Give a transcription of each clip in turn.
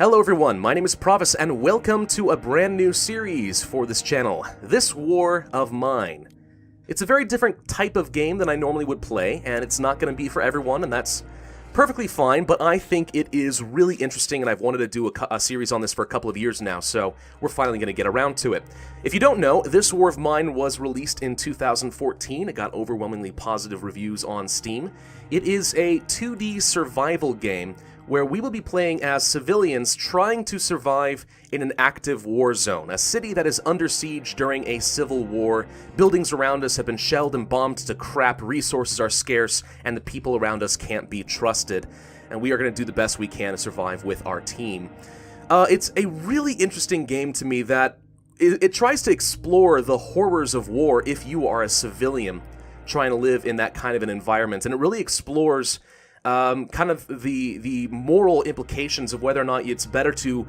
Hello everyone, my name is Pravus and welcome to a brand new series for this channel, This War of Mine. It's a very different type of game than I normally would play, and it's not going to be for everyone, and that's perfectly fine, but I think it is really interesting, and I've wanted to do a series on this for a couple of years now, so we're finally going to get around to it. If you don't know, This War of Mine was released in 2014. It got overwhelmingly positive reviews on Steam. It is a 2D survival game where we will be playing as civilians trying to survive in an active war zone, a city that is under siege during a civil war. Buildings around us have been shelled and bombed to crap, resources are scarce, and the people around us can't be trusted. And we are going to do the best we can to survive with our team. It's a really interesting game to me that it tries to explore the horrors of war if you are a civilian trying to live in that kind of an environment, and it really explores kind of the moral implications of whether or not it's better to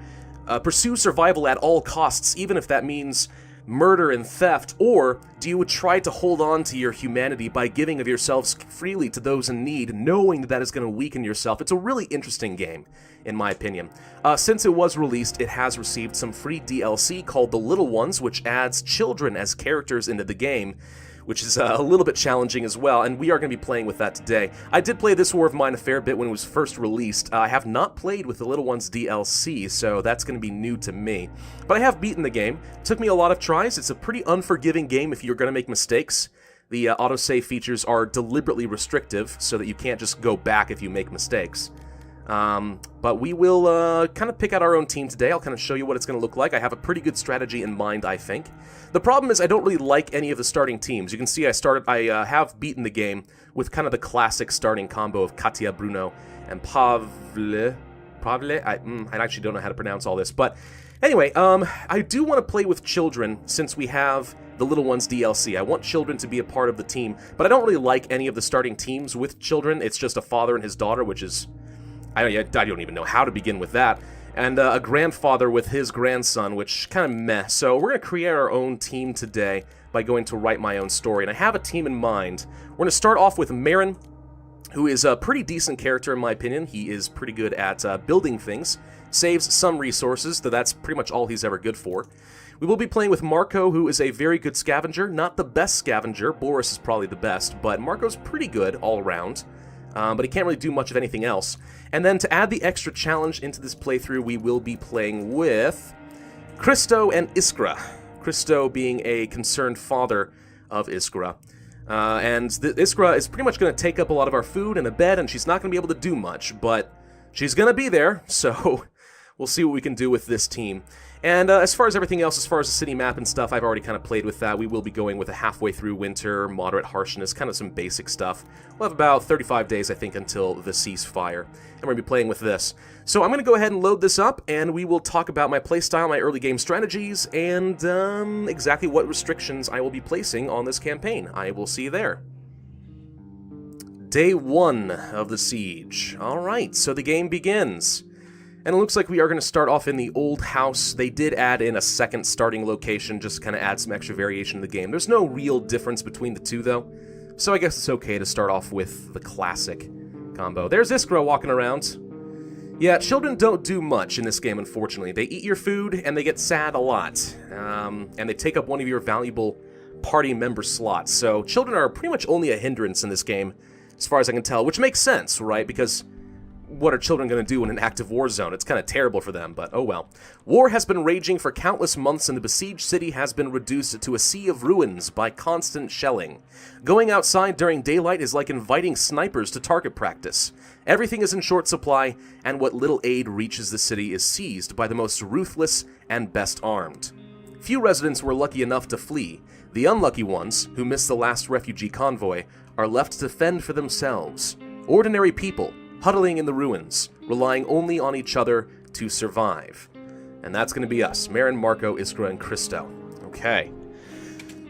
pursue survival at all costs, even if that means murder and theft, or do you try to hold on to your humanity by giving of yourselves freely to those in need, knowing that that is going to weaken yourself. It's a really interesting game, in my opinion. Since it was released, it has received some free DLC called The Little Ones, which adds children as characters into the game, which is a little bit challenging as well, and we are going to be playing with that today. I did play This War of Mine a fair bit when it was first released. I have not played with the Little Ones DLC, so that's going to be new to me. But I have beaten the game. It took me a lot of tries. It's a pretty unforgiving game if you're going to make mistakes. The autosave features are deliberately restrictive, so that you can't just go back if you make mistakes. But we will kind of pick out our own team today. I'll kind of show you what it's going to look like. I have a pretty good strategy in mind, I think. The problem is I don't really like any of the starting teams. You can see I have beaten the game with kind of the classic starting combo of Katia, Bruno, and Pavle. I actually don't know how to pronounce all this. But anyway, I do want to play with children since we have the Little Ones DLC. I want children to be a part of the team, but I don't really like any of the starting teams with children. It's just a father and his daughter, which is... I don't even know how to begin with that. And a grandfather with his grandson, which kind of meh. So we're going to create our own team today by going to write my own story. And I have a team in mind. We're going to start off with Marin, who is a pretty decent character in my opinion. He is pretty good at building things, saves some resources, though that's pretty much all he's ever good for. We will be playing with Marco, who is a very good scavenger. Not the best scavenger. Boris is probably the best, but Marco's pretty good all around. But he can't really do much of anything else. And then to add the extra challenge into this playthrough, we will be playing with Christo and Iskra. Christo being a concerned father of Iskra. And Iskra is pretty much going to take up a lot of our food and a bed, and she's not going to be able to do much, but she's going to be there, so we'll see what we can do with this team. And as far as everything else, as far as the city map and stuff, I've already kind of played with that. We will be going with a halfway through winter, moderate harshness, kind of some basic stuff. We'll have about 35 days, I think, until the ceasefire. And we're going to be playing with this. So I'm going to go ahead and load this up, and we will talk about my playstyle, my early game strategies, and exactly what restrictions I will be placing on this campaign. I will see you there. Day 1 of the siege. Alright, so the game begins. And it looks like we are going to start off in the old house. They did add in a second starting location, just to kind of add some extra variation in the game. There's no real difference between the two, though. So I guess it's okay to start off with the classic combo. There's Iskra walking around. Yeah, children don't do much in this game, unfortunately. They eat your food, and they get sad a lot. And they take up one of your valuable party member slots. So children are pretty much only a hindrance in this game, as far as I can tell, which makes sense, right? Because what are children going to do in an active war zone? It's kind of terrible for them, but oh well. War has been raging for countless months, and the besieged city has been reduced to a sea of ruins by constant shelling. Going outside during daylight is like inviting snipers to target practice. Everything is in short supply, and what little aid reaches the city is seized by the most ruthless and best armed. Few residents were lucky enough to flee. The unlucky ones, who missed the last refugee convoy, are left to fend for themselves. Ordinary people, huddling in the ruins, relying only on each other to survive. And that's going to be us, Marin, Marco, Iskra, and Christo. Okay.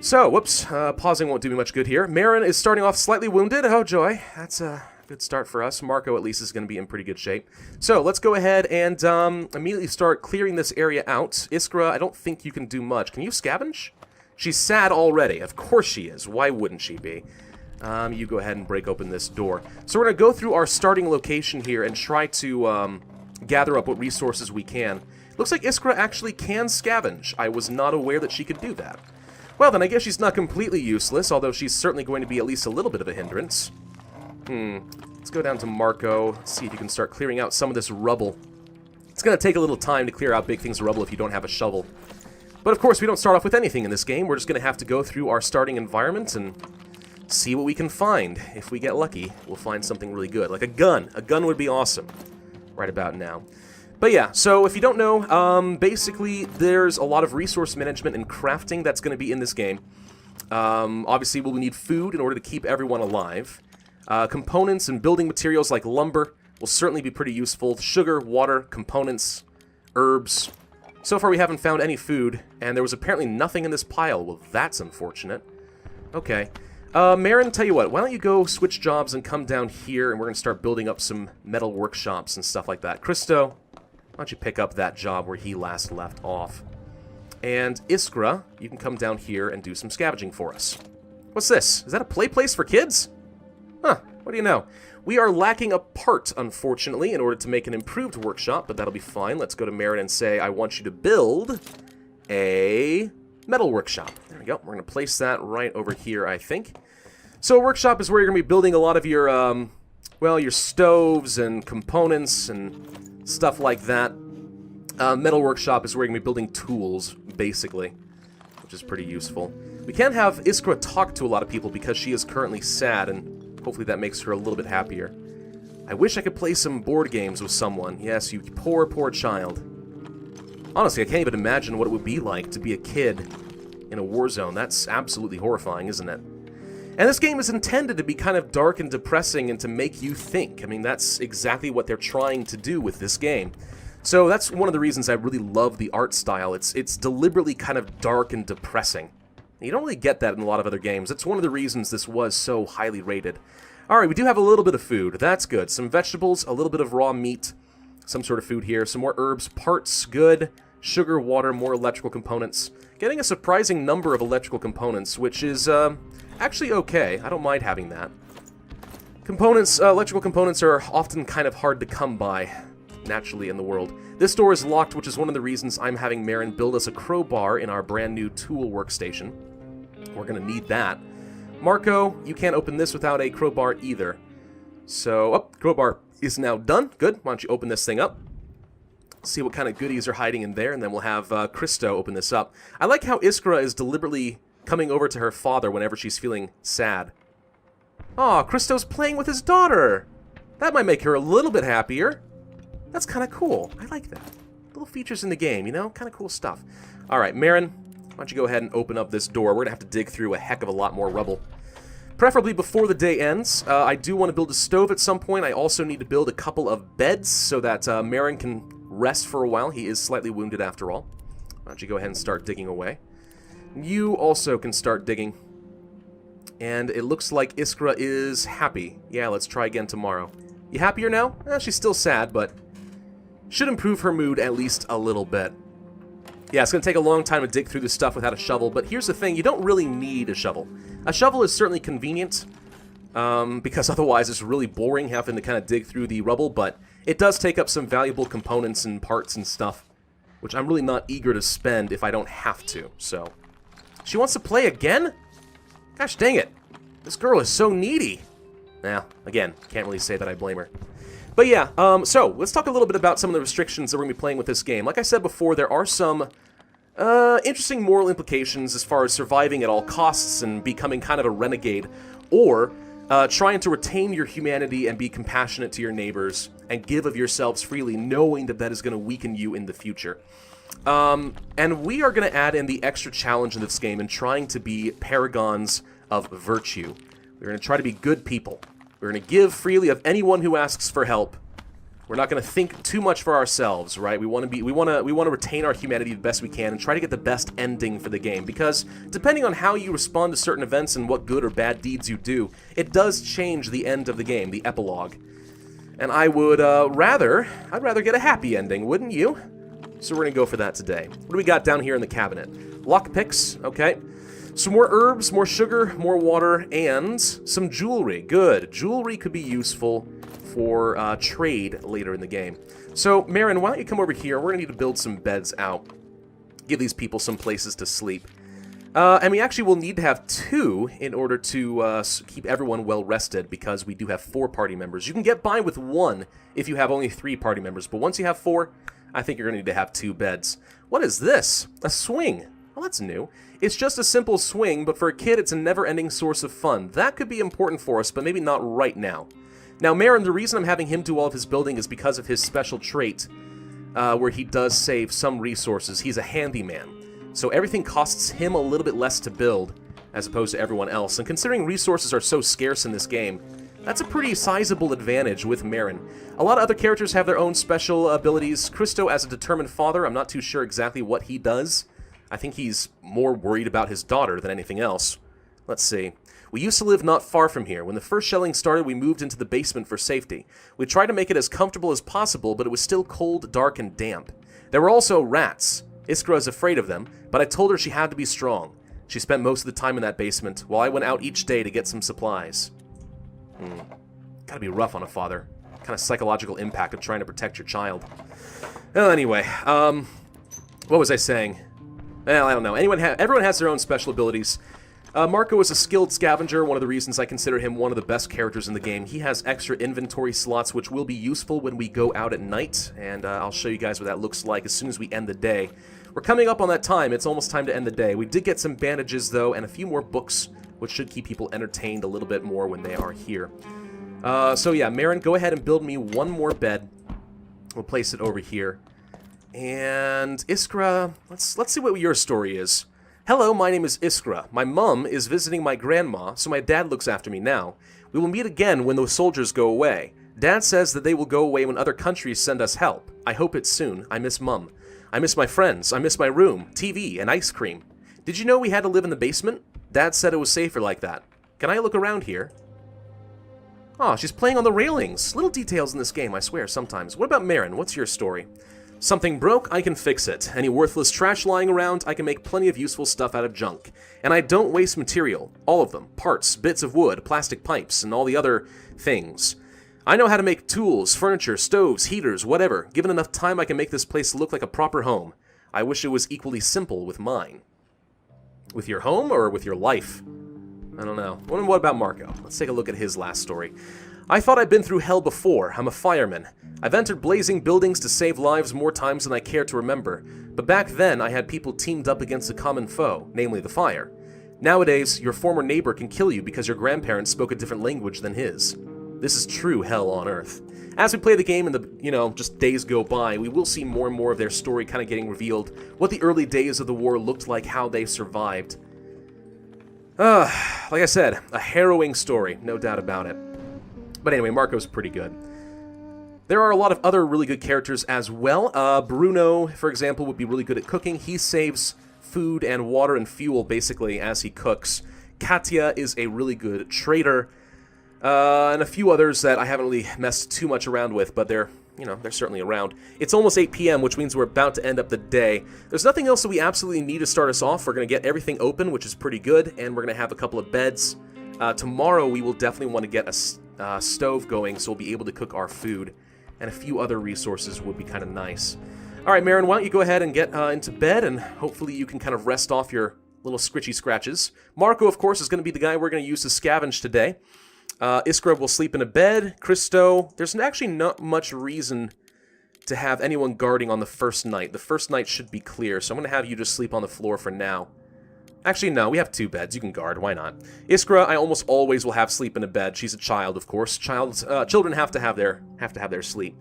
So, whoops, pausing won't do me much good here. Marin is starting off slightly wounded. Oh, joy. That's a good start for us. Marco, at least, is going to be in pretty good shape. So, let's go ahead and immediately start clearing this area out. Iskra, I don't think you can do much. Can you scavenge? She's sad already. Of course she is. Why wouldn't she be? You go ahead and break open this door. So we're going to go through our starting location here and try to gather up what resources we can. Looks like Iskra actually can scavenge. I was not aware that she could do that. Well, then I guess she's not completely useless, although she's certainly going to be at least a little bit of a hindrance. Let's go down to Marco, see if you can start clearing out some of this rubble. It's going to take a little time to clear out big things of rubble if you don't have a shovel. But of course, we don't start off with anything in this game. We're just going to have to go through our starting environment and see what we can find. If we get lucky, we'll find something really good. Like a gun. A gun would be awesome right about now. But yeah, so if you don't know, basically there's a lot of resource management and crafting that's going to be in this game. Obviously, we'll need food in order to keep everyone alive. Components and building materials like lumber will certainly be pretty useful. Sugar, water, components, herbs. So far we haven't found any food, and there was apparently nothing in this pile. Well, that's unfortunate. Okay. Marin, tell you what, why don't you go switch jobs and come down here, and we're going to start building up some metal workshops and stuff like that. Christo, why don't you pick up that job where he last left off? And Iskra, you can come down here and do some scavenging for us. What's this? Is that a play place for kids? Huh, what do you know? We are lacking a part, unfortunately, in order to make an improved workshop, but that'll be fine. Let's go to Marin and say, I want you to build a metal workshop. There we go. We're going to place that right over here, I think. So a workshop is where you're going to be building a lot of your, well, your stoves and components and stuff like that. Metal workshop is where you're going to be building tools, basically, which is pretty useful. We can have Iskra talk to a lot of people because she is currently sad, and hopefully that makes her a little bit happier. I wish I could play some board games with someone. Yes, you poor, poor child. Honestly, I can't even imagine what it would be like to be a kid in a war zone. That's absolutely horrifying, isn't it? And this game is intended to be kind of dark and depressing and to make you think. I mean, that's exactly what they're trying to do with this game. So that's one of the reasons I really love the art style. It's deliberately kind of dark and depressing. You don't really get that in a lot of other games. That's one of the reasons this was so highly rated. Alright, we do have a little bit of food. That's good. Some vegetables, a little bit of raw meat, some sort of food here. Some more herbs, parts, good. Sugar, water, more electrical components. Getting a surprising number of electrical components, which is actually okay. I don't mind having that. Components, electrical components are often kind of hard to come by naturally in the world. This door is locked, which is one of the reasons I'm having Marin build us a crowbar in our brand new tool workstation. We're going to need that. Marco, you can't open this without a crowbar either. So, crowbar is now done. Good. Why don't you open this thing up? See what kind of goodies are hiding in there, and then we'll have Christo open this up. I like how Iskra is deliberately coming over to her father whenever she's feeling sad. Aw, Christo's playing with his daughter! That might make her a little bit happier. That's kind of cool. I like that. Little features in the game, you know? Kind of cool stuff. Alright, Marin, why don't you go ahead and open up this door. We're going to have to dig through a heck of a lot more rubble. Preferably before the day ends. I do want to build a stove at some point. I also need to build a couple of beds so that Marin can rest for a while. He is slightly wounded after all. Why don't you go ahead and start digging away. You also can start digging. And it looks like Iskra is happy. Yeah, let's try again tomorrow. You happier now? She's still sad, but should improve her mood at least a little bit. Yeah, it's going to take a long time to dig through this stuff without a shovel, but here's the thing, you don't really need a shovel. A shovel is certainly convenient, because otherwise it's really boring having to kind of dig through the rubble, but it does take up some valuable components and parts and stuff, which I'm really not eager to spend if I don't have to, so. She wants to play again? Gosh dang it. This girl is so needy. Now, again, can't really say that I blame her. But yeah, so let's talk a little bit about some of the restrictions that we're going to be playing with this game. Like I said before, there are some interesting moral implications as far as surviving at all costs and becoming kind of a renegade, or trying to retain your humanity and be compassionate to your neighbors and give of yourselves freely, knowing that that is going to weaken you in the future. And we are going to add in the extra challenge in this game in trying to be paragons of virtue. We're going to try to be good people. We're going to give freely of anyone who asks for help. We're not going to think too much for ourselves, right? We want to retain our humanity the best we can and try to get the best ending for the game, because depending on how you respond to certain events and what good or bad deeds you do, it does change the end of the game, the epilogue. And I would I'd rather get a happy ending, wouldn't you? So we're going to go for that today. What do we got down here in the cabinet? Lockpicks, okay. Some more herbs, more sugar, more water, and some jewelry. Good. Jewelry could be useful for trade later in the game. So, Marin, why don't you come over here? We're going to need to build some beds out. Give these people some places to sleep. And we actually will need to have 2 in order to keep everyone well rested, because we do have 4 party members. You can get by with 1 if you have only 3 party members, but once you have 4, I think you're going to need to have 2 beds. What is this? A swing. Well, that's new. It's just a simple swing, but for a kid, it's a never-ending source of fun. That could be important for us, but maybe not right now. Now, Marin, the reason I'm having him do all of his building is because of his special trait, where he does save some resources. He's a handyman, so everything costs him a little bit less to build, as opposed to everyone else. And considering resources are so scarce in this game, that's a pretty sizable advantage with Marin. A lot of other characters have their own special abilities. Christo, as a determined father, I'm not too sure exactly what he does. I think he's more worried about his daughter than anything else. Let's see. We used to live not far from here. When the first shelling started, we moved into the basement for safety. We tried to make it as comfortable as possible, but it was still cold, dark, and damp. There were also rats. Iskra is afraid of them, but I told her she had to be strong. She spent most of the time in that basement, while I went out each day to get some supplies. Gotta be rough on a father. Kind of psychological impact of trying to protect your child. Well, anyway, what was I saying? Well, I don't know. Everyone has their own special abilities. Marco is a skilled scavenger, one of the reasons I consider him one of the best characters in the game. He has extra inventory slots, which will be useful when we go out at night, and I'll show you guys what that looks like as soon as we end the day. We're coming up on that time. It's almost time to end the day. We did get some bandages, though, and a few more books, which should keep people entertained a little bit more when they are here. So yeah, Marin, go ahead and build me one more bed. We'll place it over here. And Iskra, let's see what your story is. Hello, my name is Iskra. My mum is visiting my grandma, so my dad looks after me now. We will meet again when those soldiers go away. Dad says that they will go away when other countries send us help. I hope it's soon. I miss Mum. I miss my friends. I miss my room, TV, and ice cream. Did you know we had to live in the basement? Dad said it was safer like that. Can I look around here? Oh, she's playing on the railings. Little details in this game, I swear, sometimes. What about Marin? What's your story? Something broke, I can fix it. Any worthless trash lying around, I can make plenty of useful stuff out of junk. And I don't waste material. All of them. Parts, bits of wood, plastic pipes, and all the other things. I know how to make tools, furniture, stoves, heaters, whatever. Given enough time, I can make this place look like a proper home. I wish it was equally simple with mine. With your home or with your life? I don't know. What about Marco? Let's take a look at his last story. I thought I'd been through hell before. I'm a fireman. I've entered blazing buildings to save lives more times than I care to remember. But back then, I had people teamed up against a common foe, namely the fire. Nowadays, your former neighbor can kill you because your grandparents spoke a different language than his. This is true hell on earth. As we play the game and the, just days go by, we will see more and more of their story kind of getting revealed, what the early days of the war looked like, how they survived. Like I said, a harrowing story, no doubt about it. But anyway, Marco's pretty good. There are a lot of other really good characters as well. Bruno, for example, would be really good at cooking. He saves food and water and fuel, basically, as he cooks. Katya is a really good trader. And a few others that I haven't really messed too much around with, but they're certainly around. It's almost 8 p.m., which means we're about to end up the day. There's nothing else that we absolutely need to start us off. We're going to get everything open, which is pretty good, and we're going to have a couple of beds. Tomorrow, we will definitely want to get a stove going, so we'll be able to cook our food. And a few other resources would be kind of nice. All right, Marin, why don't you go ahead and get into bed, and hopefully you can kind of rest off your little scritchy scratches. Marco, of course, is going to be the guy we're going to use to scavenge today. Iskra will sleep in a bed. Christo, there's actually not much reason to have anyone guarding on the first night. The first night should be clear, so I'm going to have you just sleep on the floor for now. Actually, no, we have 2 beds. You can guard. Why not? Iskra, I almost always will have sleep in a bed. She's a child, of course. Children have to have their sleep.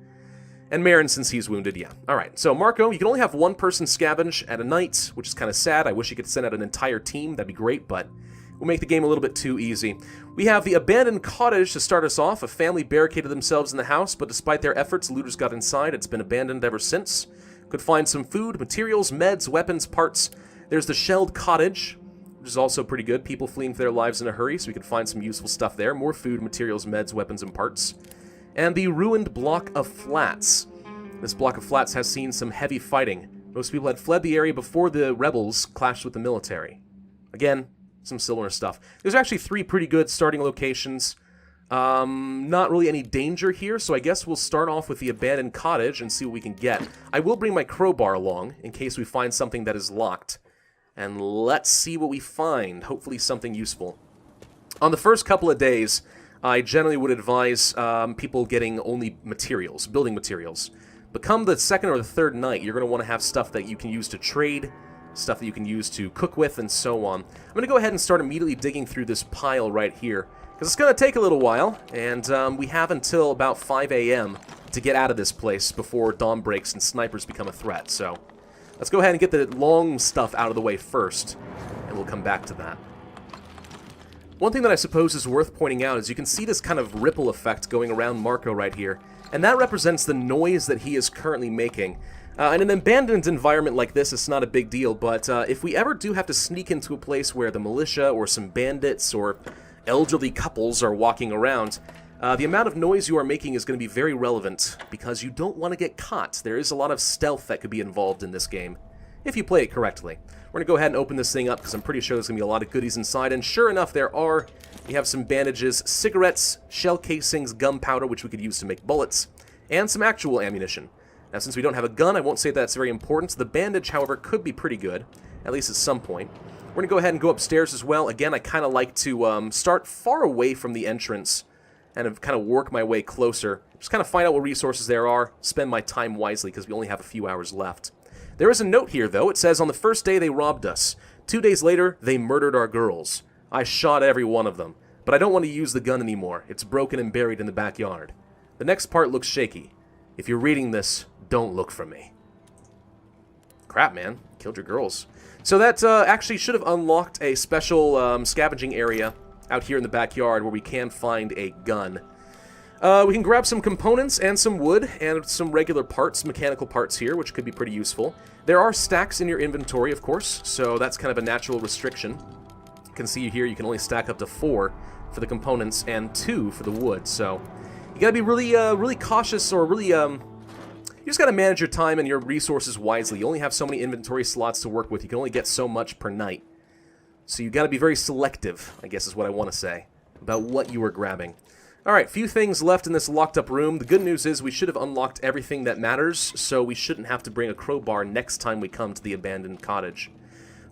And Marin, since he's wounded, yeah. All right, so Marco, you can only have 1 person scavenge at a night, which is kind of sad. I wish you could send out an entire team. That'd be great, but we'll make the game a little bit too easy. We have the abandoned cottage to start us off. A family barricaded themselves in the house, but despite their efforts, looters got inside. It's been abandoned ever since. Could find some food, materials, meds, weapons, parts. There's the shelled cottage, which is also pretty good. People fleeing for their lives in a hurry, so we could find some useful stuff there. More food, materials, meds, weapons, and parts. And the ruined block of flats. This block of flats has seen some heavy fighting. Most people had fled the area before the rebels clashed with the military. Again, some similar stuff. There's actually 3 pretty good starting locations. Not really any danger here, so I guess we'll start off with the abandoned cottage and see what we can get. I will bring my crowbar along in case we find something that is locked. And let's see what we find. Hopefully something useful. On the first couple of days, I generally would advise people getting only materials, building materials. But come the second or the third night, you're going to want to have stuff that you can use to trade, stuff that you can use to cook with, and so on. I'm going to go ahead and start immediately digging through this pile right here, because it's going to take a little while, and we have until about 5 a.m. to get out of this place before dawn breaks and snipers become a threat. So let's go ahead and get the long stuff out of the way first, and we'll come back to that. One thing that I suppose is worth pointing out is you can see this kind of ripple effect going around Marco right here, and that represents the noise that he is currently making. In an abandoned environment like this, it's not a big deal, but if we ever do have to sneak into a place where the militia or some bandits or elderly couples are walking around, the amount of noise you are making is going to be very relevant, because you don't want to get caught. There is a lot of stealth that could be involved in this game, if you play it correctly. We're going to go ahead and open this thing up, because I'm pretty sure there's going to be a lot of goodies inside, and sure enough, there are. We have some bandages, cigarettes, shell casings, gunpowder, which we could use to make bullets, and some actual ammunition. Now, since we don't have a gun, I won't say that's very important. The bandage, however, could be pretty good, at least at some point. We're going to go ahead and go upstairs as well. Again, I kind of like to start far away from the entrance and kind of work my way closer. Just kind of find out what resources there are, spend my time wisely, because we only have a few hours left. There is a note here, though. It says, on the first day they robbed us. 2 days later, they murdered our girls. I shot every one of them, but I don't want to use the gun anymore. It's broken and buried in the backyard. The next part looks shaky. If you're reading this, don't look for me. Crap, man. Killed your girls. So that actually should have unlocked a special scavenging area out here in the backyard where we can find a gun. We can grab some components and some wood and some regular parts, mechanical parts here, which could be pretty useful. There are stacks in your inventory, of course, so that's kind of a natural restriction. You can see here you can only stack up to 4 for the components and 2 for the wood, so you gotta be really, really cautious, or really, you just gotta manage your time and your resources wisely. You only have so many inventory slots to work with. You can only get so much per night. So you gotta be very selective, I guess is what I want to say, about what you are grabbing. Alright, few things left in this locked up room. The good news is we should have unlocked everything that matters, so we shouldn't have to bring a crowbar next time we come to the abandoned cottage.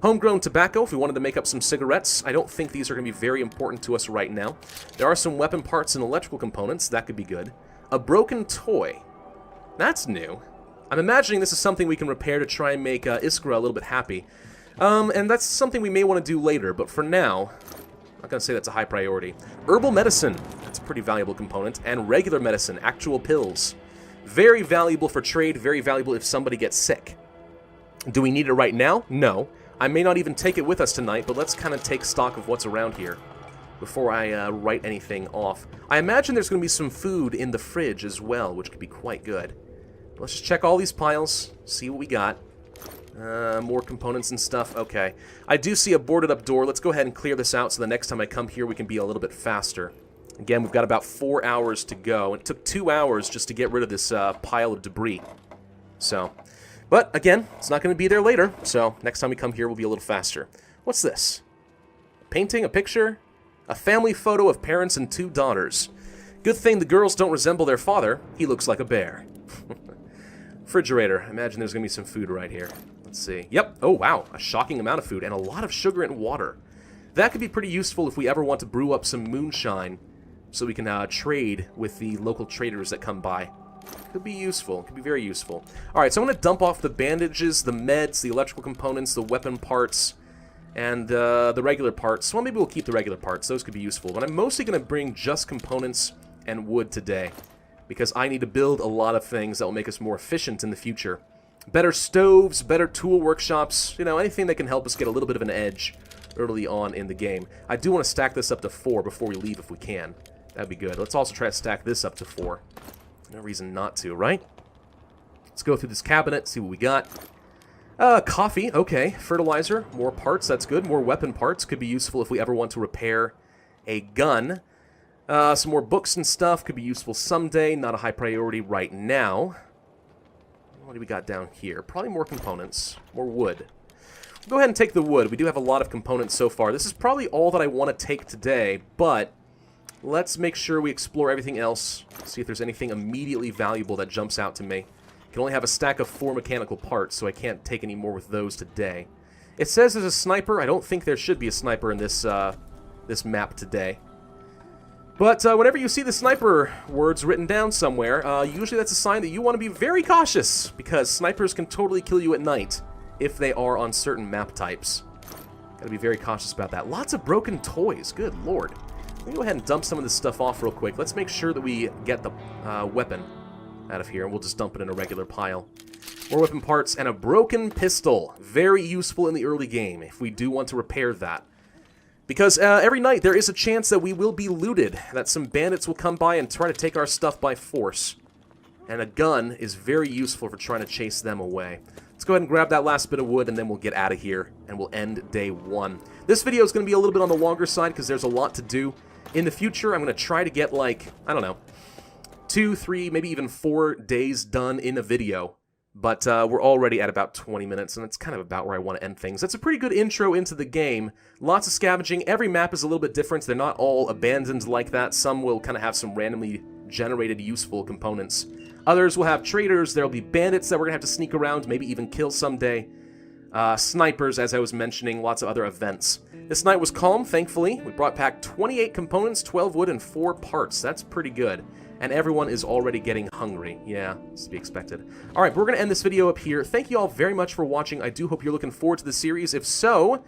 Homegrown tobacco, if we wanted to make up some cigarettes. I don't think these are going to be very important to us right now. There are some weapon parts and electrical components, that could be good. A broken toy. That's new. I'm imagining this is something we can repair to try and make Iskra a little bit happy. And that's something we may want to do later, but for now, I'm not going to say that's a high priority. Herbal medicine, that's a pretty valuable component. And regular medicine, actual pills. Very valuable for trade, very valuable if somebody gets sick. Do we need it right now? No. I may not even take it with us tonight, but let's kind of take stock of what's around here before I write anything off. I imagine there's going to be some food in the fridge as well, which could be quite good. Let's just check all these piles, see what we got. More components and stuff. Okay. I do see a boarded up door. Let's go ahead and clear this out so the next time I come here we can be a little bit faster. Again, we've got about 4 hours to go. It took 2 hours just to get rid of this pile of debris. So, but again, it's not going to be there later, so next time we come here we'll be a little faster. What's this? A painting? A picture? A family photo of parents and 2 daughters. Good thing the girls don't resemble their father. He looks like a bear. Refrigerator. I imagine there's going to be some food right here. Let's see. Yep. Oh, wow. A shocking amount of food and a lot of sugar and water. That could be pretty useful if we ever want to brew up some moonshine so we can trade with the local traders that come by. Could be useful. Could be very useful. Alright, so I'm going to dump off the bandages, the meds, the electrical components, the weapon parts, and the regular parts. Well, maybe we'll keep the regular parts. Those could be useful. But I'm mostly going to bring just components and wood today, because I need to build a lot of things that will make us more efficient in the future. Better stoves, better tool workshops, you know, anything that can help us get a little bit of an edge early on in the game. I do want to stack this up to 4 before we leave if we can. That'd be good. Let's also try to stack this up to 4. No reason not to, right? Let's go through this cabinet, see what we got. Coffee, okay. Fertilizer, more parts, that's good. More weapon parts, could be useful if we ever want to repair a gun. Some more books and stuff, could be useful someday. Not a high priority right now. What do we got down here? Probably more components. More wood. We'll go ahead and take the wood. We do have a lot of components so far. This is probably all that I want to take today, but let's make sure we explore everything else. See if there's anything immediately valuable that jumps out to me. I can only have a stack of 4 mechanical parts, so I can't take any more with those today. It says there's a sniper. I don't think there should be a sniper in this this map today. But whenever you see the sniper words written down somewhere, usually that's a sign that you want to be very cautious, because snipers can totally kill you at night if they are on certain map types. Gotta be very cautious about that. Lots of broken toys. Good lord. Let me go ahead and dump some of this stuff off real quick. Let's make sure that we get the weapon out of here, and we'll just dump it in a regular pile. More weapon parts and a broken pistol. Very useful in the early game if we do want to repair that. Because every night there is a chance that we will be looted, that some bandits will come by and try to take our stuff by force. And a gun is very useful for trying to chase them away. Let's go ahead and grab that last bit of wood, and then we'll get out of here, and we'll end day 1. This video is going to be a little bit on the longer side because there's a lot to do. In the future, I'm going to try to get, like, I don't know, 2, 3, maybe even 4 days done in a video. But we're already at about 20 minutes, and that's kind of about where I want to end things. That's a pretty good intro into the game. Lots of scavenging. Every map is a little bit different. They're not all abandoned like that. Some will kind of have some randomly generated useful components. Others will have traders. There'll be bandits that we're going to have to sneak around, maybe even kill someday. Snipers, as I was mentioning, lots of other events. This night was calm, thankfully. We brought back 28 components, 12 wood, and 4 parts. That's pretty good. And everyone is already getting hungry. Yeah, it's to be expected. Alright, we're going to end this video up here. Thank you all very much for watching. I do hope you're looking forward to the series. If so,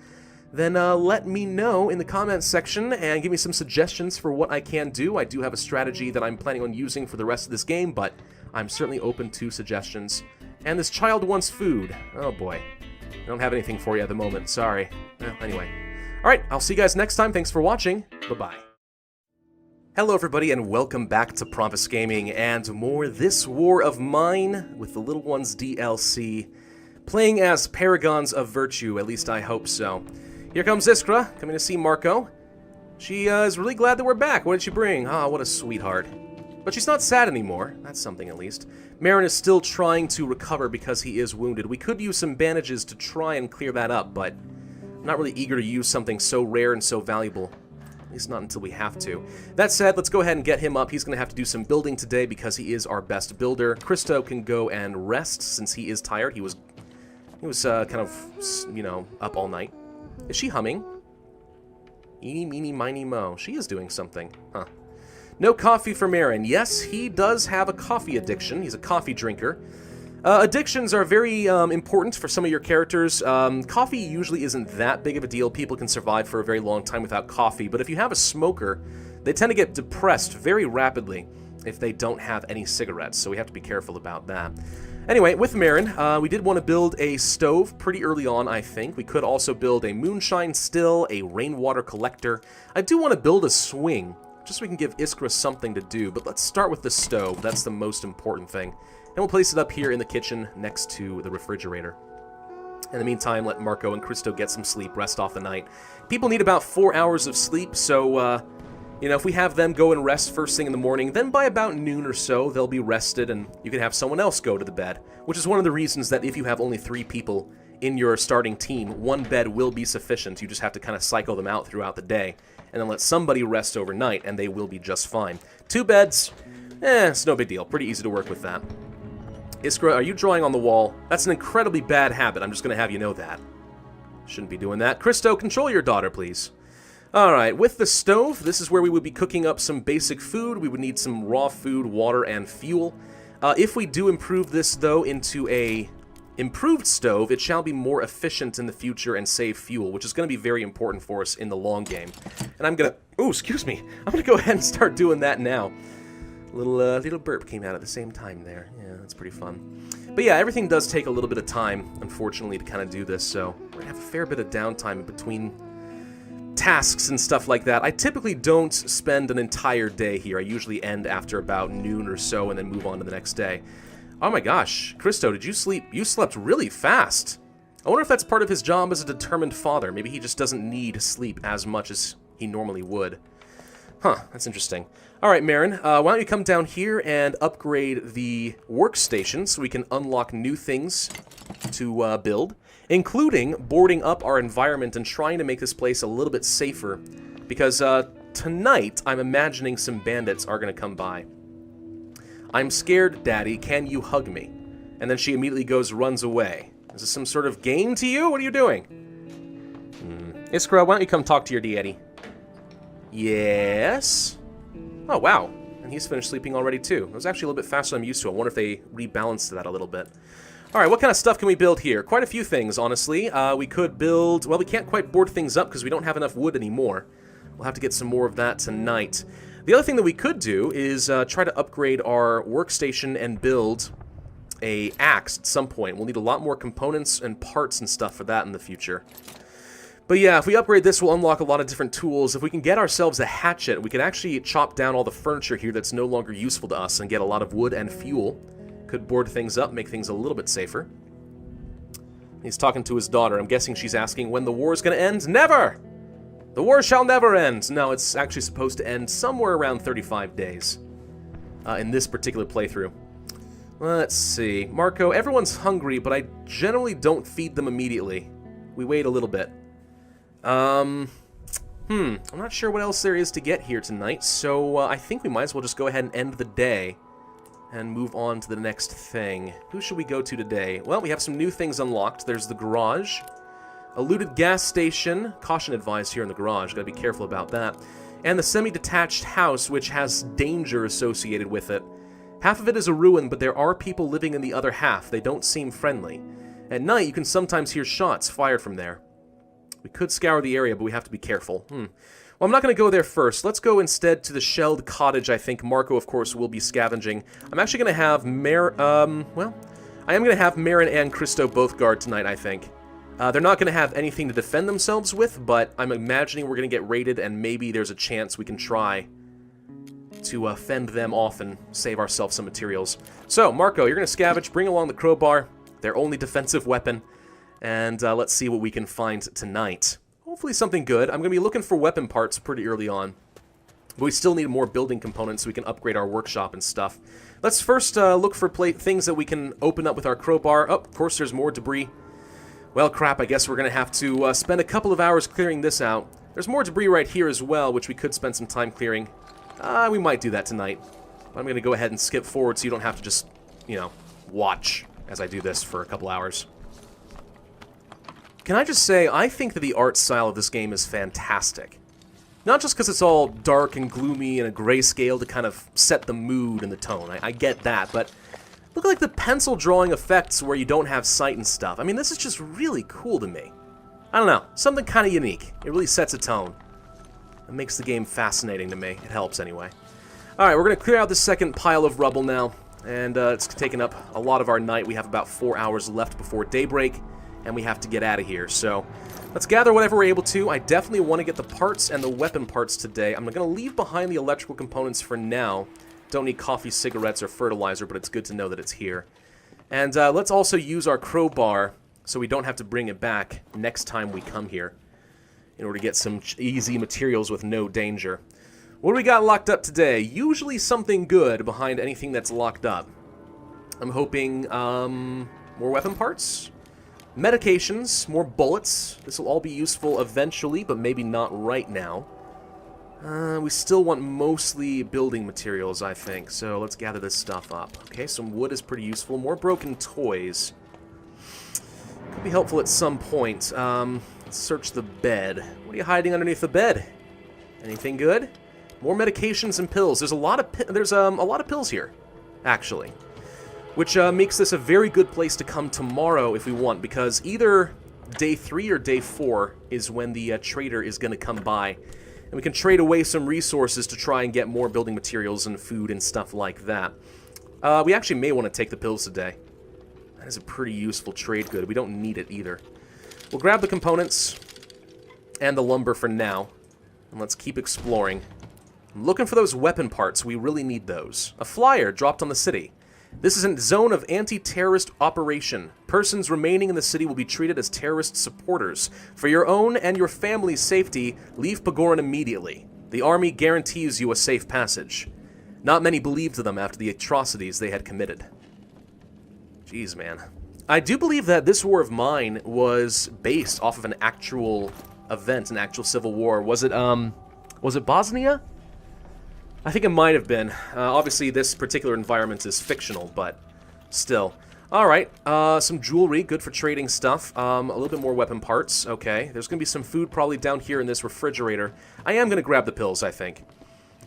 then let me know in the comments section and give me some suggestions for what I can do. I do have a strategy that I'm planning on using for the rest of this game, but I'm certainly open to suggestions. And this child wants food. Oh boy. I don't have anything for you at the moment. Sorry. Well, anyway. Alright, I'll see you guys next time. Thanks for watching. Bye-bye. Hello everybody, and welcome back to Pravus Gaming and more This War of Mine with the Little Ones DLC. Playing as Paragons of Virtue, at least I hope so. Here comes Iskra, coming to see Marco. She is really glad that we're back. What did she bring? Ah, what a sweetheart. But she's not sad anymore. That's something at least. Marin is still trying to recover because he is wounded. We could use some bandages to try and clear that up, but I'm not really eager to use something so rare and so valuable. At least not until we have to. That said, let's go ahead and get him up. He's going to have to do some building today because he is our best builder. Christo can go and rest since he is tired. He was kind of, you know, up all night. Is she humming? Eeny, meeny, miny, mo. She is doing something. Huh. No coffee for Marin. Yes, he does have a coffee addiction. He's a coffee drinker. Addictions are very important for some of your characters. Coffee usually isn't that big of a deal. People can survive for a very long time without coffee, but if you have a smoker, they tend to get depressed very rapidly if they don't have any cigarettes, so we have to be careful about that. Anyway, with Marin, we did want to build a stove pretty early on, I think. We could also build a moonshine still, a rainwater collector. I do want to build a swing, just so we can give Iskra something to do, but let's start with the stove. That's the most important thing. And we'll place it up here in the kitchen next to the refrigerator. In the meantime, let Marco and Christo get some sleep, rest off the night. People need about 4 hours of sleep, so, you know, if we have them go and rest first thing in the morning, then by about noon or so, they'll be rested, and you can have someone else go to the bed, which is one of the reasons that if you have only 3 people in your starting team, 1 bed will be sufficient. You just have to kind of cycle them out throughout the day, and then let somebody rest overnight, and they will be just fine. 2 beds, it's no big deal. Pretty easy to work with that. Iskra, are you drawing on the wall? That's an incredibly bad habit. I'm just going to have you know that. Shouldn't be doing that. Christo, control your daughter, please. Alright, with the stove, this is where we would be cooking up some basic food. We would need some raw food, water, and fuel. If we do improve this, though, into a improved stove, it shall be more efficient in the future and save fuel, which is going to be very important for us in the long game. And I'm going to... Oh, excuse me. I'm going to go ahead and start doing that now. Little burp came out at the same time there. Yeah, that's pretty fun. But yeah, everything does take a little bit of time, unfortunately, to kind of do this, so we're going to have a fair bit of downtime in between tasks and stuff like that. I typically don't spend an entire day here. I usually end after about noon or so and then move on to the next day. Oh my gosh, Christo, did you sleep? You slept really fast. I wonder if that's part of his job as a determined father. Maybe he just doesn't need sleep as much as he normally would. Huh, that's interesting. Alright, Marin, why don't you come down here and upgrade the workstation so we can unlock new things to build, including boarding up our environment and trying to make this place a little bit safer. Because tonight, I'm imagining some bandits are going to come by. I'm scared, Daddy. Can you hug me? And then she immediately runs away. Is this some sort of game to you? What are you doing? Iskra, why don't you come talk to your daddy? Yes? Oh, wow. And he's finished sleeping already, too. It was actually a little bit faster than I'm used to. I wonder if they rebalanced that a little bit. All right, what kind of stuff can we build here? Quite a few things, honestly. We could build... Well, we can't quite board things up because we don't have enough wood anymore. We'll have to get some more of that tonight. The other thing that we could do is try to upgrade our workstation and build a axe at some point. We'll need a lot more components and parts and stuff for that in the future. But yeah, if we upgrade this, we'll unlock a lot of different tools. If we can get ourselves a hatchet, we can actually chop down all the furniture here that's no longer useful to us and get a lot of wood and fuel. Could board things up, make things a little bit safer. He's talking to his daughter. I'm guessing she's asking when the war is going to end. Never! The war shall never end! No, it's actually supposed to end somewhere around 35 days in this particular playthrough. Let's see. Marco, everyone's hungry, but I generally don't feed them immediately. We wait a little bit. I'm not sure what else there is to get here tonight, so I think we might as well just go ahead and end the day and move on to the next thing. Who should we go to today? Well, we have some new things unlocked. There's the garage, a looted gas station, caution advised here in the garage, gotta be careful about that, and the semi-detached house, which has danger associated with it. Half of it is a ruin, but there are people living in the other half. They don't seem friendly. At night, you can sometimes hear shots fired from there. We could scour the area, but we have to be careful. Well, I'm not going to go there first. Let's go instead to the shelled cottage. I think Marco, of course, will be scavenging. I'm actually going to have I am going to have Marin and Christo both guard tonight, I think. They're not going to have anything to defend themselves with, but I'm imagining we're going to get raided, and maybe there's a chance we can try to fend them off and save ourselves some materials. So, Marco, you're going to scavenge. Bring along the crowbar, their only defensive weapon. And let's see what we can find tonight. Hopefully something good. I'm going to be looking for weapon parts pretty early on. But we still need more building components so we can upgrade our workshop and stuff. Let's first look for things that we can open up with our crowbar. Oh, of course there's more debris. Well, crap, I guess we're going to have to spend a couple of hours clearing this out. There's more debris right here as well, which we could spend some time clearing. We might do that tonight. But I'm going to go ahead and skip forward so you don't have to just, you know, watch as I do this for a couple hours. Can I just say, I think that the art style of this game is fantastic. Not just because it's all dark and gloomy and a grayscale to kind of set the mood and the tone. I get that, but look at like the pencil drawing effects where you don't have sight and stuff. I mean, this is just really cool to me. I don't know, something kind of unique. It really sets a tone. It makes the game fascinating to me. It helps anyway. Alright, we're going to clear out this second pile of rubble now. And it's taken up a lot of our night. We have about 4 hours left before daybreak. And we have to get out of here, so let's gather whatever we're able to. I definitely want to get the parts and the weapon parts today. I'm going to leave behind the electrical components for now. Don't need coffee, cigarettes, or fertilizer, but it's good to know that it's here. And let's also use our crowbar so we don't have to bring it back next time we come here in order to get some easy materials with no danger. What do we got locked up today? Usually something good behind anything that's locked up. I'm hoping more weapon parts? Medications, more bullets. This will all be useful eventually, but maybe not right now. We still want mostly building materials, I think, so let's gather this stuff up. Okay, some wood is pretty useful. More broken toys. Could be helpful at some point. Let's search the bed. What are you hiding underneath the bed? Anything good? More medications and pills. There's a lot of pills here, actually. Which makes this a very good place to come tomorrow if we want, because either day 3 or day 4 is when the trader is going to come by. And we can trade away some resources to try and get more building materials and food and stuff like that. We actually may want to take the pills today. That is a pretty useful trade good. We don't need it either. We'll grab the components and the lumber for now. And let's keep exploring. I'm looking for those weapon parts. We really need those. A flyer dropped on the city. This is a zone of anti-terrorist operation. Persons remaining in the city will be treated as terrorist supporters. For your own and your family's safety, leave Pagoran immediately. The army guarantees you a safe passage. Not many believed them after the atrocities they had committed. Jeez, man. I do believe that this war of mine was based off of an actual event, an actual civil war. Was it, Was it Bosnia? I think it might have been. Obviously, this particular environment is fictional, but still. Alright, some jewelry, good for trading stuff. A little bit more weapon parts, okay. There's going to be some food probably down here in this refrigerator. I am going to grab the pills, I think.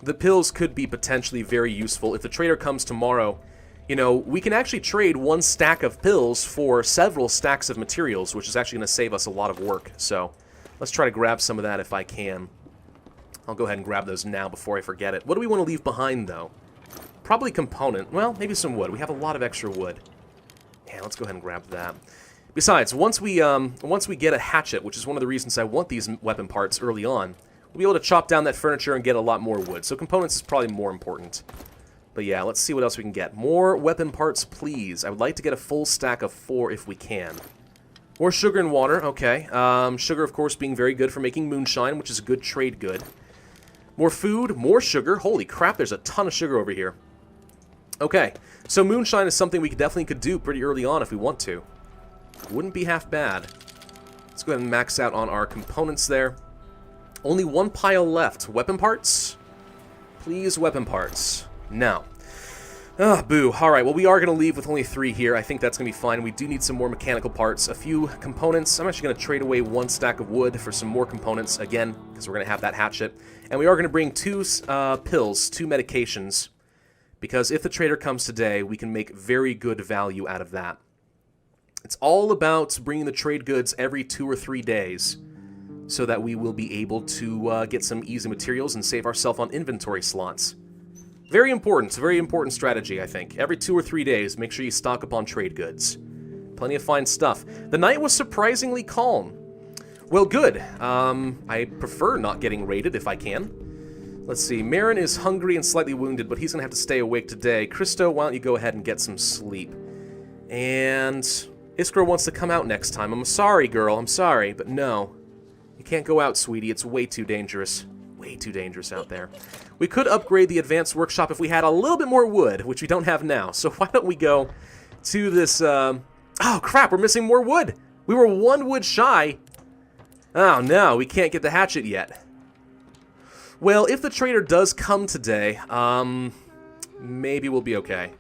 The pills could be potentially very useful. If the trader comes tomorrow, you know, we can actually trade one stack of pills for several stacks of materials, which is actually going to save us a lot of work. So, let's try to grab some of that if I can. I'll go ahead and grab those now before I forget it. What do we want to leave behind, though? Probably component. Well, maybe some wood. We have a lot of extra wood. Yeah, let's go ahead and grab that. Besides, once we get a hatchet, which is one of the reasons I want these weapon parts early on, we'll be able to chop down that furniture and get a lot more wood. So components is probably more important. But yeah, let's see what else we can get. More weapon parts, please. I would like to get a full stack of 4 if we can. More sugar and water, okay. Sugar, of course, being very good for making moonshine, which is a good trade good. More food, more sugar. Holy crap, there's a ton of sugar over here. Okay, so moonshine is something we definitely could do pretty early on if we want to. Wouldn't be half bad. Let's go ahead and max out on our components there. Only one pile left. Weapon parts? Please, weapon parts. No. Ah, boo. Alright, well, we are going to leave with only 3 here. I think that's going to be fine. We do need some more mechanical parts. A few components. I'm actually going to trade away 1 stack of wood for some more components, again, because we're going to have that hatchet. And we are going to bring 2 pills, 2 medications, because if the trader comes today, we can make very good value out of that. It's all about bringing the trade goods every 2 or 3 days, so that we will be able to get some easy materials and save ourselves on inventory slots. Very important strategy, I think. Every 2 or 3 days, make sure you stock up on trade goods. Plenty of fine stuff. The night was surprisingly calm. Well, good. I prefer not getting raided if I can. Let's see. Marin is hungry and slightly wounded, but he's going to have to stay awake today. Christo, why don't you go ahead and get some sleep? And Iskra wants to come out next time. I'm sorry, girl. I'm sorry, but no. You can't go out, sweetie. It's way too dangerous. Way too dangerous out there. We could upgrade the advanced workshop if we had a little bit more wood, which we don't have now. So why don't we go to this... Oh, crap, we're missing more wood. We were 1 wood shy. Oh, no, we can't get the hatchet yet. Well, if the trader does come today, maybe we'll be okay.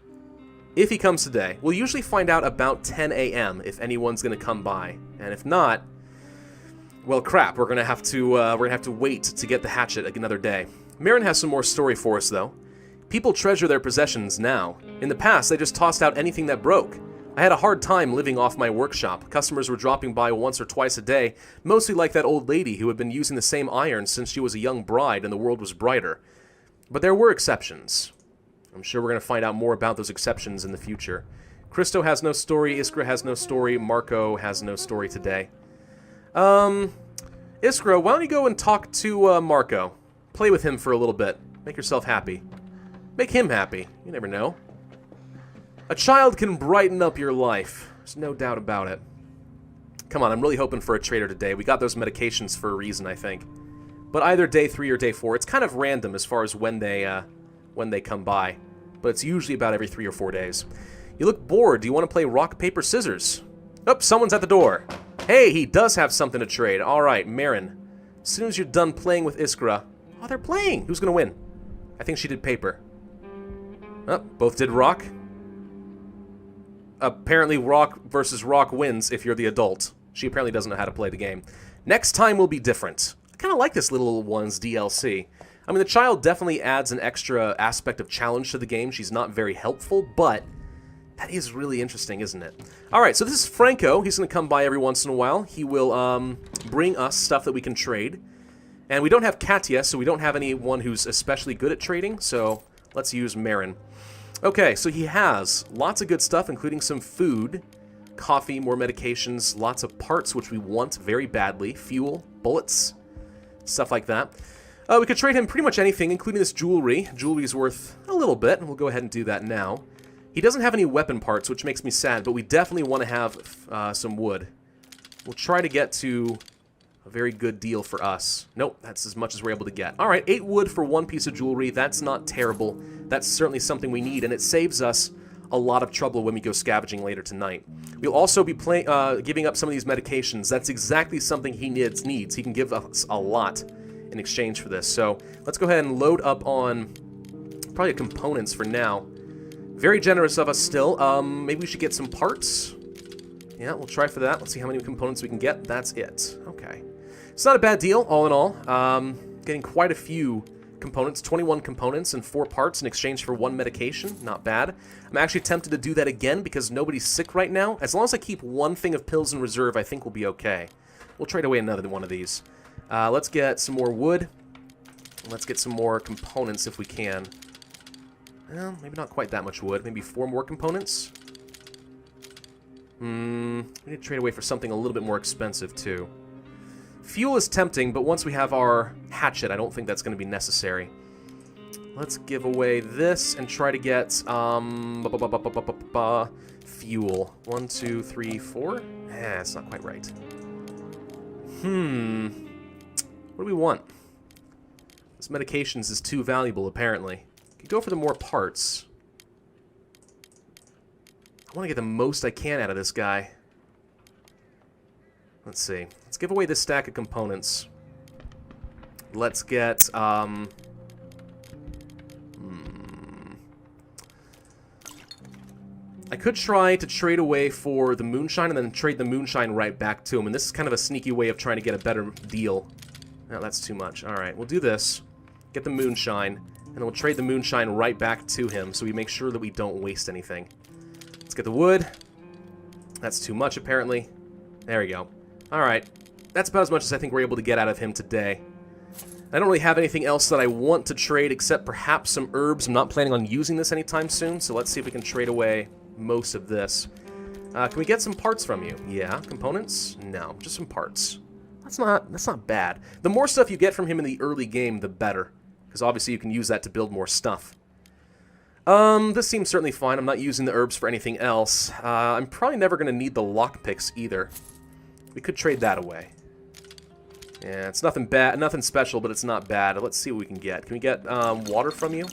If he comes today. We'll usually find out about 10 a.m. if anyone's going to come by. And if not... well, crap, we're gonna have to wait to get the hatchet another day. Marin has some more story for us, though. People treasure their possessions now. In the past, they just tossed out anything that broke. I had a hard time living off my workshop. Customers were dropping by once or twice a day, mostly like that old lady who had been using the same iron since she was a young bride and the world was brighter. But there were exceptions. I'm sure we're gonna find out more about those exceptions in the future. Christo has no story, Iskra has no story, Marco has no story today. Iskra, why don't you go and talk to, Marco? Play with him for a little bit. Make yourself happy. Make him happy. You never know. A child can brighten up your life. There's no doubt about it. Come on, I'm really hoping for a trader today. We got those medications for a reason, I think. But either day 3 or day 4. It's kind of random as far as when they come by. But it's usually about every 3 or 4 days. You look bored. Do you want to play rock, paper, scissors? Oh, someone's at the door. Hey, he does have something to trade. Alright, Marin. As soon as you're done playing with Iskra... oh, they're playing! Who's gonna win? I think she did paper. Oh, both did rock. Apparently rock versus rock wins if you're the adult. She apparently doesn't know how to play the game. Next time will be different. I kind of like this little one's DLC. I mean, the child definitely adds an extra aspect of challenge to the game. She's not very helpful, but... that is really interesting, isn't it? Alright, so this is Franco. He's going to come by every once in a while. He will bring us stuff that we can trade. And we don't have Katya, so we don't have anyone who's especially good at trading, so let's use Marin. Okay, so he has lots of good stuff, including some food, coffee, more medications, lots of parts which we want very badly, fuel, bullets, stuff like that. We could trade him pretty much anything, including this jewelry. Jewelry's worth a little bit, and we'll go ahead and do that now. He doesn't have any weapon parts, which makes me sad, but we definitely want to have some wood. We'll try to get to a very good deal for us. Nope, that's as much as we're able to get. Alright, 8 wood for 1 piece of jewelry. That's not terrible. That's certainly something we need, and it saves us a lot of trouble when we go scavenging later tonight. We'll also be giving up some of these medications. That's exactly something he needs. He can give us a lot. in exchange for this. So let's go ahead and load up on probably components for now. Very generous of us still. Maybe we should get some parts. Yeah, we'll try for that. Let's see how many components we can get. That's it. Okay. It's not a bad deal, all in all. Getting quite a few components, 21 components and 4 parts in exchange for 1 medication. Not bad. I'm actually tempted to do that again because nobody's sick right now. As long as I keep 1 thing of pills in reserve, I think we'll be okay. We'll trade away another one of these. Let's get some more wood. Let's get some more components if we can. Well, maybe not quite that much wood. Maybe 4 more components. We need to trade away for something a little bit more expensive, too. Fuel is tempting, but once we have our hatchet, I don't think that's going to be necessary. Let's give away this and try to get fuel. 1, 2, 3, 4. That's not quite right. What do we want? This medications is too valuable, apparently. Could go for the more parts. I want to get the most I can out of this guy. Let's see. Let's give away this stack of components. Let's get, I could try to trade away for the moonshine and then trade the moonshine right back to him. And this is kind of a sneaky way of trying to get a better deal. No, that's too much. Alright, we'll do this. Get the moonshine. And then we'll trade the moonshine right back to him so we make sure that we don't waste anything. Let's get the wood. That's too much, apparently. There we go. Alright. That's about as much as I think we're able to get out of him today. I don't really have anything else that I want to trade except perhaps some herbs. I'm not planning on using this anytime soon, so let's see if we can trade away most of this. Can we get some parts from you? Yeah. Components? No. Just some parts. That's not bad. The more stuff you get from him in the early game, the better. Because obviously you can use that to build more stuff. This seems certainly fine. I'm not using the herbs for anything else. I'm probably never going to need the lockpicks either. We could trade that away. Yeah, it's nothing bad, nothing special, but it's not bad. Let's see what we can get. Can we get water from you?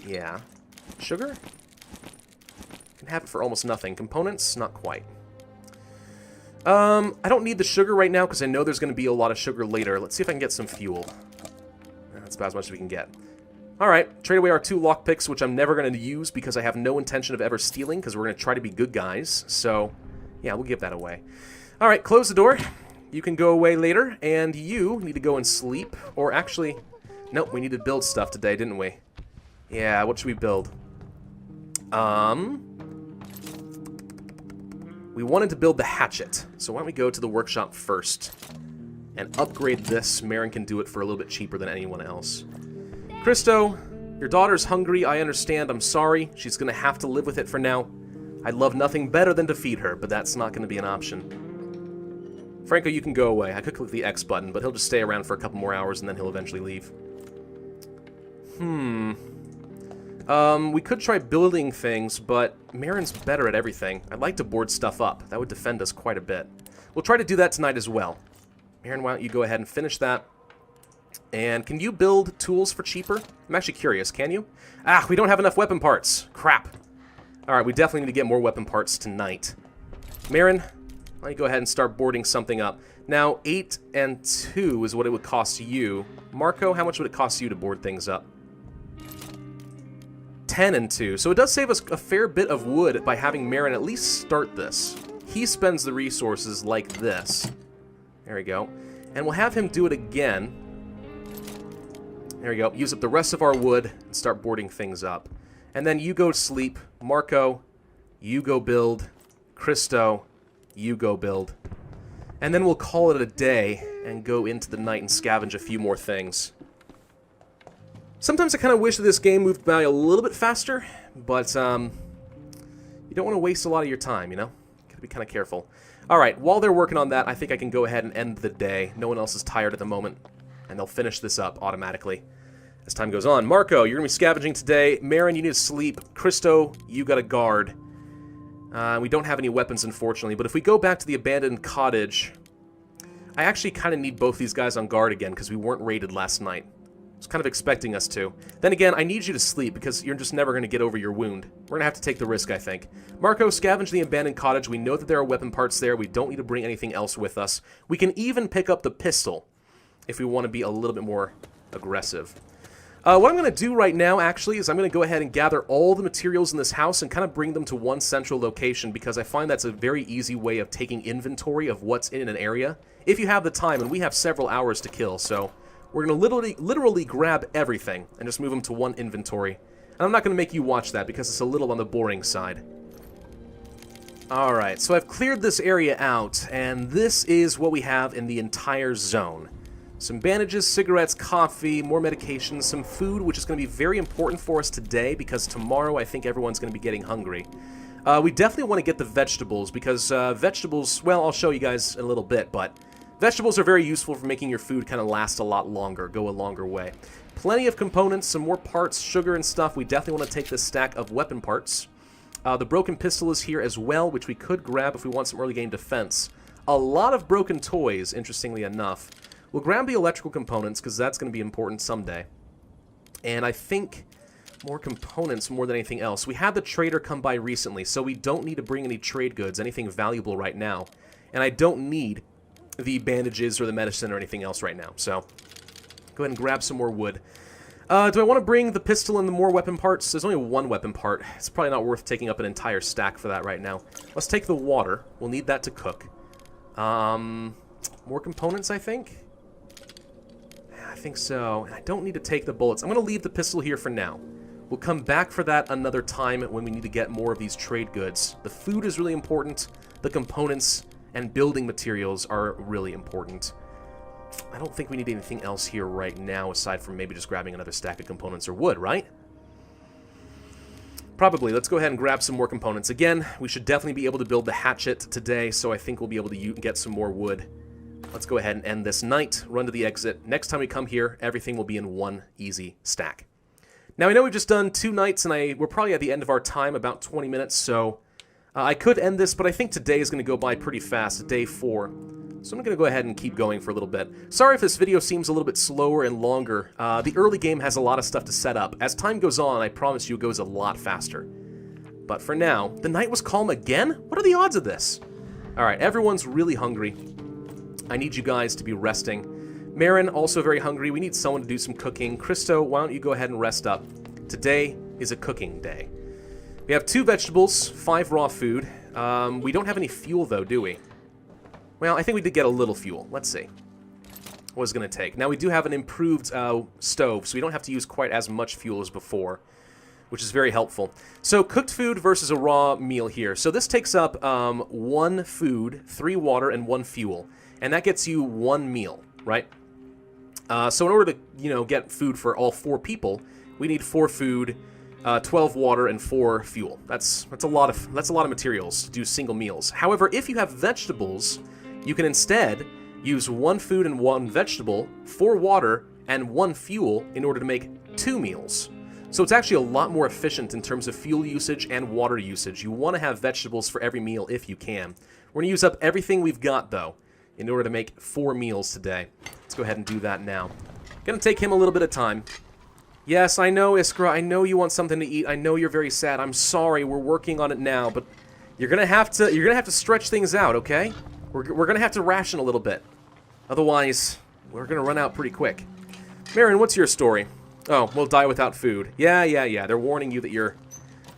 Yeah. Sugar? Can have it for almost nothing. Components? Not quite. I don't need the sugar right now because I know there's going to be a lot of sugar later. Let's see if I can get some fuel. That's about as much as we can get. Alright, trade away our 2 lockpicks, which I'm never going to use because I have no intention of ever stealing because we're going to try to be good guys. So, yeah, we'll give that away. Alright, close the door. You can go away later, and you need to go and sleep. Or actually, nope, we need to build stuff today, didn't we? Yeah, what should we build? We wanted to build the hatchet, so why don't we go to the workshop first and upgrade this. Marin can do it for a little bit cheaper than anyone else. Christo, your daughter's hungry, I understand, I'm sorry. She's gonna have to live with it for now. I'd love nothing better than to feed her, but that's not gonna be an option. Franco, you can go away. I could click the X button, but he'll just stay around for a couple more hours and then he'll eventually leave. We could try building things, but Marin's better at everything. I'd like to board stuff up. That would defend us quite a bit. We'll try to do that tonight as well. Marin, why don't you go ahead and finish that? And can you build tools for cheaper? I'm actually curious, can you? Ah, we don't have enough weapon parts. Crap. Alright, we definitely need to get more weapon parts tonight. Marin, why don't you go ahead and start boarding something up. Now, 8 and 2 is what it would cost you. Marco, how much would it cost you to board things up? 10 and 2. So it does save us a fair bit of wood by having Marin at least start this. He spends the resources like this. There we go. And we'll have him do it again. There we go. Use up the rest of our wood and start boarding things up. And then you go to sleep. Marco, you go build. Christo, you go build. And then we'll call it a day and go into the night and scavenge a few more things. Sometimes I kind of wish that this game moved by a little bit faster, but you don't want to waste a lot of your time, you know? Gotta be kind of careful. Alright, while they're working on that, I think I can go ahead and end the day. No one else is tired at the moment, and they'll finish this up automatically as time goes on. Marco, you're going to be scavenging today. Marin, you need to sleep. Christo, you got a guard. We don't have any weapons, unfortunately, but if we go back to the abandoned cottage, I actually kind of need both these guys on guard again because we weren't raided last night. I was kind of expecting us to. Then again, I need you to sleep because you're just never going to get over your wound. We're going to have to take the risk, I think. Marco, scavenge the abandoned cottage. We know that there are weapon parts there. We don't need to bring anything else with us. We can even pick up the pistol. if we want to be a little bit more aggressive. What I'm going to do right now, actually, is I'm going to go ahead and gather all the materials in this house and kind of bring them to one central location, because I find that's a very easy way of taking inventory of what's in an area, if you have the time, and we have several hours to kill, so we're going to literally grab everything and just move them to one inventory. And I'm not going to make you watch that, because it's a little on the boring side. Alright, so I've cleared this area out, and this is what we have in the entire zone. Some bandages, cigarettes, coffee, more medications, some food, which is going to be very important for us today, because tomorrow I think everyone's going to be getting hungry. We definitely want to get the vegetables, because vegetables, well, I'll show you guys in a little bit, but vegetables are very useful for making your food kind of last a lot longer, go a longer way. Plenty of components, some more parts, sugar and stuff. We definitely want to take this stack of weapon parts. The broken pistol is here as well, which we could grab if we want some early game defense. A lot of broken toys, interestingly enough. We'll grab the electrical components, because that's going to be important someday. And I think more components more than anything else. We had the trader come by recently, so we don't need to bring any trade goods, anything valuable right now. And I don't need the bandages or the medicine or anything else right now. So go ahead and grab some more wood. Do I want to bring the pistol and the more weapon parts? There's only one weapon part. It's probably not worth taking up an entire stack for that right now. Let's take the water. We'll need that to cook. More components, I think? I think so. And I don't need to take the bullets. I'm going to leave the pistol here for now. We'll come back for that another time when we need to get more of these trade goods. The food is really important. The components and building materials are really important. I don't think we need anything else here right now, aside from maybe just grabbing another stack of components or wood, right? Probably. Let's go ahead and grab some more components. Again, we should definitely be able to build the hatchet today, so I think we'll be able to get some more wood. Let's go ahead and end this night, run to the exit. Next time we come here, everything will be in one easy stack. Now, I know we've just done 2 nights, and we're probably at the end of our time, about 20 minutes, so I could end this, but I think today is going to go by pretty fast, day 4. So I'm going to go ahead and keep going for a little bit. Sorry if this video seems a little bit slower and longer. The early game has a lot of stuff to set up. As time goes on, I promise you it goes a lot faster. But for now, the night was calm again? What are the odds of this? Alright, everyone's really hungry. I need you guys to be resting. Marin, also very hungry. We need someone to do some cooking. Christo, why don't you go ahead and rest up? Today is a cooking day. We have 2 vegetables, 5 raw food. We don't have any fuel, though, do we? Well, I think we did get a little fuel. Let's see what it's going to take. Now, we do have an improved stove, so we don't have to use quite as much fuel as before, which is very helpful. So, cooked food versus a raw meal here. So, this takes up 1 food, 3 water, and 1 fuel. And that gets you 1 meal, right? So, in order to, get food for all 4 people, we need 4 food, 12 water, and 4 fuel. That's a lot of materials to do single meals. However, if you have vegetables, you can instead use 1 food and 1 vegetable, 4 water, and 1 fuel in order to make 2 meals. So it's actually a lot more efficient in terms of fuel usage and water usage. You want to have vegetables for every meal if you can. We're going to use up everything we've got, though, in order to make 4 meals today. Let's go ahead and do that now. Going to take him a little bit of time. Yes, I know, Iskra, I know you want something to eat. I know you're very sad. I'm sorry, we're working on it now, but you're gonna have to stretch things out, okay? We're gonna have to ration a little bit. Otherwise, we're gonna run out pretty quick. Marin, what's your story? Oh, we'll die without food. Yeah. They're warning you that you're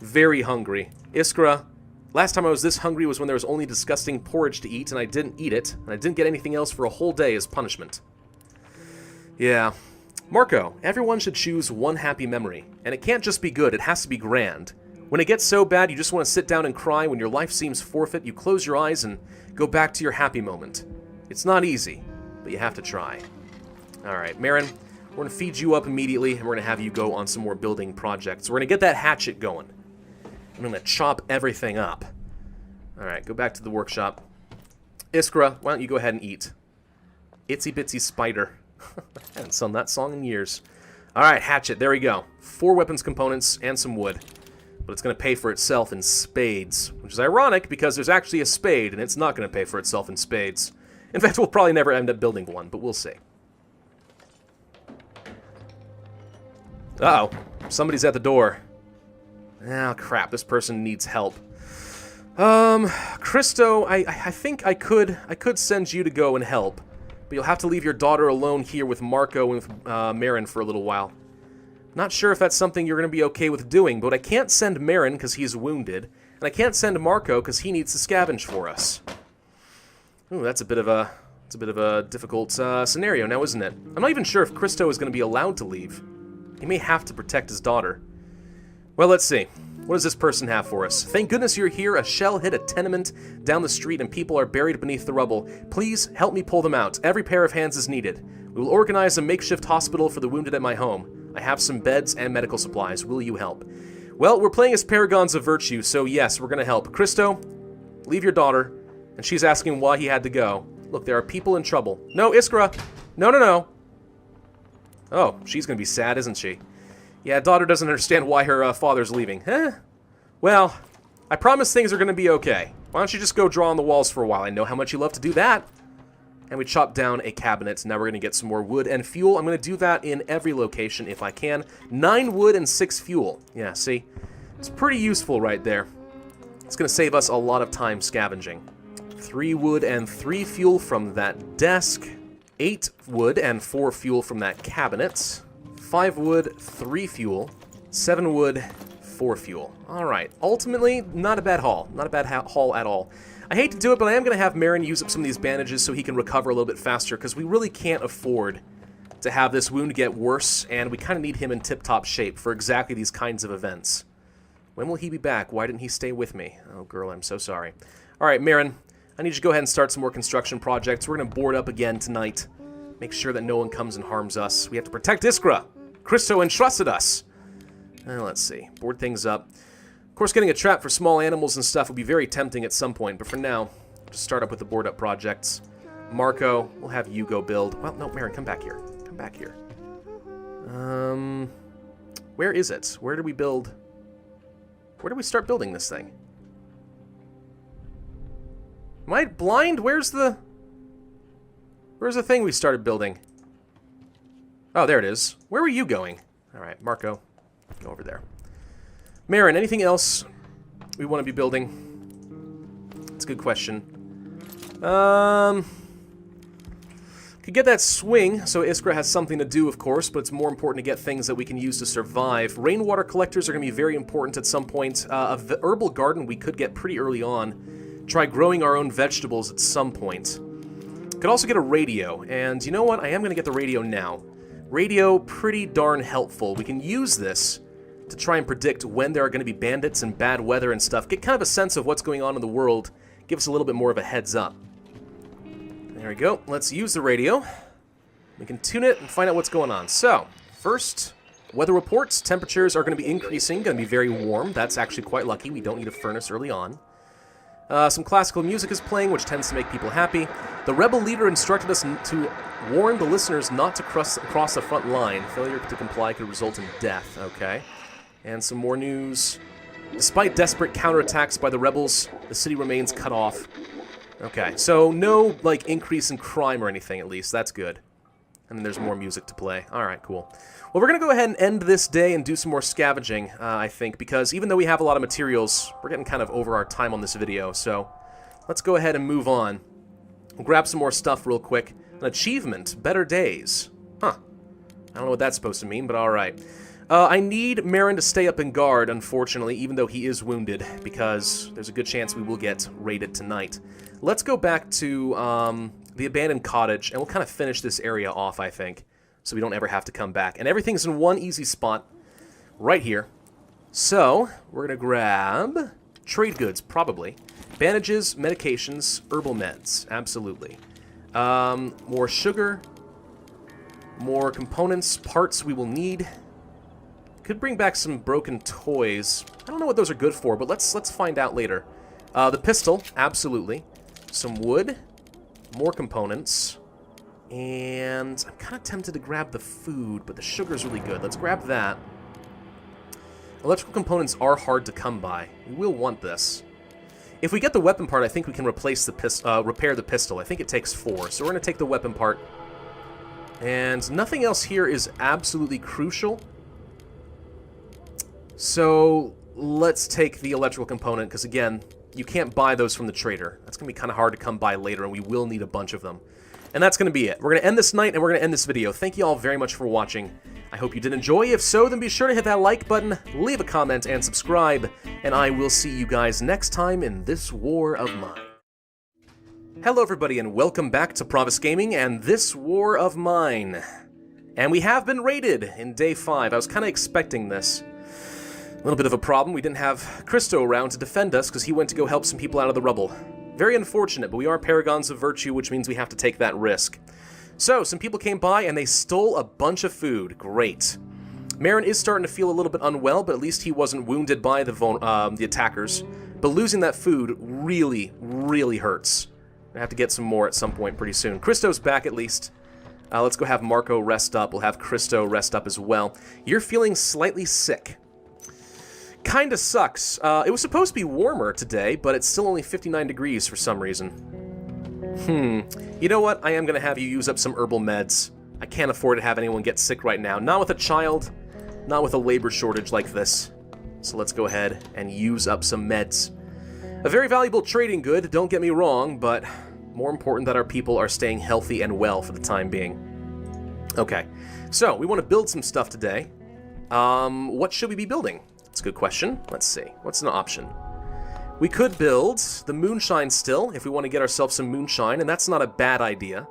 very hungry. Iskra, last time I was this hungry was when there was only disgusting porridge to eat, and I didn't eat it, and I didn't get anything else for a whole day as punishment. Yeah. Marco, everyone should choose one happy memory, and it can't just be good, it has to be grand. When it gets so bad you just want to sit down and cry, when your life seems forfeit, you close your eyes and go back to your happy moment. It's not easy, but you have to try. Alright, Marin, we're going to feed you up immediately, and we're going to have you go on some more building projects. We're going to get that hatchet going. I'm going to chop everything up. Alright, go back to the workshop. Iskra, why don't you go ahead and eat? Itsy Bitsy Spider. I haven't sung that song in years. Alright, hatchet, there we go. 4 weapons components and some wood. But it's going to pay for itself in spades. Which is ironic, because there's actually a spade, and it's not going to pay for itself in spades. In fact, we'll probably never end up building one, but we'll see. Uh-oh. Somebody's at the door. Oh, crap. This person needs help. Christo, I think I could send you to go and help. But you'll have to leave your daughter alone here with Marco and with Marin for a little while. Not sure if that's something you're going to be okay with doing, but I can't send Marin because he's wounded, and I can't send Marco because he needs to scavenge for us. Ooh, that's a bit of a difficult scenario now, isn't it? I'm not even sure if Christo is going to be allowed to leave. He may have to protect his daughter. Well, let's see. What does this person have for us? Thank goodness you're here. A shell hit a tenement down the street and people are buried beneath the rubble. Please help me pull them out. Every pair of hands is needed. We will organize a makeshift hospital for the wounded at my home. I have some beds and medical supplies. Will you help? Well, we're playing as Paragons of Virtue, so yes, we're going to help. Christo, leave your daughter. And she's asking why he had to go. Look, there are people in trouble. No, Iskra! No, no, no! Oh, she's going to be sad, isn't she? Yeah, daughter doesn't understand why her father's leaving. Huh? Well, I promise things are going to be okay. Why don't you just go draw on the walls for a while? I know how much you love to do that. And we chop down a cabinet. Now we're going to get some more wood and fuel. I'm going to do that in every location if I can. 9 wood and 6 fuel. Yeah, see? It's pretty useful right there. It's going to save us a lot of time scavenging. 3 wood and 3 fuel from that desk. 8 wood and 4 fuel from that cabinet. 5 wood, 3 fuel. 7 wood, 4 fuel. Alright, ultimately, not a bad haul. Not a bad haul at all. I hate to do it, but I am going to have Marin use up some of these bandages so he can recover a little bit faster, because we really can't afford to have this wound get worse, and we kind of need him in tip-top shape for exactly these kinds of events. When will he be back? Why didn't he stay with me? Oh, girl, I'm so sorry. Alright, Marin, I need you to go ahead and start some more construction projects. We're going to board up again tonight. Make sure that no one comes and harms us. We have to protect Iskra. Christo entrusted us. Let's see. Board things up. Of course, getting a trap for small animals and stuff would be very tempting at some point, but for now, just start up with the board up projects. Marco, we'll have you go build. Well, no, Marin, come back here. Come back here. Where is it? Where do we build? Where do we start building this thing? Am I blind? Where's the thing we started building? Oh, there it is. Where were you going? All right, Marco, go over there. Marin, anything else we want to be building? It's a good question. Could get that swing, so Iskra has something to do, of course, but it's more important to get things that we can use to survive. Rainwater collectors are going to be very important at some point. The herbal garden we could get pretty early on. Try growing our own vegetables at some point. Could also get a radio, and you know what? I am going to get the radio now. Radio, pretty darn helpful. We can use this to try and predict when there are going to be bandits and bad weather and stuff. Get kind of a sense of what's going on in the world. Give us a little bit more of a heads up. There we go. Let's use the radio. We can tune it and find out what's going on. So, first, weather reports. Temperatures are going to be increasing, going to be very warm. That's actually quite lucky. We don't need a furnace early on. Some classical music is playing, which tends to make people happy. The rebel leader instructed us to warn the listeners not to cross the front line. Failure to comply could result in death. Okay. And some more news. Despite desperate counterattacks by the rebels, the city remains cut off. Okay, so no, like, increase in crime or anything, at least. That's good. And then there's more music to play. Alright, cool. Well, we're going to go ahead and end this day and do some more scavenging, I think, because even though we have a lot of materials, we're getting kind of over our time on this video, so let's go ahead and move on. We'll grab some more stuff real quick. An achievement, better days. Huh. I don't know what that's supposed to mean, but alright. I need Marin to stay up and guard, unfortunately, even though he is wounded, because there's a good chance we will get raided tonight. Let's go back to the abandoned cottage, and we'll kind of finish this area off, I think, so we don't ever have to come back. And everything's in one easy spot, right here. So, we're going to grab trade goods, probably. Bandages, medications, herbal meds, absolutely. More sugar, more components, parts we will need. Could bring back some broken toys. I don't know what those are good for, but let's find out later. The pistol, absolutely. Some wood, more components, and I'm kind of tempted to grab the food, but the sugar's really good. Let's grab that. Electrical components are hard to come by. We will want this. If we get the weapon part, I think we can replace the repair the pistol. I think it takes 4, so we're going to take the weapon part. And nothing else here is absolutely crucial. So let's take the electrical component, because again, you can't buy those from the trader. That's going to be kind of hard to come by later, and we will need a bunch of them. And that's going to be it. We're going to end this night, and we're going to end this video. Thank you all very much for watching. I hope you did enjoy. If so, then be sure to hit that like button, leave a comment, and subscribe. And I will see you guys next time in this war of mine. Hello everybody, and welcome back to Pravus Gaming and this war of mine. And we have been raided in day 5. I was kind of expecting this. A little bit of a problem. We didn't have Christo around to defend us because he went to go help some people out of the rubble. Very unfortunate, but we are paragons of virtue, which means we have to take that risk. So, some people came by and they stole a bunch of food. Great. Marin is starting to feel a little bit unwell, but at least he wasn't wounded by the attackers. But losing that food really, really hurts. I have to get some more at some point pretty soon. Christo's back at least. Let's go have Marco rest up. We'll have Christo rest up as well. You're feeling slightly sick. Kinda sucks. It was supposed to be warmer today, but it's still only 59 degrees for some reason. You know what? I am gonna have you use up some herbal meds. I can't afford to have anyone get sick right now. Not with a child, not with a labor shortage like this. So let's go ahead and use up some meds. A very valuable trading good, don't get me wrong, but more important that our people are staying healthy and well for the time being. Okay, so we want to build some stuff today. What should we be building? That's a good question. Let's see. What's an option? We could build the moonshine still, if we want to get ourselves some moonshine, and that's not a bad idea.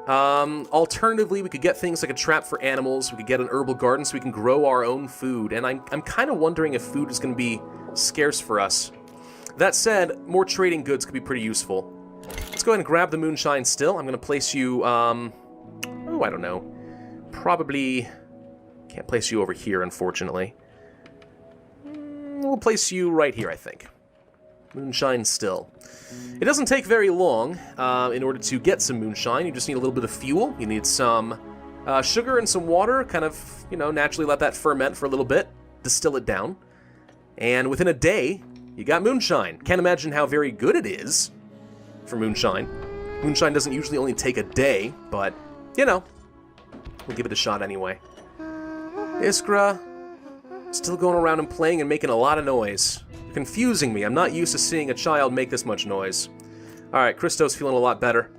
Alternatively, we could get things like a trap for animals, we could get an herbal garden so we can grow our own food, and I'm kind of wondering if food is going to be scarce for us. That said, more trading goods could be pretty useful. Let's go ahead and grab the moonshine still. I'm going to place you, oh, I don't know. Probably can't place you over here, unfortunately. We'll place you right here, I think. Moonshine still. It doesn't take very long in order to get some moonshine. You just need a little bit of fuel. You need some sugar and some water. Kind of, you know, naturally let that ferment for a little bit. Distill it down. And within a day, you got moonshine. Can't imagine how very good it is for moonshine. Moonshine doesn't usually only take a day, but, you know, we'll give it a shot anyway. Iskra, still going around and playing and making a lot of noise. Confusing me. I'm not used to seeing a child make this much noise. Alright, Christo's feeling a lot better.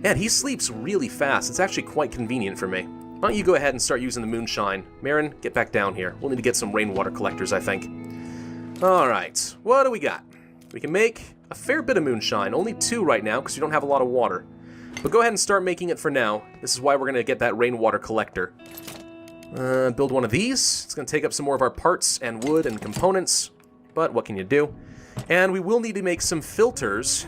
Man, he sleeps really fast. It's actually quite convenient for me. Why don't you go ahead and start using the moonshine. Marin, get back down here. We'll need to get some rainwater collectors, I think. Alright, what do we got? We can make a fair bit of moonshine. Only 2 right now, because we don't have a lot of water. But go ahead and start making it for now. This is why we're going to get that rainwater collector. Build one of these. It's going to take up some more of our parts and wood and components. But what can you do? And we will need to make some filters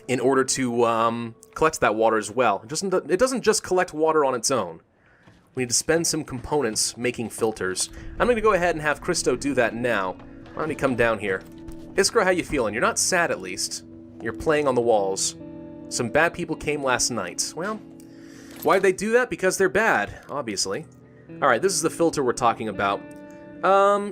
in order to collect that water as well. It doesn't just collect water on its own. We need to spend some components making filters. I'm going to go ahead and have Christo do that now. Why don't you come down here? Iskra, how you feeling? You're not sad, at least. You're playing on the walls. Some bad people came last night. Well, why'd they do that? Because they're bad, obviously. Alright, this is the filter we're talking about.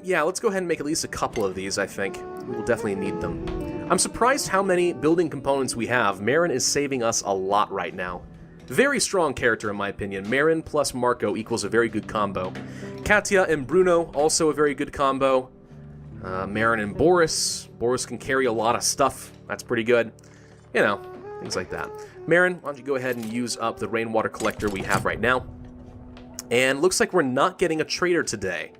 Yeah, let's go ahead and make at least a couple of these, I think. We'll definitely need them. I'm surprised how many building components we have. Marin is saving us a lot right now. Very strong character, in my opinion. Marin plus Marco equals a very good combo. Katya and Bruno, also a very good combo. Marin and Boris. Boris can carry a lot of stuff. That's pretty good. You know, things like that. Marin, why don't you go ahead and use up the rainwater collector we have right now. And looks like we're not getting a trader today.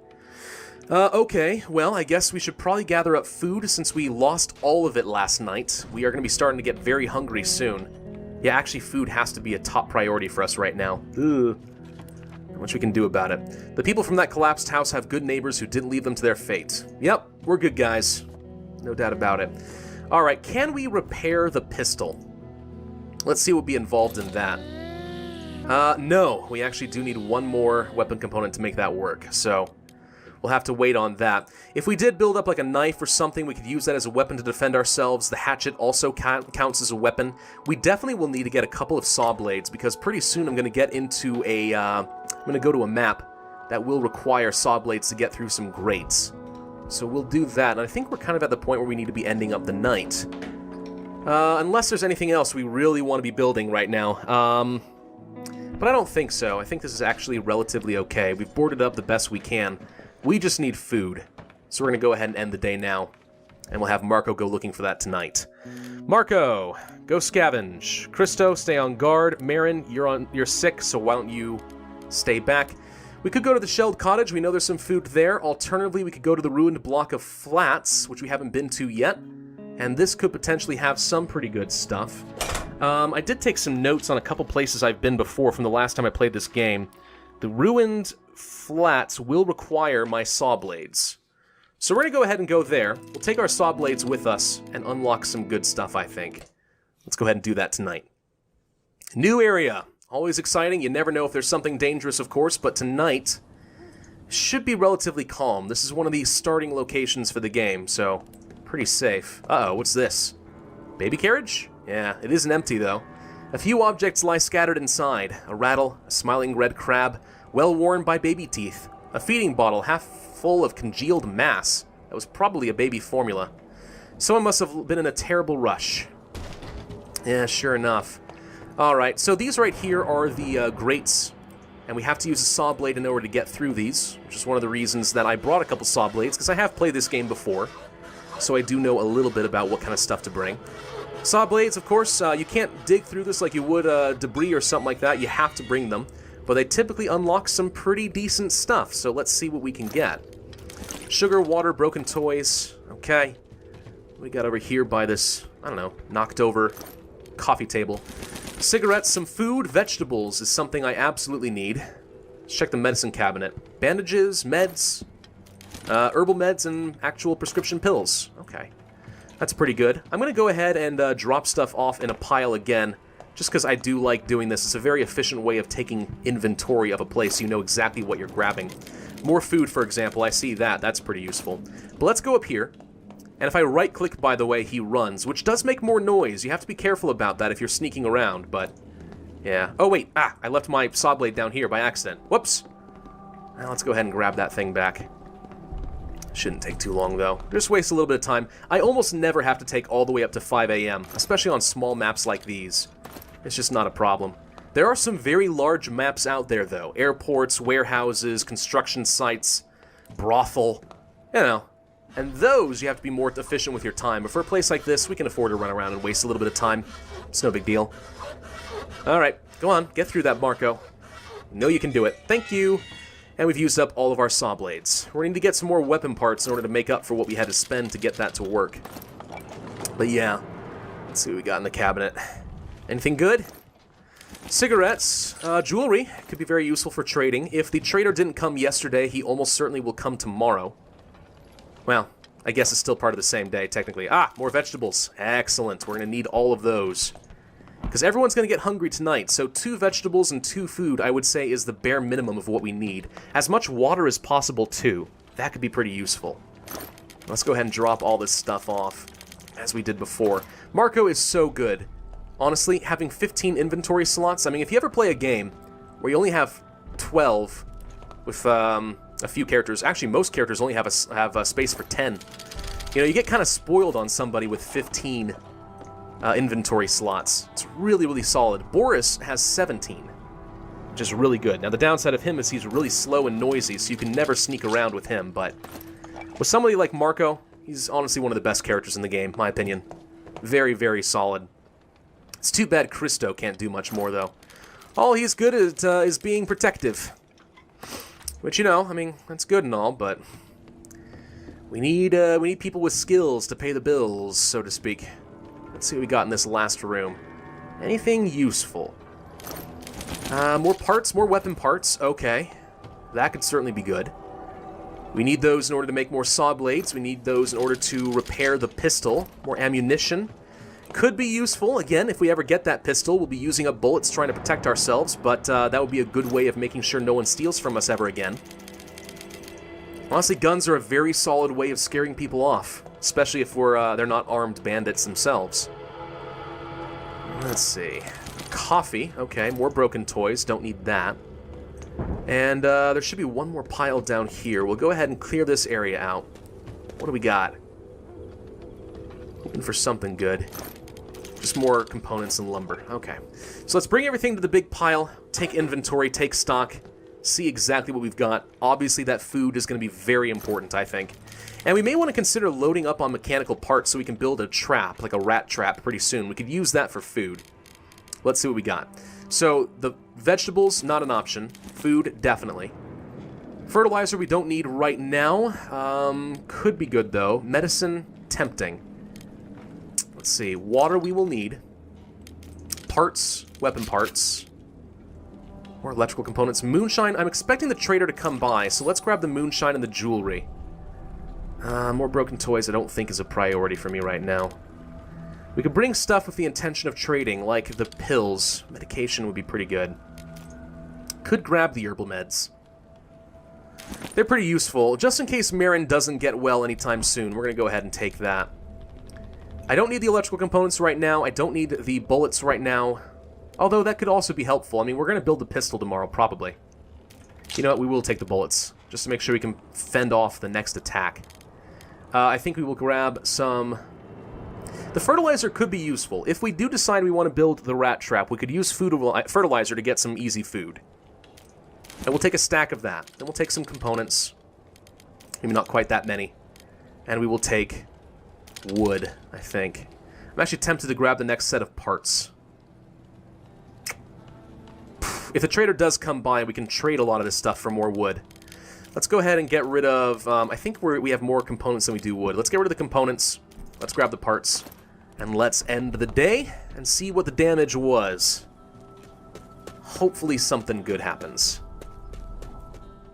Okay, well, I guess we should probably gather up food since we lost all of it last night. We are going to be starting to get very hungry soon. Yeah, actually, food has to be a top priority for us right now. Ugh. Not much we can do about it. The people from that collapsed house have good neighbors who didn't leave them to their fate. Yep, we're good guys. No doubt about it. Alright, can we repair the pistol? Let's see what would be involved in that. No, we actually do need one more weapon component to make that work, so we'll have to wait on that. If we did build up like a knife or something, we could use that as a weapon to defend ourselves. The hatchet also counts as a weapon. We definitely will need to get a couple of saw blades, because pretty soon I'm going to get into a, I'm going to go to a map that will require saw blades to get through some grates. So we'll do that, and I think we're kind of at the point where we need to be ending up the night. Unless there's anything else we really want to be building right now. But I don't think so. I think this is actually relatively okay. We've boarded up the best we can. We just need food. So we're going to go ahead and end the day now. And we'll have Marco go looking for that tonight. Marco, go scavenge. Christo, stay on guard. Marin, you're sick, so why don't you stay back? We could go to the Shelled Cottage. We know there's some food there. Alternatively, we could go to the ruined block of flats, which we haven't been to yet. And this could potentially have some pretty good stuff. I did take some notes on a couple places I've been before from the last time I played this game. The ruined flats will require my saw blades. So we're going to go ahead and go there. We'll take our saw blades with us and unlock some good stuff, I think. Let's go ahead and do that tonight. New area. Always exciting. You never know if there's something dangerous, of course, but tonight should be relatively calm. This is one of the starting locations for the game, so pretty safe. Uh-oh, what's this? Baby carriage? Yeah, it isn't empty, though. A few objects lie scattered inside. A rattle, a smiling red crab, well worn by baby teeth. A feeding bottle half full of congealed mass. That was probably a baby formula. Someone must have been in a terrible rush. Yeah, sure enough. Alright, so these right here are the grates, and we have to use a saw blade in order to get through these, which is one of the reasons that I brought a couple saw blades, because I have played this game before, so I do know a little bit about what kind of stuff to bring. Saw blades, of course, you can't dig through this like you would debris or something like that. You have to bring them, but they typically unlock some pretty decent stuff, so let's see what we can get. Sugar, water, broken toys. Okay. What we got over here by this, I don't know, knocked over coffee table. Cigarettes, some food, vegetables is something I absolutely need. Let's check the medicine cabinet. Bandages, meds, herbal meds, and actual prescription pills. Okay. That's pretty good. I'm going to go ahead and drop stuff off in a pile again, just because I do like doing this. It's a very efficient way of taking inventory of a place so you know exactly what you're grabbing. More food, for example, I see that. That's pretty useful. But let's go up here. And if I right-click, by the way, he runs, which does make more noise. You have to be careful about that if you're sneaking around, but yeah. Oh, wait. I left my saw blade down here by accident. Whoops. Now let's go ahead and grab that thing back. Shouldn't take too long, though. Just waste a little bit of time. I almost never have to take all the way up to 5 a.m., especially on small maps like these. It's just not a problem. There are some very large maps out there, though. Airports, warehouses, construction sites, brothel, you know. And those, you have to be more efficient with your time. But for a place like this, we can afford to run around and waste a little bit of time. It's no big deal. Alright, go on. Get through that, Marco. You know you can do it. Thank you. And we've used up all of our saw blades. We're going to need to get some more weapon parts in order to make up for what we had to spend to get that to work. But yeah, let's see what we got in the cabinet. Anything good? Cigarettes, jewelry. Could be very useful for trading. If the trader didn't come yesterday, he almost certainly will come tomorrow. Well, I guess it's still part of the same day, technically. More vegetables. Excellent. We're going to need all of those. Because everyone's going to get hungry tonight, so 2 vegetables and 2 food, I would say, is the bare minimum of what we need. As much water as possible, too. That could be pretty useful. Let's go ahead and drop all this stuff off, as we did before. Marco is so good. Honestly, having 15 inventory slots, I mean, if you ever play a game where you only have 12 with a few characters, actually most characters only have a space for 10. You know, you get kind of spoiled on somebody with 15 inventory slots. It's really, really solid. Boris has 17, which is really good. Now, the downside of him is he's really slow and noisy, so you can never sneak around with him, but with somebody like Marco, he's honestly one of the best characters in the game, my opinion. Very, very solid. It's too bad Christo can't do much more, though. All he's good at is being protective. Which, you know, I mean, that's good and all, but we need people with skills to pay the bills, so to speak. Let's see what we got in this last room. Anything useful? More parts, more weapon parts. Okay. That could certainly be good. We need those in order to make more saw blades. We need those in order to repair the pistol. More ammunition. Could be useful. Again, if we ever get that pistol, we'll be using up bullets trying to protect ourselves, but that would be a good way of making sure no one steals from us ever again. Honestly, guns are a very solid way of scaring people off, especially if they're not armed bandits themselves. Let's see. Coffee. Okay, more broken toys. Don't need that. And there should be one more pile down here. We'll go ahead and clear this area out. What do we got? Hoping for something good. Just more components and lumber. Okay. So let's bring everything to the big pile, take inventory, take stock, see exactly what we've got. Obviously, that food is going to be very important, I think. And we may want to consider loading up on mechanical parts so we can build a trap, like a rat trap, pretty soon. We could use that for food. Let's see what we got. So, the vegetables, not an option. Food, definitely. Fertilizer we don't need right now. Could be good, though. Medicine, tempting. Let's see. Water we will need. Parts, weapon parts. More electrical components. Moonshine, I'm expecting the trader to come by, so let's grab the moonshine and the jewelry. More broken toys I don't think is a priority for me right now. We could bring stuff with the intention of trading, like the pills. Medication would be pretty good. Could grab the herbal meds. They're pretty useful. Just in case Marin doesn't get well anytime soon, we're going to go ahead and take that. I don't need the electrical components right now. I don't need the bullets right now. Although that could also be helpful. I mean, we're going to build the pistol tomorrow, probably. You know what? We will take the bullets, just to make sure we can fend off the next attack. I think we will grab some... The fertilizer could be useful. If we do decide we want to build the rat trap, we could use fertilizer to get some easy food. And we'll take a stack of that. Then we'll take some components. Maybe not quite that many. And we will take wood, I think. I'm actually tempted to grab the next set of parts. If the trader does come by, we can trade a lot of this stuff for more wood. Let's go ahead and get rid of... I think we have more components than we do wood. Let's get rid of the components. Let's grab the parts. And let's end the day and see what the damage was. Hopefully something good happens.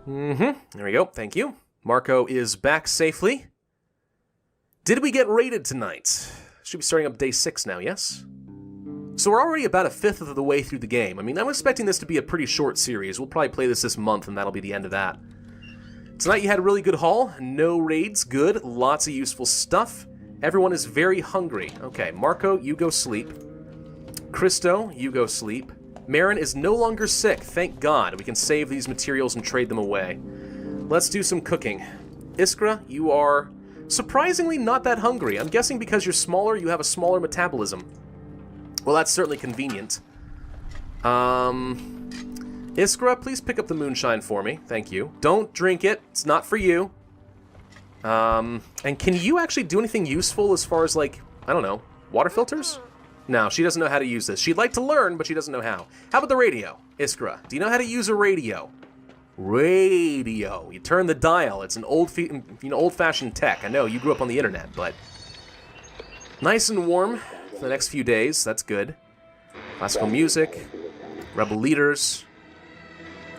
There we go. Thank you. Marco is back safely. Did we get raided tonight? Should be starting up day 6 now, yes? So we're already about a fifth of the way through the game. I mean, I'm expecting this to be a pretty short series. We'll probably play this month, and that'll be the end of that. Tonight you had a really good haul. No raids. Good. Lots of useful stuff. Everyone is very hungry. Okay, Marco, you go sleep. Christo, you go sleep. Marin is no longer sick, thank God. We can save these materials and trade them away. Let's do some cooking. Iskra, you are surprisingly not that hungry. I'm guessing because you're smaller, you have a smaller metabolism. Well, that's certainly convenient. Iskra, please pick up the moonshine for me. Thank you. Don't drink it. It's not for you. And can you actually do anything useful as far as, like, I don't know, water filters? No, she doesn't know how to use this. She'd like to learn, but she doesn't know how. How about the radio? Iskra, do you know how to use a radio? Radio. You turn the dial. It's an old-fashioned tech. I know, you grew up on the internet, but... Nice and warm for the next few days. That's good. Classical music. Rebel leaders.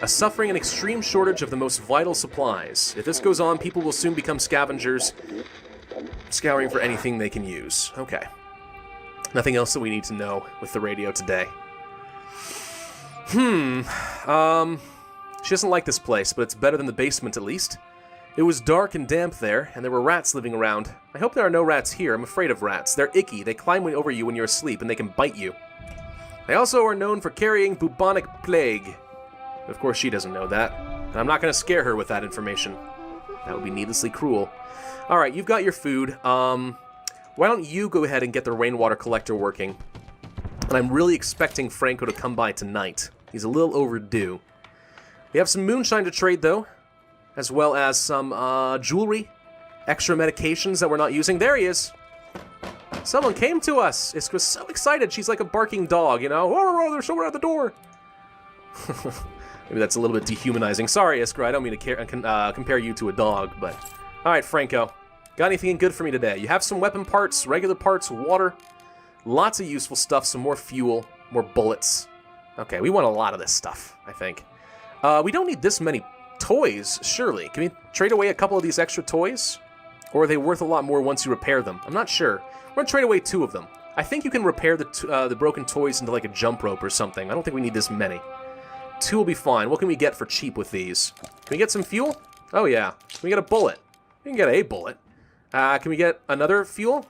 A suffering and extreme shortage of the most vital supplies. If this goes on, people will soon become scavengers, scouring for anything they can use. Okay. Nothing else that we need to know with the radio today. She doesn't like this place, but it's better than the basement at least. It was dark and damp there, and there were rats living around. I hope there are no rats here. I'm afraid of rats. They're icky. They climb over you when you're asleep, and they can bite you. They also are known for carrying bubonic plague. Of course, she doesn't know that. And I'm not going to scare her with that information. That would be needlessly cruel. Alright, you've got your food. Why don't you go ahead and get the rainwater collector working? And I'm really expecting Franco to come by tonight. He's a little overdue. We have some moonshine to trade, though. As well as some jewelry. Extra medications that we're not using. There he is! Someone came to us! Iskra's so excited. She's like a barking dog, you know? Oh, there's someone at the door! Maybe that's a little bit dehumanizing. Sorry, Iskra, I don't mean to compare you to a dog, but... Alright, Franco. Got anything good for me today? You have some weapon parts, regular parts, water. Lots of useful stuff, some more fuel, more bullets. Okay, we want a lot of this stuff, I think. We don't need this many toys, surely. Can we trade away a couple of these extra toys? Or are they worth a lot more once you repair them? I'm not sure. We're going to trade away 2 of them. I think you can repair the broken toys into like a jump rope or something. I don't think we need this many. 2 will be fine. What can we get for cheap with these? Can we get some fuel? Oh yeah. Can we get a bullet? We can get a bullet. Can we get another fuel?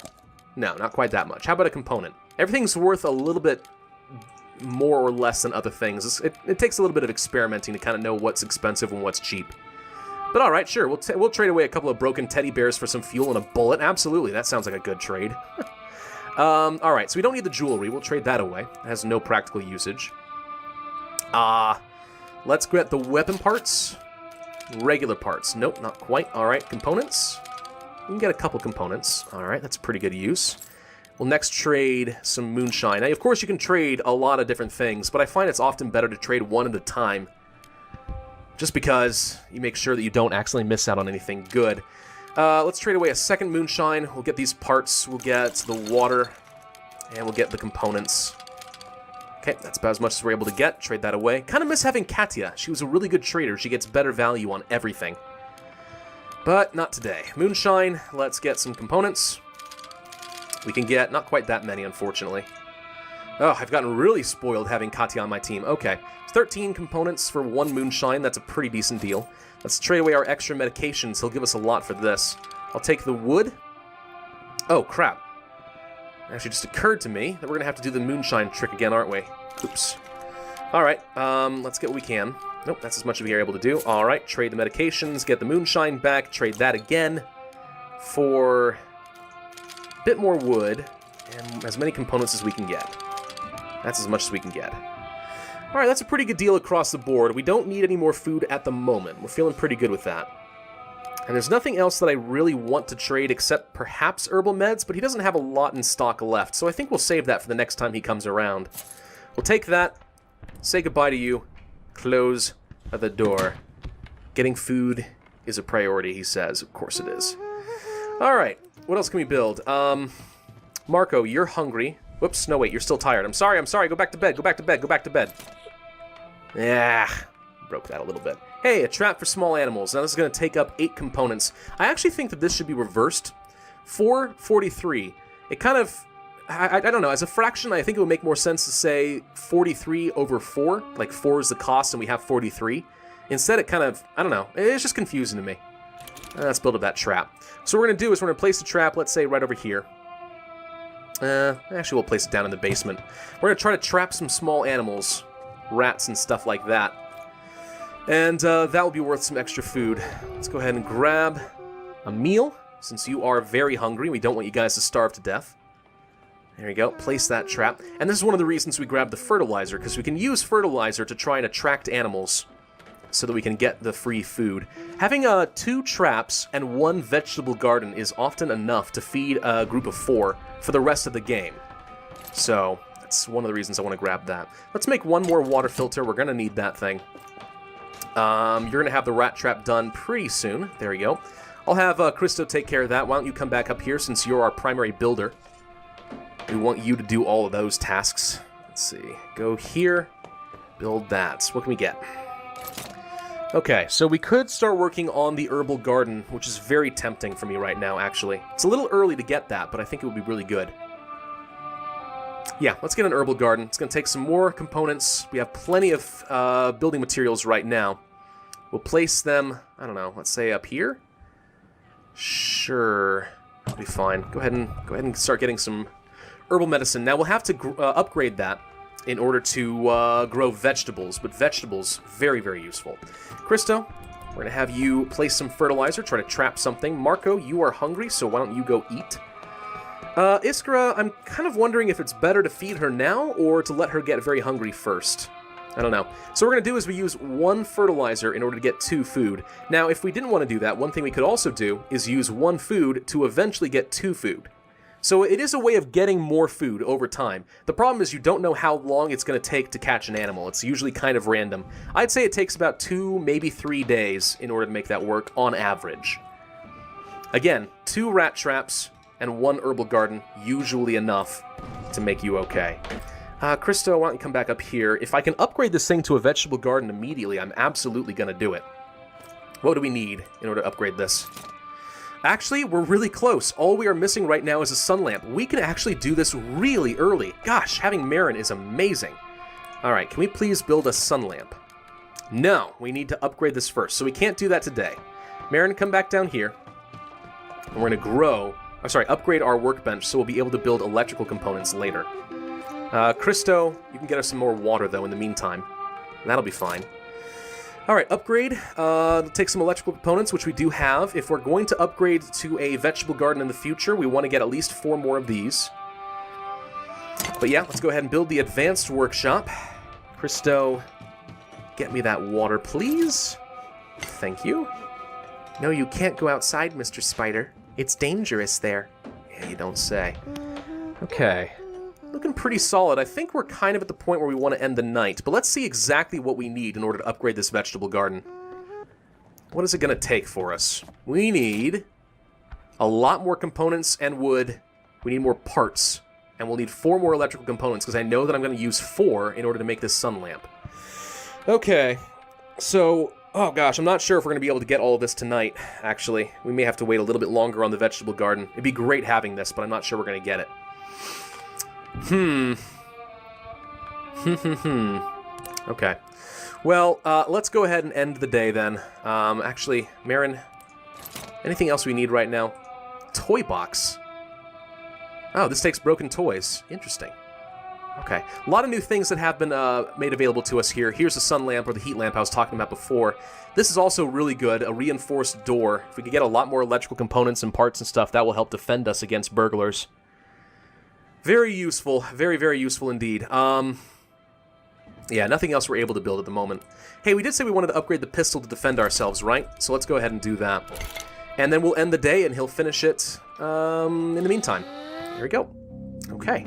No, not quite that much. How about a component? Everything's worth a little bit more or less than other things. It takes a little bit of experimenting to kind of know what's expensive and what's cheap. But alright, sure. We'll trade away a couple of broken teddy bears for some fuel and a bullet. Absolutely. That sounds like a good trade. Alright, so we don't need the jewelry. We'll trade that away. It has no practical usage. Let's get the weapon parts. Regular parts. Nope, not quite. All right, components. We can get a couple components. All right, that's pretty good use. We'll next trade some moonshine. Now, of course, you can trade a lot of different things, but I find it's often better to trade one at a time, just because you make sure that you don't accidentally miss out on anything good. Let's trade away a second moonshine. We'll get these parts. We'll get the water, and we'll get the components. Okay, that's about as much as we're able to get. Trade that away. Kind of miss having Katya. She was a really good trader. She gets better value on everything. But not today. Moonshine, let's get some components. We can get not quite that many, unfortunately. Oh, I've gotten really spoiled having Katya on my team. Okay, 13 components for 1 moonshine. That's a pretty decent deal. Let's trade away our extra medications. He'll give us a lot for this. I'll take the wood. Oh, crap. It actually just occurred to me that we're going to have to do the moonshine trick again, aren't we? Oops. Alright, let's get what we can. Nope, that's as much as we are able to do. Alright, trade the medications, get the moonshine back, trade that again for a bit more wood, and as many components as we can get. That's as much as we can get. Alright, that's a pretty good deal across the board. We don't need any more food at the moment. We're feeling pretty good with that. And there's nothing else that I really want to trade except perhaps herbal meds, but he doesn't have a lot in stock left, so I think we'll save that for the next time he comes around. We'll take that, say goodbye to you, close the door. Getting food is a priority, he says. Of course it is. Alright, what else can we build? Marco, you're hungry. Whoops, no wait, you're still tired. I'm sorry, go back to bed, go back to bed, go back to bed. Yeah, broke that a little bit. Hey, a trap for small animals. Now this is going to take up 8 components. I actually think that this should be reversed. 443. It kind of, I don't know, as a fraction, I think it would make more sense to say 43 over 4. Like 4 is the cost and we have 43. Instead it kind of, I don't know, it's just confusing to me. Let's build up that trap. So what we're going to do is we're going to place the trap, let's say, right over here. Actually, we'll place it down in the basement. We're going to try to trap some small animals, rats and stuff like that. And that will be worth some extra food. Let's go ahead and grab a meal, since you are very hungry. We don't want you guys to starve to death. There you go. Place that trap. And this is one of the reasons we grabbed the fertilizer, because we can use fertilizer to try and attract animals so that we can get the free food. Having 2 traps and 1 vegetable garden is often enough to feed a group of 4 for the rest of the game. So that's one of the reasons I want to grab that. Let's make 1 more water filter. We're going to need that thing. You're going to have the rat trap done pretty soon. There you go. I'll have Christo take care of that. Why don't you come back up here since you're our primary builder. We want you to do all of those tasks. Let's see. Go here. Build that. What can we get? Okay, so we could start working on the herbal garden, which is very tempting for me right now, actually. It's a little early to get that, but I think it would be really good. Yeah, let's get an herbal garden. It's going to take some more components. We have plenty of building materials right now. We'll place them, I don't know, let's say up here? Sure, that'll be fine. Go ahead and start getting some herbal medicine. Now, we'll have to upgrade that in order to grow vegetables, but vegetables, very, very useful. Christo, we're going to have you place some fertilizer, try to trap something. Marco, you are hungry, so why don't you go eat? Iskra, I'm kind of wondering if it's better to feed her now or to let her get very hungry first. I don't know. So what we're going to do is we use 1 fertilizer in order to get 2 food. Now, if we didn't want to do that, one thing we could also do is use 1 food to eventually get 2 food. So it is a way of getting more food over time. The problem is you don't know how long it's going to take to catch an animal. It's usually kind of random. I'd say it takes about 2, maybe 3 days in order to make that work on average. Again, 2 rat traps and 1 herbal garden, usually enough to make you okay. Christo, why don't you come back up here? If I can upgrade this thing to a vegetable garden immediately, I'm absolutely going to do it. What do we need in order to upgrade this? Actually, we're really close. All we are missing right now is a sun lamp. We can actually do this really early. Gosh, having Marin is amazing. All right, can we please build a sun lamp? No, we need to upgrade this first, so we can't do that today. Marin, come back down here. And we're going to grow... upgrade our workbench so we'll be able to build electrical components later. Christo, you can get us some more water, though, in the meantime. That'll be fine. Alright, upgrade. Take some electrical components, which we do have. If we're going to upgrade to a vegetable garden in the future, we want to get at least 4 more of these. But yeah, let's go ahead and build the advanced workshop. Christo, Get me that water, please. Thank you. No, you can't go outside, Mr. Spider. It's dangerous there. Yeah, you don't say. Okay. Looking pretty solid. I think we're kind of at the point where we want to end the night, but let's see exactly what we need in order to upgrade this vegetable garden. What is it going to take for us? We need a lot more components and wood. We need more parts. And we'll need 4 more electrical components, because I know that I'm going to use 4 in order to make this sun lamp. Okay. So, oh gosh, I'm not sure if we're going to be able to get all of this tonight, actually. We may have to wait a little bit longer on the vegetable garden. It'd be great having this, but I'm not sure we're going to get it. Okay. Well, let's go ahead and end the day then. Actually, Marin, anything else we need right now? Toy box. Oh, this takes broken toys. Interesting. Okay. A lot of new things that have been made available to us here. Here's the sun lamp, or the heat lamp I was talking about before. This is also really good, a reinforced door. If we could get a lot more electrical components and parts and stuff, that will help defend us against burglars. Very useful. Very, very useful indeed. Yeah, nothing else we're able to build at the moment. Hey, we did say we wanted to upgrade the pistol to defend ourselves, right? So let's go ahead and do that. And then we'll end the day, and he'll finish it in the meantime. Here we go. Okay.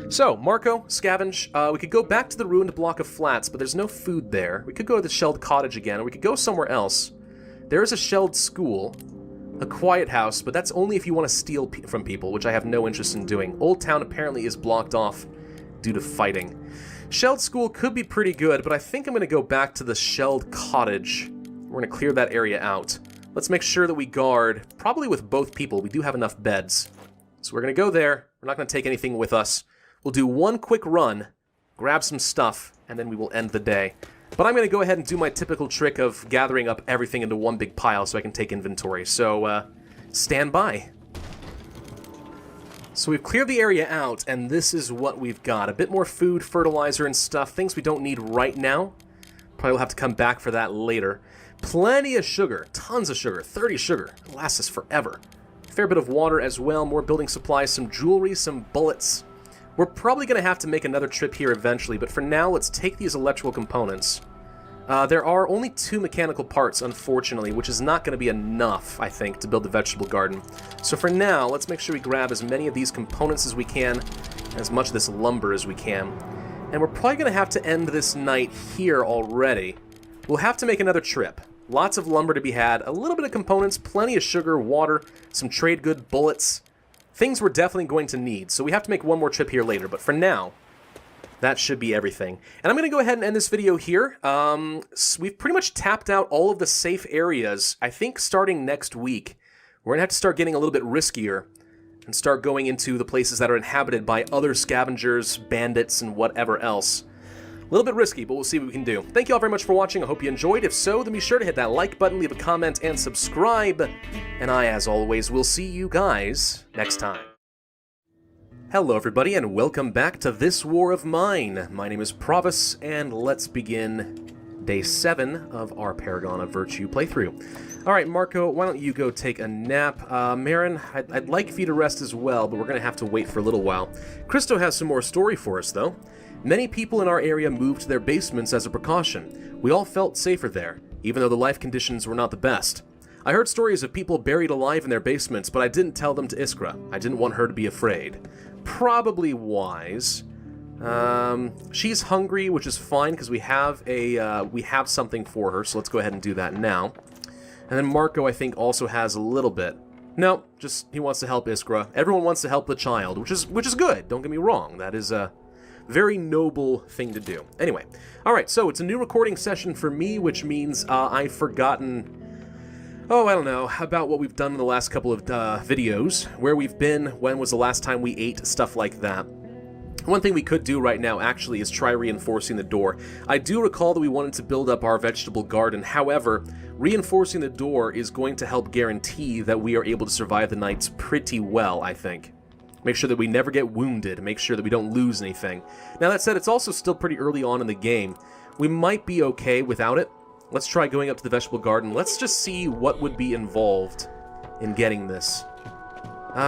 So, Marco, scavenge. We could go back to the ruined block of flats, but there's no food there. We could go to the shelled cottage again, or we could go somewhere else. There is a shelled school, a quiet house, but that's only if you want to steal from people, which I have no interest in doing. Old Town apparently is blocked off due to fighting. Shelled school could be pretty good, but I think I'm going to go back to the shelled cottage. We're going to clear that area out. Let's make sure that we guard, probably with both people. We do have enough beds. So we're going to go there. We're not going to take anything with us. We'll do one quick run, grab some stuff, and then we will end the day. But I'm going to go ahead and do my typical trick of gathering up everything into one big pile so I can take inventory. So, stand by. So we've cleared the area out, and this is what we've got. A bit more food, fertilizer, and stuff. Things we don't need right now. Probably will have to come back for that later. Plenty of sugar. Tons of sugar. 30 sugar. It'll last us forever. Fair bit of water as well, more building supplies, some jewelry, some bullets. We're probably going to have to make another trip here eventually, but for now, let's take these electrical components. There are only 2 mechanical parts, unfortunately, which is not going to be enough, I think, to build the vegetable garden. So for now, let's make sure we grab as many of these components as we can, and as much of this lumber as we can. And we're probably going to have to end this night here already. We'll have to make another trip. Lots of lumber to be had, a little bit of components, plenty of sugar, water, some trade good bullets. Things we're definitely going to need, so we have to make one more trip here later. But for now, that should be everything. And I'm going to go ahead and end this video here. We've pretty much tapped out all of the safe areas. I think starting next week, we're going to have to start getting a little bit riskier and start going into the places that are inhabited by other scavengers, bandits, and whatever else. A little bit risky, but we'll see what we can do. Thank you all very much for watching. I hope you enjoyed. If so, then be sure to hit that like button, leave a comment, and subscribe. And I, as always, will see you guys next time. Hello, everybody, and welcome back to This War of Mine. My name is Pravus, and let's begin day 7 of our Paragon of Virtue playthrough. All right, Marco, why don't you go take a nap? Marin, I'd like for you to rest as well, but we're going to have to wait for a little while. Christo has some more story for us, though. Many people in our area moved to their basements as a precaution. We all felt safer there, even though the life conditions were not the best. I heard stories of people buried alive in their basements, but I didn't tell them to Iskra. I didn't want her to be afraid. Probably wise. She's hungry, which is fine because we have something for her, so let's go ahead and do that now. And then Marco, I think, also has a little bit. No, just he wants to help Iskra. Everyone wants to help the child, which is good. Don't get me wrong. That is a very noble thing to do. Anyway, all right. So it's a new recording session for me, which means I've forgotten. Oh, I don't know, about what we've done in the last couple of videos, where we've been, when was the last time we ate, stuff like that. One thing we could do right now, actually, is try reinforcing the door. I do recall that we wanted to build up our vegetable garden. However, reinforcing the door is going to help guarantee that we are able to survive the nights pretty well, I think. Make sure that we never get wounded, make sure that we don't lose anything. Now, that said, it's also still pretty early on in the game. We might be okay without it. Let's try going up to the vegetable garden. Let's just see what would be involved in getting this.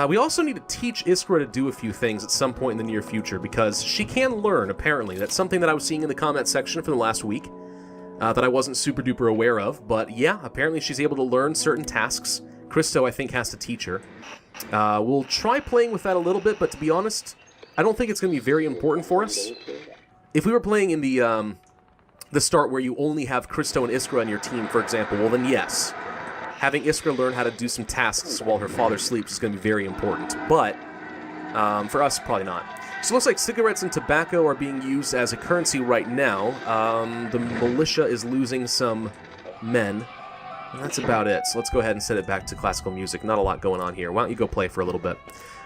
We also need to teach Iskra to do a few things at some point in the near future, because she can learn, apparently. That's something that I was seeing in the comment section for the last week. that I wasn't super duper aware of. But yeah, apparently she's able to learn certain tasks. Christo, I think, has to teach her. We'll try playing with that a little bit, but to be honest, I don't think it's going to be very important for us. If we were playing in the start where you only have Christo and Iskra on your team, for example, well then yes. Having Iskra learn how to do some tasks while her father sleeps is going to be very important, but for us, probably not. So it looks like cigarettes and tobacco are being used as a currency right now. The militia is losing some men. And that's about it. So let's go ahead and set it back to classical music. Not a lot going on here. Why don't you go play for a little bit?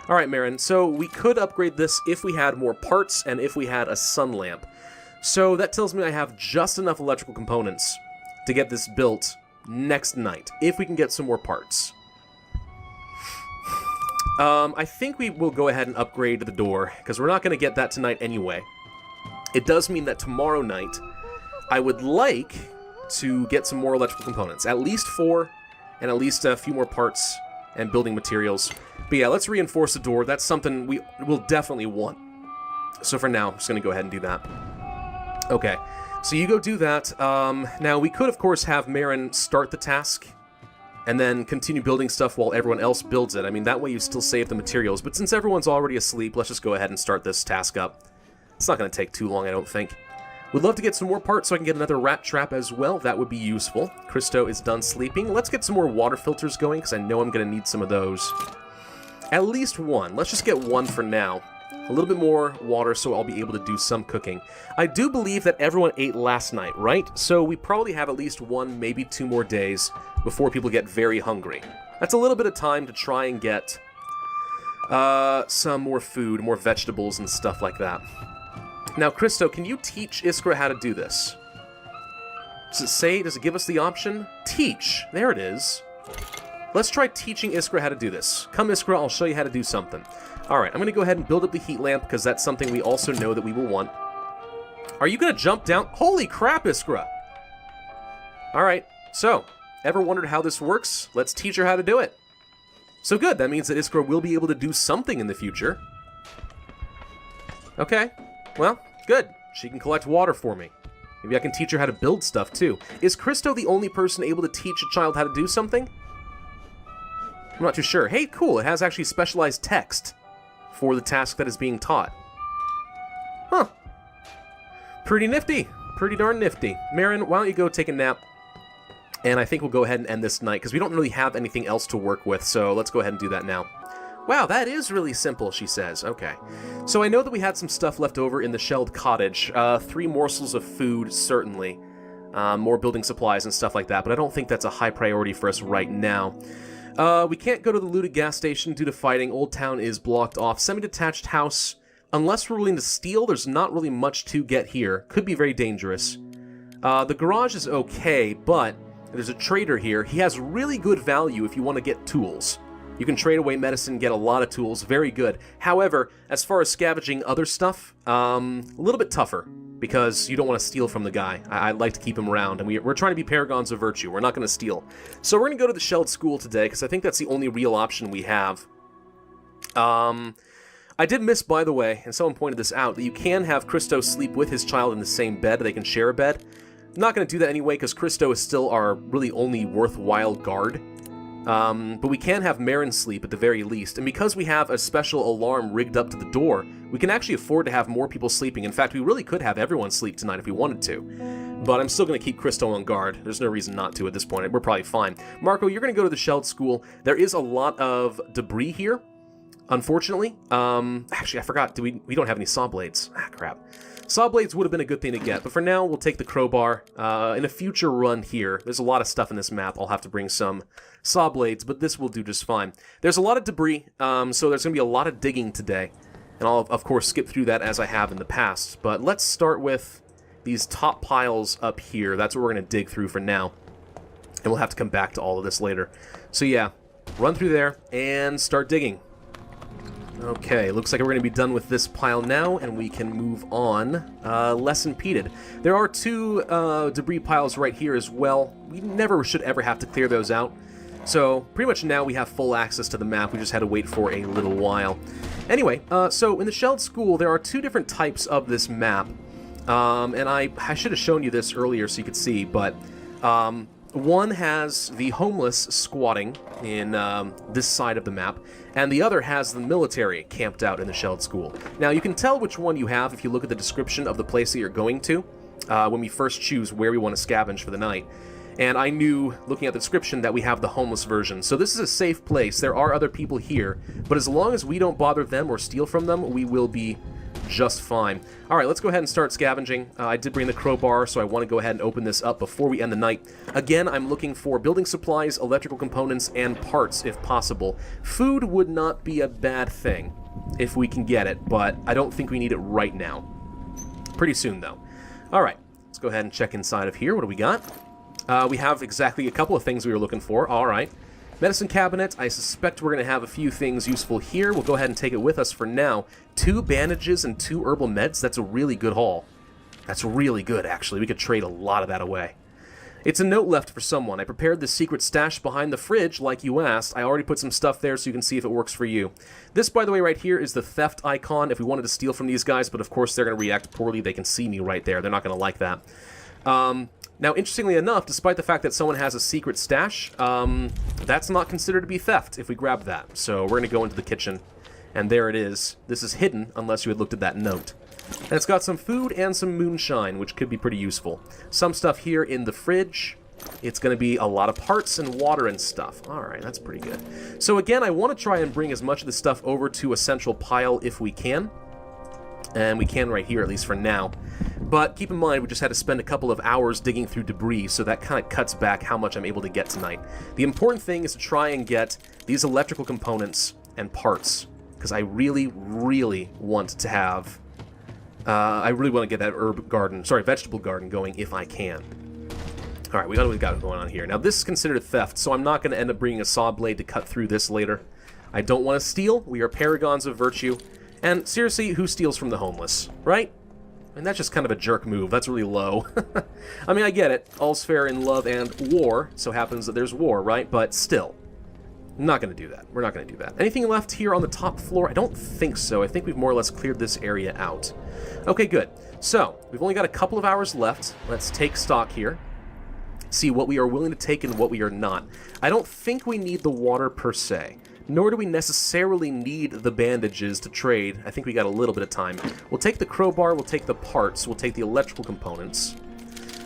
All right, Marin. So we could upgrade this if we had more parts and if we had a sun lamp. So that tells me I have just enough electrical components to get this built next night, if we can get some more parts. I think we will go ahead and upgrade the door, because we're not going to get that tonight anyway. It does mean that tomorrow night, I would like to get some more electrical components. At least 4, and at least a few more parts and building materials. But yeah, let's reinforce the door. That's something we will definitely want. So for now, I'm just going to go ahead and do that. Okay, so you go do that. Now, we could, of course, have Marin start the task and then continue building stuff while everyone else builds it. I mean, that way you still save the materials. But since everyone's already asleep, let's just go ahead and start this task up. It's not going to take too long, I don't think. Would love to get some more parts so I can get another rat trap as well. That would be useful. Christo is done sleeping. Let's get some more water filters going, because I know I'm going to need some of those. At least one. Let's just get one for now. A little bit more water so I'll be able to do some cooking. I do believe that everyone ate last night, right? So we probably have at least 1, maybe 2 more days before people get very hungry. That's a little bit of time to try and get some more food, more vegetables and stuff like that. Now, Christo, can you teach Iskra how to do this? Does it say, does it give us the option? Teach. There it is. Let's try teaching Iskra how to do this. Come, Iskra, I'll show you how to do something. Alright, I'm going to go ahead and build up the heat lamp, because that's something we also know that we will want. Are you going to jump down? Holy crap, Iskra! Alright, so, ever wondered how this works? Let's teach her how to do it. So good, that means that Iskra will be able to do something in the future. Okay, well, good. She can collect water for me. Maybe I can teach her how to build stuff, too. Is Christo the only person able to teach a child how to do something? I'm not too sure. Hey, cool, it has actually specialized text for the task that is being taught. Huh. Pretty nifty. Pretty darn nifty. Marin, why don't you go take a nap? And I think we'll go ahead and end this night, because we don't really have anything else to work with, so let's go ahead and do that now. Wow, that is really simple, she says. Okay. So I know that we had some stuff left over in the shelled cottage. 3 morsels of food, certainly. More building supplies and stuff like that, but I don't think that's a high priority for us right now. We can't go to the looted gas station due to fighting. Old Town is blocked off. Semi-detached house. Unless we're willing to steal, there's not really much to get here. Could be very dangerous. The garage is okay, but there's a trader here. He has really good value if you want to get tools. You can trade away medicine, get a lot of tools. Very good. However, as far as scavenging other stuff, a little bit tougher, because you don't want to steal from the guy. I'd like to keep him around, and we're trying to be paragons of virtue. We're not going to steal. So we're going to go to the shelled school today, because I think that's the only real option we have. I did miss, by the way, and someone pointed this out, that you can have Christo sleep with his child in the same bed. They can share a bed. I'm not going to do that anyway, because Christo is still our really only worthwhile guard. But we can have Marin sleep at the very least, and because we have a special alarm rigged up to the door, we can actually afford to have more people sleeping. In fact, we really could have everyone sleep tonight if we wanted to. But I'm still going to keep Christo on guard. There's no reason not to at this point. We're probably fine. Marco, you're going to go to the shelled school. There is a lot of debris here, unfortunately. Actually, I forgot. We don't have any saw blades. Ah, crap. Saw blades would have been a good thing to get, but for now, we'll take the crowbar. In a future run here, there's a lot of stuff in this map. I'll have to bring some saw blades, but this will do just fine. There's a lot of debris, so there's going to be a lot of digging today. And I'll, of course, skip through that as I have in the past. But let's start with these top piles up here. That's what we're going to dig through for now. And we'll have to come back to all of this later. So yeah, run through there and start digging. Okay, looks like we're going to be done with this pile now, and we can move on less impeded. There are 2 debris piles right here as well. We never should ever have to clear those out. So, pretty much now we have full access to the map. We just had to wait for a little while. Anyway, so in the shelled school, there are 2 different types of this map. And I should have shown you this earlier so you could see, but one has the homeless squatting in this side of the map, and the other has the military camped out in the shelled school. Now, you can tell which one you have if you look at the description of the place that you're going to when we first choose where we want to scavenge for the night. And I knew, looking at the description, that we have the homeless version. So this is a safe place. There are other people here, but as long as we don't bother them or steal from them, we will be just fine. All right, let's go ahead and start scavenging. I did bring the crowbar, so I want to go ahead and open this up before we end the night. Again, I'm looking for building supplies, electrical components, and parts if possible. Food would not be a bad thing if we can get it, but I don't think we need it right now. Pretty soon, though. All right, let's go ahead and check inside of here. What do we got? We have exactly a couple of things we were looking for. All right. Medicine cabinet. I suspect we're going to have a few things useful here. We'll go ahead and take it with us for now. 2 bandages and 2 herbal meds. That's a really good haul. That's really good, actually. We could trade a lot of that away. It's a note left for someone. I prepared the secret stash behind the fridge, like you asked. I already put some stuff there so you can see if it works for you. This, by the way, right here is the theft icon if we wanted to steal from these guys, but of course they're going to react poorly. They can see me right there. They're not going to like that. Now, interestingly enough, despite the fact that someone has a secret stash, that's not considered to be theft if we grab that. So we're going to go into the kitchen, and there it is. This is hidden unless you had looked at that note. And it's got some food and some moonshine, which could be pretty useful. Some stuff here in the fridge. It's going to be a lot of parts and water and stuff. All right, that's pretty good. So again, I want to try and bring as much of this stuff over to a central pile if we can. And we can right here, at least for now. But keep in mind, we just had to spend a couple of hours digging through debris, so that kind of cuts back how much I'm able to get tonight. The important thing is to try and get these electrical components and parts, because I really, really want to have... I really want to get that vegetable garden going if I can. All right, we got what we got going on here. Now, this is considered theft, so I'm not going to end up bringing a saw blade to cut through this later. I don't want to steal. We are paragons of virtue. And seriously, who steals from the homeless, right? I mean, that's just kind of a jerk move. That's really low. I mean, I get it. All's fair in love and war. So happens that there's war, right? But still, I'm not going to do that. We're not going to do that. Anything left here on the top floor? I don't think so. I think we've more or less cleared this area out. Okay, good. So, we've only got a couple of hours left. Let's take stock here. See what we are willing to take and what we are not. I don't think we need the water per se. Nor do we necessarily need the bandages to trade. I think we got a little bit of time. We'll take the crowbar, we'll take the parts, we'll take the electrical components.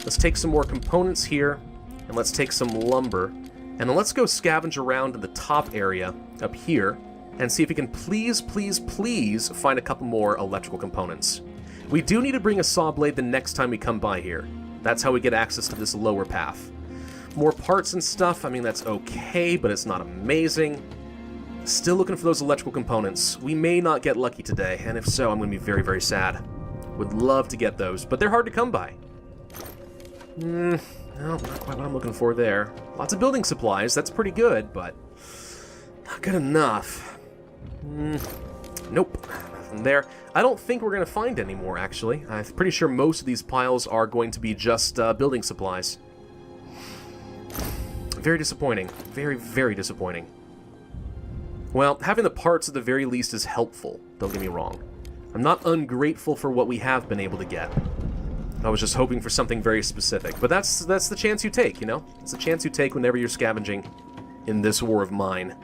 Let's take some more components here, and let's take some lumber. And then let's go scavenge around in the top area up here and see if we can please find a couple more electrical components. We do need to bring a saw blade the next time we come by here. That's how we get access to this lower path. More parts and stuff, I mean, that's okay, but it's not amazing. Still looking for those electrical components. We may not get lucky today, and if so, I'm going to be very, very sad. Would love to get those, but they're hard to come by. No, not quite what I'm looking for there. Lots of building supplies, that's pretty good, but not good enough. Nope, nothing there. I don't think we're going to find any more, actually. I'm pretty sure most of these piles are going to be just building supplies. Very disappointing. Very, very disappointing. Well, having the parts at the very least is helpful, don't get me wrong. I'm not ungrateful for what we have been able to get. I was just hoping for something very specific. But that's the chance you take, you know? It's the chance you take whenever you're scavenging in this war of mine.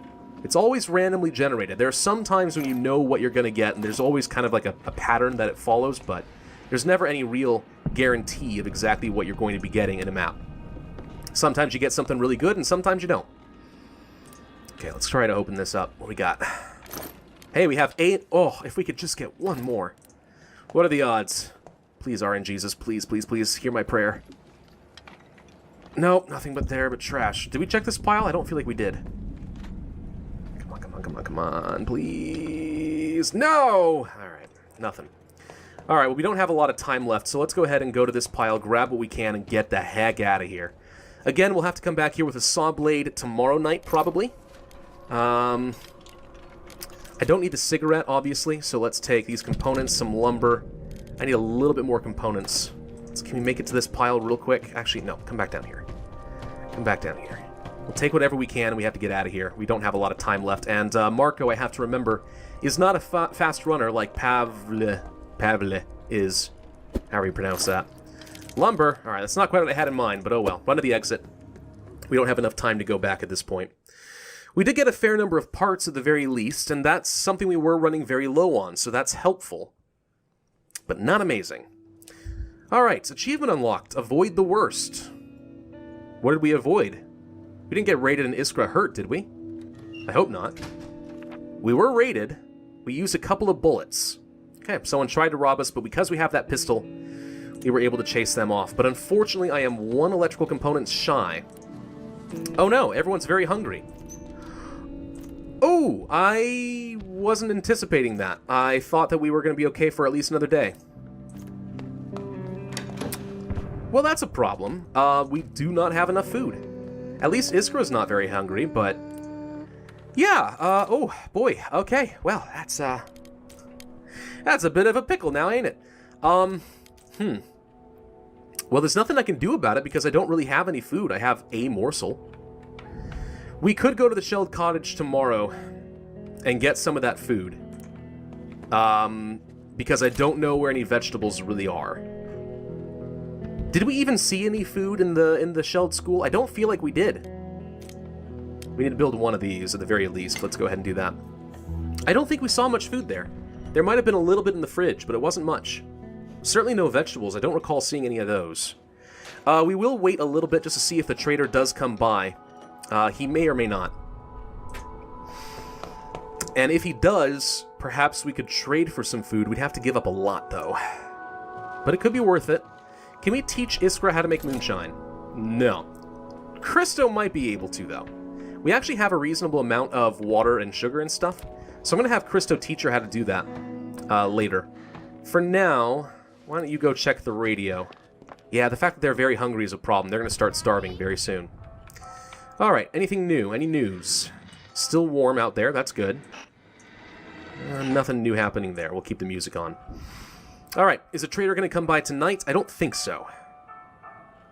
It's always randomly generated. There are some times when you know what you're going to get, and there's always kind of like a pattern that it follows, but there's never any real guarantee of exactly what you're going to be getting in a map. Sometimes you get something really good, and sometimes you don't. Okay, let's try to open this up. What do we got? Hey, we have 8. Oh, if we could just get one more. What are the odds? Please, RNGesus, please, please, please, hear my prayer. Nope, nothing but there, but trash. Did we check this pile? I don't feel like we did. Come on, come on, come on, come on, please. No! Alright, nothing. Alright, well, we don't have a lot of time left, so let's go ahead and go to this pile, grab what we can, and get the heck out of here. Again, we'll have to come back here with a saw blade tomorrow night, probably. I don't need the cigarette, obviously, so let's take these components, some lumber. I need a little bit more components. Can we make it to this pile real quick? Actually, no, come back down here. Come back down here. We'll take whatever we can, and we have to get out of here. We don't have a lot of time left, and Marco, I have to remember, is not a fast runner like Pavle is. However you pronounce that. Lumber. Alright, that's not quite what I had in mind, but oh well. Run to the exit. We don't have enough time to go back at this point. We did get a fair number of parts at the very least, and that's something we were running very low on, so that's helpful. But not amazing. Alright, achievement unlocked. Avoid the worst. What did we avoid? We didn't get raided and Iskra hurt, did we? I hope not. We were raided. We used a couple of bullets. Okay, someone tried to rob us, but because we have that pistol, we were able to chase them off. But unfortunately, I am one electrical component shy. Oh no, everyone's very hungry. Oh, I wasn't anticipating that. I thought that we were going to be okay for at least another day. Well, that's a problem. We do not have enough food. At least Iskra's not very hungry, but... yeah, oh, boy, okay. Well, that's a bit of a pickle now, ain't it? Well, there's nothing I can do about it because I don't really have any food. I have a morsel. We could go to the shelled cottage tomorrow and get some of that food. Because I don't know where any vegetables really are. Did we even see any food in the shelled school? I don't feel like we did. We need to build one of these at the very least. Let's go ahead and do that. I don't think we saw much food there. There might have been a little bit in the fridge, but it wasn't much. Certainly no vegetables. I don't recall seeing any of those. We will wait a little bit just to see if the trader does come by. He may or may not. And if he does, perhaps we could trade for some food. We'd have to give up a lot, though. But it could be worth it. Can we teach Iskra how to make moonshine? No. Christo might be able to, though. We actually have a reasonable amount of water and sugar and stuff, so I'm going to have Christo teach her how to do that later. For now, why don't you go check the radio? Yeah, the fact that they're very hungry is a problem. They're going to start starving very soon. Alright, anything new? Any news? Still warm out there, that's good. Nothing new happening there. We'll keep the music on. Alright, is a trader going to come by tonight? I don't think so.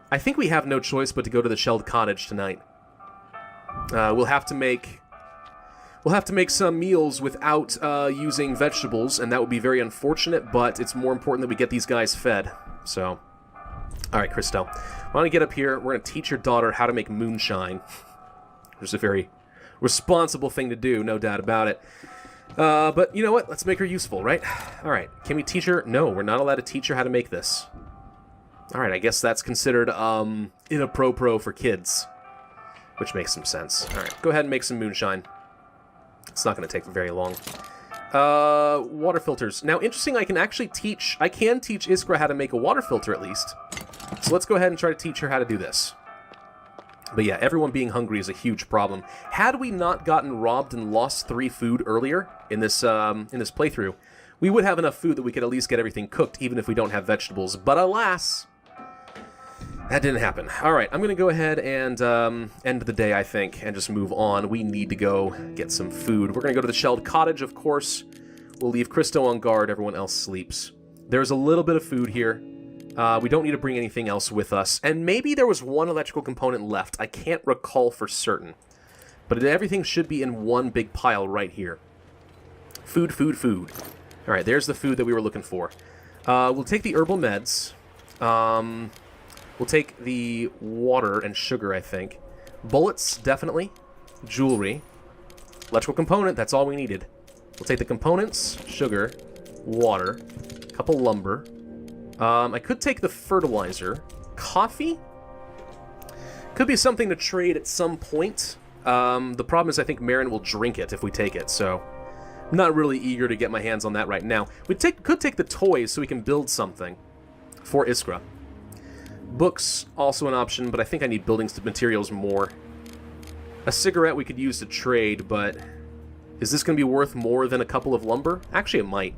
I think we have no choice but to go to the shelled cottage tonight. We'll have to make some meals without using vegetables, and that would be very unfortunate, but it's more important that we get these guys fed. So, alright, Christo. Why don't you get up here? We're going to teach your daughter how to make moonshine. Which is a very responsible thing to do, no doubt about it. But you know what? Let's make her useful, right? Alright, can we teach her? No, we're not allowed to teach her how to make this. Alright, I guess that's considered, inappropriate for kids. Which makes some sense. Alright, go ahead and make some moonshine. It's not going to take very long. Water filters. Now, interesting, I can teach Iskra how to make a water filter at least. So let's go ahead and try to teach her how to do this. But yeah, everyone being hungry is a huge problem. Had we not gotten robbed and lost 3 food earlier in this playthrough, we would have enough food that we could at least get everything cooked, even if we don't have vegetables. But alas, that didn't happen. Alright, I'm going to go ahead and end the day, I think, and just move on. We need to go get some food. We're going to go to the shelled cottage, of course. We'll leave Christo on guard. Everyone else sleeps. There's a little bit of food here. We don't need to bring anything else with us. And maybe there was one electrical component left. I can't recall for certain. But everything should be in one big pile right here. Food, food, food. Alright, there's the food that we were looking for. We'll take the herbal meds. We'll take the water and sugar, I think. Bullets, definitely. Jewelry. Electrical component, that's all we needed. We'll take the components, sugar, water, a couple lumber. I could take the fertilizer. Coffee? Could be something to trade at some point. The problem is I think Marin will drink it if we take it, so I'm not really eager to get my hands on that right now. We could take the toys so we can build something for Iskra. Books, also an option, but I think I need building materials more. A cigarette we could use to trade, but is this going to be worth more than a couple of lumber? Actually, it might.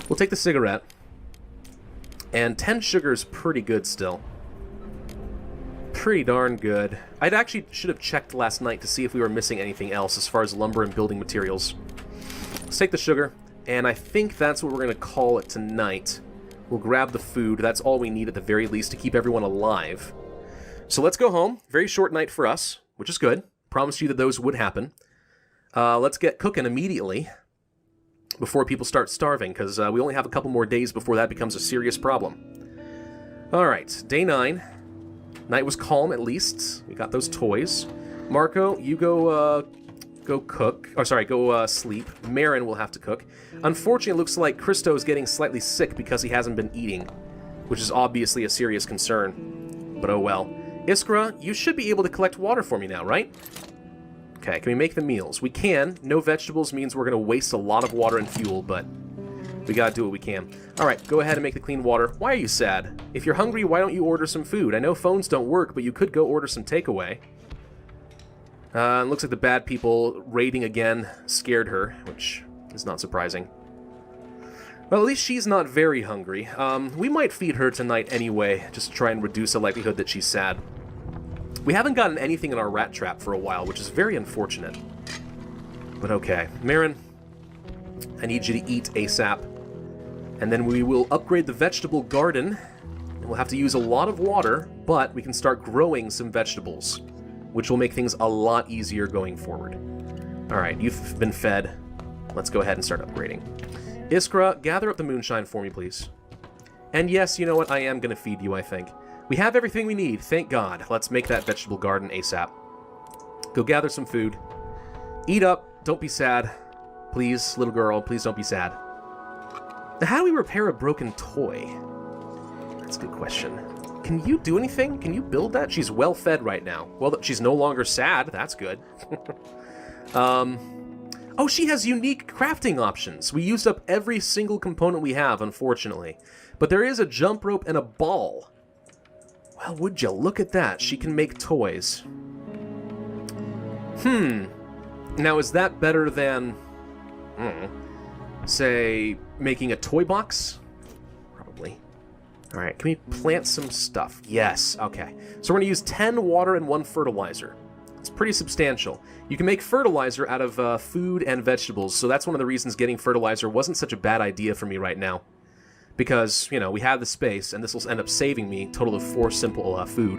We'll take the cigarette. And 10 sugar is pretty good still. Pretty darn good. I'd actually should have checked last night to see if we were missing anything else as far as lumber and building materials. Let's take the sugar, and I think that's what we're going to call it tonight. We'll grab the food. That's all we need at the very least to keep everyone alive. So let's go home. Very short night for us, which is good. Promised you that those would happen. Let's get cooking immediately. before people start starving, because we only have a couple more days before that becomes a serious problem. Alright, day 9. Night was calm, at least. We got those toys. Marco, you go cook. Oh, sorry, go sleep. Marin will have to cook. Unfortunately, it looks like Christo is getting slightly sick because he hasn't been eating, which is obviously a serious concern. But oh well. Iskra, you should be able to collect water for me now, right? Okay, can we make the meals? We can. No vegetables means we're going to waste a lot of water and fuel, but we gotta do what we can. Alright, go ahead and make the clean water. Why are you sad? If you're hungry, why don't you order some food? I know phones don't work, but you could go order some takeaway. It looks like the bad people raiding again scared her, which is not surprising. Well, at least she's not very hungry. We might feed her tonight anyway, just to try and reduce the likelihood that she's sad. We haven't gotten anything in our rat trap for a while, which is very unfortunate. But okay. Marin, I need you to eat ASAP. And then we will upgrade the vegetable garden. We'll have to use a lot of water, but we can start growing some vegetables, which will make things a lot easier going forward. Alright, you've been fed. Let's go ahead and start upgrading. Iskra, gather up the moonshine for me, please. And yes, you know what? I am going to feed you, I think. We have everything we need, thank God. Let's make that vegetable garden ASAP. Go gather some food. Eat up. Don't be sad. Please, little girl, please don't be sad. Now, how do we repair a broken toy? That's a good question. Can you do anything? Can you build that? She's well fed right now. Well, she's no longer sad. That's good. Oh, she has unique crafting options. We used up every single component we have, unfortunately. But there is a jump rope and a ball. Well, would you look at that? She can make toys. Now, is that better than, say, making a toy box? Probably. Alright, can we plant some stuff? Yes, okay. So we're going to use 10 water and 1 fertilizer. It's pretty substantial. You can make fertilizer out of food and vegetables, so that's one of the reasons getting fertilizer wasn't such a bad idea for me right now. Because, you know, we have the space, and this will end up saving me a total of 4 simple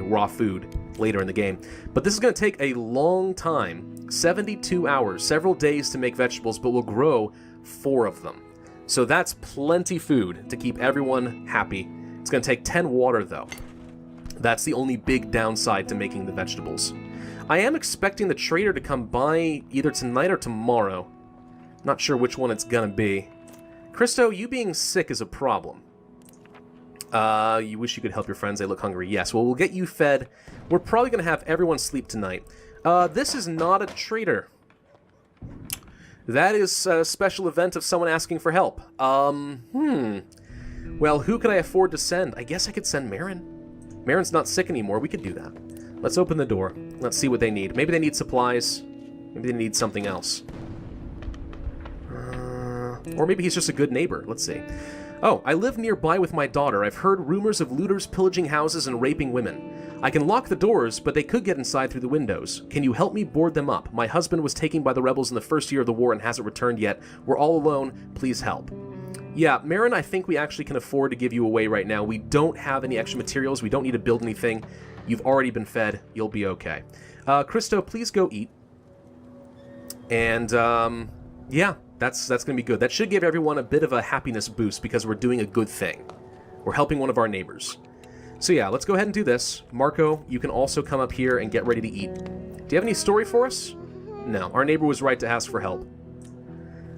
raw food, later in the game. But this is going to take a long time, 72 hours, several days to make vegetables, but we'll grow 4 of them. So that's plenty food to keep everyone happy. It's going to take 10 water, though. That's the only big downside to making the vegetables. I am expecting the trader to come by either tonight or tomorrow. Not sure which one it's going to be. Christo, you being sick is a problem. You wish you could help your friends. They look hungry. Yes, well, we'll get you fed. We're probably going to have everyone sleep tonight. This is not a trader. That is a special event of someone asking for help. Well, who could I afford to send? I guess I could send Marin. Marin's not sick anymore. We could do that. Let's open the door. Let's see what they need. Maybe they need supplies. Maybe they need something else. Or maybe he's just a good neighbor. Let's see. Oh, I live nearby with my daughter. I've heard rumors of looters pillaging houses and raping women. I can lock the doors, but they could get inside through the windows. Can you help me board them up? My husband was taken by the rebels in the first year of the war and hasn't returned yet. We're all alone. Please help. Yeah, Marin, I think we actually can afford to give you away right now. We don't have any extra materials. We don't need to build anything. You've already been fed. You'll be okay. Christo, please go eat. And, yeah, that's going to be good. That should give everyone a bit of a happiness boost because we're doing a good thing. We're helping one of our neighbors. So yeah, let's go ahead and do this. Marco, you can also come up here and get ready to eat. Do you have any story for us? No, our neighbor was right to ask for help.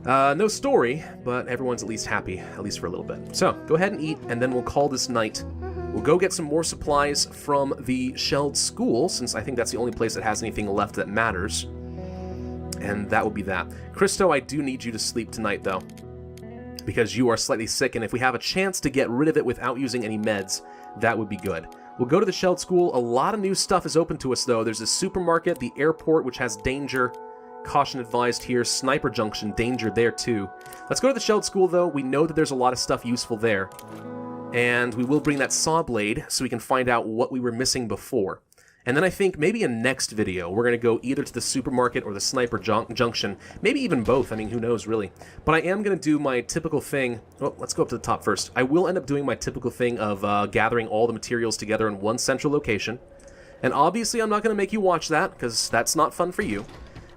No story, but everyone's at least happy, at least for a little bit. So, go ahead and eat, and then we'll call this night. We'll go get some more supplies from the shelled school, since I think that's the only place that has anything left that matters. And that will be that. Christo, I do need you to sleep tonight, though, because you are slightly sick, and if we have a chance to get rid of it without using any meds, that would be good. We'll go to the shelled school. A lot of new stuff is open to us, though. There's a supermarket, the airport, which has danger. Caution advised here. Sniper junction, danger there too. Let's go to the shelled school, though. We know that there's a lot of stuff useful there. And we will bring that saw blade so we can find out what we were missing before. And then I think maybe in next video, we're going to go either to the supermarket or the sniper junction. Maybe even both. I mean, who knows, really. But I am going to do my typical thing. Oh, let's go up to the top first. I will end up doing my typical thing of gathering all the materials together in one central location. And obviously, I'm not going to make you watch that, because that's not fun for you.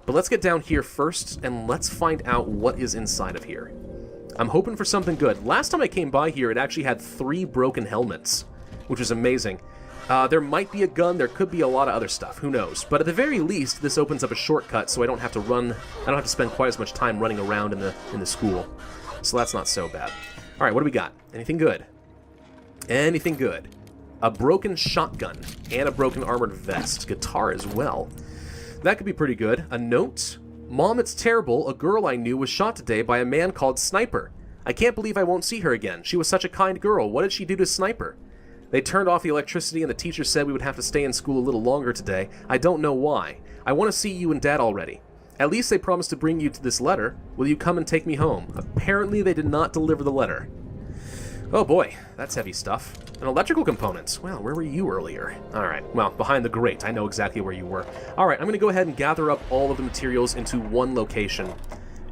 But let's get down here first, and let's find out what is inside of here. I'm hoping for something good. Last time I came by here, it actually had 3 broken helmets, which is amazing. There might be a gun, there could be a lot of other stuff, who knows. But at the very least, this opens up a shortcut so I don't have to run, I don't have to spend quite as much time running around in the school. So that's not so bad. Alright, what do we got? Anything good? Anything good? A broken shotgun and a broken armored vest. Guitar as well. That could be pretty good. A note? Mom, it's terrible. A girl I knew was shot today by a man called Sniper. I can't believe I won't see her again. She was such a kind girl. What did she do to Sniper? They turned off the electricity and the teacher said we would have to stay in school a little longer today. I don't know why. I want to see you and Dad already. At least they promised to bring you to this letter. Will you come and take me home? Apparently they did not deliver the letter. Oh boy, that's heavy stuff. And electrical components. Well, where were you earlier? Alright, well, behind the grate. I know exactly where you were. Alright, I'm going to go ahead and gather up all of the materials into one location.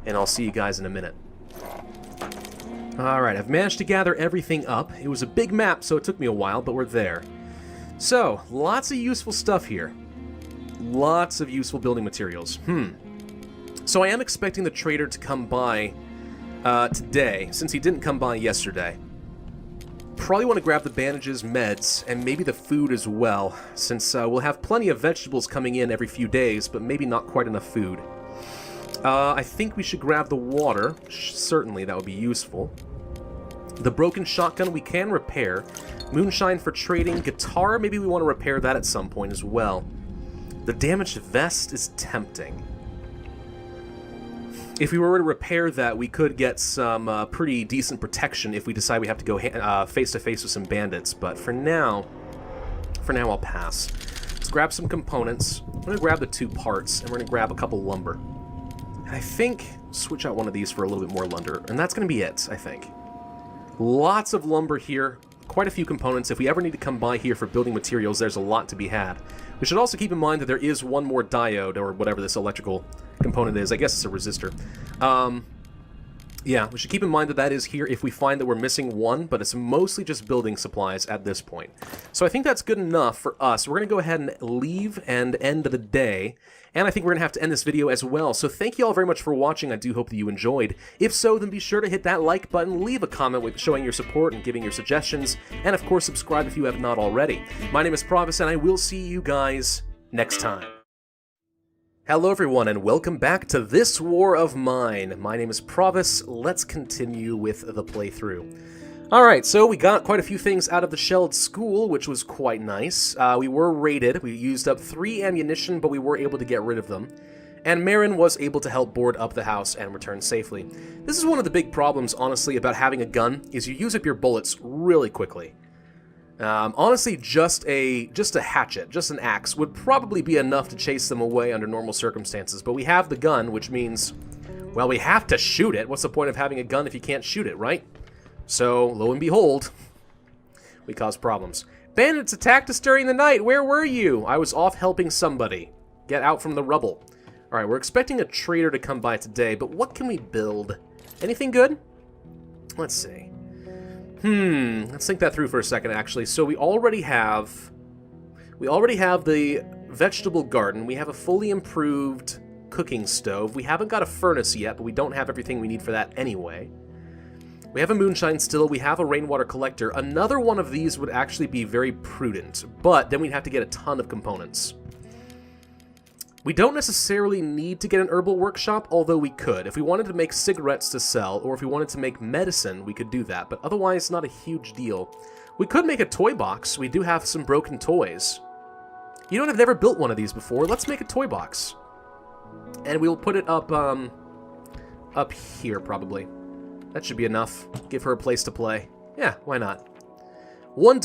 And I'll see you guys in a minute. Alright, I've managed to gather everything up. It was a big map, so it took me a while, but we're there. So, lots of useful stuff here. Lots of useful building materials. So I am expecting the trader to come by today, since he didn't come by yesterday. Probably want to grab the bandages, meds, and maybe the food as well, since we'll have plenty of vegetables coming in every few days, but maybe not quite enough food. I think we should grab the water. Certainly, that would be useful. The broken shotgun we can repair. Moonshine for trading. Guitar, maybe we want to repair that at some point as well. The damaged vest is tempting. If we were to repair that, we could get some pretty decent protection if we decide we have to go face-to-face with some bandits. But for now I'll pass. Let's grab some components. I'm going to grab the 2 parts, and we're going to grab a couple lumber. And I think switch out one of these for a little bit more lumber, and that's going to be it, I think. Lots of lumber here, quite a few components. If we ever need to come by here for building materials, there's a lot to be had. We should also keep in mind that there is one more diode, or whatever this electrical component is. I guess it's a resistor. Yeah, we should keep in mind that that is here if we find that we're missing one, but it's mostly just building supplies at this point. So I think that's good enough for us. We're going to go ahead and leave and end the day, and I think we're going to have to end this video as well. So thank you all very much for watching. I do hope that you enjoyed. If so, then be sure to hit that like button, leave a comment with showing your support and giving your suggestions, and of course subscribe if you have not already. My name is Pravus, and I will see you guys next time. Hello everyone, and welcome back to This War of Mine. My name is Pravus. Let's continue with the playthrough. Alright, so we got quite a few things out of the shelled school, which was quite nice. We were raided. We used up 3 ammunition, but we were able to get rid of them. And Marin was able to help board up the house and return safely. This is one of the big problems, honestly, about having a gun, is you use up your bullets really quickly. Honestly, just a hatchet, just an axe, would probably be enough to chase them away under normal circumstances, but we have the gun, which means, well, we have to shoot it. What's the point of having a gun if you can't shoot it, right? So, lo and behold, we cause problems. Bandits attacked us during the night. Where were you? I was off helping somebody. Get out from the rubble. Alright, we're expecting a trader to come by today, but what can we build? Anything good? Let's see. Let's think that through for a second, actually. So we already have the vegetable garden. We have a fully improved cooking stove. We haven't got a furnace yet, but we don't have everything we need for that anyway. We have a moonshine still. We have a rainwater collector. Another one of these would actually be very prudent, but then we'd have to get a ton of components. We don't necessarily need to get an herbal workshop, although we could. If we wanted to make cigarettes to sell, or if we wanted to make medicine, we could do that, but otherwise not a huge deal. We could make a toy box. We do have some broken toys. You know, I've never built one of these before. Let's make a toy box. And we'll put it up here, probably. That should be enough. Give her a place to play. Yeah, why not? One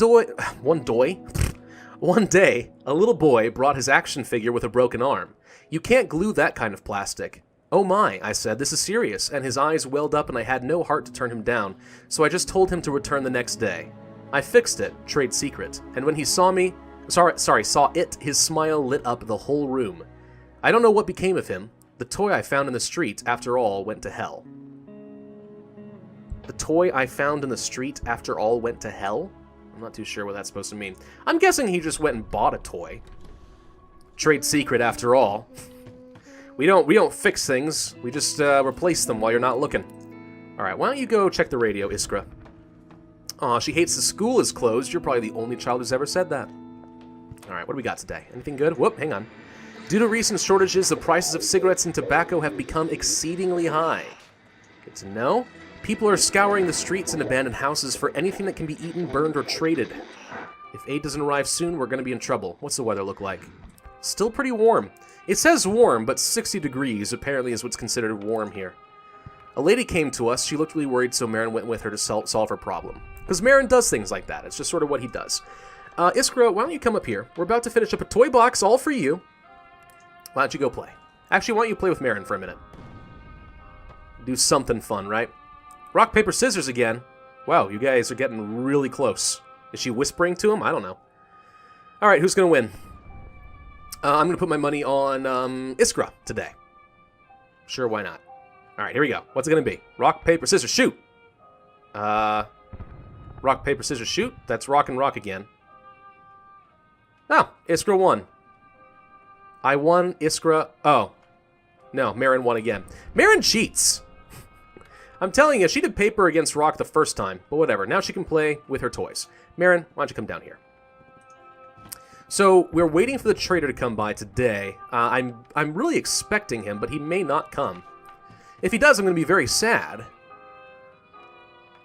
day, a little boy brought his action figure with a broken arm. You can't glue that kind of plastic. Oh my, I said, this is serious, and his eyes welled up and I had no heart to turn him down, so I just told him to return the next day. I fixed it, trade secret, and when he saw it, his smile lit up the whole room. I don't know what became of him. The toy I found in the street, after all, went to hell. The toy I found in the street, after all, went to hell? I'm not too sure what that's supposed to mean. I'm guessing he just went and bought a toy. Trade secret, after all. We don't fix things. We just replace them while you're not looking. Alright, why don't you go check the radio, Iskra? Aw, she hates the school is closed. You're probably the only child who's ever said that. Alright, what do we got today? Anything good? Whoop, hang on. Due to recent shortages, the prices of cigarettes and tobacco have become exceedingly high. Good to know. People are scouring the streets and abandoned houses for anything that can be eaten, burned, or traded. If aid doesn't arrive soon, we're going to be in trouble. What's the weather look like? Still pretty warm. It says warm, but 60 degrees apparently is what's considered warm here. A lady came to us. She looked really worried, so Marin went with her to solve her problem. Because Marin does things like that. It's just sort of what he does. Iskra, why don't you come up here? We're about to finish up a toy box all for you. Why don't you go play? Actually, why don't you play with Marin for a minute? Do something fun, right? Rock, paper, scissors again. Wow, you guys are getting really close. Is she whispering to him? I don't know. Alright, who's going to win? I'm going to put my money on Iskra today. Sure, why not? Alright, here we go. What's it going to be? Rock, paper, scissors, shoot! Rock, paper, scissors, shoot? That's rock and rock again. Oh, Iskra won. I won, Iskra... Oh. No, Marin won again. Marin cheats! I'm telling you, she did paper against rock the first time, but whatever. Now she can play with her toys. Marin, why don't you come down here? So, we're waiting for the trader to come by today. I'm really expecting him, but he may not come. If he does, I'm going to be very sad.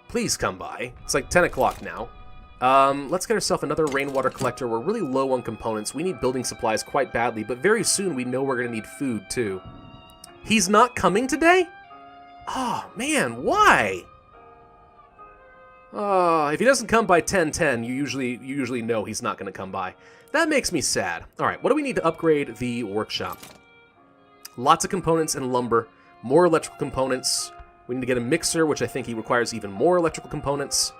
Please come by. It's like 10 o'clock now. Let's get ourselves another rainwater collector. We're really low on components. We need building supplies quite badly, but very soon we know we're going to need food, too. He's not coming today? Oh, man, why? If he doesn't come by 10:10, you usually know he's not going to come by. That makes me sad. All right, what do we need to upgrade the workshop? Lots of components and lumber, more electrical components. We need to get a mixer, which I think he requires even more electrical components,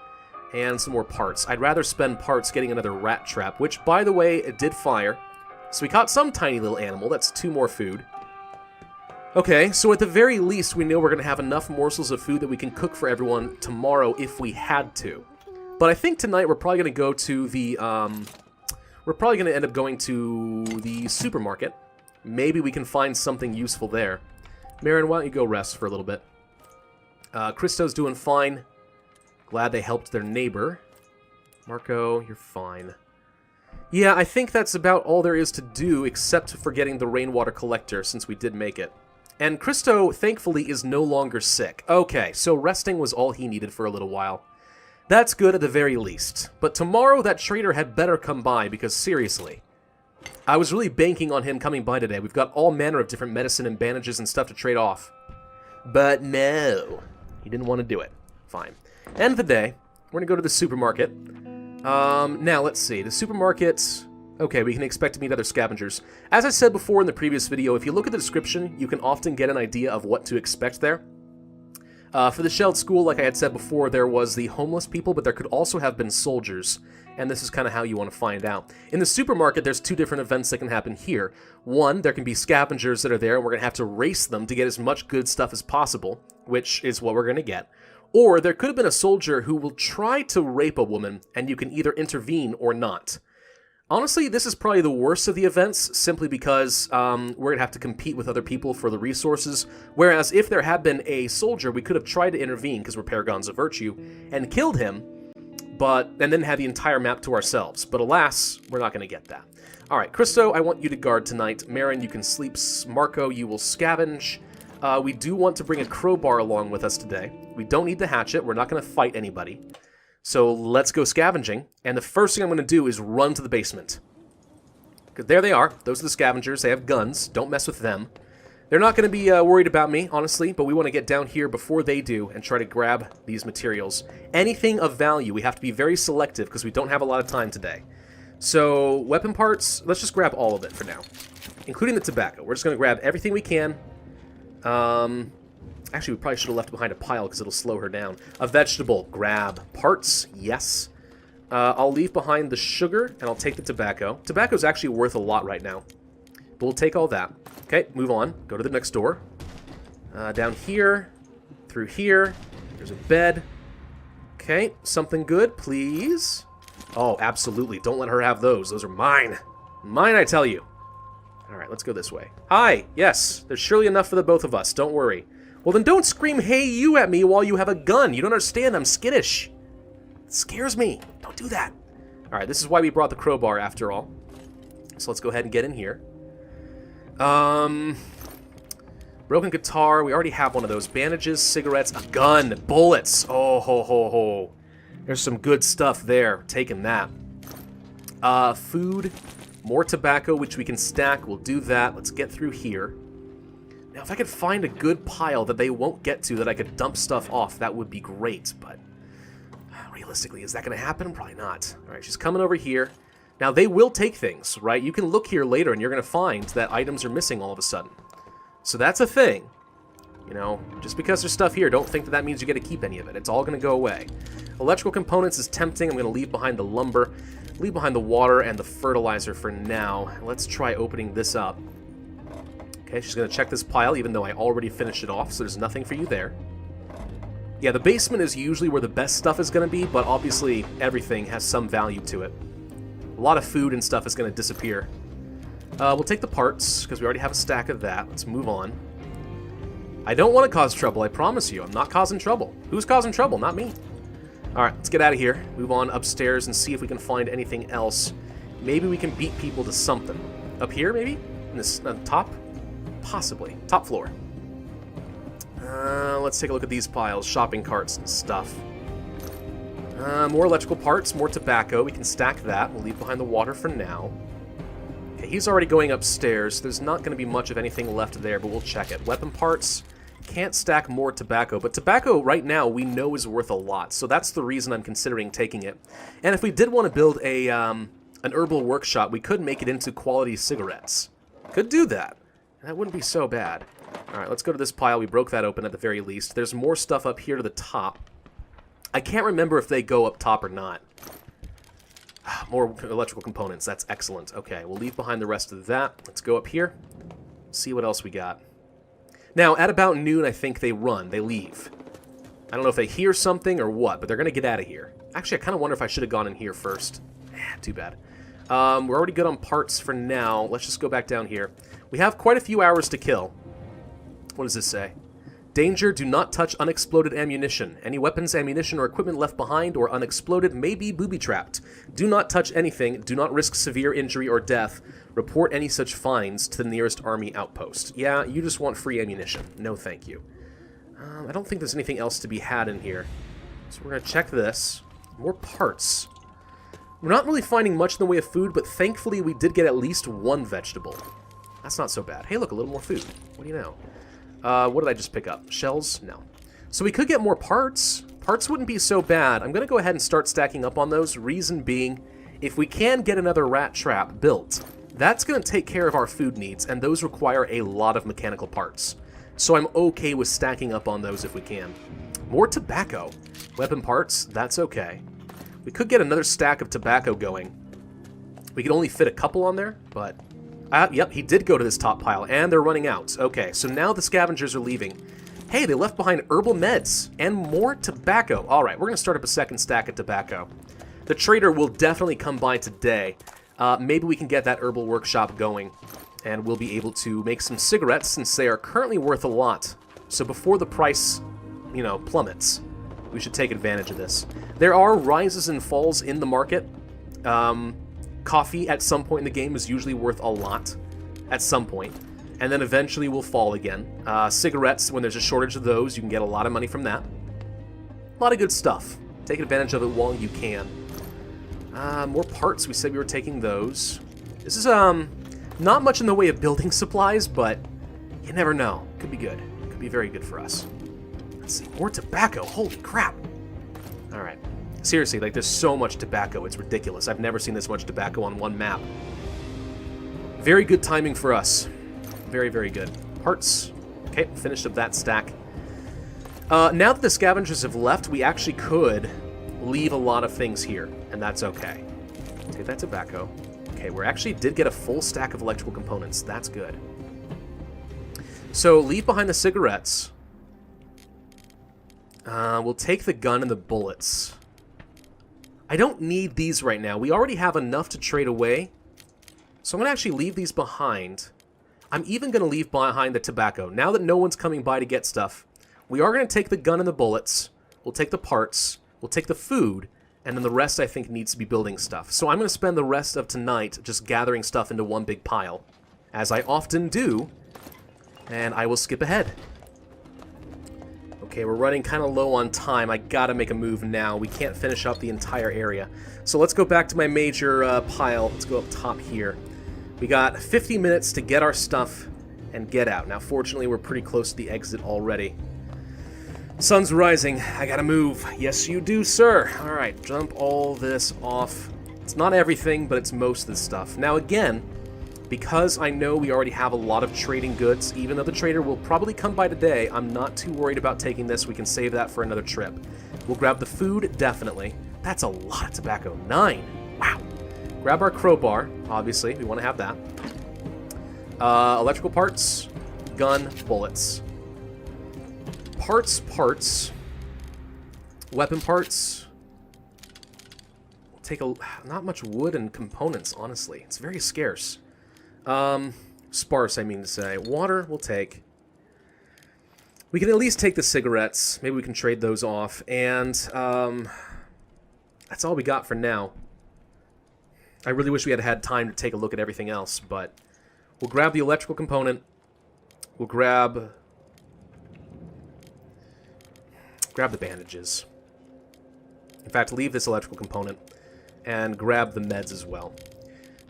and some more parts. I'd rather spend parts getting another rat trap, which, by the way, it did fire. So we caught some tiny little animal. That's 2 more food. Okay, so at the very least, we know we're going to have enough morsels of food that we can cook for everyone tomorrow if we had to. But I think tonight we're probably going to go to the, we're probably going to end up going to the supermarket. Maybe we can find something useful there. Marin, why don't you go rest for a little bit? Christo's doing fine. Glad they helped their neighbor. Marco, you're fine. Yeah, I think that's about all there is to do except for getting the rainwater collector since we did make it. And Christo, thankfully, is no longer sick. Okay, so resting was all he needed for a little while. That's good at the very least. But tomorrow, that trader had better come by, because seriously, I was really banking on him coming by today. We've got all manner of different medicine and bandages and stuff to trade off. But no, he didn't want to do it. Fine. End of the day, we're going to go to the supermarket. Now, let's see. The supermarket... Okay, we can expect to meet other scavengers. As I said before in the previous video, if you look at the description, you can often get an idea of what to expect there. For the Shelled School, like I had said before, there was the homeless people, but there could also have been soldiers. And this is kind of how you want to find out. In the supermarket, there's 2 different events that can happen here. One, there can be scavengers that are there, and we're going to have to race them to get as much good stuff as possible, which is what we're going to get. Or there could have been a soldier who will try to rape a woman, and you can either intervene or not. Honestly, this is probably the worst of the events, simply because we're going to have to compete with other people for the resources, whereas if there had been a soldier, we could have tried to intervene, because we're Paragons of Virtue, and killed him, and then had the entire map to ourselves. But alas, we're not going to get that. Alright, Christo, I want you to guard tonight. Marin, you can sleep. Marco, you will scavenge. We do want to bring a crowbar along with us today. We don't need the hatchet. We're not going to fight anybody. So let's go scavenging. And the first thing I'm going to do is run to the basement. There they are. Those are the scavengers. They have guns. Don't mess with them. They're not going to be worried about me, honestly, but we want to get down here before they do and try to grab these materials. Anything of value, we have to be very selective because we don't have a lot of time today. So, weapon parts, let's just grab all of it for now, including the tobacco. We're just going to grab everything we can. Actually, we probably should have left behind a pile because it'll slow her down. A vegetable, grab. Parts, yes. I'll leave behind the sugar, and I'll take the tobacco. Tobacco's actually worth a lot right now. But we'll take all that. Okay, move on. Go to the next door. Down here. Through here. There's a bed. Okay, something good, please. Oh, absolutely. Don't let her have those. Those are mine. Mine, I tell you. Alright, let's go this way. Hi! Yes, there's surely enough for the both of us. Don't worry. Well, then don't scream, "Hey, you," at me while you have a gun. You don't understand. I'm skittish. It scares me. Don't do that. All right, this is why we brought the crowbar after all. So let's go ahead and get in here. Broken guitar. We already have one of those. Bandages, cigarettes, a gun, bullets. Oh, ho, ho, ho. There's some good stuff there. Taking that. Food, more tobacco, which we can stack. We'll do that. Let's get through here. Now, if I could find a good pile that they won't get to, that I could dump stuff off, that would be great. But realistically, is that going to happen? Probably not. All right, she's coming over here. Now, they will take things, right? You can look here later, and you're going to find that items are missing all of a sudden. So that's a thing. You know, just because there's stuff here, don't think that that means you get to keep any of it. It's all going to go away. Electrical components is tempting. I'm going to leave behind the lumber, leave behind the water, and the fertilizer for now. Let's try opening this up. Okay, she's going to check this pile, even though I already finished it off, so there's nothing for you there. Yeah, the basement is usually where the best stuff is going to be, but obviously everything has some value to it. A lot of food and stuff is going to disappear. We'll take the parts, because we already have a stack of that. Let's move on. I don't want to cause trouble, I promise you. I'm not causing trouble. Who's causing trouble? Not me. Alright, let's get out of here. Move on upstairs and see if we can find anything else. Maybe we can beat people to something. Up here, maybe? In this top? Possibly. Top floor. Let's take a look at these piles. Shopping carts and stuff. More electrical parts, more tobacco. We can stack that. We'll leave behind the water for now. Okay, he's already going upstairs. There's not going to be much of anything left there, but we'll check it. Weapon parts. Can't stack more tobacco, but tobacco right now we know is worth a lot, so that's the reason I'm considering taking it. And if we did want to build a an herbal workshop, we could make it into quality cigarettes. Could do that. That wouldn't be so bad. Alright, let's go to this pile. We broke that open at the very least. There's more stuff up here to the top. I can't remember if they go up top or not. More electrical components. That's excellent. Okay, we'll leave behind the rest of that. Let's go up here. See what else we got. Now, at about noon, I think they run. They leave. I don't know if they hear something or what, but they're going to get out of here. Actually, I kind of wonder if I should have gone in here first. Too bad. We're already good on parts for now. Let's just go back down here. We have quite a few hours to kill. What does this say? Danger, do not touch unexploded ammunition. Any weapons, ammunition, or equipment left behind or unexploded may be booby-trapped. Do not touch anything. Do not risk severe injury or death. Report any such finds to the nearest army outpost. Yeah, you just want free ammunition. No thank you. I don't think there's anything else to be had in here. So we're going to check this. More parts. We're not really finding much in the way of food, but thankfully we did get at least one vegetable. That's not so bad. Hey, look, a little more food. What do you know? What did I just pick up? Shells? No. So we could get more parts. Parts wouldn't be so bad. I'm going to go ahead and start stacking up on those. Reason being, if we can get another rat trap built, that's going to take care of our food needs, and those require a lot of mechanical parts. So I'm okay with stacking up on those if we can. More tobacco. Weapon parts, that's okay. We could get another stack of tobacco going. We could only fit a couple on there, but... yep, he did go to this top pile, and they're running out. Okay, so now the scavengers are leaving. Hey, they left behind herbal meds and more tobacco. All right, we're going to start up a second stack of tobacco. The trader will definitely come by today. Maybe we can get that herbal workshop going, and we'll be able to make some cigarettes since they are currently worth a lot. So before the price, you know, plummets, we should take advantage of this. There are rises and falls in the market. Coffee at some point in the game is usually worth a lot at some point, and then eventually will fall again. Cigarettes, when there's a shortage of those, you can get a lot of money from that. A lot of good stuff. Take advantage of it while you can. More parts, we said we were taking those. This is not much in the way of building supplies, but you never know. Could be good. Could be very good for us. Let's see, more tobacco. Holy crap. All right. Seriously, like, there's so much tobacco, it's ridiculous. I've never seen this much tobacco on one map. Very good timing for us. Very, very good. Parts. Okay, finished up that stack. Now that the scavengers have left, we actually could leave a lot of things here, and that's okay. Take that tobacco. Okay, we actually did get a full stack of electrical components. That's good. So, leave behind the cigarettes. We'll take the gun and the bullets. I don't need these right now. We already have enough to trade away. So I'm going to actually leave these behind. I'm even going to leave behind the tobacco. Now that no one's coming by to get stuff, We are going to take the gun and the bullets. We'll take the parts. We'll take the food. And then the rest, I think, needs to be building stuff. So I'm going to spend the rest of tonight just gathering stuff into one big pile, as I often do. And I will skip ahead. Okay, we're running kind of low on time. I gotta make a move now. We can't finish up the entire area. So let's go back to my major pile. Let's go up top here. We got 50 minutes to get our stuff and get out. Now, fortunately, we're pretty close to the exit already. Sun's rising. I gotta move. Yes, you do, sir. All right, jump all this off. It's not everything, but it's most of the stuff. Now, again, because I know we already have a lot of trading goods, even though the trader will probably come by today, I'm not too worried about taking this. We can save that for another trip. We'll grab the food, definitely. That's a lot of tobacco. 9. Wow. Grab our crowbar, obviously. We want to have that. Electrical parts, gun, bullets. Parts. Weapon parts. We'll take not much wood and components, honestly. It's very scarce. Sparse, I mean to say. Water, we'll take. We can at least take the cigarettes. Maybe we can trade those off. And, that's all we got for now. I really wish we had time to take a look at everything else, but we'll grab the electrical component. We'll grab the bandages. In fact, leave this electrical component and grab the meds as well.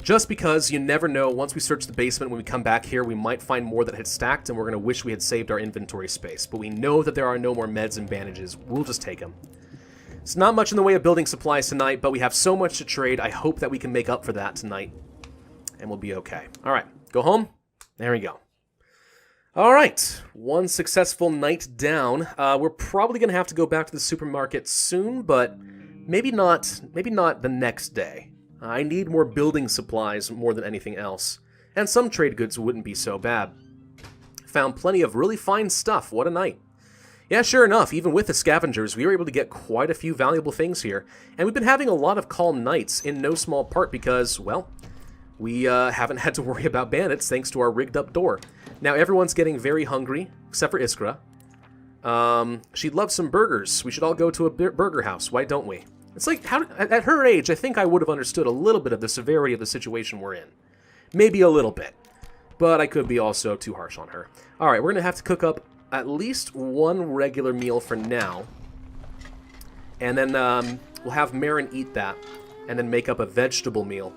Just because you never know, once we search the basement, when we come back here, we might find more that had stacked, and we're going to wish we had saved our inventory space. But we know that there are no more meds and bandages. We'll just take them. It's not much in the way of building supplies tonight, but we have so much to trade. I hope that we can make up for that tonight, and we'll be okay. All right, go home. There we go. All right, one successful night down. We're probably going to have to go back to the supermarket soon, but maybe not the next day. I need more building supplies more than anything else. And some trade goods wouldn't be so bad. Found plenty of really fine stuff. What a night. Yeah, sure enough, even with the scavengers, we were able to get quite a few valuable things here. And we've been having a lot of calm nights, in no small part because, well, we haven't had to worry about bandits thanks to our rigged up door. Now everyone's getting very hungry, except for Iskra. She'd love some burgers. We should all go to a burger house. Why don't we? It's like, at her age, I think I would have understood a little bit of the severity of the situation we're in. Maybe a little bit. But I could be also too harsh on her. Alright, we're going to have to cook up at least one regular meal for now. And then we'll have Marin eat that. And then make up a vegetable meal.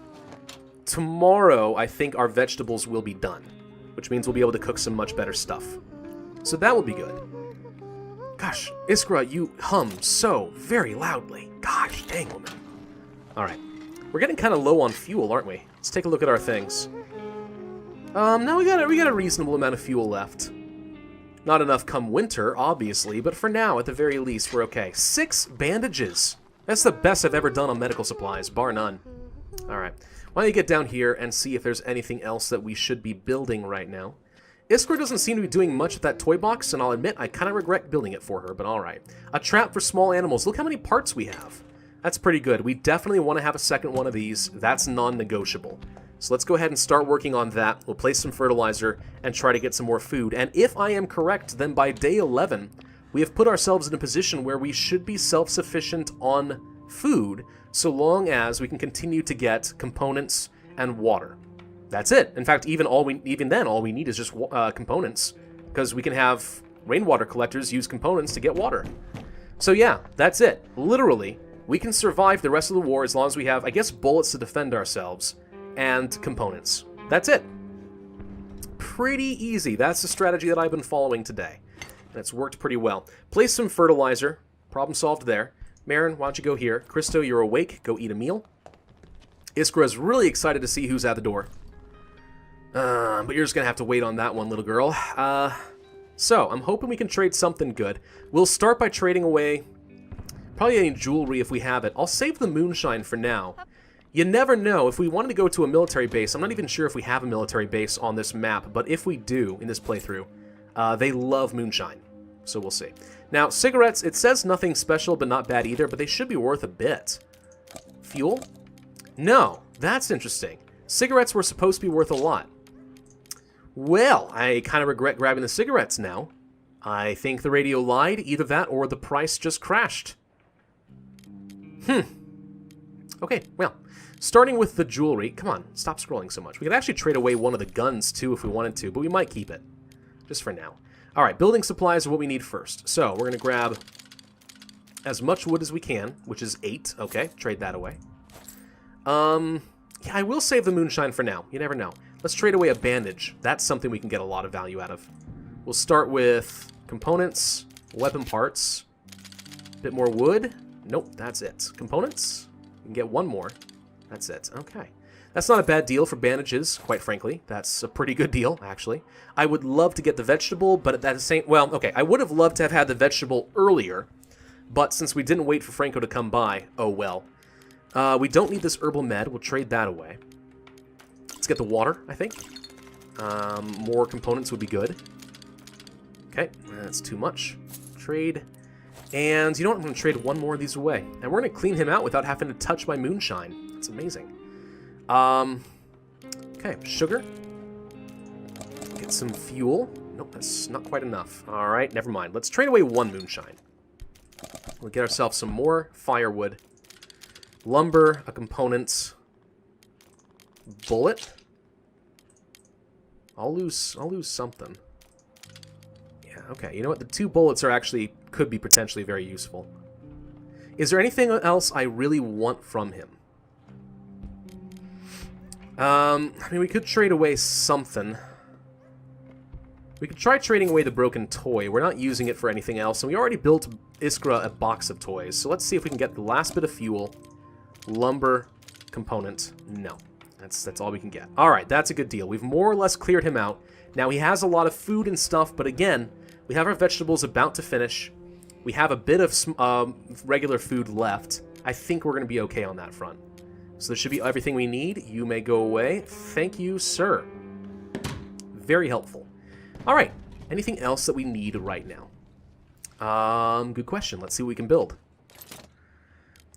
Tomorrow, I think our vegetables will be done. Which means we'll be able to cook some much better stuff. So that will be good. Gosh, Iskra, you hum so very loudly. Gosh, dang, woman. Alright. We're getting kind of low on fuel, aren't we? Let's take a look at our things. Now we got a reasonable amount of fuel left. Not enough come winter, obviously, but for now, at the very least, we're okay. 6 bandages. That's the best I've ever done on medical supplies, bar none. Alright. Why don't you get down here and see if there's anything else that we should be building right now. Iskra doesn't seem to be doing much with that toy box, and I'll admit I kind of regret building it for her, but alright. A trap for small animals. Look how many parts we have. That's pretty good. We definitely want to have a second one of these. That's non-negotiable. So let's go ahead and start working on that. We'll place some fertilizer and try to get some more food. And if I am correct, then by day 11, we have put ourselves in a position where we should be self-sufficient on food, so long as we can continue to get components and water. That's it. In fact, even then, all we need is just components, because we can have rainwater collectors use components to get water. So yeah, that's it. Literally, we can survive the rest of the war as long as we have, I guess, bullets to defend ourselves and components. That's it. Pretty easy. That's the strategy that I've been following today. And it's worked pretty well. Place some fertilizer. Problem solved there. Marin, why don't you go here? Christo, you're awake. Go eat a meal. Iskra's really excited to see who's at the door. But you're just going to have to wait on that one, little girl. So, I'm hoping we can trade something good. We'll start by trading away probably any jewelry if we have it. I'll save the moonshine for now. You never know. If we wanted to go to a military base, I'm not even sure if we have a military base on this map, but if we do in this playthrough, they love moonshine. So we'll see. Now, cigarettes, it says nothing special, but not bad either, but they should be worth a bit. Fuel? No, that's interesting. Cigarettes were supposed to be worth a lot. Well, I kind of regret grabbing the cigarettes now. I think the radio lied. Either that or the price just crashed. Okay, well, starting with the jewelry. Come on, stop scrolling so much. We could actually trade away one of the guns, too, if we wanted to, but we might keep it. Just for now. All right, building supplies are what we need first. So, we're going to grab as much wood as we can, which is 8. Okay, trade that away. Yeah, I will save the moonshine for now. You never know. Let's trade away a bandage. That's something we can get a lot of value out of. We'll start with components, weapon parts, a bit more wood. Nope, that's it. Components, we can get one more. That's it. Okay. That's not a bad deal for bandages, quite frankly. That's a pretty good deal, actually. I would love to get the vegetable, but at that same... Well, okay, I would have loved to have had the vegetable earlier, but since we didn't wait for Franco to come by, oh well. We don't need this herbal med. We'll trade that away. Let's get the water, I think. More components would be good. Okay, that's too much. Trade. And you know what? I'm going to trade one more of these away. And we're going to clean him out without having to touch my moonshine. That's amazing. Okay, sugar. Get some fuel. Nope, that's not quite enough. Alright, never mind. Let's trade away one moonshine. We'll get ourselves some more firewood. Lumber, a component. Bullet. I'll lose something. Yeah, okay. You know what? The 2 bullets are actually could be potentially very useful. Is there anything else I really want from him? I mean, we could trade away something. We could try trading away the broken toy. We're not using it for anything else, and we already built Iskra a box of toys. So let's see if we can get the last bit of fuel. Lumber component. No. That's all we can get. Alright, that's a good deal. We've more or less cleared him out. Now, he has a lot of food and stuff, but again, we have our vegetables about to finish. We have a bit of regular food left. I think we're going to be okay on that front. So there should be everything we need. You may go away. Thank you, sir. Very helpful. Alright, anything else that we need right now? Good question. Let's see what we can build.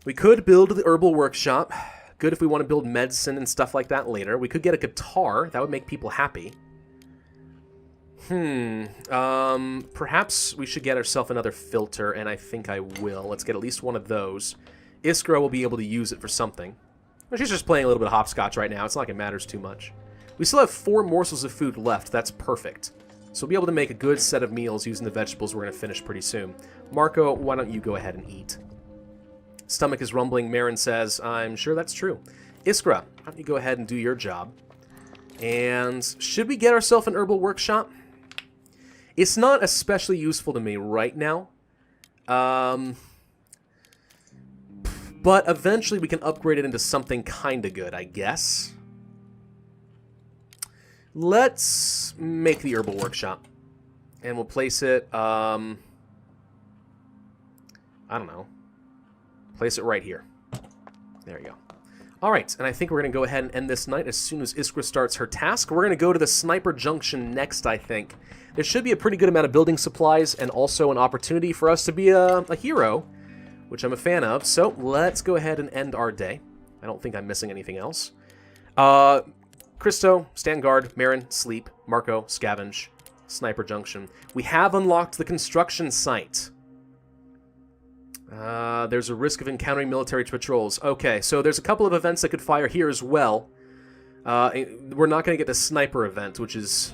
We could build the herbal workshop. Good if we want to build medicine and stuff like that later. We could get a guitar. That would make people happy. Perhaps we should get ourselves another filter, and I think I will. Let's get at least one of those. Iskra will be able to use it for something. She's just playing a little bit of hopscotch right now. It's not like it matters too much. We still have 4 morsels of food left. That's perfect. So we'll be able to make a good set of meals using the vegetables we're going to finish pretty soon. Marco, why don't you go ahead and eat? Stomach is rumbling, Marin says. I'm sure that's true. Iskra, why don't you go ahead and do your job? And should we get ourselves an herbal workshop? It's not especially useful to me right now. But eventually we can upgrade it into something kind of good, I guess. Let's make the herbal workshop. And we'll place it, I don't know. Place it right here. There you go. Alright, and I think we're going to go ahead and end this night as soon as Iskra starts her task. We're going to go to the Sniper Junction next, I think. There should be a pretty good amount of building supplies and also an opportunity for us to be a hero, which I'm a fan of. So let's go ahead and end our day. I don't think I'm missing anything else. Christo, stand guard, Marin, sleep, Marco, scavenge, Sniper Junction. We have unlocked the construction site. There's a risk of encountering military patrols. Okay, so there's a couple of events that could fire here as well. We're not going to get the sniper event, which is,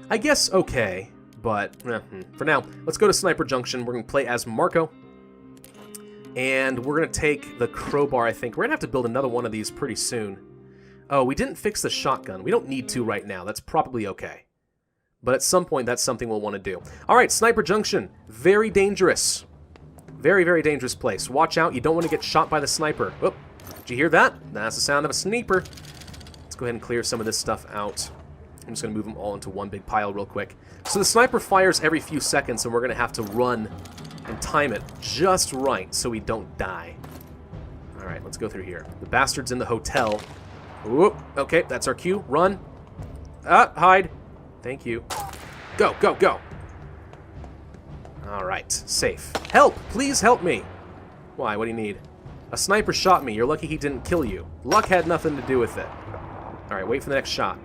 I guess, okay. But for now, let's go to Sniper Junction. We're going to play as Marco. And we're going to take the crowbar, I think. We're going to have to build another one of these pretty soon. Oh, we didn't fix the shotgun. We don't need to right now. That's probably okay. But at some point, that's something we'll want to do. All right, Sniper Junction. Very dangerous. Very, very dangerous place. Watch out. You don't want to get shot by the sniper. Oh, did you hear that? That's the sound of a sniper. Let's go ahead and clear some of this stuff out. I'm just going to move them all into one big pile real quick. So the sniper fires every few seconds, and we're going to have to run and time it just right so we don't die. All right, let's go through here. The bastard's in the hotel. Whoop. Okay, that's our cue. Run. Hide. Thank you. Go, go, go. All right, safe. Help! Please help me! Why? What do you need? A sniper shot me. You're lucky he didn't kill you. Luck had nothing to do with it. All right, wait for the next shot.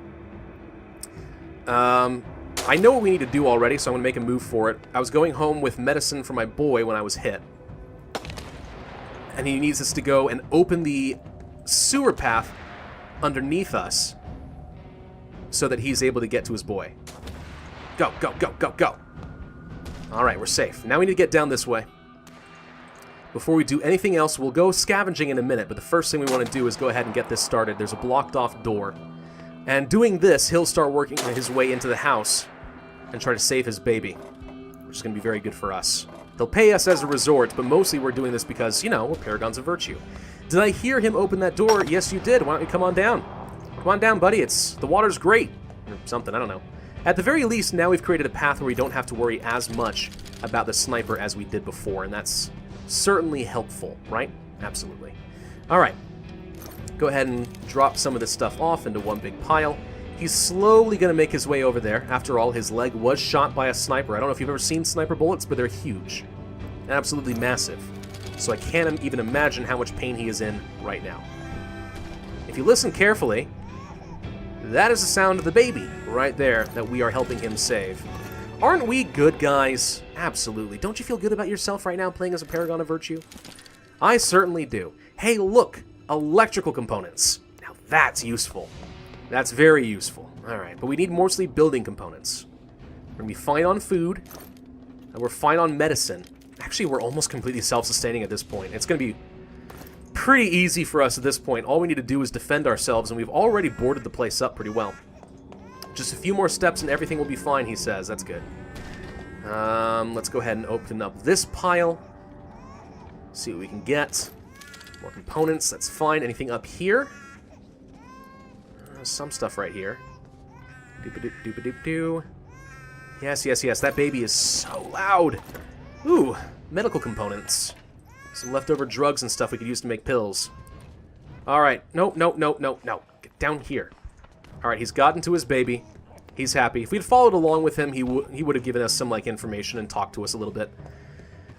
I know what we need to do already, so I'm going to make a move for it. I was going home with medicine for my boy when I was hit. And he needs us to go and open the sewer path underneath us so that he's able to get to his boy. Go, go, go, go, go. Alright, we're safe. Now we need to get down this way. Before we do anything else, we'll go scavenging in a minute, but the first thing we want to do is go ahead and get this started. There's a blocked off door. And doing this, he'll start working his way into the house and try to save his baby, which is going to be very good for us. They'll pay us as a resort, but mostly we're doing this because, you know, we're Paragons of Virtue. Did I hear him open that door? Yes, you did. Why don't you come on down? Come on down, buddy. The water's great. Or something, I don't know. At the very least, now we've created a path where we don't have to worry as much about the sniper as we did before, and that's certainly helpful, right? Absolutely. Alright. Go ahead and drop some of this stuff off into one big pile. He's slowly going to make his way over there. After all, his leg was shot by a sniper. I don't know if you've ever seen sniper bullets, but they're huge. Absolutely massive. So I can't even imagine how much pain he is in right now. If you listen carefully, that is the sound of the baby right there that we are helping him save. Aren't we good guys? Absolutely. Don't you feel good about yourself right now playing as a Paragon of Virtue? I certainly do. Hey, look! Electrical components. Now that's useful. That's very useful. Alright, but we need mostly building components. We're going to be fine on food, and we're fine on medicine. Actually, we're almost completely self-sustaining at this point. It's going to be pretty easy for us at this point. All we need to do is defend ourselves, and we've already boarded the place up pretty well. Just a few more steps and everything will be fine, he says. That's good. Let's go ahead and open up this pile. See what we can get. More components, that's fine. Anything up here? Some stuff right here. Doop-a-doop-doop-a-doop-doo. Yes, yes, yes. That baby is so loud. Ooh, medical components. Some leftover drugs and stuff we could use to make pills. Alright. No, no, no, no, no. Get down here. Alright, he's gotten to his baby. He's happy. If we'd followed along with him, he would have given us some, like, information and talked to us a little bit.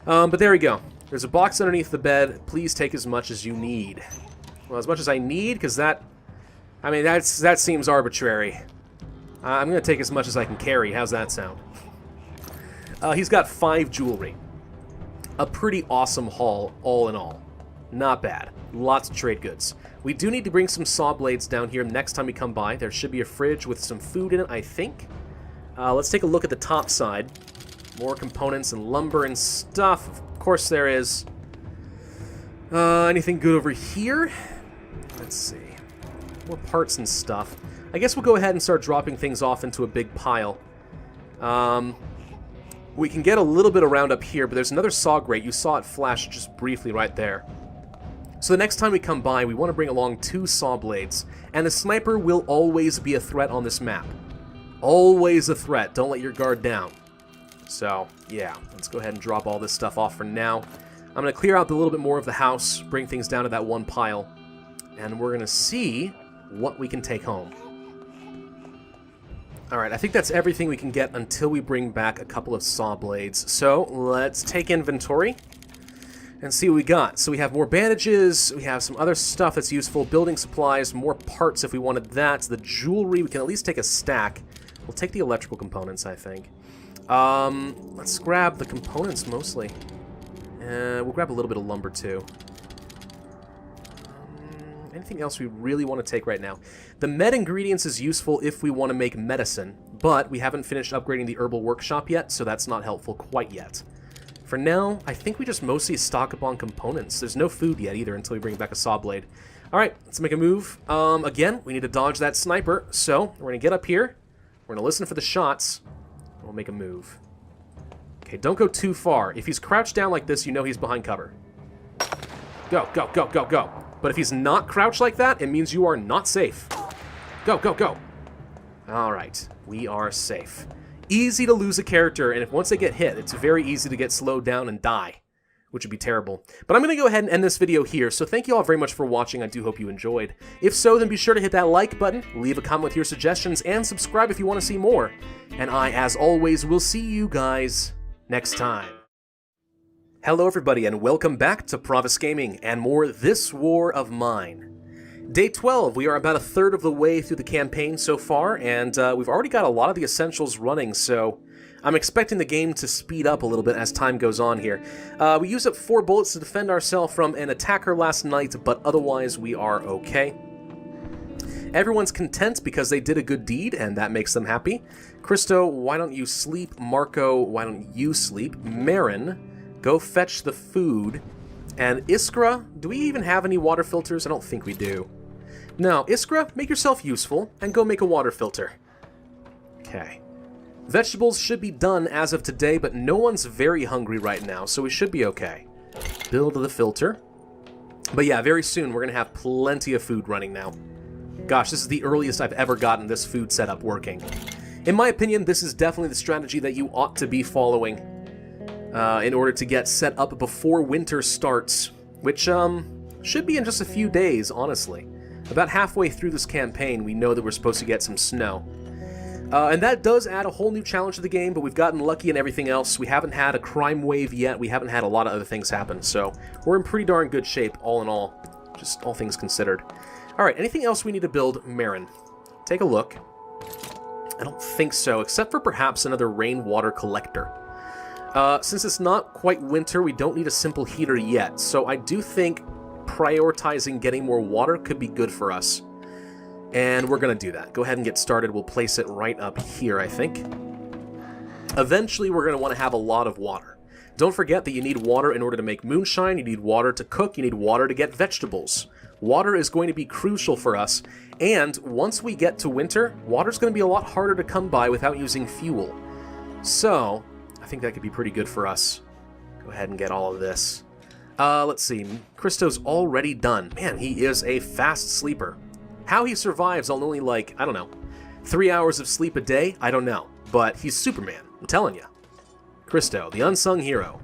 But there we go. There's a box underneath the bed. Please take as much as you need. Well, as much as I need, because that... I mean, that seems arbitrary. I'm going to take as much as I can carry. How's that sound? He's got 5 jewelry. A pretty awesome haul, all in all. Not bad. Lots of trade goods. We do need to bring some saw blades down here next time we come by. There should be a fridge with some food in it, I think. Let's take a look at the top side. More components and lumber and stuff. Of course there is. Anything good over here? Let's see. More parts and stuff. I guess we'll go ahead and start dropping things off into a big pile. We can get a little bit around up here, but there's another saw grate. You saw it flash just briefly right there. So the next time we come by, we want to bring along 2 saw blades. And the sniper will always be a threat on this map. Always a threat. Don't let your guard down. So, yeah. Let's go ahead and drop all this stuff off for now. I'm going to clear out a little bit more of the house, bring things down to that one pile. And we're going to see what we can take home. Alright, I think that's everything we can get until we bring back a couple of saw blades. So, let's take inventory and see what we got. So we have more bandages, we have some other stuff that's useful, building supplies, more parts if we wanted that. The jewelry, we can at least take a stack. We'll take the electrical components, I think. Let's grab the components mostly. We'll grab a little bit of lumber too. Anything else we really want to take right now? The med ingredients is useful if we want to make medicine, but we haven't finished upgrading the herbal workshop yet, so that's not helpful quite yet. For now, I think we just mostly stock up on components. There's no food yet either until we bring back a saw blade. Alright, let's make a move. Again, we need to dodge that sniper, so we're going to get up here, we're going to listen for the shots, and we'll make a move. Okay, don't go too far. If he's crouched down like this, you know he's behind cover. Go, go, go, go, go. But if he's not crouched like that, it means you are not safe. Go, go, go. Alright, we are safe. Easy to lose a character, and if once they get hit, it's very easy to get slowed down and die, which would be terrible. But I'm going to go ahead and end this video here, so thank you all very much for watching. I do hope you enjoyed. If so, then be sure to hit that like button, leave a comment with your suggestions, and subscribe if you want to see more. And I, as always, will see you guys next time. Hello everybody, and welcome back to Pravus Gaming, and more This War of Mine. Day 12, we are about a third of the way through the campaign so far, and we've already got a lot of the essentials running, so I'm expecting the game to speed up a little bit as time goes on here. We used up 4 bullets to defend ourselves from an attacker last night, but otherwise we are okay. Everyone's content because they did a good deed, and that makes them happy. Christo, why don't you sleep? Marco, why don't you sleep? Marin, go fetch the food. And Iskra, do we even have any water filters? I don't think we do. No, Iskra, make yourself useful, and go make a water filter. Okay. Vegetables should be done as of today, but no one's very hungry right now, so we should be okay. Build the filter. But yeah, very soon we're going to have plenty of food running now. Gosh, this is the earliest I've ever gotten this food setup working. In my opinion, this is definitely the strategy that you ought to be following in order to get set up before winter starts, which should be in just a few days, honestly. About halfway through this campaign, we know that we're supposed to get some snow. And that does add a whole new challenge to the game, but we've gotten lucky in everything else. We haven't had a crime wave yet. We haven't had a lot of other things happen, so we're in pretty darn good shape, all in all, just all things considered. All right, anything else we need to build? Marin, take a look. I don't think so, except for perhaps another rainwater collector. Since it's not quite winter, we don't need a simple heater yet, so I do think prioritizing getting more water could be good for us. And we're going to do that. Go ahead and get started. We'll place it right up here, I think. Eventually, we're going to want to have a lot of water. Don't forget that you need water in order to make moonshine, you need water to cook, you need water to get vegetables. Water is going to be crucial for us, and once we get to winter, water's going to be a lot harder to come by without using fuel. So, I think that could be pretty good for us. Go ahead and get all of this. Let's see. Christo's already done. Man, he is a fast sleeper. How he survives on only, like, I don't know, 3 hours of sleep a day? I don't know. But he's Superman, I'm telling you. Christo, the unsung hero.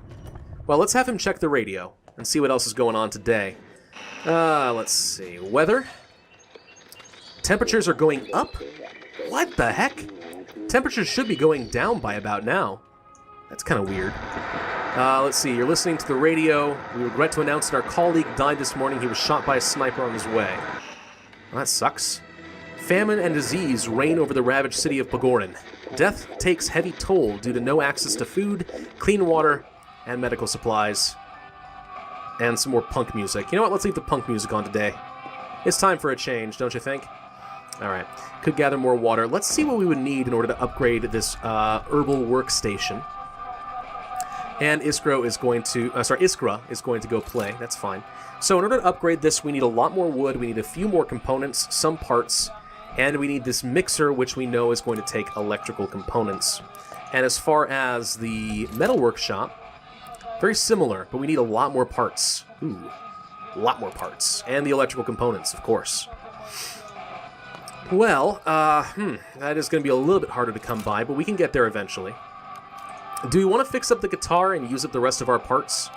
Well, let's have him check the radio and see what else is going on today. Let's see. Weather. Temperatures are going up? What the heck? Temperatures should be going down by about now. That's kind of weird. Let's see. You're listening to the radio. We regret to announce that our colleague died this morning. He was shot by a sniper on his way. Well, that sucks. Famine and disease reign over the ravaged city of Pagorin. Death takes heavy toll due to no access to food, clean water, and medical supplies. And some more punk music. You know what? Let's leave the punk music on today. It's time for a change, don't you think? Alright. Could gather more water. Let's see what we would need in order to upgrade this herbal workstation. And Iskra is going to go play. That's fine. So in order to upgrade this, we need a lot more wood, we need a few more components, some parts, and we need this mixer, which we know is going to take electrical components. And as far as the metal workshop, very similar, but we need a lot more parts. Ooh, a lot more parts. And the electrical components, of course. Well, that is going to be a little bit harder to come by, but we can get there eventually. Do we want to fix up the guitar and use up the rest of our parts?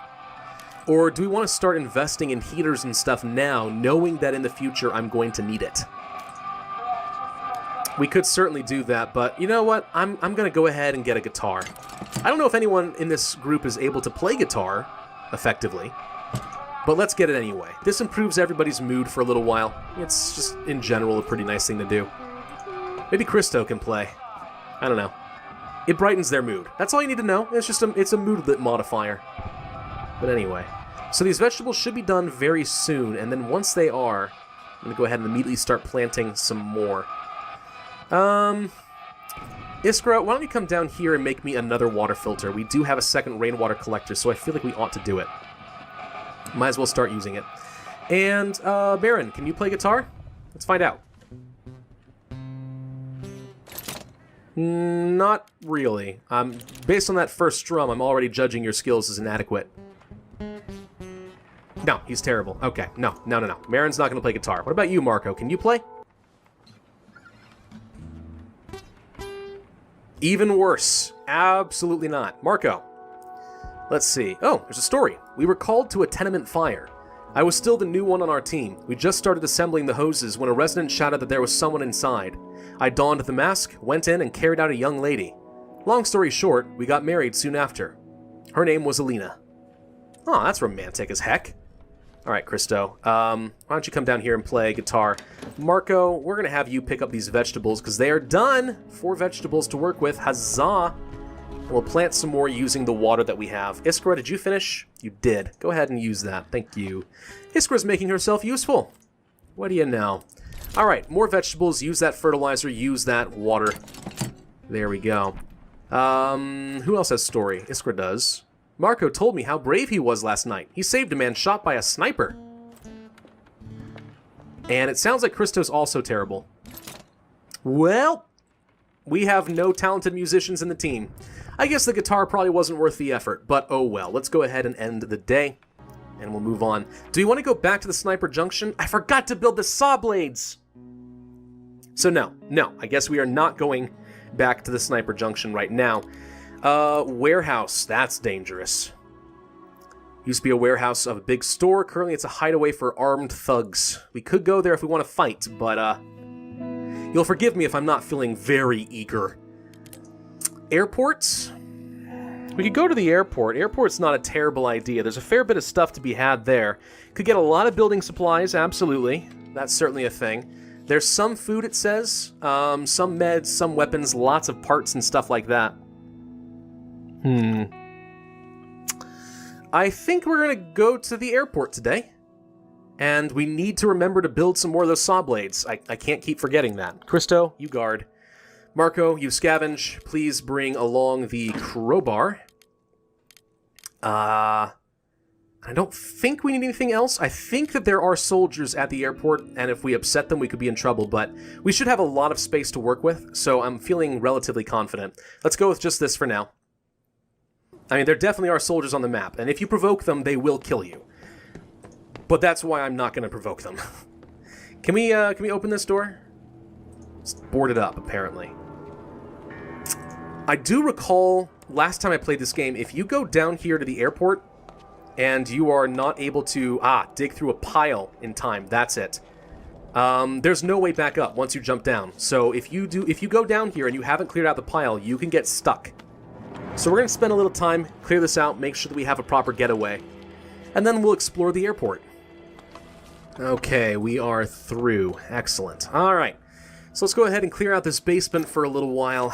Or do we want to start investing in heaters and stuff now, knowing that in the future I'm going to need it? We could certainly do that, but you know what? I'm going to go ahead and get a guitar. I don't know if anyone in this group is able to play guitar effectively, but let's get it anyway. This improves everybody's mood for a little while. It's just, in general, a pretty nice thing to do. Maybe Christo can play. I don't know. It brightens their mood. That's all you need to know. It's a mood modifier. But anyway, so these vegetables should be done very soon, and then once they are, I'm going to go ahead and immediately start planting some more. Iskra, why don't you come down here and make me another water filter? We do have a second rainwater collector, so I feel like we ought to do it. Might as well start using it. And, Baron, can you play guitar? Let's find out. Not really. Based on that first strum, I'm already judging your skills as inadequate. No, he's terrible. Okay, no. Marin's not going to play guitar. What about you, Marco? Can you play? Even worse. Absolutely not. Marco. Let's see. Oh, there's a story. We were called to a tenement fire. I was still the new one on our team. We just started assembling the hoses when a resident shouted that there was someone inside. I donned the mask, went in, and carried out a young lady. Long story short, we got married soon after. Her name was Alina. Oh, that's romantic as heck. All right, Christo. Why don't you come down here and play guitar? Marco, we're going to have you pick up these vegetables because they are done. 4 vegetables to work with. Huzzah! And we'll plant some more using the water that we have. Iskra, did you finish? You did. Go ahead and use that. Thank you. Iskra's making herself useful. What do you know? All right, more vegetables. Use that fertilizer. Use that water. There we go. Who else has story? Iskra does. Marco told me how brave he was last night. He saved a man shot by a sniper. And it sounds like Christo's also terrible. Well, we have no talented musicians in the team. I guess the guitar probably wasn't worth the effort, but oh well. Let's go ahead and end the day, and we'll move on. Do you want to go back to the sniper junction? I forgot to build the saw blades! So no, I guess we are not going back to the sniper junction right now. Warehouse, that's dangerous. Used to be a warehouse of a big store. Currently it's a hideaway for armed thugs. We could go there if we want to fight, but you'll forgive me if I'm not feeling very eager. Airports? We could go to the airport. Airport's not a terrible idea. There's a fair bit of stuff to be had there. Could get a lot of building supplies, absolutely. That's certainly a thing. There's some food, it says. Some meds, some weapons, lots of parts and stuff like that. I think we're going to go to the airport today. And we need to remember to build some more of those saw blades. I can't keep forgetting that. Christo, you guard. Marco, you scavenge. Please bring along the crowbar. I don't think we need anything else. I think that there are soldiers at the airport, and if we upset them, we could be in trouble, but we should have a lot of space to work with, so I'm feeling relatively confident. Let's go with just this for now. I mean, there definitely are soldiers on the map, and if you provoke them, they will kill you. But that's why I'm not going to provoke them. Can we open this door? It's boarded up, apparently. I do recall, last time I played this game, if you go down here to the airport, and you are not able to, dig through a pile in time, that's it. There's no way back up once you jump down. So if you go down here and you haven't cleared out the pile, you can get stuck. So we're going to spend a little time, clear this out, make sure that we have a proper getaway. And then we'll explore the airport. Okay, we are through. Excellent. Alright. So let's go ahead and clear out this basement for a little while.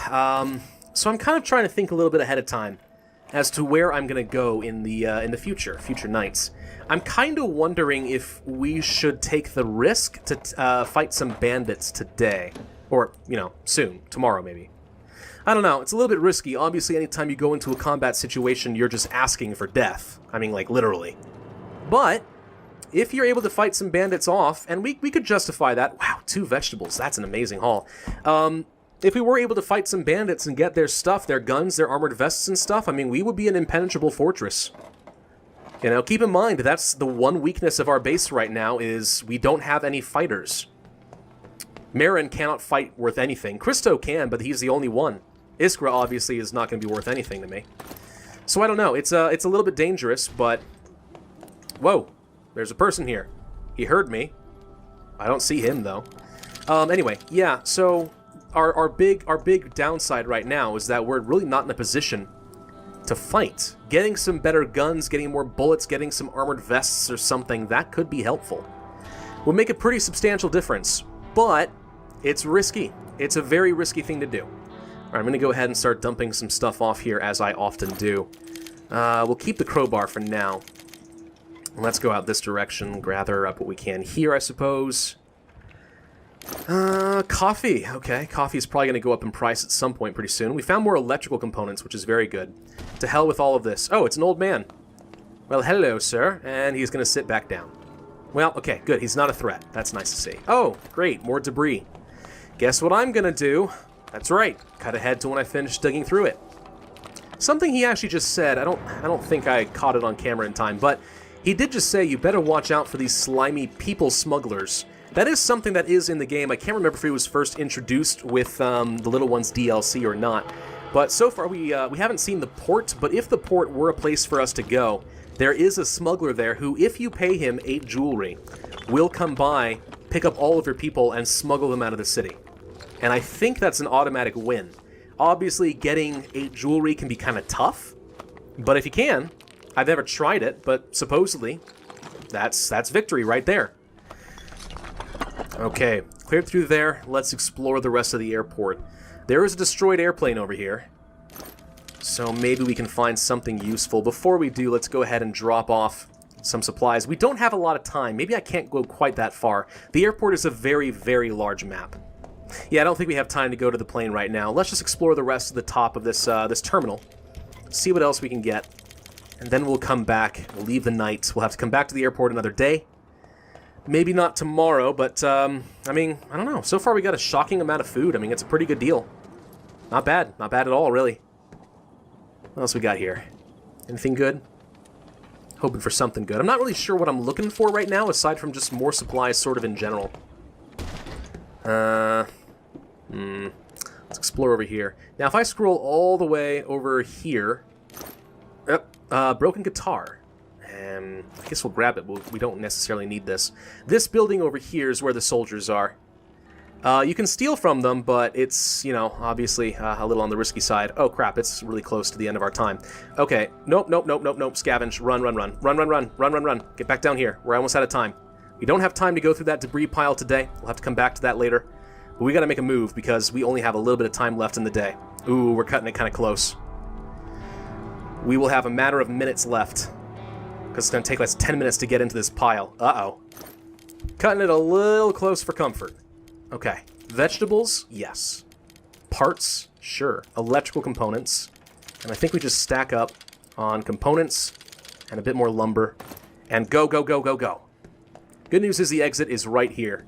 So I'm kind of trying to think a little bit ahead of time as to where I'm going to go in the future nights. I'm kind of wondering if we should take the risk to fight some bandits today. Or, soon. Tomorrow, maybe. I don't know. It's a little bit risky. Obviously, anytime you go into a combat situation, you're just asking for death. I mean, like, literally. But if you're able to fight some bandits off, and we could justify that. Wow, 2 vegetables. That's an amazing haul. If we were able to fight some bandits and get their stuff, their guns, their armored vests and stuff, I mean, we would be an impenetrable fortress. Keep in mind, that's the one weakness of our base right now, is we don't have any fighters. Marin cannot fight worth anything. Christo can, but he's the only one. Iskra, obviously, is not going to be worth anything to me. So I don't know. It's a little bit dangerous, but... Whoa. There's a person here. He heard me. I don't see him, though. Anyway, yeah, so... Our big downside right now is that we're really not in a position to fight. Getting some better guns, getting more bullets, getting some armored vests or something, that could be helpful. Will make a pretty substantial difference, but it's risky. It's a very risky thing to do. All right, I'm going to go ahead and start dumping some stuff off here, as I often do. We'll keep the crowbar for now. Let's go out this direction, gather up what we can here, I suppose. Coffee. Okay, coffee is probably going to go up in price at some point pretty soon. We found more electrical components, which is very good. To hell with all of this. Oh, it's an old man. Well, hello, sir. And he's going to sit back down. Well, okay, good. He's not a threat. That's nice to see. Oh, great. More debris. Guess what I'm going to do? That's right. Cut ahead to when I finish digging through it. Something he actually just said, I don't think I caught it on camera in time, but he did just say you better watch out for these slimy people smugglers. That is something that is in the game. I can't remember if it was first introduced with the Little Ones DLC or not. But so far we haven't seen the port, but if the port were a place for us to go, there is a smuggler there who, if you pay him 8 jewelry, will come by, pick up all of your people, and smuggle them out of the city. And I think that's an automatic win. Obviously, getting 8 jewelry can be kind of tough, but if you can, I've never tried it, but supposedly That's victory right there. Okay, cleared through there. Let's explore the rest of the airport. There is a destroyed airplane over here, so maybe we can find something useful. Before we do, let's go ahead and drop off some supplies. We don't have a lot of time. Maybe I can't go quite that far. The airport is a very, very large map. Yeah, I don't think we have time to go to the plane right now. Let's just explore the rest of the top of this this terminal. See what else we can get. And then we'll come back. We'll leave the night. We'll have to come back to the airport another day. Maybe not tomorrow, but, I mean, I don't know. So far we got a shocking amount of food. I mean, it's a pretty good deal. Not bad. Not bad at all, really. What else we got here? Anything good? Hoping for something good. I'm not really sure what I'm looking for right now, aside from just more supplies sort of in general. Let's explore over here. Now, if I scroll all the way over here... broken guitar. I guess we'll grab it. We don't necessarily need this. This building over here is where the soldiers are. You can steal from them, but it's, you know, obviously a little on the risky side. Oh, crap, it's really close to the end of our time. Okay, nope. Scavenge. Run. Get back down here. We're almost out of time. We don't have time to go through that debris pile today. We'll have to come back to that later. But we gotta make a move because we only have a little bit of time left in the day. Ooh, we're cutting it kind of close. We will have a matter of minutes left, because it's going to take us 10 minutes to get into this pile. Uh-oh. Cutting it a little close for comfort. Okay. Vegetables? Yes. Parts? Sure. Electrical components. And I think we just stack up on components and a bit more lumber. And go. Good news is the exit is right here.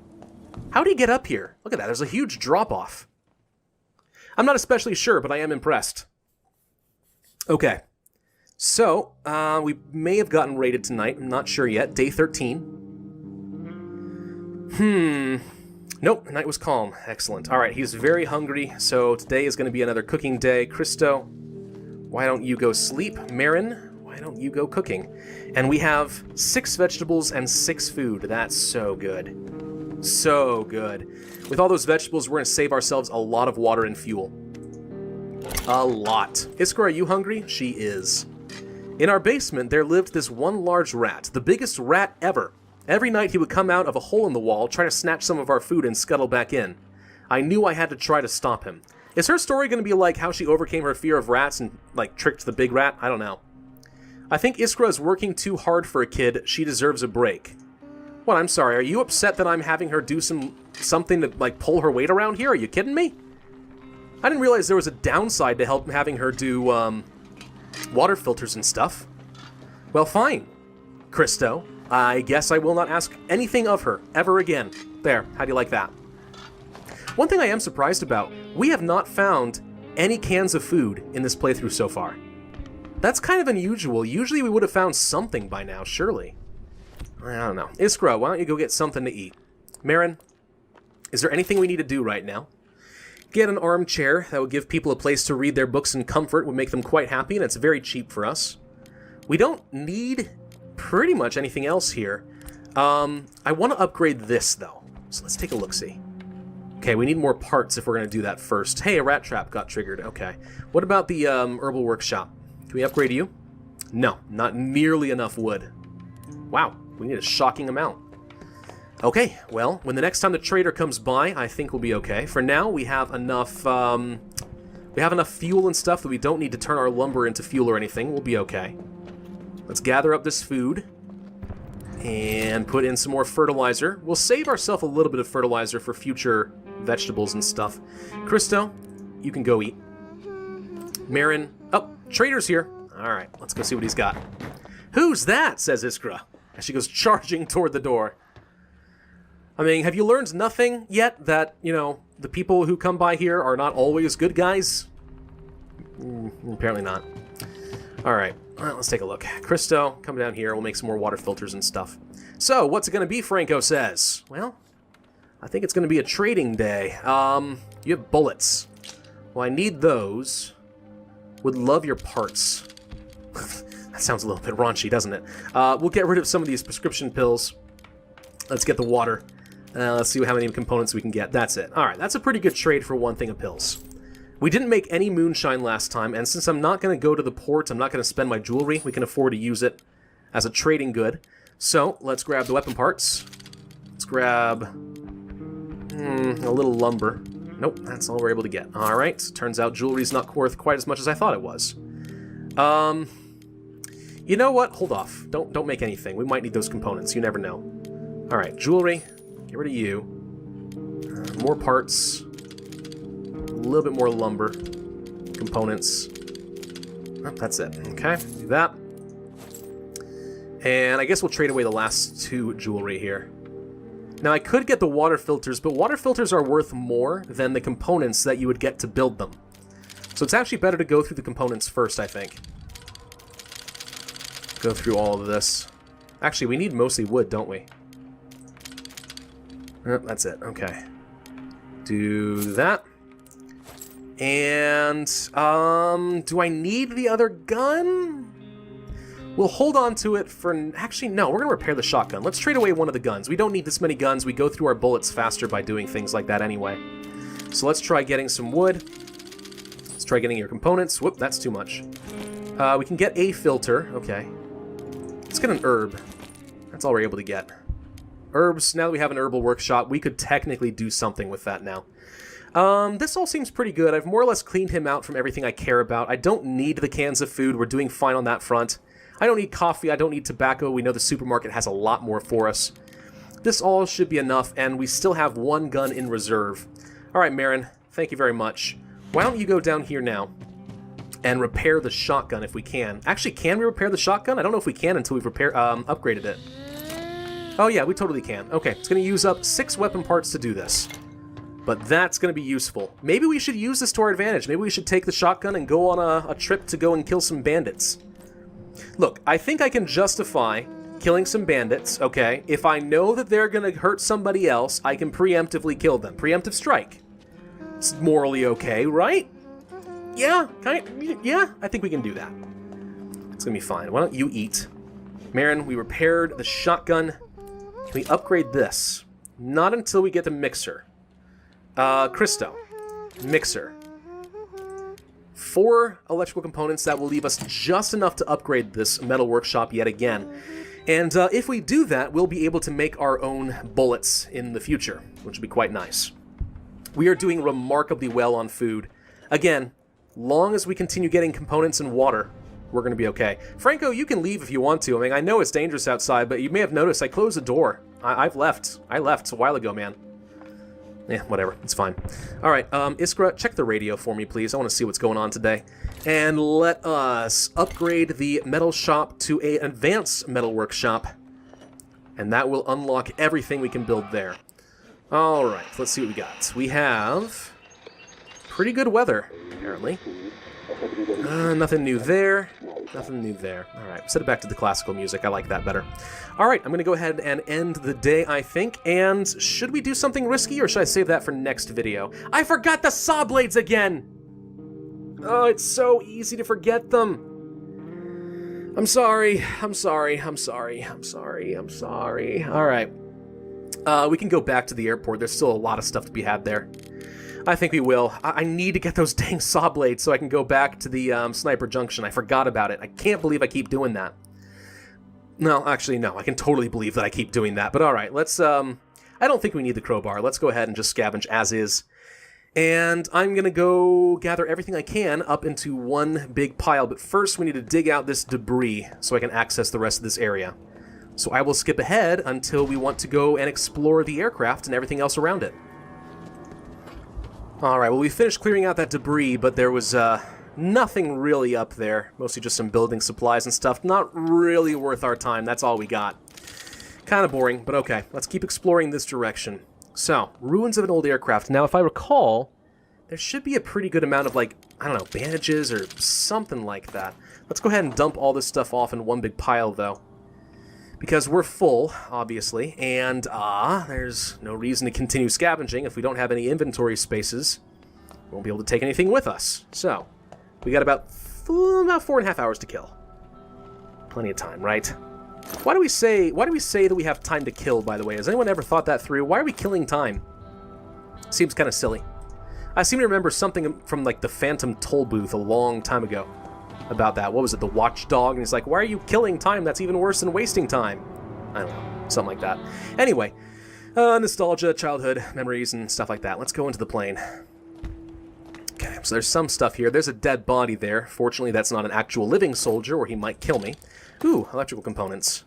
How do you get up here? Look at that. There's a huge drop-off. I'm not especially sure, but I am impressed. Okay. So, we may have gotten raided tonight. I'm not sure yet. Day 13. Nope, night was calm. Excellent. Alright, he's very hungry, so today is going to be another cooking day. Christo, why don't you go sleep? Marin, why don't you go cooking? And we have 6 vegetables and 6 food. That's so good. So good. With all those vegetables, we're going to save ourselves a lot of water and fuel. A lot. Iskra, are you hungry? She is. In our basement, there lived this one large rat, the biggest rat ever. Every night he would come out of a hole in the wall, try to snatch some of our food and scuttle back in. I knew I had to try to stop him. Is her story going to be like how she overcame her fear of rats and, like, tricked the big rat? I don't know. I think Iskra is working too hard for a kid. She deserves a break. What, I'm sorry, are you upset that I'm having her do something to, like, pull her weight around here? Are you kidding me? I didn't realize there was a downside to having her do, water filters and stuff. Well, fine, Christo. I guess I will not ask anything of her ever again. There, how do you like that? One thing I am surprised about, we have not found any cans of food in this playthrough so far. That's kind of unusual. Usually we would have found something by now, surely. I don't know. Iskra, why don't you go get something to eat? Marin, is there anything we need to do right now? Get an armchair. That would give people a place to read their books in comfort, would make them quite happy, and it's very cheap for us. We don't need pretty much anything else here. I want to upgrade this, though. So let's take a look-see. Okay, we need more parts if we're going to do that first. Hey, a rat trap got triggered. Okay. What about the herbal workshop? Can we upgrade you? No, not nearly enough wood. Wow, we need a shocking amount. Okay, well, when the next time the trader comes by, I think we'll be okay. For now, we have enough fuel and stuff that we don't need to turn our lumber into fuel or anything. We'll be okay. Let's gather up this food and put in some more fertilizer. We'll save ourselves a little bit of fertilizer for future vegetables and stuff. Christo, you can go eat. Marin, oh, trader's here. All right, let's go see what he's got. Who's that? Says Iskra as she goes charging toward the door. I mean, have you learned nothing yet that, you know, the people who come by here are not always good guys? Apparently not. Alright, let's take a look. Christo, come down here. We'll make some more water filters and stuff. So, what's it going to be, Franco says? Well, I think it's going to be a trading day. You have bullets. Well, I need those. Would love your parts. That sounds a little bit raunchy, doesn't it? We'll get rid of some of these prescription pills. Let's get the water. Let's see how many components we can get. That's it. Alright, that's a pretty good trade for one thing of pills. We didn't make any moonshine last time, and since I'm not going to go to the port, I'm not going to spend my jewelry, we can afford to use it as a trading good. So, let's grab the weapon parts. Let's grab a little lumber. Nope, that's all we're able to get. Alright, turns out jewelry's not worth quite as much as I thought it was. You know what? Hold off. Don't make anything. We might need those components. You never know. Alright, jewelry. Get rid of you. More parts. A little bit more lumber. Components. Oh, that's it. Okay, do that. And I guess we'll trade away the last 2 jewelry here. Now, I could get the water filters, but water filters are worth more than the components that you would get to build them. So it's actually better to go through the components first, I think. Go through all of this. Actually, we need mostly wood, don't we? Oh, that's it. Okay. Do that. And, do I need the other gun? We'll hold on to it for... Actually, no, we're going to repair the shotgun. Let's trade away one of the guns. We don't need this many guns. We go through our bullets faster by doing things like that anyway. So let's try getting some wood. Let's try getting your components. Whoop, that's too much. We can get a filter. Okay. Let's get an herb. That's all we're able to get. Herbs, now that we have an herbal workshop, we could technically do something with that now. This all seems pretty good. I've more or less cleaned him out from everything I care about. I don't need the cans of food. We're doing fine on that front. I don't need coffee. I don't need tobacco. We know the supermarket has a lot more for us. This all should be enough, and we still have 1 gun in reserve. All right, Marin, thank you very much. Why don't you go down here now and repair the shotgun if we can. Actually, can we repair the shotgun? I don't know if we can until we've upgraded it. Oh yeah, we totally can. Okay, it's going to use up 6 weapon parts to do this. But that's going to be useful. Maybe we should use this to our advantage. Maybe we should take the shotgun and go on a trip to go and kill some bandits. Look, I think I can justify killing some bandits, okay? If I know that they're going to hurt somebody else, I can preemptively kill them. Preemptive strike. It's morally okay, right? Yeah, yeah, I think we can do that. It's going to be fine. Why don't you eat? Marin, we repaired the shotgun. Can we upgrade this? Not until we get the mixer. Christo. Mixer. 4 electrical components that will leave us just enough to upgrade this metal workshop yet again. And if we do that, we'll be able to make our own bullets in the future, which would be quite nice. We are doing remarkably well on food. Again, long as we continue getting components and water, we're going to be okay. Franco, you can leave if you want to. I mean, I know it's dangerous outside, but you may have noticed I closed the door. I've left. I left a while ago, man. Yeah, whatever. It's fine. All right, Iskra, check the radio for me, please. I want to see what's going on today. And let us upgrade the metal shop to an advanced metal workshop. And that will unlock everything we can build there. All right, let's see what we got. We have pretty good weather, apparently. Nothing new there. Nothing new there. All right, set it back to the classical music. I like that better. All right, I'm going to go ahead and end the day, I think. And should we do something risky, or should I save that for next video? I forgot the saw blades again! Oh, it's so easy to forget them. I'm sorry. I'm sorry. I'm sorry. I'm sorry. I'm sorry. All right. We can go back to the airport. There's still a lot of stuff to be had there. I think we will. I need to get those dang saw blades so I can go back to the Sniper Junction. I forgot about it. I can't believe I keep doing that. No, actually, no. I can totally believe that I keep doing that. But all right, let's... I don't think we need the crowbar. Let's go ahead and just scavenge as is. And I'm going to go gather everything I can up into one big pile. But first, we need to dig out this debris so I can access the rest of this area. So I will skip ahead until we want to go and explore the aircraft and everything else around it. Alright, well, we finished clearing out that debris, but there was nothing really up there. Mostly just some building supplies and stuff. Not really worth our time. That's all we got. Kind of boring, but okay. Let's keep exploring this direction. So, ruins of an old aircraft. Now, if I recall, there should be a pretty good amount of, like, I don't know, bandages or something like that. Let's go ahead and dump all this stuff off in one big pile, though. Because we're full, obviously, and there's no reason to continue scavenging if we don't have any inventory spaces. We won't be able to take anything with us. So, we got about 4.5 hours to kill. Plenty of time, right? Why do we say that we have time to kill, by the way? Has anyone ever thought that through? Why are we killing time? Seems kind of silly. I seem to remember something from, like, the Phantom Toll Booth a long time ago about that. What was it, the Watchdog? And he's like, why are you killing time? That's even worse than wasting time. I don't know, something like that. Anyway, nostalgia, childhood, memories, and stuff like that. Let's go into the plane. Okay, so there's some stuff here. There's a dead body there. Fortunately, that's not an actual living soldier, or he might kill me. Ooh, electrical components.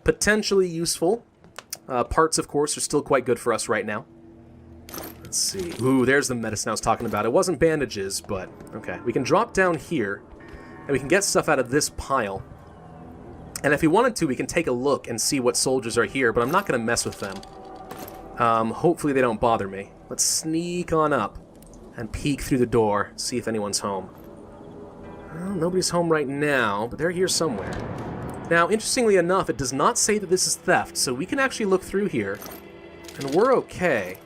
Potentially useful. Parts, of course, are still quite good for us right now. Let's see. Ooh, there's the medicine I was talking about. It wasn't bandages, but okay. We can drop down here, and we can get stuff out of this pile. And if we wanted to, we can take a look and see what soldiers are here, but I'm not going to mess with them. Hopefully they don't bother me. Let's sneak on up and peek through the door, see if anyone's home. Well, nobody's home right now, but they're here somewhere. Now, interestingly enough, it does not say that this is theft, so we can actually look through here, and we're okay.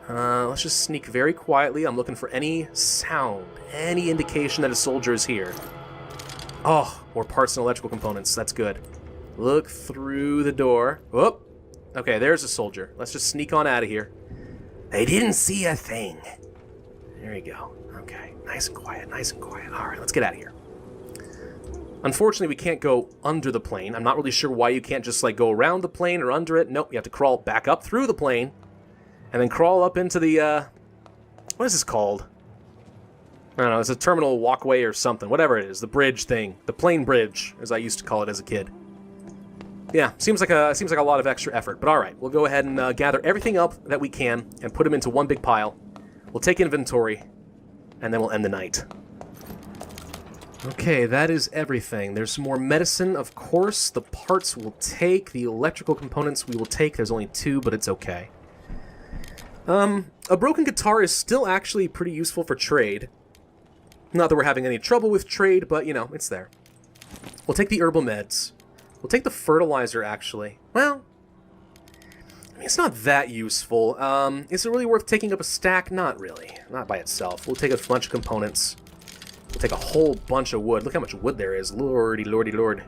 Let's just sneak very quietly. I'm looking for any sound, any indication that a soldier is here. Oh, more parts and electrical components. That's good. Look through the door. Whoop. Okay, there's a soldier. Let's just sneak on out of here. They didn't see a thing. There you go. Okay, nice and quiet, nice and quiet. All right, let's get out of here. Unfortunately, we can't go under the plane. I'm not really sure why you can't just, like, go around the plane or under it. Nope, you have to crawl back up through the plane and then crawl up into the, what is this called? I don't know, it's a terminal walkway or something. Whatever it is, the bridge thing. The plane bridge, as I used to call it as a kid. Yeah, seems like a lot of extra effort, but all right. We'll go ahead and gather everything up that we can and put them into one big pile. We'll take inventory, and then we'll end the night. Okay, that is everything. There's some more medicine, of course. The parts we'll take. The electrical components we will take. There's only 2, but it's okay. A broken guitar is still actually pretty useful for trade. Not that we're having any trouble with trade, but, you know, it's there. We'll take the herbal meds. We'll take the fertilizer, actually. Well, I mean, it's not that useful. Is it really worth taking up a stack? Not really. Not by itself. We'll take a bunch of components. We'll take a whole bunch of wood. Look how much wood there is. Lordy, lordy, lord.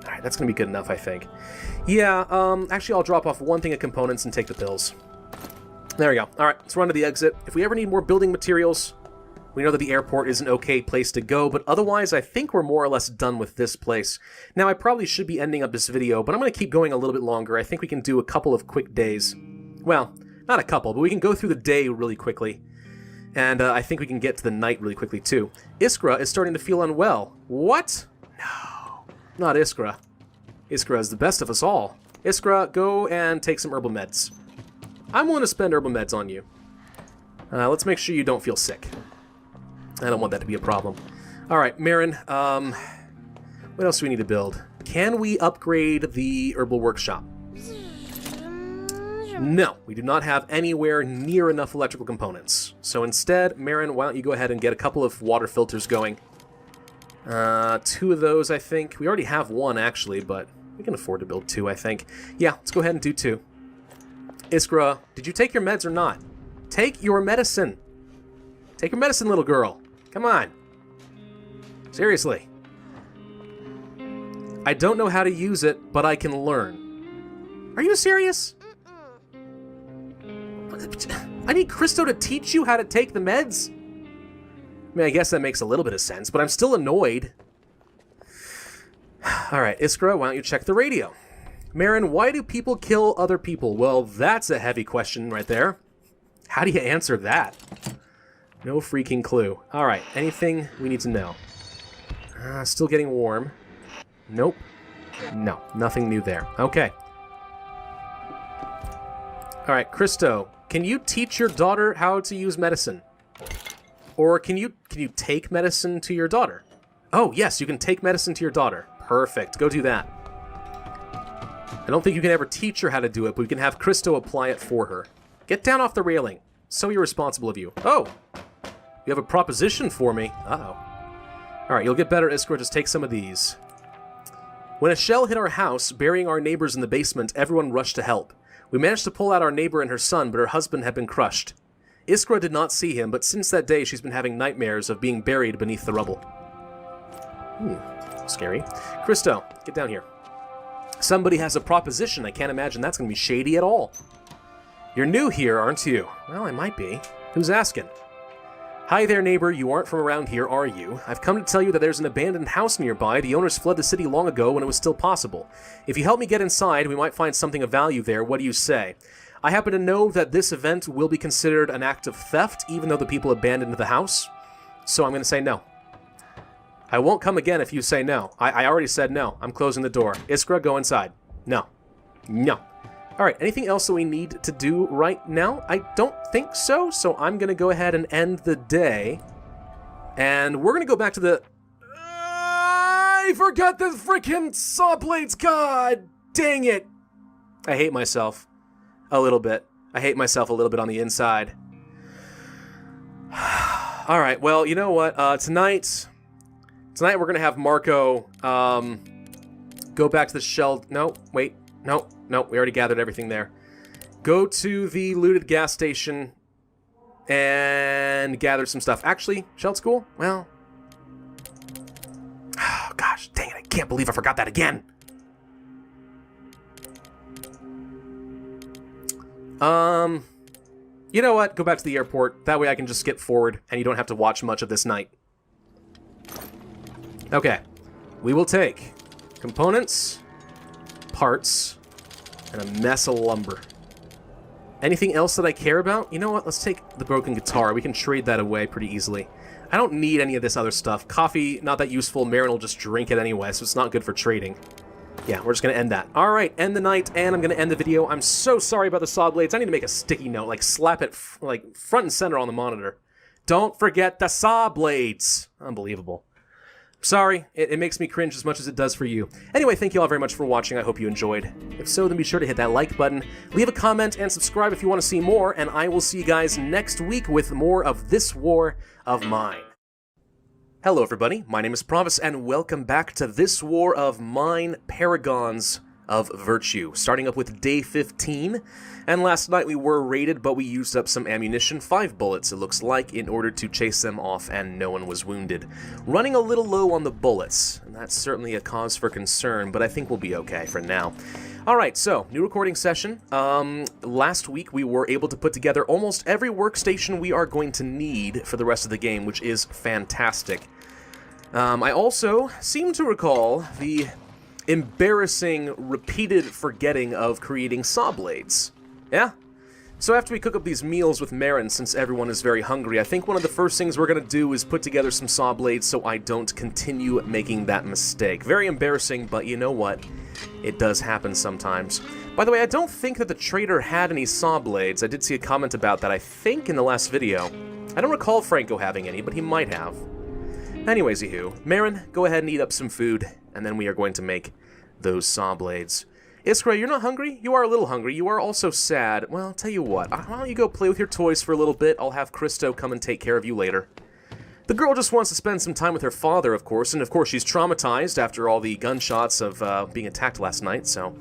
Alright, that's going to be good enough, I think. Yeah, actually, I'll drop off one thing of components and take the pills. There we go. Alright, let's run to the exit. If we ever need more building materials, we know that the airport is an okay place to go, but otherwise, I think we're more or less done with this place. Now, I probably should be ending up this video, but I'm going to keep going a little bit longer. I think we can do a couple of quick days. Well, not a couple, but we can go through the day really quickly. And I think we can get to the night really quickly, too. Iskra is starting to feel unwell. What? No. Not Iskra. Iskra is the best of us all. Iskra, go and take some herbal meds. I'm willing to spend herbal meds on you. Let's make sure you don't feel sick. I don't want that to be a problem. Alright, Marin, what else do we need to build? Can we upgrade the herbal workshop? No, we do not have anywhere near enough electrical components. So instead, Marin, why don't you go ahead and get a couple of water filters going. 2 of those, I think. We already have 1, actually, but we can afford to build 2, I think. Yeah, let's go ahead and do 2. Iskra, did you take your meds or not? Take your medicine. Take your medicine, little girl. Come on. Seriously. I don't know how to use it, but I can learn. Are you serious? I need Christo to teach you how to take the meds? I mean, I guess that makes a little bit of sense, but I'm still annoyed. Alright, Iskra, why don't you check the radio? Marin, why do people kill other people? Well, that's a heavy question right there. How do you answer that? No freaking clue. Alright, anything we need to know? Still getting warm. Nope. No, nothing new there. Okay. Alright, Christo, can you teach your daughter how to use medicine? Or can you take medicine to your daughter? Oh, yes, you can take medicine to your daughter. Perfect, go do that. I don't think you can ever teach her how to do it, but we can have Christo apply it for her. Get down off the railing. So irresponsible of you. Oh! You have a proposition for me. Uh-oh. Alright, you'll get better, Iskra. Just take some of these. When a shell hit our house, burying our neighbors in the basement, everyone rushed to help. We managed to pull out our neighbor and her son, but her husband had been crushed. Iskra did not see him, but since that day she's been having nightmares of being buried beneath the rubble. Scary. Christo, get down here. Somebody has a proposition. I can't imagine that's going to be shady at all. You're new here, aren't you? Well, I might be. Who's asking? Hi there, neighbor. You aren't from around here, are you? I've come to tell you that there's an abandoned house nearby. The owners fled the city long ago when it was still possible. If you help me get inside, we might find something of value there. What do you say? I happen to know that this event will be considered an act of theft, even though the people abandoned the house. So I'm going to say no. I won't come again if you say no. I already said no. I'm closing the door. Iskra, go inside. No. No. Alright, anything else that we need to do right now? I don't think so, so I'm going to go ahead and end the day. And we're going to go back to the... I forgot the freaking saw blades! God dang it! I hate myself. A little bit. I hate myself a little bit on the inside. Alright, well, you know what? Tonight we're going to have Marco go back to the shell... No, wait. No, we already gathered everything there. Go to the looted gas station and gather some stuff. Actually, Shelled School? Well... Oh, gosh, dang it, I can't believe I forgot that again! You know what? Go back to the airport. That way I can just skip forward and you don't have to watch much of this night. Okay. We will take components, parts, and a mess of lumber. Anything else that I care about? You know what? Let's take the broken guitar. We can trade that away pretty easily. I don't need any of this other stuff. Coffee, not that useful. Marin will just drink it anyway, so it's not good for trading. Yeah, we're just going to end that. Alright, end the night, and I'm going to end the video. I'm so sorry about the saw blades. I need to make a sticky note, like slap it like front and center on the monitor. Don't forget the saw blades. Unbelievable. Sorry, it makes me cringe as much as it does for you. Anyway, thank you all very much for watching. I hope you enjoyed. If so, then be sure to hit that like button, leave a comment, and subscribe if you want to see more, and I will see you guys next week with more of This War of Mine. Hello everybody, my name is Pravus, and welcome back to This War of Mine, Paragons of Virtue. Starting up with day 15, and last night we were raided, but we used up some ammunition, 5 bullets it looks like, in order to chase them off, and no one was wounded. Running a little low on the bullets, and that's certainly a cause for concern, but I think we'll be okay for now. Alright, so, new recording session. Last week we were able to put together almost every workstation we are going to need for the rest of the game, which is fantastic. I also seem to recall the embarrassing, repeated forgetting of creating saw blades. Yeah? So after we cook up these meals with Marin, since everyone is very hungry, I think one of the first things we're going to do is put together some saw blades so I don't continue making that mistake. Very embarrassing, but you know what? It does happen sometimes. By the way, I don't think that the trader had any saw blades. I did see a comment about that, I think, in the last video. I don't recall Franco having any, but he might have. Anyways, Marin, go ahead and eat up some food, and then we are going to make those saw blades. Iskra, you're not hungry? You are a little hungry. You are also sad. Well, I'll tell you what. Why don't you go play with your toys for a little bit? I'll have Christo come and take care of you later. The girl just wants to spend some time with her father, of course, and of course she's traumatized after all the gunshots of being attacked last night, so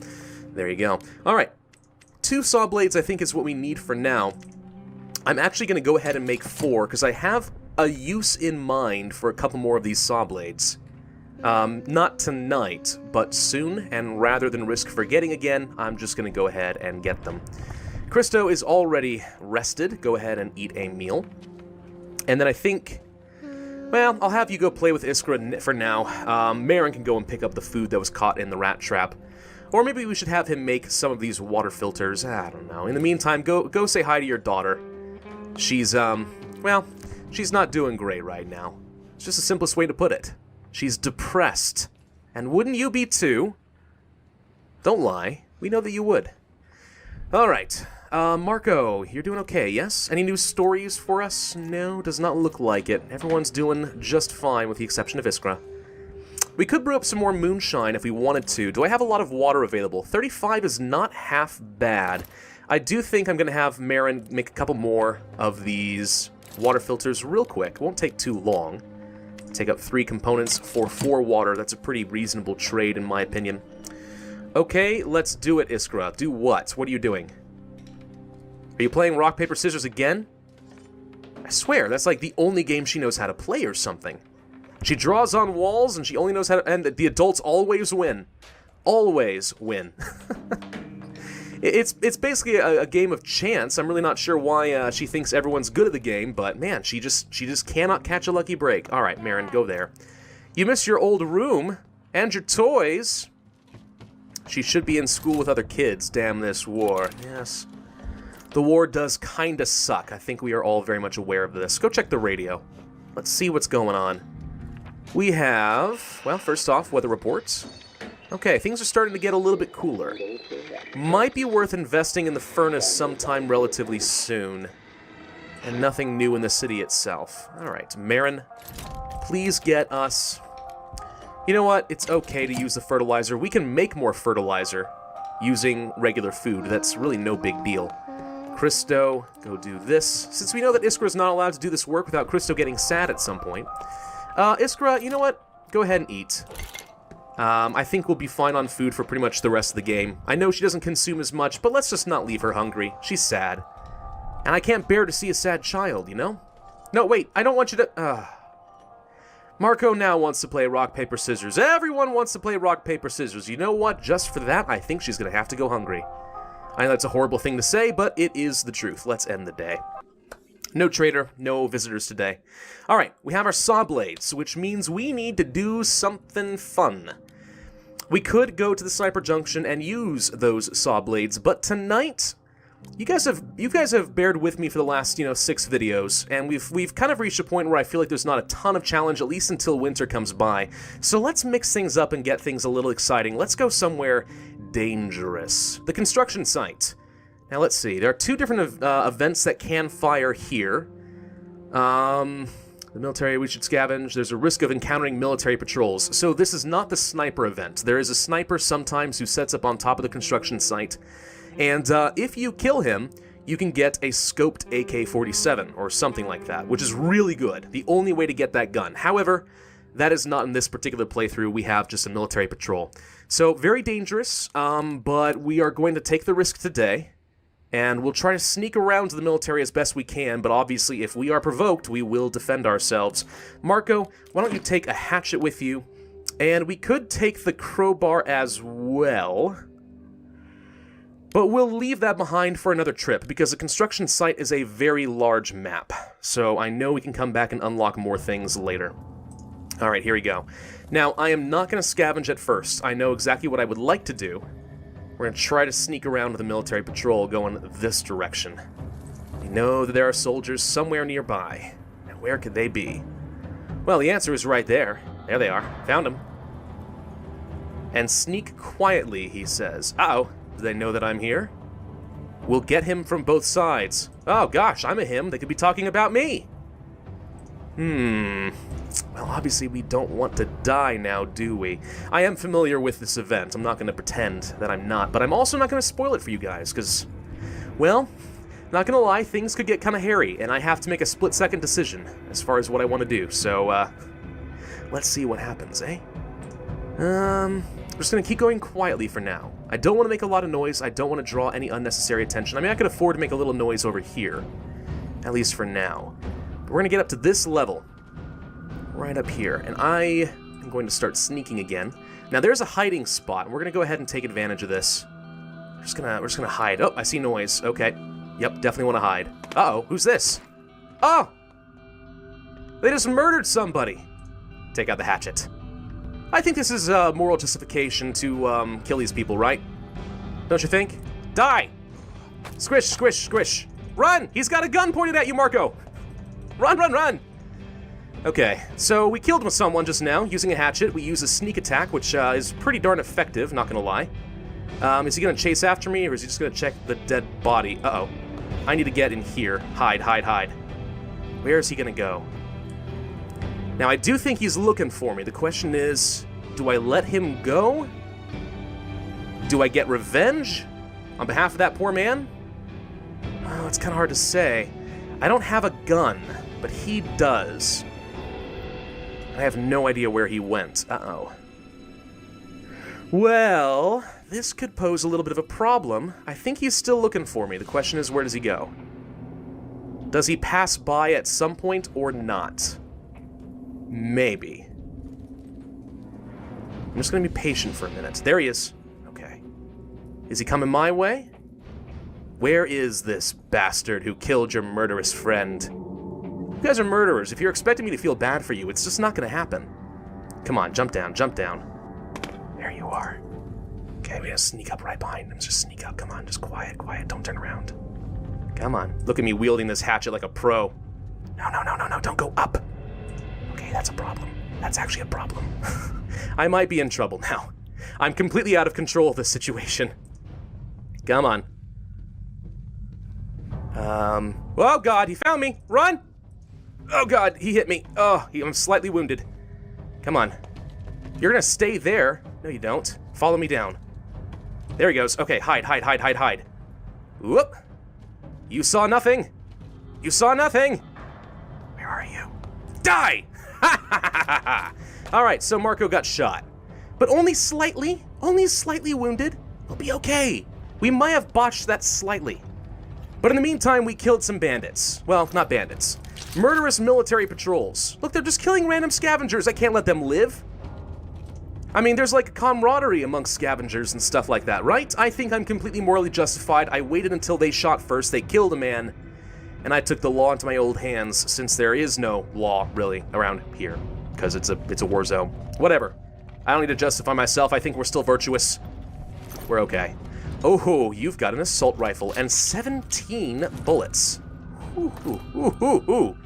there you go. Alright, 2 saw blades I think is what we need for now. I'm actually going to go ahead and make 4, because I have a use in mind for a couple more of these saw blades. Not tonight, but soon, and rather than risk forgetting again, I'm just going to go ahead and get them. Christo is already rested. Go ahead and eat a meal. And then I think... Well, I'll have you go play with Iskra for now. Marin can go and pick up the food that was caught in the rat trap. Or maybe we should have him make some of these water filters. I don't know. In the meantime, go say hi to your daughter. She's, well, she's not doing great right now. It's just the simplest way to put it. She's depressed. And wouldn't you be too? Don't lie. We know that you would. Alright. Marco, you're doing okay, yes? Any new stories for us? No, does not look like it. Everyone's doing just fine with the exception of Iskra. We could brew up some more moonshine if we wanted to. Do I have a lot of water available? 35 is not half bad. I do think I'm going to have Marin make a couple more of these water filters real quick. It won't take too long. Take up 3 components for 4 water. That's a pretty reasonable trade in my opinion. Okay, let's do it, Iskra. Do what? What are you doing? Are you playing rock, paper, scissors again? I swear, that's like the only game she knows how to play or something. She draws on walls and she only knows how to... And the adults always win. Always win. It's basically a game of chance. I'm really not sure why she thinks everyone's good at the game, but man, she just cannot catch a lucky break. All right, Marin, go there. You miss your old room and your toys. She should be in school with other kids. Damn this war. Yes. The war does kinda suck. I think we are all very much aware of this. Go check the radio. Let's see what's going on. We have, well, first off, weather reports. Okay, things are starting to get a little bit cooler. Might be worth investing in the furnace sometime relatively soon. And nothing new in the city itself. Alright, Marin, please get us... You know what? It's okay to use the fertilizer. We can make more fertilizer using regular food. That's really no big deal. Christo, go do this. Since we know that Iskra's not allowed to do this work without Christo getting sad at some point. Iskra, you know what? Go ahead and eat. I think we'll be fine on food for pretty much the rest of the game. I know she doesn't consume as much, but let's just not leave her hungry. She's sad. And I can't bear to see a sad child, you know? No, wait, I don't want you to... Marco now wants to play rock, paper, scissors. Everyone wants to play rock, paper, scissors. You know what? Just for that, I think she's gonna have to go hungry. I know that's a horrible thing to say, but it is the truth. Let's end the day. No trader, no visitors today. Alright, we have our saw blades, which means we need to do something fun. We could go to the sniper junction and use those saw blades, but tonight, you guys have bared with me for the last, 6 videos, and we've kind of reached a point where I feel like there's not a ton of challenge, at least until winter comes by. So let's mix things up and get things a little exciting. Let's go somewhere dangerous. The construction site. Now let's see, there are 2 different events that can fire here. The military we should scavenge. There's a risk of encountering military patrols. So this is not the sniper event. There is a sniper sometimes who sets up on top of the construction site. And if you kill him, you can get a scoped AK-47 or something like that, which is really good. The only way to get that gun. However, that is not in this particular playthrough. We have just a military patrol. So very dangerous, but we are going to take the risk today. And we'll try to sneak around to the military as best we can, but obviously if we are provoked, we will defend ourselves. Marco, why don't you take a hatchet with you? And we could take the crowbar as well. But we'll leave that behind for another trip, because the construction site is a very large map. So I know we can come back and unlock more things later. Alright, here we go. Now, I am not going to scavenge at first. I know exactly what I would like to do. We're going to try to sneak around with a military patrol going this direction. We know that there are soldiers somewhere nearby. Now, where could they be? Well, the answer is right there. There they are. Found them. And sneak quietly, he says. Uh-oh. Do they know that I'm here? We'll get him from both sides. Oh, gosh, I'm a him. They could be talking about me. Well, obviously we don't want to die now, do we? I am familiar with this event. I'm not going to pretend that I'm not, but I'm also not going to spoil it for you guys, because, well, not going to lie, things could get kind of hairy, and I have to make a split-second decision as far as what I want to do, so, let's see what happens, eh? I'm just going to keep going quietly for now. I don't want to make a lot of noise. I don't want to draw any unnecessary attention. I mean, I could afford to make a little noise over here, at least for now. But we're going to get up to this level. Right up here, and I am going to start sneaking again. Now there's a hiding spot, and we're gonna go ahead and take advantage of this. We're just gonna hide. Oh, I see noise. Okay. Yep, definitely want to hide. Uh-oh, who's this? Oh! They just murdered somebody. Take out the hatchet. I think this is moral justification to kill these people, right? Don't you think? Die! Squish, squish, squish. Run! He's got a gun pointed at you, Marco! Run, run, run! Okay, so we killed someone just now using a hatchet. We use a sneak attack, which is pretty darn effective, not gonna lie. Is he gonna chase after me, or is he just gonna check the dead body? Uh-oh. I need to get in here. Hide, hide, hide. Where is he gonna go? Now, I do think he's looking for me. The question is, do I let him go? Do I get revenge on behalf of that poor man? Oh, it's kind of hard to say. I don't have a gun, but he does. I have no idea where he went. Uh-oh. Well, this could pose a little bit of a problem. I think he's still looking for me. The question is, where does he go? Does he pass by at some point or not? Maybe. I'm just going to be patient for a minute. There he is. Okay. Is he coming my way? Where is this bastard who killed your murderous friend? You guys are murderers. If you're expecting me to feel bad for you, it's just not gonna happen. Come on, jump down, jump down. There you are. Okay, we gotta sneak up right behind him. Just sneak up, come on, just quiet, quiet, don't turn around. Come on, look at me wielding this hatchet like a pro. No, no, no, no, no, don't go up. Okay, that's a problem. That's actually a problem. I might be in trouble now. I'm completely out of control of this situation. Come on. Oh God, he found me. Run! Oh God, he hit me. Oh, I'm slightly wounded. Come on. You're gonna stay there. No, you don't. Follow me down. There he goes. Okay, hide, hide, hide, hide, hide. Whoop. You saw nothing. You saw nothing. Where are you? Die! Ha ha ha ha ha! Alright, so Marco got shot. But only slightly wounded. We'll be okay. We might have botched that slightly. But in the meantime, we killed some bandits. Well, not bandits. Murderous military patrols. Look, they're just killing random scavengers. I can't let them live. I mean, there's like camaraderie amongst scavengers and stuff like that, right? I think I'm completely morally justified. I waited until they shot first, they killed a man, and I took the law into my old hands, since there is no law, really, around here. Because it's a war zone. Whatever. I don't need to justify myself. I think we're still virtuous. We're okay. Oh, you've got an assault rifle and 17 bullets. Ooh, ooh, ooh, ooh, ooh.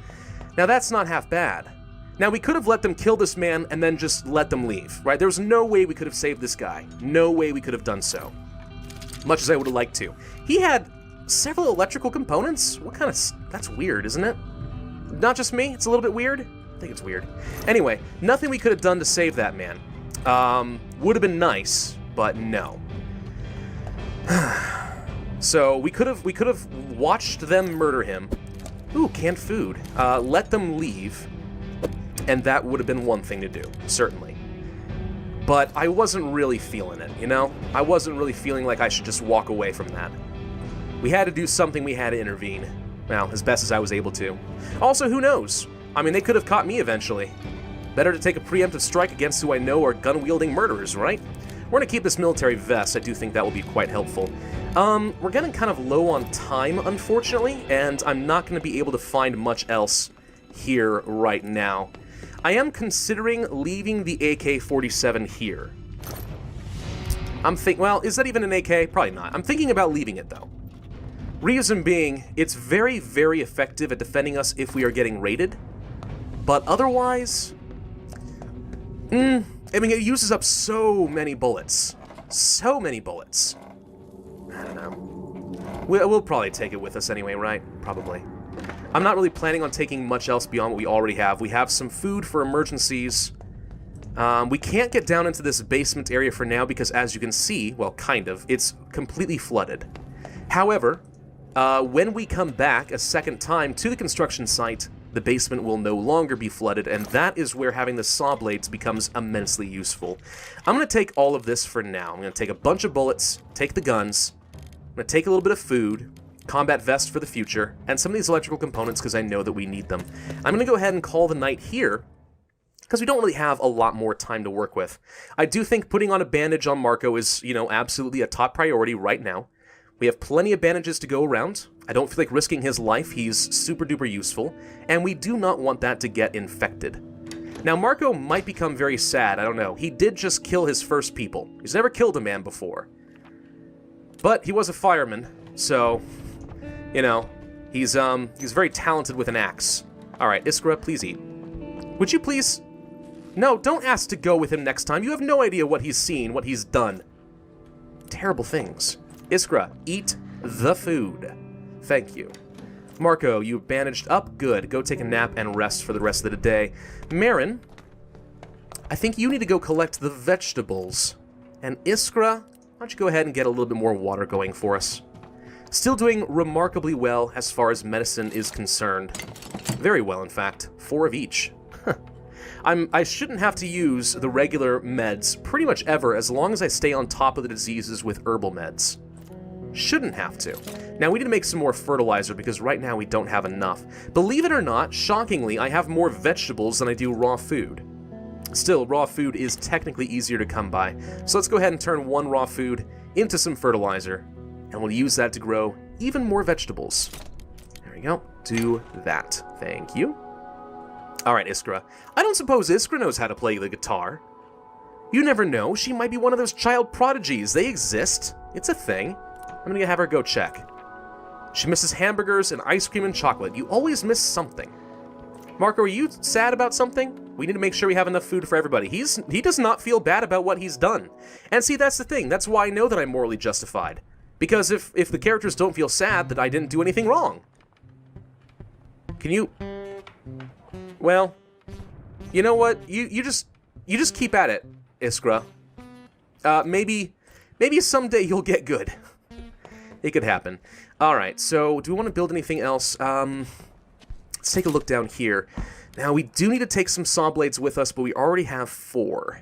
Now that's not half bad. Now we could have let them kill this man and then just let them leave, right? There was no way we could have saved this guy. No way we could have done so. Much as I would have liked to. He had several electrical components? What kind of... That's weird, isn't it? Not just me? It's a little bit weird? I think it's weird. Anyway, nothing we could have done to save that man. Would have been nice, but no. So we could have watched them murder him. Ooh, canned food. Let them leave, and that would have been one thing to do, certainly. But I wasn't really feeling it, you know? I wasn't really feeling like I should just walk away from that. We had to do something, we had to intervene. Well, as best as I was able to. Also, who knows? I mean, they could have caught me eventually. Better to take a preemptive strike against who I know are gun-wielding murderers, right? We're gonna keep this military vest. I do think that will be quite helpful. We're getting kind of low on time, unfortunately, and I'm not gonna be able to find much else here right now. I am considering leaving the AK-47 here. Well, is that even an AK? Probably not. I'm thinking about leaving it, though. Reason being, it's very, very effective at defending us if we are getting raided. But otherwise... I mean, it uses up so many bullets. So many bullets. I don't know. We'll probably take it with us anyway, right? Probably. I'm not really planning on taking much else beyond what we already have. We have some food for emergencies. We can't get down into this basement area for now because, as you can see, well, kind of, it's completely flooded. However, when we come back a second time to the construction site, the basement will no longer be flooded, and that is where having the saw blades becomes immensely useful. I'm going to take all of this for now. I'm going to take a bunch of bullets, take the guns, I'm going to take a little bit of food, combat vest for the future, and some of these electrical components because I know that we need them. I'm going to go ahead and call the night here, because we don't really have a lot more time to work with. I do think putting on a bandage on Marco is, you know, absolutely a top priority right now. We have plenty of bandages to go around. I don't feel like risking his life. He's super duper useful, and we do not want that to get infected. Now, Marco might become very sad. I don't know. He did just kill his first people. He's never killed a man before. But he was a fireman, so, you know, he's very talented with an axe. All right, Iskra, please eat. Would you please? No, don't ask to go with him next time. You have no idea what he's seen, what he's done. Terrible things. Iskra, eat the food. Thank you. Marco, you bandaged up? Good. Go take a nap and rest for the rest of the day. Marin, I think you need to go collect the vegetables. And Iskra, why don't you go ahead and get a little bit more water going for us? Still doing remarkably well as far as medicine is concerned. Very well, in fact. 4 of each. I shouldn't have to use the regular meds pretty much ever as long as I stay on top of the diseases with herbal meds. Shouldn't have to. Now, we need to make some more fertilizer because right now we don't have enough. Believe it or not, shockingly, I have more vegetables than I do raw food. Still, raw food is technically easier to come by. So let's go ahead and turn 1 raw food into some fertilizer, and we'll use that to grow even more vegetables. There we go. Do that. Thank you. Alright, Iskra. I don't suppose Iskra knows how to play the guitar. You never know. She might be one of those child prodigies. They exist. It's a thing. I'm gonna have her go check. She misses hamburgers and ice cream and chocolate. You always miss something. Marco, are you sad about something? We need to make sure we have enough food for everybody. He does not feel bad about what he's done. And see, that's the thing. That's why I know that I'm morally justified. Because if the characters don't feel sad that I didn't do anything wrong. Can you... Well, you know what? You just keep at it, Iskra. Maybe someday you'll get good. It could happen. Alright, so do we want to build anything else? Let's take a look down here. Now, we do need to take some saw blades with us, but we already have 4.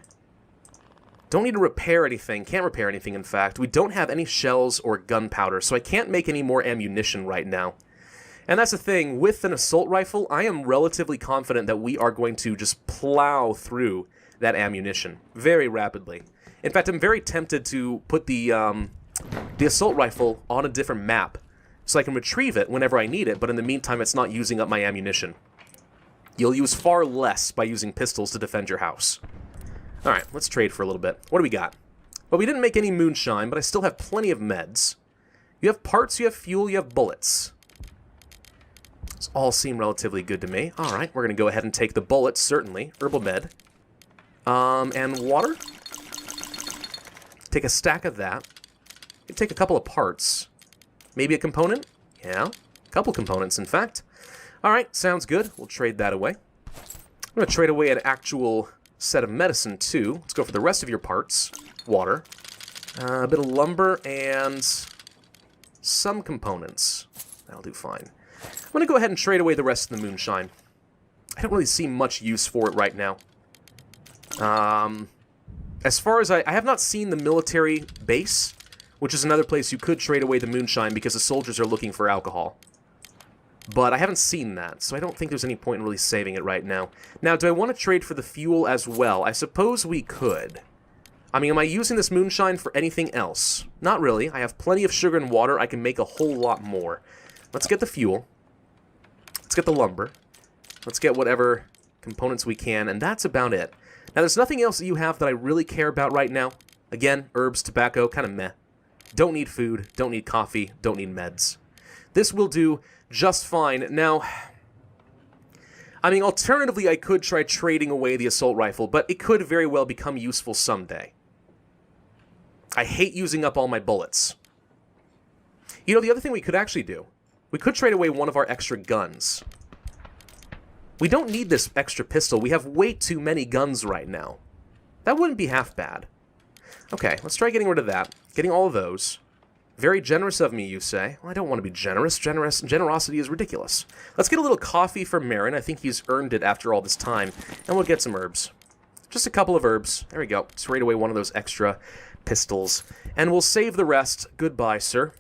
Don't need to repair anything. Can't repair anything, in fact. We don't have any shells or gunpowder, so I can't make any more ammunition right now. And that's the thing. With an assault rifle, I am relatively confident that we are going to just plow through that ammunition very rapidly. In fact, I'm very tempted to put the assault rifle on a different map so I can retrieve it whenever I need it, but in the meantime, it's not using up my ammunition. You'll use far less by using pistols to defend your house. Alright, let's trade for a little bit. What do we got? Well, we didn't make any moonshine, but I still have plenty of meds. You have parts, you have fuel, you have bullets. These all seem relatively good to me. Alright, we're going to go ahead and take the bullets, certainly. Herbal med. And water? Take a stack of that. Take a couple of parts. Maybe a component? Yeah, a couple components, in fact. Alright, sounds good. We'll trade that away. I'm going to trade away an actual set of medicine, too. Let's go for the rest of your parts. Water. A bit of lumber and some components. That'll do fine. I'm going to go ahead and trade away the rest of the moonshine. I don't really see much use for it right now. As far as I have not seen the military base, which is another place you could trade away the moonshine because the soldiers are looking for alcohol. But I haven't seen that, so I don't think there's any point in really saving it right now. Now, do I want to trade for the fuel as well? I suppose we could. I mean, am I using this moonshine for anything else? Not really. I have plenty of sugar and water. I can make a whole lot more. Let's get the fuel. Let's get the lumber. Let's get whatever components we can, and that's about it. Now, there's nothing else that you have that I really care about right now. Again, herbs, tobacco, kind of meh. Don't need food, don't need coffee, don't need meds. This will do just fine. Now, I mean, alternatively, I could try trading away the assault rifle, but it could very well become useful someday. I hate using up all my bullets. You know, the other thing we could actually do, we could trade away one of our extra guns. We don't need this extra pistol. We have way too many guns right now. That wouldn't be half bad. Okay, let's try getting rid of that. Getting all of those. Very generous of me, you say. Well, I don't want to be generous. Generosity is ridiculous. Let's get a little coffee for Marin. I think he's earned it after all this time. And we'll get some herbs. Just a couple of herbs. There we go. Trade away one of those extra pistols. And we'll save the rest. Goodbye, sir.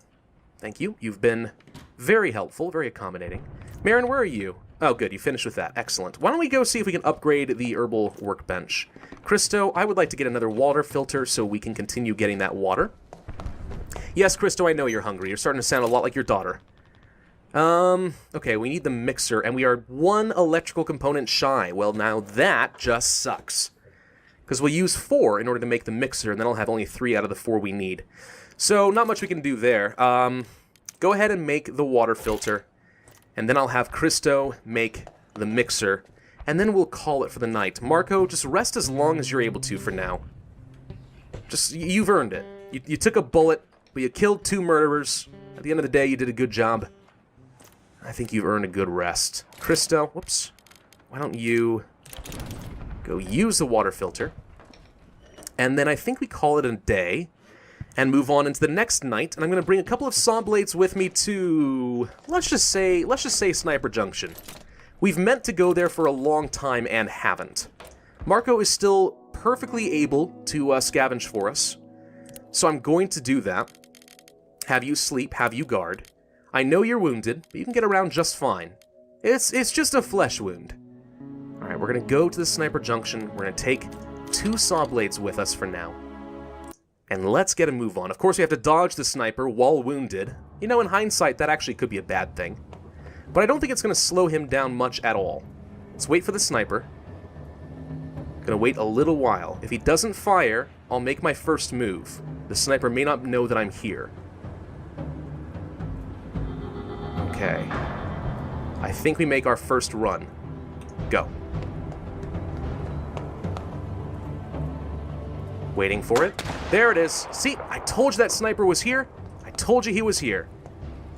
Thank you. You've been very helpful, very accommodating. Marin, where are you? Oh, good. You finished with that. Excellent. Why don't we go see if we can upgrade the herbal workbench? Christo, I would like to get another water filter so we can continue getting that water. Yes, Christo, I know you're hungry. You're starting to sound a lot like your daughter. Okay, we need the mixer, and we are 1 electrical component shy. Well, now that just sucks. Because we'll use 4 in order to make the mixer, and then I'll have only 3 out of the 4 we need. So, not much we can do there. Go ahead and make the water filter, and then I'll have Christo make the mixer, and then we'll call it for the night. Marco, just rest as long as you're able to for now. Just, you've earned it. You took a bullet, but you killed 2 murderers. At the end of the day, you did a good job. I think you've earned a good rest. Christo, whoops. Why don't you go use the water filter? And then I think we call it a day and move on into the next night. And I'm going to bring a couple of saw blades with me to, let's just say Sniper Junction. We've meant to go there for a long time and haven't. Marco is still perfectly able to scavenge for us. So I'm going to do that. Have you sleep, have you guard. I know you're wounded, but you can get around just fine. It's just a flesh wound. Alright, we're going to go to the Sniper Junction. We're going to take 2 saw blades with us for now. And let's get a move on. Of course, we have to dodge the sniper while wounded. You know, in hindsight, that actually could be a bad thing. But I don't think it's going to slow him down much at all. Let's wait for the sniper. Gonna wait a little while. If he doesn't fire, I'll make my first move. The sniper may not know that I'm here. Okay. I think we make our first run. Go. Waiting for it. There it is. See, I told you that sniper was here. I told you he was here.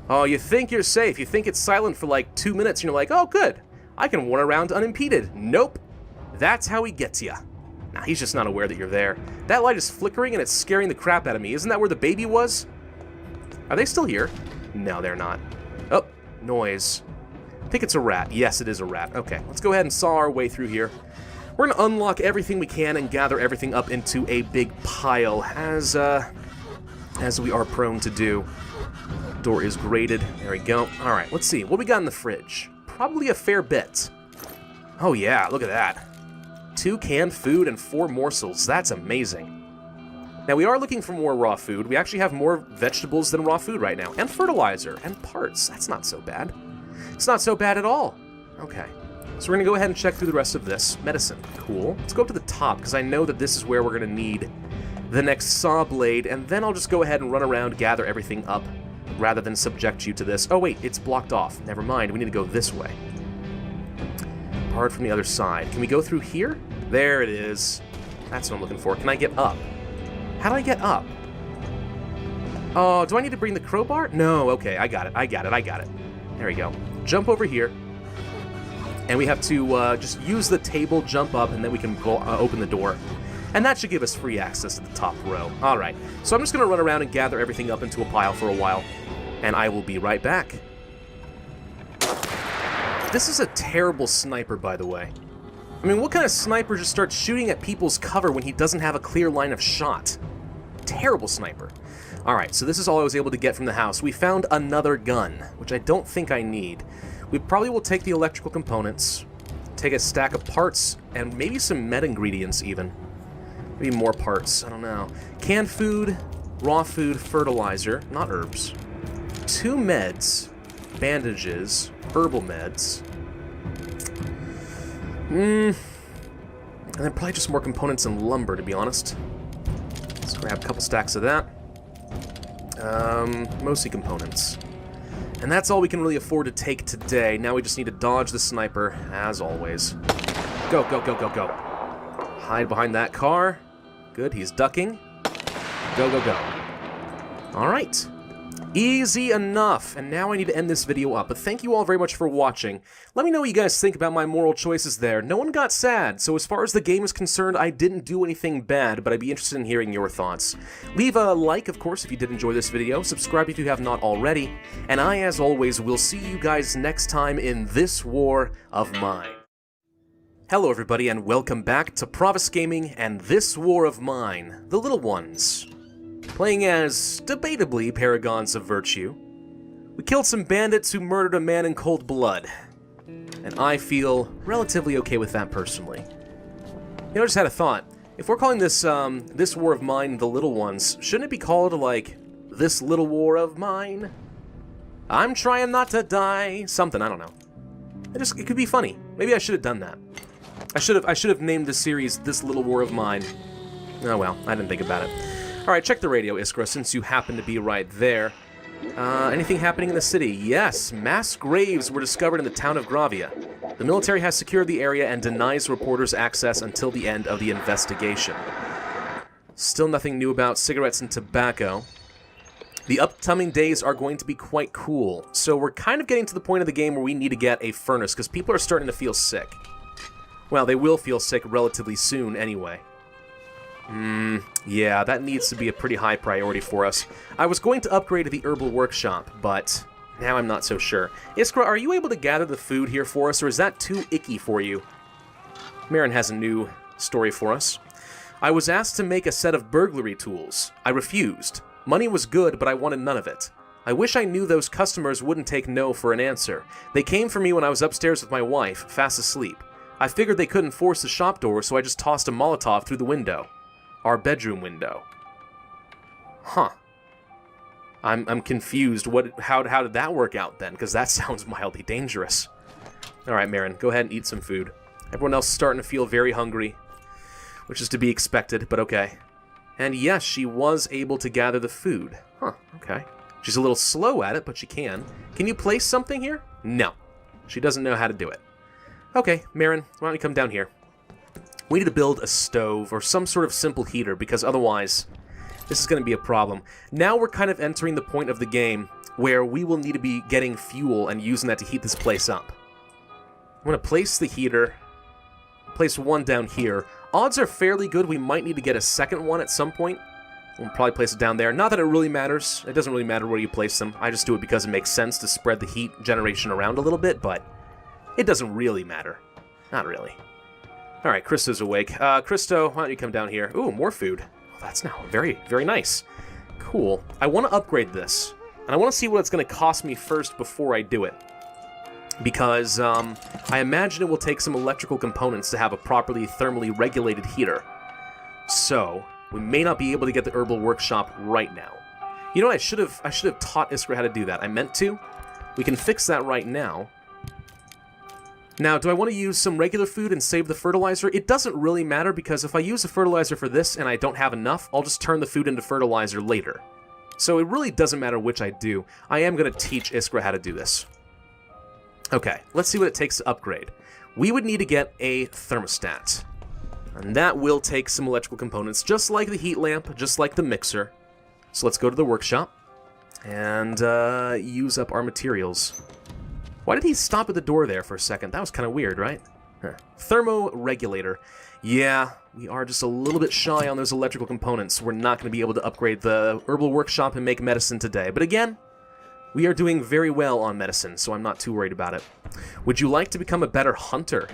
Oh, you think you're safe. You think it's silent for like 2 minutes and you're like, oh, good. I can run around unimpeded. Nope. That's how he gets you. Nah, he's just not aware that you're there. That light is flickering and it's scaring the crap out of me. Isn't that where the baby was? Are they still here? No, they're not. Oh, noise. I think it's a rat. Yes, it is a rat. Okay, let's go ahead and saw our way through here. We're going to unlock everything we can and gather everything up into a big pile, as we are prone to do. Door is grated. There we go. All right, let's see. What we got in the fridge? Probably a fair bit. Oh, yeah, look at that. 2 canned food and 4 morsels. That's amazing. Now, we are looking for more raw food. We actually have more vegetables than raw food right now. And fertilizer and parts. That's not so bad. It's not so bad at all. Okay. So we're going to go ahead and check through the rest of this. Medicine. Cool. Let's go up to the top, because I know that this is where we're going to need the next saw blade, and then I'll just go ahead and run around, gather everything up, rather than subject you to this. Oh, wait. It's blocked off. Never mind. We need to go this way. Hard from the other side. Can we go through here? There it is. That's what I'm looking for. Can I get up? How do I get up? Oh, do I need to bring the crowbar? No, okay, I got it. There we go. Jump over here. And we have to just use the table, jump up, and then we can go, open the door. And that should give us free access to the top row. All right, so I'm just going to run around and gather everything up into a pile for a while. And I will be right back. This is a terrible sniper, by the way. I mean, what kind of sniper just starts shooting at people's cover when he doesn't have a clear line of shot? Terrible sniper. Alright, so this is all I was able to get from the house. We found another gun, which I don't think I need. We probably will take the electrical components, take a stack of parts, and maybe some med ingredients even. Maybe more parts, I don't know. Canned food, raw food, fertilizer, not herbs. 2 meds, bandages, herbal meds. And then probably just more components and lumber, to be honest. Let's grab a couple stacks of that. Mostly components. And that's all we can really afford to take today. Now we just need to dodge the sniper, as always. Go, go, go, go, go. Hide behind that car. Good, he's ducking. Go, go, go. All right. Easy enough, and now I need to end this video up, but thank you all very much for watching. Let me know what you guys think about my moral choices there. No one got sad, so as far as the game is concerned, I didn't do anything bad, but I'd be interested in hearing your thoughts. Leave a like, of course, if you did enjoy this video, subscribe if you have not already, and I, as always, will see you guys next time in this war of mine. Hello everybody, and welcome back to Pravus Gaming and this war of mine, the little ones. Playing as, debatably, paragons of virtue. We killed some bandits who murdered a man in cold blood. And I feel relatively okay with that personally. You know, I just had a thought. If we're calling this, this war of mine the little ones, shouldn't it be called, like, this little war of mine? I'm trying not to die. Something, I don't know. It could be funny. Maybe I should have done that. I should have named the series This Little War of Mine. Oh well, I didn't think about it. Alright, check the radio, Iskra, since you happen to be right there. Anything happening in the city? Yes, mass graves were discovered in the town of Gravia. The military has secured the area and denies reporters access until the end of the investigation. Still nothing new about cigarettes and tobacco. The upcoming days are going to be quite cool, so we're kind of getting to the point of the game where we need to get a furnace, because people are starting to feel sick. Well, they will feel sick relatively soon anyway. Yeah, that needs to be a pretty high priority for us. I was going to upgrade to the herbal workshop, but now I'm not so sure. Iskra, are you able to gather the food here for us, or is that too icky for you? Marin has a new story for us. I was asked to make a set of burglary tools. I refused. Money was good, but I wanted none of it. I wish I knew those customers wouldn't take no for an answer. They came for me when I was upstairs with my wife, fast asleep. I figured they couldn't force the shop door, so I just tossed a Molotov through the window. Our bedroom window. Huh. I'm confused. How did that work out then? Because that sounds mildly dangerous. All right, Marin, go ahead and eat some food. Everyone else is starting to feel very hungry, which is to be expected, but okay. And yes, she was able to gather the food. Huh, okay. She's a little slow at it, but she can. Can you place something here? No. She doesn't know how to do it. Okay, Marin, why don't you come down here? We need to build a stove or some sort of simple heater, because otherwise this is going to be a problem. Now we're kind of entering the point of the game where we will need to be getting fuel and using that to heat this place up. I'm going to place the heater, place one down here. Odds are fairly good we might need to get a second one at some point. We'll probably place it down there. Not that it really matters. It doesn't really matter where you place them. I just do it because it makes sense to spread the heat generation around a little bit, but it doesn't really matter. Not really. All right, Christo's awake. Christo, why don't you come down here? Ooh, more food. Oh, that's now very, very nice. Cool. I want to upgrade this, and I want to see what it's going to cost me first before I do it. Because I imagine it will take some electrical components to have a properly thermally regulated heater. So we may not be able to get the herbal workshop right now. You know what? I should have taught Iskra how to do that. I meant to. We can fix that right now. Now, do I want to use some regular food and save the fertilizer? It doesn't really matter, because if I use the fertilizer for this and I don't have enough, I'll just turn the food into fertilizer later. So it really doesn't matter which I do. I am going to teach Iskra how to do this. Okay, let's see what it takes to upgrade. We would need to get a thermostat. And that will take some electrical components, just like the heat lamp, just like the mixer. So let's go to the workshop and use up our materials. Why did he stop at the door there for a second? That was kind of weird, right? Huh. Thermoregulator. Yeah, we are just a little bit shy on those electrical components. We're not going to be able to upgrade the herbal workshop and make medicine today. But again, we are doing very well on medicine, so I'm not too worried about it. Would you like to become a better hunter?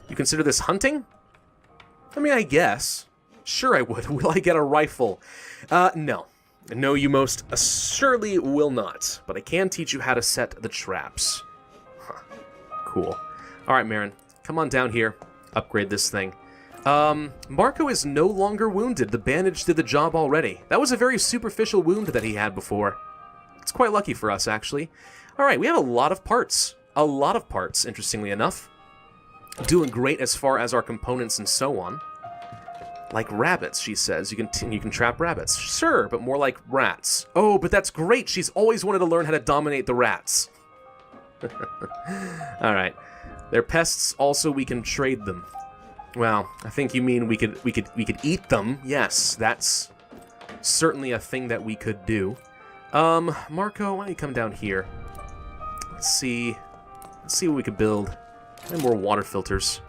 You consider this hunting? I mean, I guess. Sure I would. Will I get a rifle? No. No, you most surely will not. But I can teach you how to set the traps. Huh. Cool. Alright, Marin. Come on down here. Upgrade this thing. Marco is no longer wounded. The bandage did the job already. That was a very superficial wound that he had before. It's quite lucky for us, actually. Alright, we have a lot of parts. A lot of parts, interestingly enough. Doing great as far as our components and so on. Like rabbits, she says. You can trap rabbits. Sure, but more like rats. Oh, but that's great. She's always wanted to learn how to dominate the rats. Alright. They're pests, also we can trade them. Well, I think you mean we could eat them. Yes, that's certainly a thing that we could do. Marco, why don't you come down here? Let's see what we could build. And more water filters.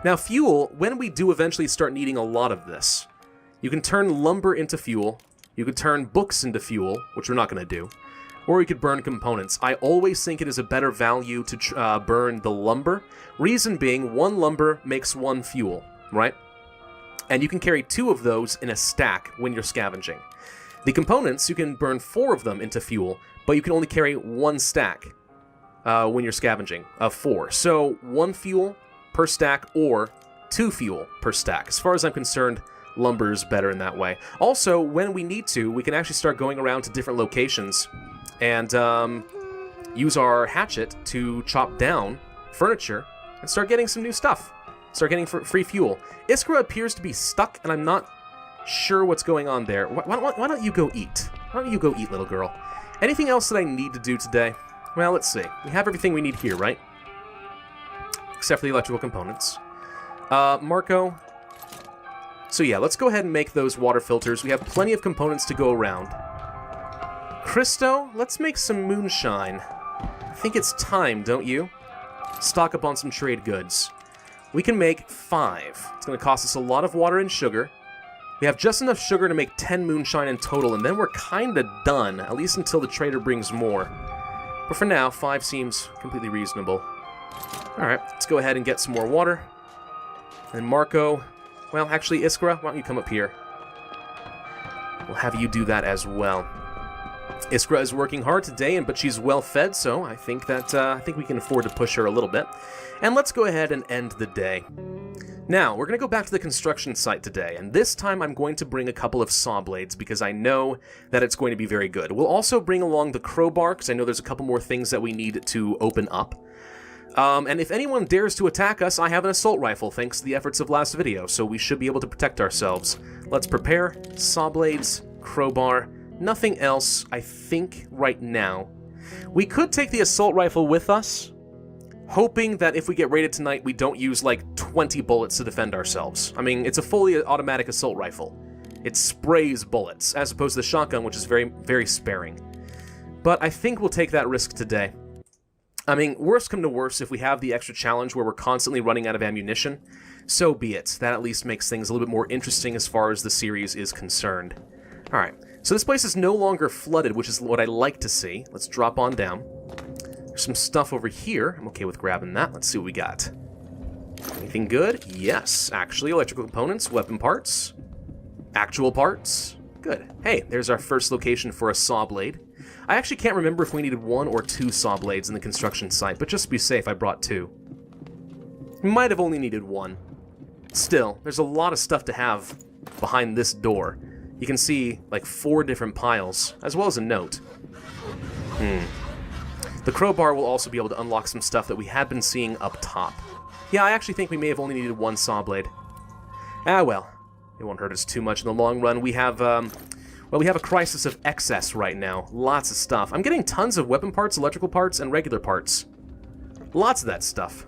Now, fuel, when we do eventually start needing a lot of this, you can turn lumber into fuel, you could turn books into fuel, which we're not going to do, or you could burn components. I always think it is a better value to burn the lumber. Reason being, one lumber makes one fuel, right? And you can carry 2 of those in a stack when you're scavenging. The components, you can burn 4 of them into fuel, but you can only carry 1 stack when you're scavenging of 4. So 1 fuel per stack or 2 fuel per stack. As far as I'm concerned, lumber is better in that way. Also, when we need to, we can actually start going around to different locations and use our hatchet to chop down furniture and start getting some new stuff. Start getting free fuel. Iskra appears to be stuck, and I'm not sure what's going on there. Why don't you go eat? Why don't you go eat, little girl? Anything else that I need to do today? Well, let's see. We have everything we need here, right? Except for the electrical components. Marco. So yeah, let's go ahead and make those water filters. We have plenty of components to go around. Christo, let's make some moonshine. I think it's time, don't you? Stock up on some trade goods. We can make 5. It's going to cost us a lot of water and sugar. We have just enough sugar to make 10 moonshine in total, and then we're kind of done, at least until the trader brings more. But for now, 5 seems completely reasonable. Alright, let's go ahead and get some more water. And Marco, well, actually, Iskra, why don't you come up here? We'll have you do that as well. Iskra is working hard today, but she's well fed, so I think we can afford to push her a little bit. And let's go ahead and end the day. Now, we're going to go back to the construction site today, and this time I'm going to bring a couple of saw blades because I know that it's going to be very good. We'll also bring along the crowbar because I know there's a couple more things that we need to open up. And if anyone dares to attack us, I have an assault rifle thanks to the efforts of last video, so we should be able to protect ourselves. Let's prepare. Saw blades, crowbar, nothing else, I think, right now. We could take the assault rifle with us, hoping that if we get raided tonight, we don't use like 20 bullets to defend ourselves. I mean, it's a fully automatic assault rifle. It sprays bullets, as opposed to the shotgun, which is very, very sparing. But I think we'll take that risk today. I mean, worst come to worst, if we have the extra challenge where we're constantly running out of ammunition, so be it. That at least makes things a little bit more interesting as far as the series is concerned. Alright, so this place is no longer flooded, which is what I like to see. Let's drop on down. There's some stuff over here. I'm okay with grabbing that. Let's see what we got. Anything good? Yes, actually. Electrical components, weapon parts, actual parts. Good. Hey, there's our first location for a saw blade. I actually can't remember if we needed 1 or 2 saw blades in the construction site, but just to be safe, I brought 2. We might have only needed 1. Still, there's a lot of stuff to have behind this door. You can see, like, 4 different piles, as well as a note. The crowbar will also be able to unlock some stuff that we had been seeing up top. Yeah, I actually think we may have only needed 1 saw blade. Ah, well. It won't hurt us too much in the long run. We have, well, we have a crisis of excess right now. Lots of stuff. I'm getting tons of weapon parts, electrical parts, and regular parts. Lots of that stuff.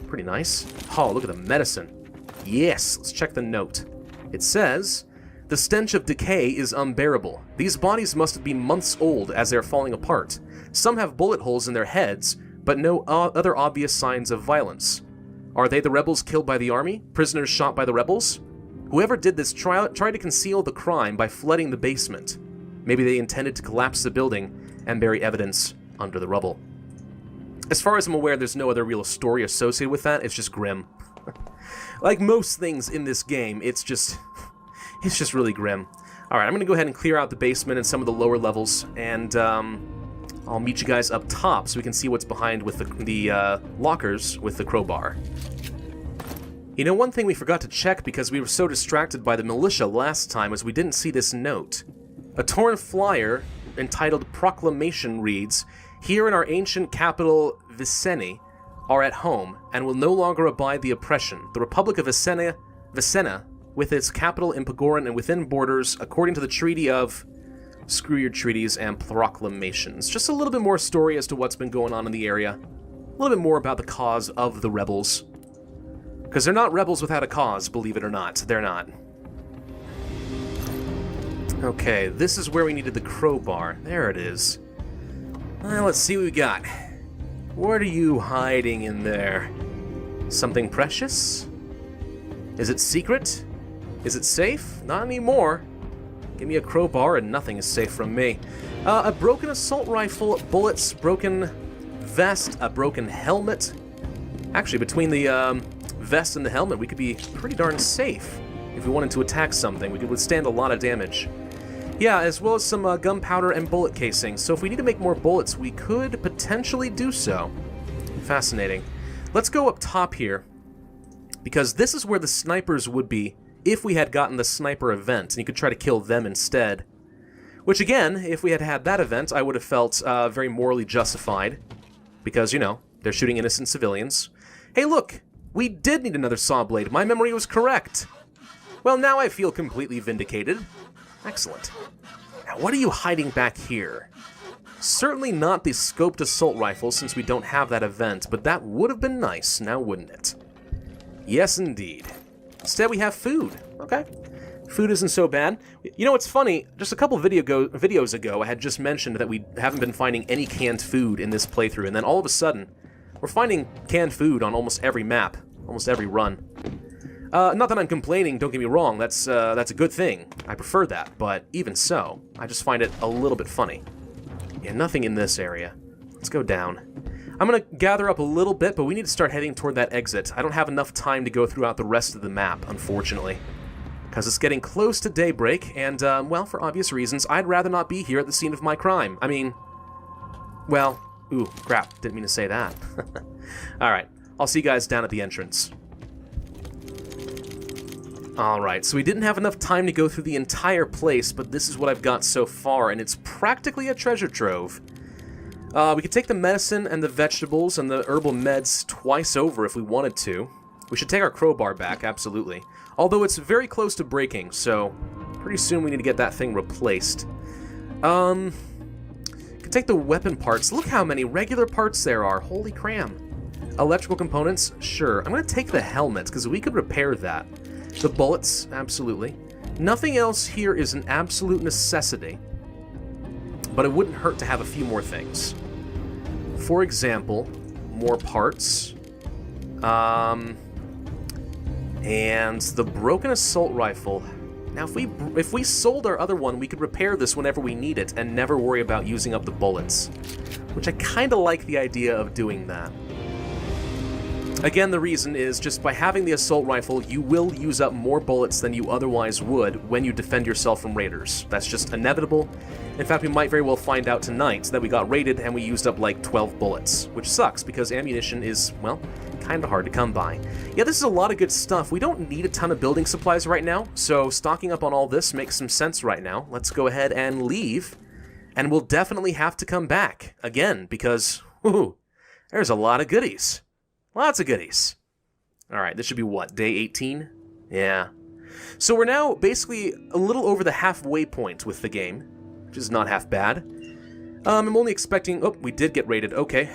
Pretty nice. Oh, look at the medicine. Yes, let's check the note. It says, "The stench of decay is unbearable. These bodies must be months old as they are falling apart. Some have bullet holes in their heads, but no other obvious signs of violence. Are they the rebels killed by the army? Prisoners shot by the rebels? Whoever did this tried to conceal the crime by flooding the basement. Maybe they intended to collapse the building and bury evidence under the rubble." As far as I'm aware, there's no other real story associated with that. It's just grim. Like most things in this game, it's just really grim. Alright, I'm going to go ahead and clear out the basement and some of the lower levels, and I'll meet you guys up top so we can see what's behind with the lockers with the crowbar. You know, one thing we forgot to check because we were so distracted by the militia last time was we didn't see this note. A torn flyer entitled Proclamation reads, "Here in our ancient capital, Viceni, are at home and will no longer abide the oppression. The Republic of Vicenna, with its capital in Pagoran and within borders, according to the Treaty of..." Screw your treaties and proclamations. Just a little bit more story as to what's been going on in the area. A little bit more about the cause of the rebels. Because they're not rebels without a cause, believe it or not. They're not. Okay, this is where we needed the crowbar. There it is. Well, let's see what we got. What are you hiding in there? Something precious? Is it secret? Is it safe? Not anymore. Give me a crowbar and nothing is safe from me. A broken assault rifle, bullets, broken vest, a broken helmet. Actually, between the vest and the helmet, we could be pretty darn safe. If we wanted to attack something, we could withstand a lot of damage. Yeah, as well as some gunpowder and bullet casings. So if we need to make more bullets, we could potentially do so. Fascinating. Let's go up top here, because this is where the snipers would be if we had gotten the sniper event, and you could try to kill them instead. Which again, if we had had that event, I would have felt very morally justified, because, you know, they're shooting innocent civilians. Hey look, we did need another saw blade. My memory was correct. Well, now I feel completely vindicated. Excellent. Now, what are you hiding back here? Certainly not the scoped assault rifle, since we don't have that event, but that would have been nice, now wouldn't it? Yes, indeed. Instead, we have food. Okay. Food isn't so bad. You know, it's funny, just a couple videos ago, I had just mentioned that we haven't been finding any canned food in this playthrough, and then all of a sudden, we're finding canned food on almost every map, almost every run. Not that I'm complaining, don't get me wrong, that's a good thing. I prefer that, but even so, I just find it a little bit funny. Yeah, nothing in this area. Let's go down. I'm gonna gather up a little bit, but we need to start heading toward that exit. I don't have enough time to go throughout the rest of the map, unfortunately. Because it's getting close to daybreak, and, well, for obvious reasons, I'd rather not be here at the scene of my crime. I mean, well, ooh, crap, didn't mean to say that. Alright, I'll see you guys down at the entrance. Alright, so we didn't have enough time to go through the entire place, but this is what I've got so far, and it's practically a treasure trove. We could take the medicine and the vegetables and the herbal meds twice over if we wanted to. We should take our crowbar back, absolutely. Although it's very close to breaking, so pretty soon we need to get that thing replaced. Could take the weapon parts. Look how many regular parts there are. Holy cram. Electrical components? Sure. I'm going to take the helmet, because we could repair that. The bullets? Absolutely. Nothing else here is an absolute necessity. But it wouldn't hurt to have a few more things. For example, more parts. And the broken assault rifle. Now, if we sold our other one, we could repair this whenever we need it and never worry about using up the bullets. Which I kind of like the idea of doing that. Again, the reason is just by having the assault rifle, you will use up more bullets than you otherwise would when you defend yourself from raiders. That's just inevitable. In fact, we might very well find out tonight that we got raided and we used up like 12 bullets, which sucks because ammunition is, well, kind of hard to come by. Yeah, this is a lot of good stuff. We don't need a ton of building supplies right now, so stocking up on all this makes some sense right now. Let's go ahead and leave, and we'll definitely have to come back again because, whoo, there's a lot of goodies. Lots of goodies. Alright, this should be what, day 18? Yeah. So we're now basically a little over the halfway point with the game, which is not half bad. I'm only expecting... Oh, we did get raided. Okay.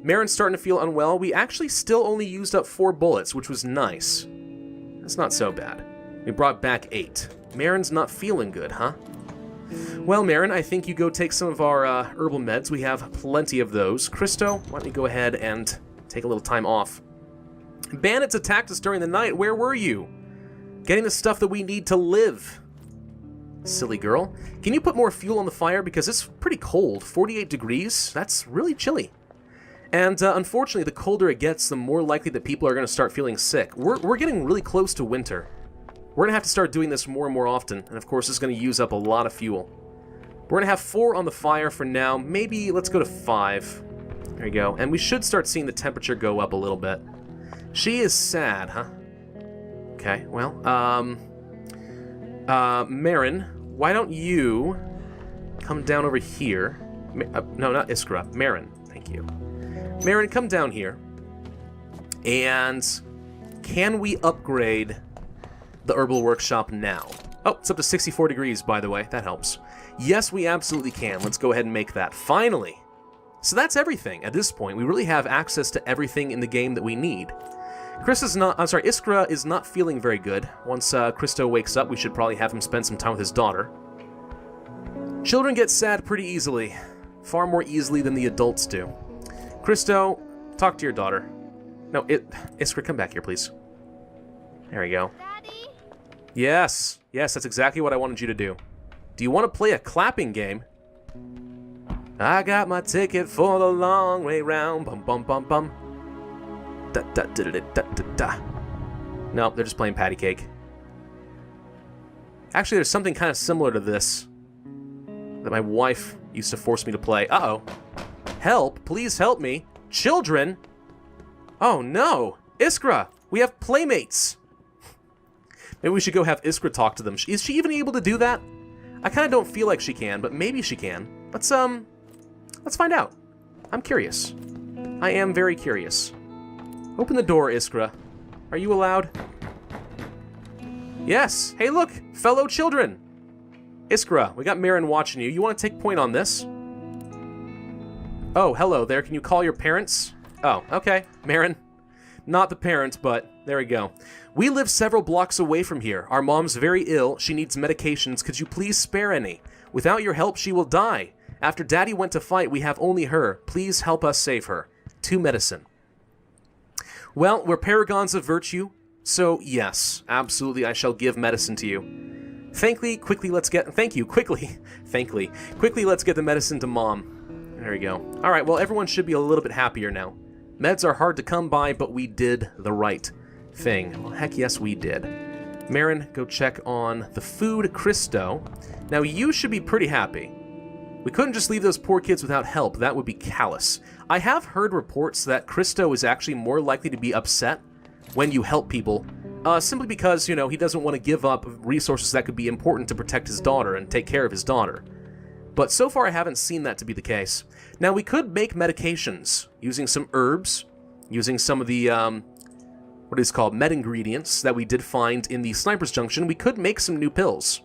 Marin's starting to feel unwell. We actually still only used up 4 bullets, which was nice. That's not so bad. We brought back 8. Marin's not feeling good, huh? Well, Marin, I think you go take some of our herbal meds. We have plenty of those. Christo, why don't you go ahead and... take a little time off. Bandits attacked us during the night. Where were you? Getting the stuff that we need to live. Silly girl. Can you put more fuel on the fire? Because it's pretty cold. 48 degrees. That's really chilly. And unfortunately, the colder it gets, the more likely that people are going to start feeling sick. We're getting really close to winter. We're going to have to start doing this more and more often. And of course, it's going to use up a lot of fuel. We're going to have 4 on the fire for now. Maybe let's go to 5. There you go. And we should start seeing the temperature go up a little bit. She is sad, huh? Okay, well, Marin, why don't you come down over here? No, not Iskra. Marin, thank you. Marin, come down here. And can we upgrade the herbal workshop now? Oh, it's up to 64 degrees, by the way. That helps. Yes, we absolutely can. Let's go ahead and make that. Finally! So that's everything. At this point, we really have access to everything in the game that we need. Iskra is not feeling very good. Once Christo wakes up, we should probably have him spend some time with his daughter. Children get sad pretty easily. Far more easily than the adults do. Christo, talk to your daughter. No, Iskra, come back here, please. There we go. Daddy? Yes, that's exactly what I wanted you to do. Do you want to play a clapping game? I got my ticket for the long way round. Bum bum bum bum. Da da da da da da da. Nope, they're just playing patty cake. Actually, there's something kind of similar to this that my wife used to force me to play. Uh-oh. Help, please help me. Children? Oh no! Iskra! We have playmates! Maybe we should go have Iskra talk to them. Is she even able to do that? I kind of don't feel like she can, but maybe she can. Let's find out. I'm curious. I am very curious. Open the door, Iskra. Are you allowed? Yes. Hey, look, fellow children. Iskra, we got Marin watching you. You want to take point on this? Oh, hello there. Can you call your parents? Oh, okay. Marin. Not the parents, but there we go. We live several blocks away from here. Our mom's very ill. She needs medications. Could you please spare any? Without your help, she will die. After Daddy went to fight, we have only her. Please help us save her. 2 medicine. Well, we're paragons of virtue, so yes, absolutely I shall give medicine to you. Quickly, let's get the medicine to Mom. There we go. Alright, well, everyone should be a little bit happier now. Meds are hard to come by, but we did the right thing. Well, heck yes, we did. Marin, go check on the food. Christo. Now, you should be pretty happy. We couldn't just leave those poor kids without help. That would be callous. I have heard reports that Christo is actually more likely to be upset when you help people simply because, you know, he doesn't want to give up resources that could be important to protect his daughter and take care of his daughter. But so far I haven't seen that to be the case. Now, we could make medications using some herbs, using some of the, what is called med ingredients that we did find in the Sniper's Junction. We could make some new pills.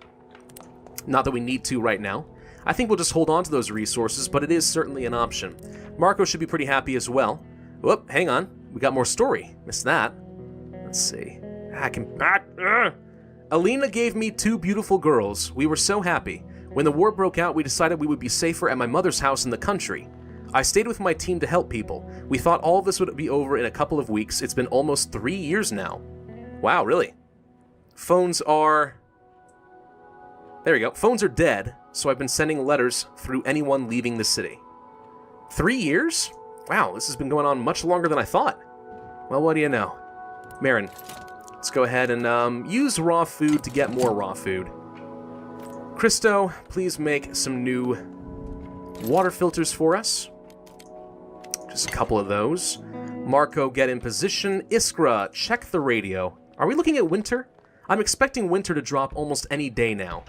Not that we need to right now. I think we'll just hold on to those resources, but it is certainly an option. Marco should be pretty happy as well. Whoop, hang on. We got more story. Missed that. Let's see. Alina gave me 2 beautiful girls. We were so happy. When the war broke out, we decided we would be safer at my mother's house in the country. I stayed with my team to help people. We thought all of this would be over in a couple of weeks. It's been almost 3 years now. Wow, really? Phones are... There you go. Phones are dead, so I've been sending letters through anyone leaving the city. 3 years? Wow, this has been going on much longer than I thought. Well, what do you know? Marin, let's go ahead and use raw food to get more raw food. Christo, please make some new water filters for us. Just a couple of those. Marco, get in position. Iskra, check the radio. Are we looking at winter? I'm expecting winter to drop almost any day now.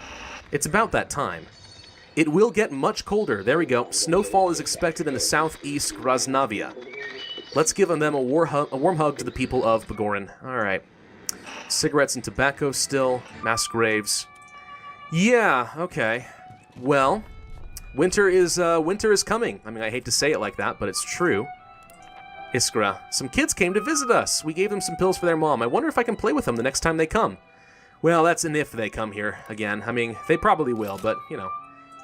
It's about that time. It will get much colder. There we go. Snowfall is expected in the southeast Grasnavia. Let's give them a warm hug to the people of Begorin. Alright. Cigarettes and tobacco still. Mass graves. Yeah, okay. Well, winter is coming. I mean, I hate to say it like that, but it's true. Iskra. Some kids came to visit us. We gave them some pills for their mom. I wonder if I can play with them the next time they come. Well, that's an if they come here again. I mean, they probably will, but, you know.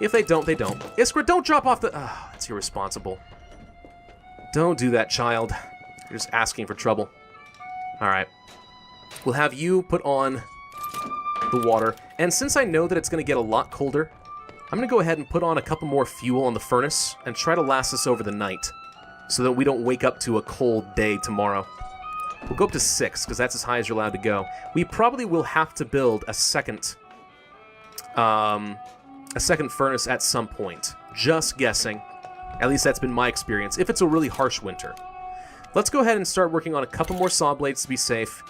If they don't, they don't. Iskra, don't drop off the... Ah, that's irresponsible. Don't do that, child. You're just asking for trouble. Alright. We'll have you put on the water. And since I know that it's going to get a lot colder, I'm going to go ahead and put on a couple more fuel on the furnace and try to last us over the night so that we don't wake up to a cold day tomorrow. We'll go up to 6 because that's as high as you're allowed to go. We probably will have to build a second furnace at some point. Just guessing. At least that's been my experience, if it's a really harsh winter. Let's go ahead and start working on a couple more saw blades to be safe,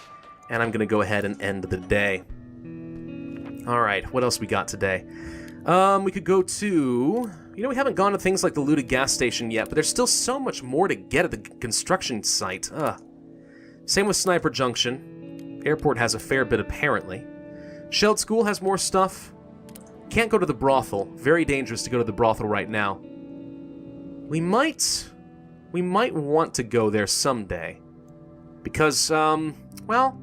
and I'm going to go ahead and end the day. Alright, what else we got today? We could go to... You know, we haven't gone to things like the looted gas station yet, but there's still so much more to get at the construction site. Same with Sniper Junction. Airport has a fair bit, apparently. Shelled School has more stuff. Can't go to the brothel. Very dangerous to go to the brothel right now. We might want to go there someday. Because, well,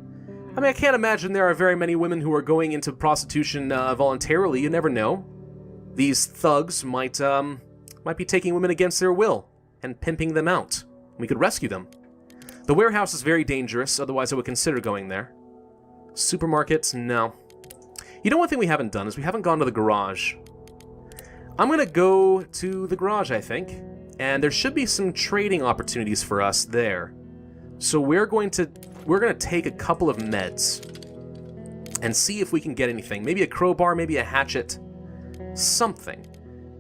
I mean, I can't imagine there are very many women who are going into prostitution voluntarily. You never know. These thugs might be taking women against their will and pimping them out. We could rescue them. The warehouse is very dangerous, otherwise I would consider going there. Supermarkets, no. You know, one thing we haven't done is we haven't gone to the garage. I'm gonna go to the garage, I think, and there should be some trading opportunities for us there. So we're gonna take a couple of meds and see if we can get anything. Maybe a crowbar, maybe a hatchet, something.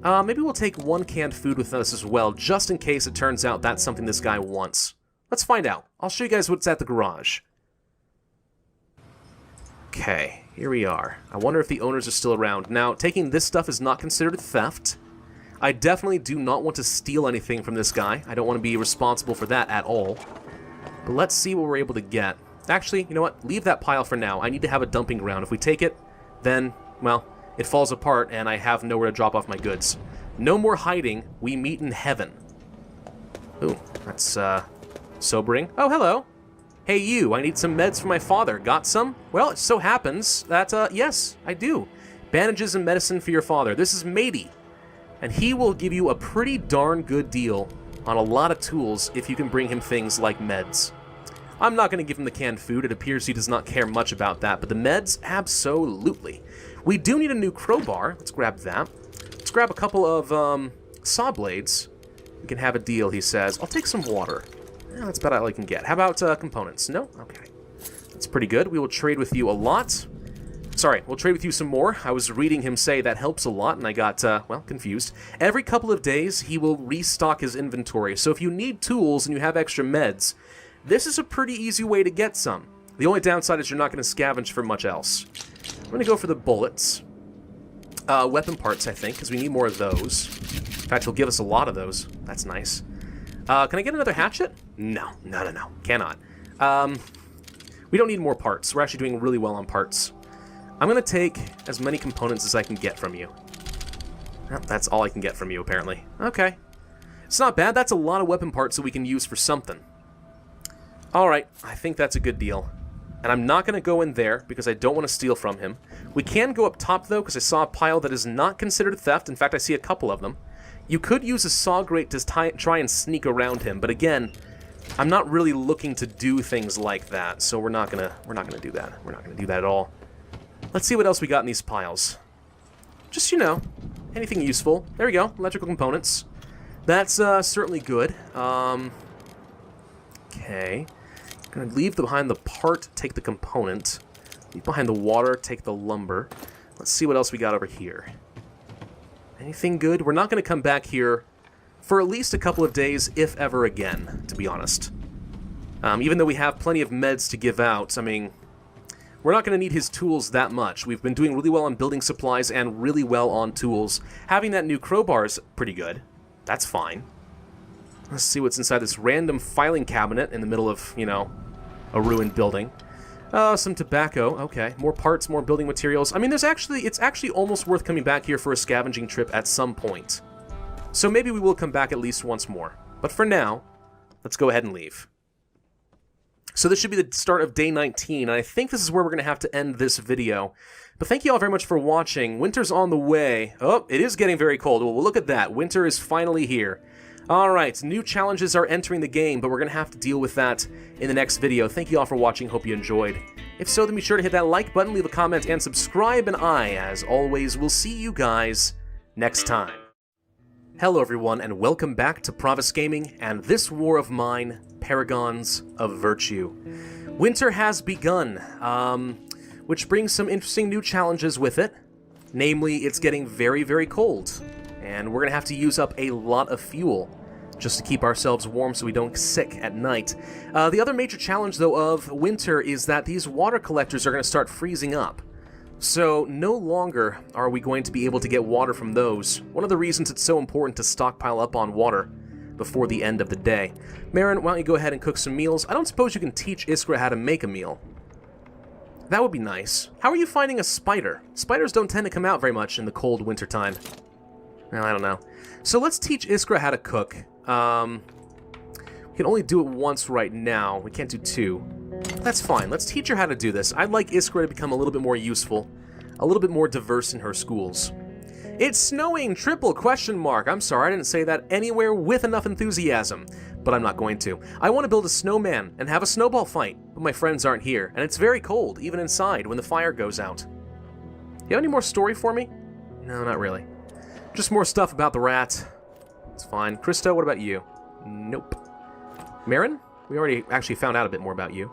Maybe we'll take 1 canned food with us as well, just in case it turns out that's something this guy wants. Let's find out. I'll show you guys what's at the garage. Okay, here we are. I wonder if the owners are still around. Now, taking this stuff is not considered theft. I definitely do not want to steal anything from this guy. I don't want to be responsible for that at all. But let's see what we're able to get. Actually, you know what? Leave that pile for now. I need to have a dumping ground. If we take it, then, well, it falls apart and I have nowhere to drop off my goods. No more hiding. We meet in heaven. Ooh, that's, sobering. Oh, hello. Hey, you. I need some meds for my father. Got some? Well, it so happens that, yes, I do. Bandages and medicine for your father. This is Matey. And he will give you a pretty darn good deal on a lot of tools if you can bring him things like meds. I'm not going to give him the canned food. It appears he does not care much about that. But the meds, absolutely. We do need a new crowbar. Let's grab that. Let's grab a couple of saw blades. We can have a deal, he says. I'll take some water. Yeah, that's about all I can get. How about components? No? Okay. That's pretty good. We will trade with you a lot. Sorry, we'll trade with you some more. I was reading him say that helps a lot, and I got, well, confused. Every couple of days, he will restock his inventory. So if you need tools and you have extra meds, this is a pretty easy way to get some. The only downside is you're not going to scavenge for much else. I'm going to go for the bullets. Weapon parts, I think, because we need more of those. In fact, he'll give us a lot of those. That's nice. Can I get another hatchet? No. Cannot. We don't need more parts. We're actually doing really well on parts. I'm going to take as many components as I can get from you. Oh, that's all I can get from you, apparently. Okay. It's not bad. That's a lot of weapon parts that we can use for something. Alright, I think that's a good deal. And I'm not going to go in there because I don't want to steal from him. We can go up top, though, because I saw a pile that is not considered theft. In fact, I see a couple of them. You could use a saw grate to try and sneak around him, but again, I'm not really looking to do things like that, so we're not gonna do that. We're not gonna do that at all. Let's see what else we got in these piles. Just, you know, anything useful. There we go, electrical components. That's certainly good. Okay. Gonna leave behind the part, take the component. Leave behind the water, take the lumber. Let's see what else we got over here. Anything good? We're not gonna come back here for at least a couple of days, if ever again, to be honest. Even though we have plenty of meds to give out, I mean, we're not going to need his tools that much. We've been doing really well on building supplies and really well on tools. Having that new crowbar is pretty good. That's fine. Let's see what's inside this random filing cabinet in the middle of, you know, a ruined building. Some tobacco. Okay, more parts, more building materials. I mean, it's actually almost worth coming back here for a scavenging trip at some point. So maybe we will come back at least once more. But for now, let's go ahead and leave. So this should be the start of day 19, and I think this is where we're going to have to end this video. But thank you all very much for watching. Winter's on the way. Oh, it is getting very cold. Well, look at that. Winter is finally here. Alright, new challenges are entering the game, but we're going to have to deal with that in the next video. Thank you all for watching. Hope you enjoyed. If so, then be sure to hit that like button, leave a comment, and subscribe, and I, as always, will see you guys next time. Hello everyone, and welcome back to Pravus Gaming, and this war of mine, Paragons of Virtue. Winter has begun, which brings some interesting new challenges with it. Namely, it's getting very, very cold, and we're going to have to use up a lot of fuel just to keep ourselves warm so we don't get sick at night. The other major challenge, though, of winter is that these water collectors are going to start freezing up. So, no longer are we going to be able to get water from those. One of the reasons it's so important to stockpile up on water before the end of the day. Marin, why don't you go ahead and cook some meals? I don't suppose you can teach Iskra how to make a meal. That would be nice. How are you finding a spider? Spiders don't tend to come out very much in the cold winter time. Well, I don't know. So let's teach Iskra how to cook. We can only do it once right now. We can't do two. That's fine. Let's teach her how to do this. I'd like Iskra to become a little bit more useful, a little bit more diverse in her schools. It's snowing! Triple question mark. I'm sorry, I didn't say that anywhere with enough enthusiasm, but I'm not going to. I want to build a snowman and have a snowball fight, but my friends aren't here, and it's very cold, even inside, when the fire goes out. You have any more story for me? No, not really. Just more stuff about the rat. It's fine. Christo, what about you? Nope. Marin? We already actually found out a bit more about you.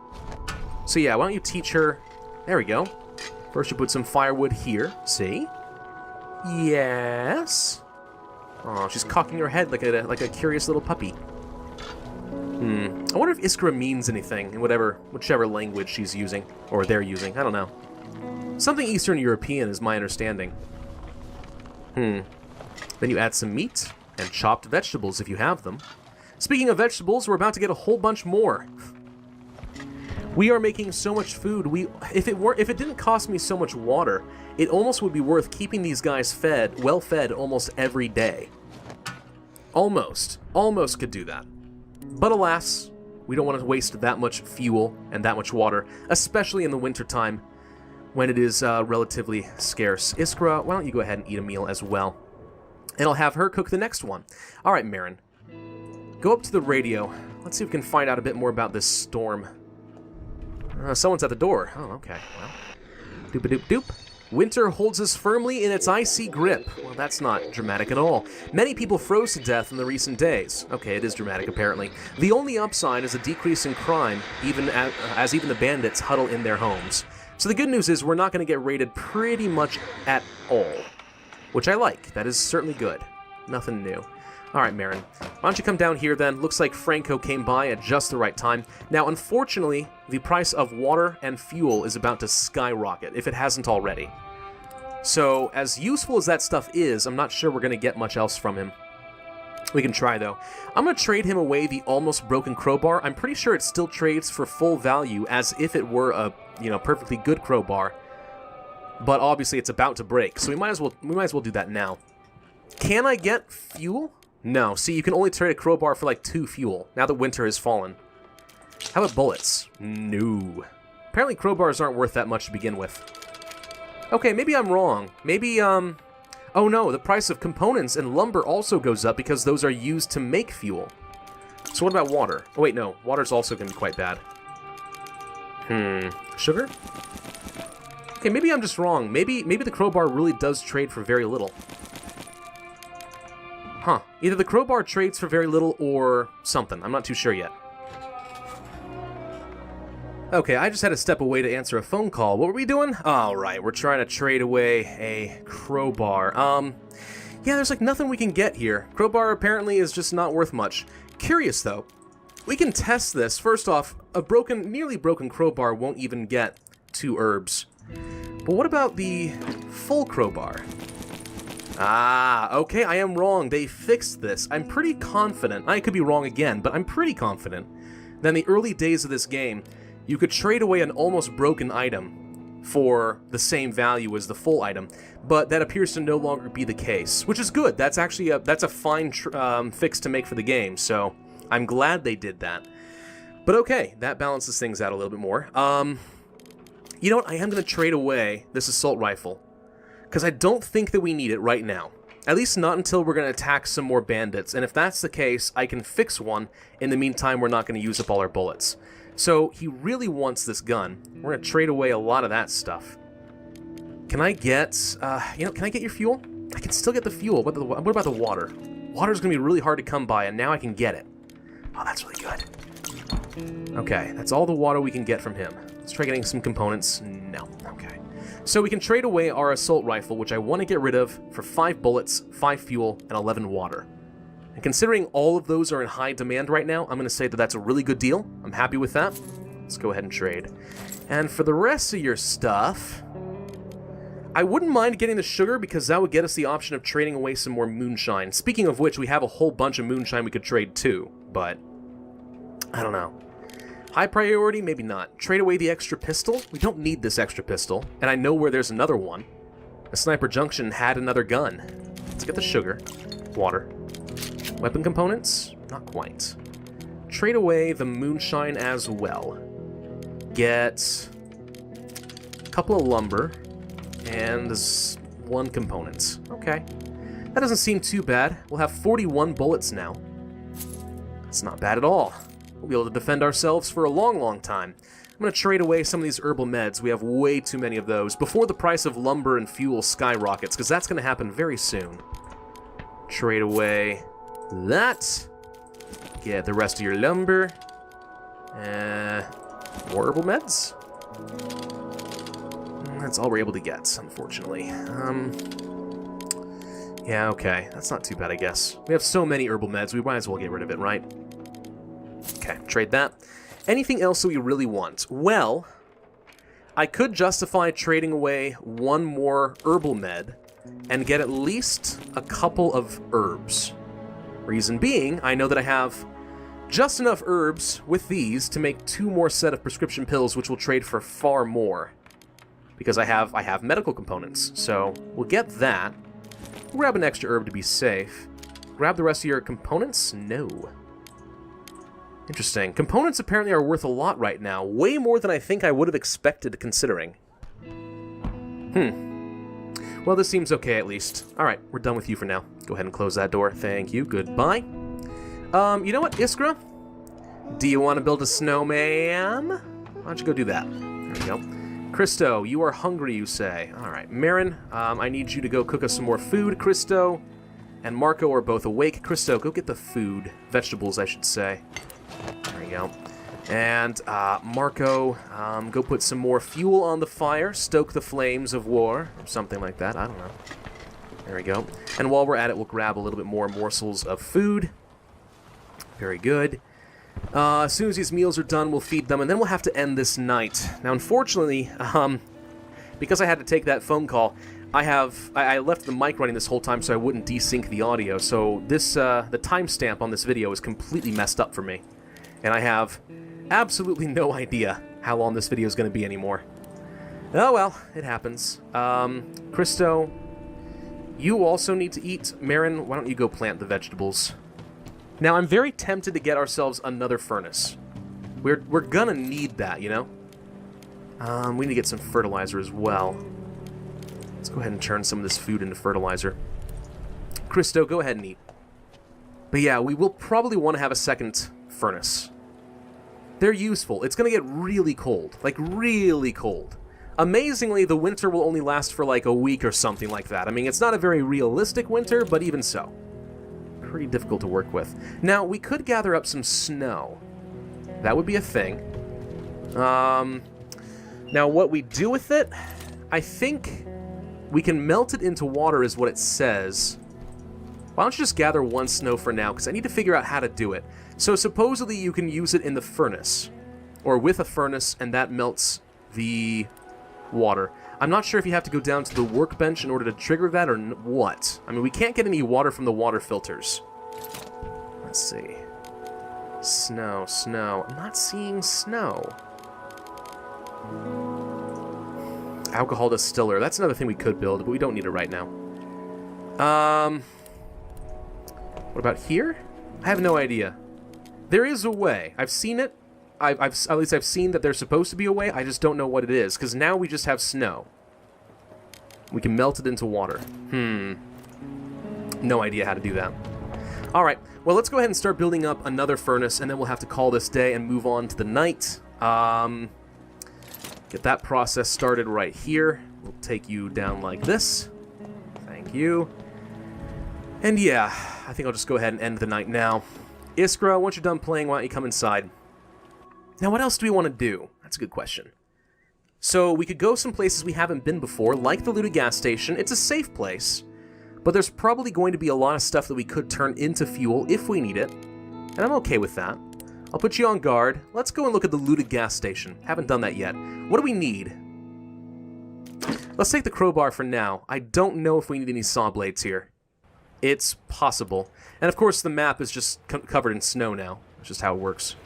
So yeah, why don't you teach her... There we go. First you put some firewood here. See? Yes? Oh, she's cocking her head like a curious little puppy. I wonder if Iskra means anything in whichever language she's using. Or they're using. I don't know. Something Eastern European is my understanding. Then you add some meat and chopped vegetables if you have them. Speaking of vegetables, we're about to get a whole bunch more. We are making so much food. If it didn't cost me so much water, it almost would be worth keeping these guys well fed almost every day. Almost could do that. But alas, we don't want to waste that much fuel and that much water, especially in the wintertime when it is relatively scarce. Iskra, why don't you go ahead and eat a meal as well? And I'll have her cook the next one. All right, Marin. Go up to the radio. Let's see if we can find out a bit more about this storm. Someone's at the door. Oh, okay. Well, doop-a-doop-doop. Winter holds us firmly in its icy grip. Well, that's not dramatic at all. Many people froze to death in the recent days. Okay, it is dramatic, apparently. The only upside is a decrease in crime, as even the bandits huddle in their homes. So the good news is we're not going to get raided pretty much at all. Which I like. That is certainly good. Nothing new. Alright, Marin. Why don't you come down here then? Looks like Franco came by at just the right time. Now, unfortunately, the price of water and fuel is about to skyrocket, if it hasn't already. So, as useful as that stuff is, I'm not sure we're going to get much else from him. We can try, though. I'm going to trade him away the almost broken crowbar. I'm pretty sure it still trades for full value, as if it were a, perfectly good crowbar. But obviously, it's about to break, so we might as well do that now. Can I get fuel? No. See, you can only trade a crowbar for like 2 fuel, now that winter has fallen. How about bullets? No. Apparently, crowbars aren't worth that much to begin with. Okay, maybe I'm wrong. Maybe, oh no, the price of components and lumber also goes up because those are used to make fuel. So what about water? Oh wait, no, water's also going to be quite bad. Sugar? Okay, maybe I'm just wrong. Maybe the crowbar really does trade for very little. Huh. Either the crowbar trades for very little or something. I'm not too sure yet. Okay, I just had to step away to answer a phone call. What were we doing? Alright, we're trying to trade away a crowbar. Yeah, there's like nothing we can get here. Crowbar apparently is just not worth much. Curious though. We can test this. First off, a nearly broken crowbar won't even get 2 herbs. But what about the full crowbar? Okay, I am wrong. They fixed this. I'm pretty confident. I could be wrong again, but I'm pretty confident that in the early days of this game, you could trade away an almost broken item for the same value as the full item, but that appears to no longer be the case, which is good. That's actually a fine fix to make for the game, so I'm glad they did that. But okay, that balances things out a little bit more. You know what? I am going to trade away this assault rifle, because I don't think that we need it right now. At least not until we're going to attack some more bandits, and if that's the case, I can fix one. In the meantime, we're not going to use up all our bullets. So, he really wants this gun. We're going to trade away a lot of that stuff. Can I get, can I get your fuel? I can still get the fuel. What about the water? Water's going to be really hard to come by, and now I can get it. Oh, that's really good. Okay, that's all the water we can get from him. Let's try getting some components. No. Okay. So we can trade away our assault rifle, which I want to get rid of, for 5 bullets, 5 fuel, and 11 water. And considering all of those are in high demand right now, I'm going to say that that's a really good deal. I'm happy with that. Let's go ahead and trade. And for the rest of your stuff, I wouldn't mind getting the sugar because that would get us the option of trading away some more moonshine. Speaking of which, we have a whole bunch of moonshine we could trade too, but I don't know. High priority? Maybe not. Trade away the extra pistol? We don't need this extra pistol, and I know where there's another one. The Sniper Junction had another gun. Let's get the sugar. Water. Weapon components? Not quite. Trade away the moonshine as well. Get a couple of lumber and 1 component. Okay. That doesn't seem too bad. We'll have 41 bullets now. That's not bad at all. We'll be able to defend ourselves for a long, long time. I'm going to trade away some of these herbal meds. We have way too many of those before the price of lumber and fuel skyrockets, because that's going to happen very soon. Trade away that. Get the rest of your lumber. More herbal meds. That's all we're able to get, unfortunately. Yeah, okay. That's not too bad, I guess. We have so many herbal meds, we might as well get rid of it, right? Okay, trade that. Anything else that we really want? Well, I could justify trading away 1 more herbal med and get at least a couple of herbs. Reason being, I know that I have just enough herbs with these to make 2 more set of prescription pills, which will trade for far more. Because I have medical components, so we'll get that. We'll grab an extra herb to be safe. Grab the rest of your components? No. Interesting. Components apparently are worth a lot right now. Way more than I think I would have expected, considering. Well, this seems okay, at least. Alright, we're done with you for now. Go ahead and close that door. Thank you. Goodbye. You know what, Iskra? Do you want to build a snowman? Why don't you go do that? There we go. Christo, you are hungry, you say. Alright, Marin, I need you to go cook us some more food. Christo and Marco are both awake. Christo, go get the food. Vegetables, I should say. There we go. And, Marco, go put some more fuel on the fire. Stoke the flames of war. Or something like that. I don't know. There we go. And while we're at it, we'll grab a little bit more morsels of food. Very good. As soon as these meals are done, we'll feed them, and then we'll have to end this night. Now, unfortunately, because I had to take that phone call, I left the mic running this whole time so I wouldn't desync the audio. So this the timestamp on this video is completely messed up for me, and I have absolutely no idea how long this video is going to be anymore. Oh well, it happens. Christo, you also need to eat. Marin, why don't you go plant the vegetables? Now, I'm very tempted to get ourselves another furnace. We're gonna need that, you know? We need to get some fertilizer as well. Let's go ahead and turn some of this food into fertilizer. Christo, go ahead and eat. But yeah, we will probably want to have a second furnace. They're useful. It's gonna get really cold. Like, really cold. Amazingly, the winter will only last for like a week or something like that. I mean, it's not a very realistic winter, but even so. Pretty difficult to work with. Now, we could gather up some snow. That would be a thing. Now, what we do with it, I think we can melt it into water is what it says. Why don't you just gather one snow for now, because I need to figure out how to do it. So supposedly you can use it in the furnace, or with a furnace, and that melts the water. I'm not sure if you have to go down to the workbench in order to trigger that or what. I mean, we can't get any water from the water filters. Let's see. Snow, snow. I'm not seeing snow. Alcohol distiller. That's another thing we could build, but we don't need it right now. What about here? I have no idea. There is a way. I've seen it. At least I've seen that there's supposed to be a way, I just don't know what it is, because now we just have snow. We can melt it into water. No idea how to do that. Alright, well let's go ahead and start building up another furnace, and then we'll have to call this day and move on to the night. Get that process started right here. We'll take you down like this. Thank you. And yeah, I think I'll just go ahead and end the night now. Iskra, once you're done playing, why don't you come inside? Now, what else do we want to do? That's a good question. So, we could go some places we haven't been before, like the looted gas station. It's a safe place, but there's probably going to be a lot of stuff that we could turn into fuel if we need it, and I'm okay with that. I'll put you on guard. Let's go and look at the looted gas station. Haven't done that yet. What do we need? Let's take the crowbar for now. I don't know if we need any saw blades here. It's possible. And of course, the map is just covered in snow now. That's just how it works.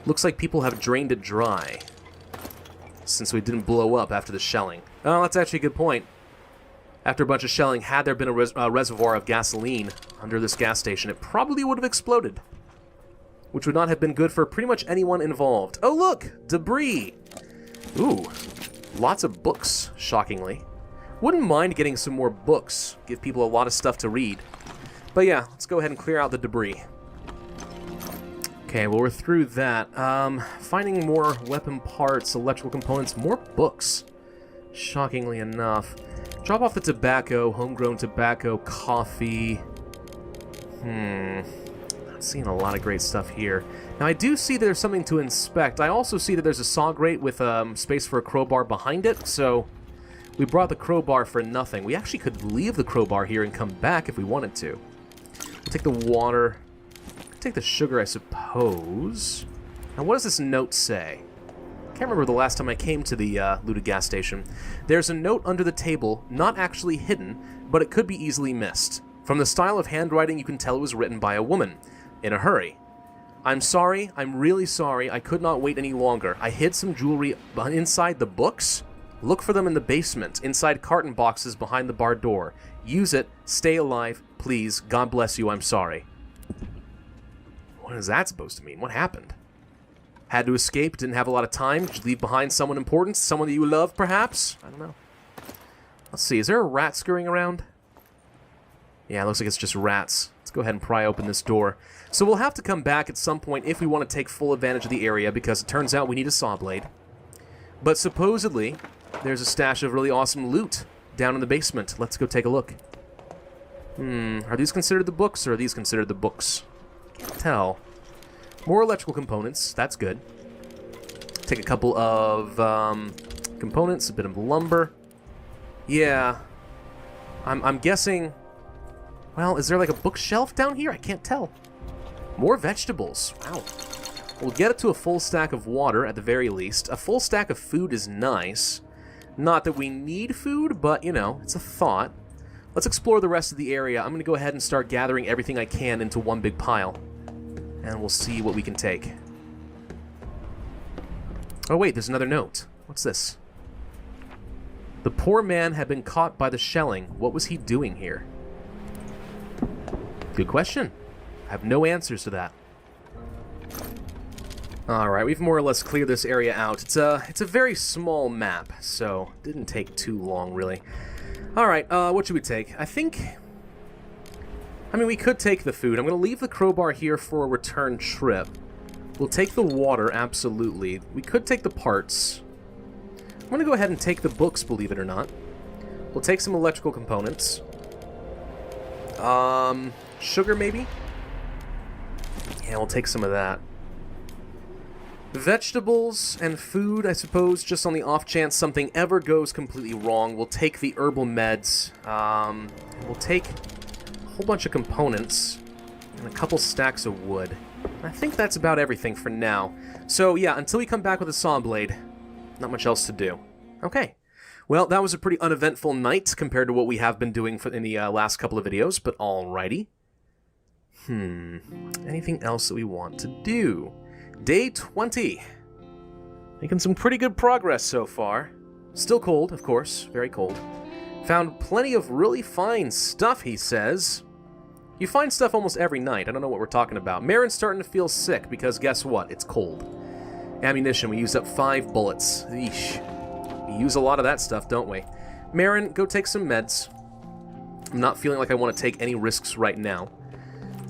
Looks like people have drained it dry, since we didn't blow up after the shelling. Oh, that's actually a good point. After a bunch of shelling, had there been a reservoir of gasoline under this gas station, it probably would have exploded, which would not have been good for pretty much anyone involved. Oh, look! Debris! Ooh, lots of books, shockingly. Wouldn't mind getting some more books. Give people a lot of stuff to read. But yeah, let's go ahead and clear out the debris. Okay, well, we're through that. Finding more weapon parts, electrical components, more books. Shockingly enough. Drop off the tobacco, homegrown tobacco, coffee. Not seeing a lot of great stuff here. Now, I do see that there's something to inspect. I also see that there's a saw grate with space for a crowbar behind it, so we brought the crowbar for nothing. We actually could leave the crowbar here and come back if we wanted to. We'll take the water. Take the sugar, I suppose. Now, what does this note say? I can't remember the last time I came to the looted gas station. There's a note under the table, not actually hidden, but it could be easily missed. From the style of handwriting, you can tell it was written by a woman. In a hurry. I'm sorry, I'm really sorry, I could not wait any longer. I hid some jewelry inside the books. Look for them in the basement, inside carton boxes behind the bar door. Use it, stay alive, please, God bless you, I'm sorry. What is that supposed to mean? What happened? Had to escape, didn't have a lot of time, did you leave behind someone important, someone that you love, perhaps? I don't know. Let's see, is there a rat scurrying around? Yeah, it looks like it's just rats. Let's go ahead and pry open this door. So we'll have to come back at some point if we want to take full advantage of the area, because it turns out we need a saw blade. But supposedly, there's a stash of really awesome loot down in the basement. Let's go take a look. Are these considered the books, or are these considered the books? Can't tell. More electrical components, that's good. Take a couple of components, a bit of lumber. Yeah. I'm guessing... Well, is there like a bookshelf down here? I can't tell. More vegetables. Wow. We'll get it to a full stack of water at the very least. A full stack of food is nice. Not that we need food, but, you know, it's a thought. Let's explore the rest of the area. I'm going to go ahead and start gathering everything I can into one big pile. And we'll see what we can take. Oh wait, there's another note. What's this? The poor man had been caught by the shelling. What was he doing here? Good question. I have no answers to that. Alright, we've more or less cleared this area out. It's a very small map, so didn't take too long, really. Alright, what should we take? I mean, we could take the food. I'm going to leave the crowbar here for a return trip. We'll take the water, absolutely. We could take the parts. I'm going to go ahead and take the books, believe it or not. We'll take some electrical components. Sugar, maybe? Yeah, we'll take some of that. Vegetables and food, I suppose, just on the off chance something ever goes completely wrong. We'll take the herbal meds. We'll take a whole bunch of components and a couple stacks of wood. I think that's about everything for now. So yeah, until we come back with a saw blade, not much else to do. Okay. Well, that was a pretty uneventful night compared to what we have been doing in the last couple of videos, but alrighty. Anything else that we want to do? Day 20. Making some pretty good progress so far. Still cold, of course. Very cold. Found plenty of really fine stuff, he says. You find stuff almost every night. I don't know what we're talking about. Marin's starting to feel sick because guess what? It's cold. Ammunition. We used up 5 bullets. Eesh. We use a lot of that stuff, don't we? Marin, go take some meds. I'm not feeling like I want to take any risks right now.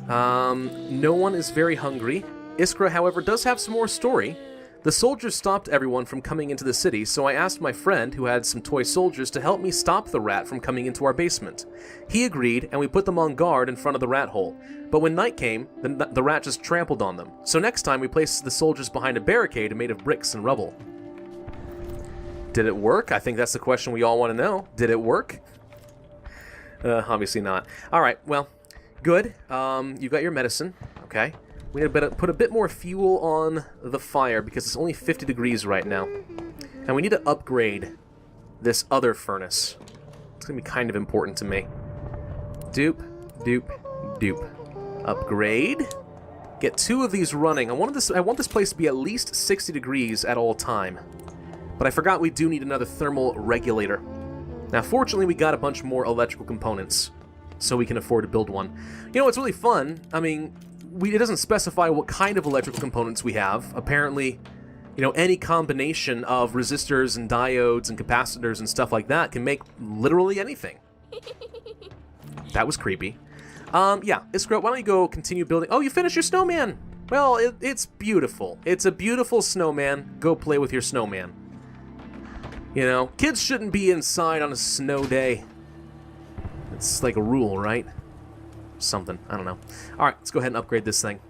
No one is very hungry. Iskra, however, does have some more story. The soldiers stopped everyone from coming into the city, so I asked my friend, who had some toy soldiers, to help me stop the rat from coming into our basement. He agreed, and we put them on guard in front of the rat hole. But when night came, the rat just trampled on them. So next time, we placed the soldiers behind a barricade made of bricks and rubble. Did it work? I think that's the question we all want to know. Did it work? Obviously not. Alright, well, good. You got your medicine. Okay. We need to put a bit more fuel on the fire because it's only 50 degrees right now. And we need to upgrade this other furnace. It's going to be kind of important to me. Dupe, dupe, dupe. Upgrade. Get 2 of these running. I want this place to be at least 60 degrees at all time. But I forgot we do need another thermal regulator. Now, fortunately, we got a bunch more electrical components, so we can afford to build one. You know, it's really fun. I mean, it doesn't specify what kind of electrical components we have. Apparently, you know, any combination of resistors and diodes and capacitors and stuff like that can make literally anything. That was creepy. Yeah, Iskra, why don't you go continue building... Oh, you finished your snowman! Well, it's beautiful. It's a beautiful snowman. Go play with your snowman. You know, kids shouldn't be inside on a snow day. It's like a rule, right? Something. I don't know. Alright, let's go ahead and upgrade this thing.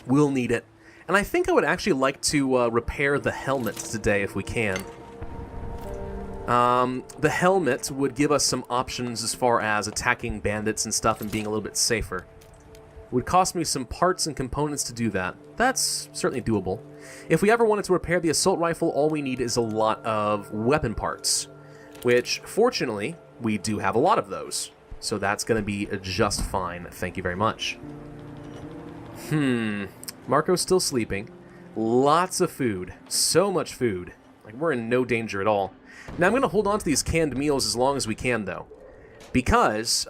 We'll need it. And I think I would actually like to repair the helmet today if we can. The helmet would give us some options as far as attacking bandits and stuff and being a little bit safer. It would cost me some parts and components to do that. That's certainly doable. If we ever wanted to repair the assault rifle, all we need is a lot of weapon parts, which, fortunately, we do have a lot of those. So that's going to be just fine. Thank you very much. Marco's still sleeping. Lots of food. So much food. Like, we're in no danger at all. Now, I'm going to hold on to these canned meals as long as we can, though. Because,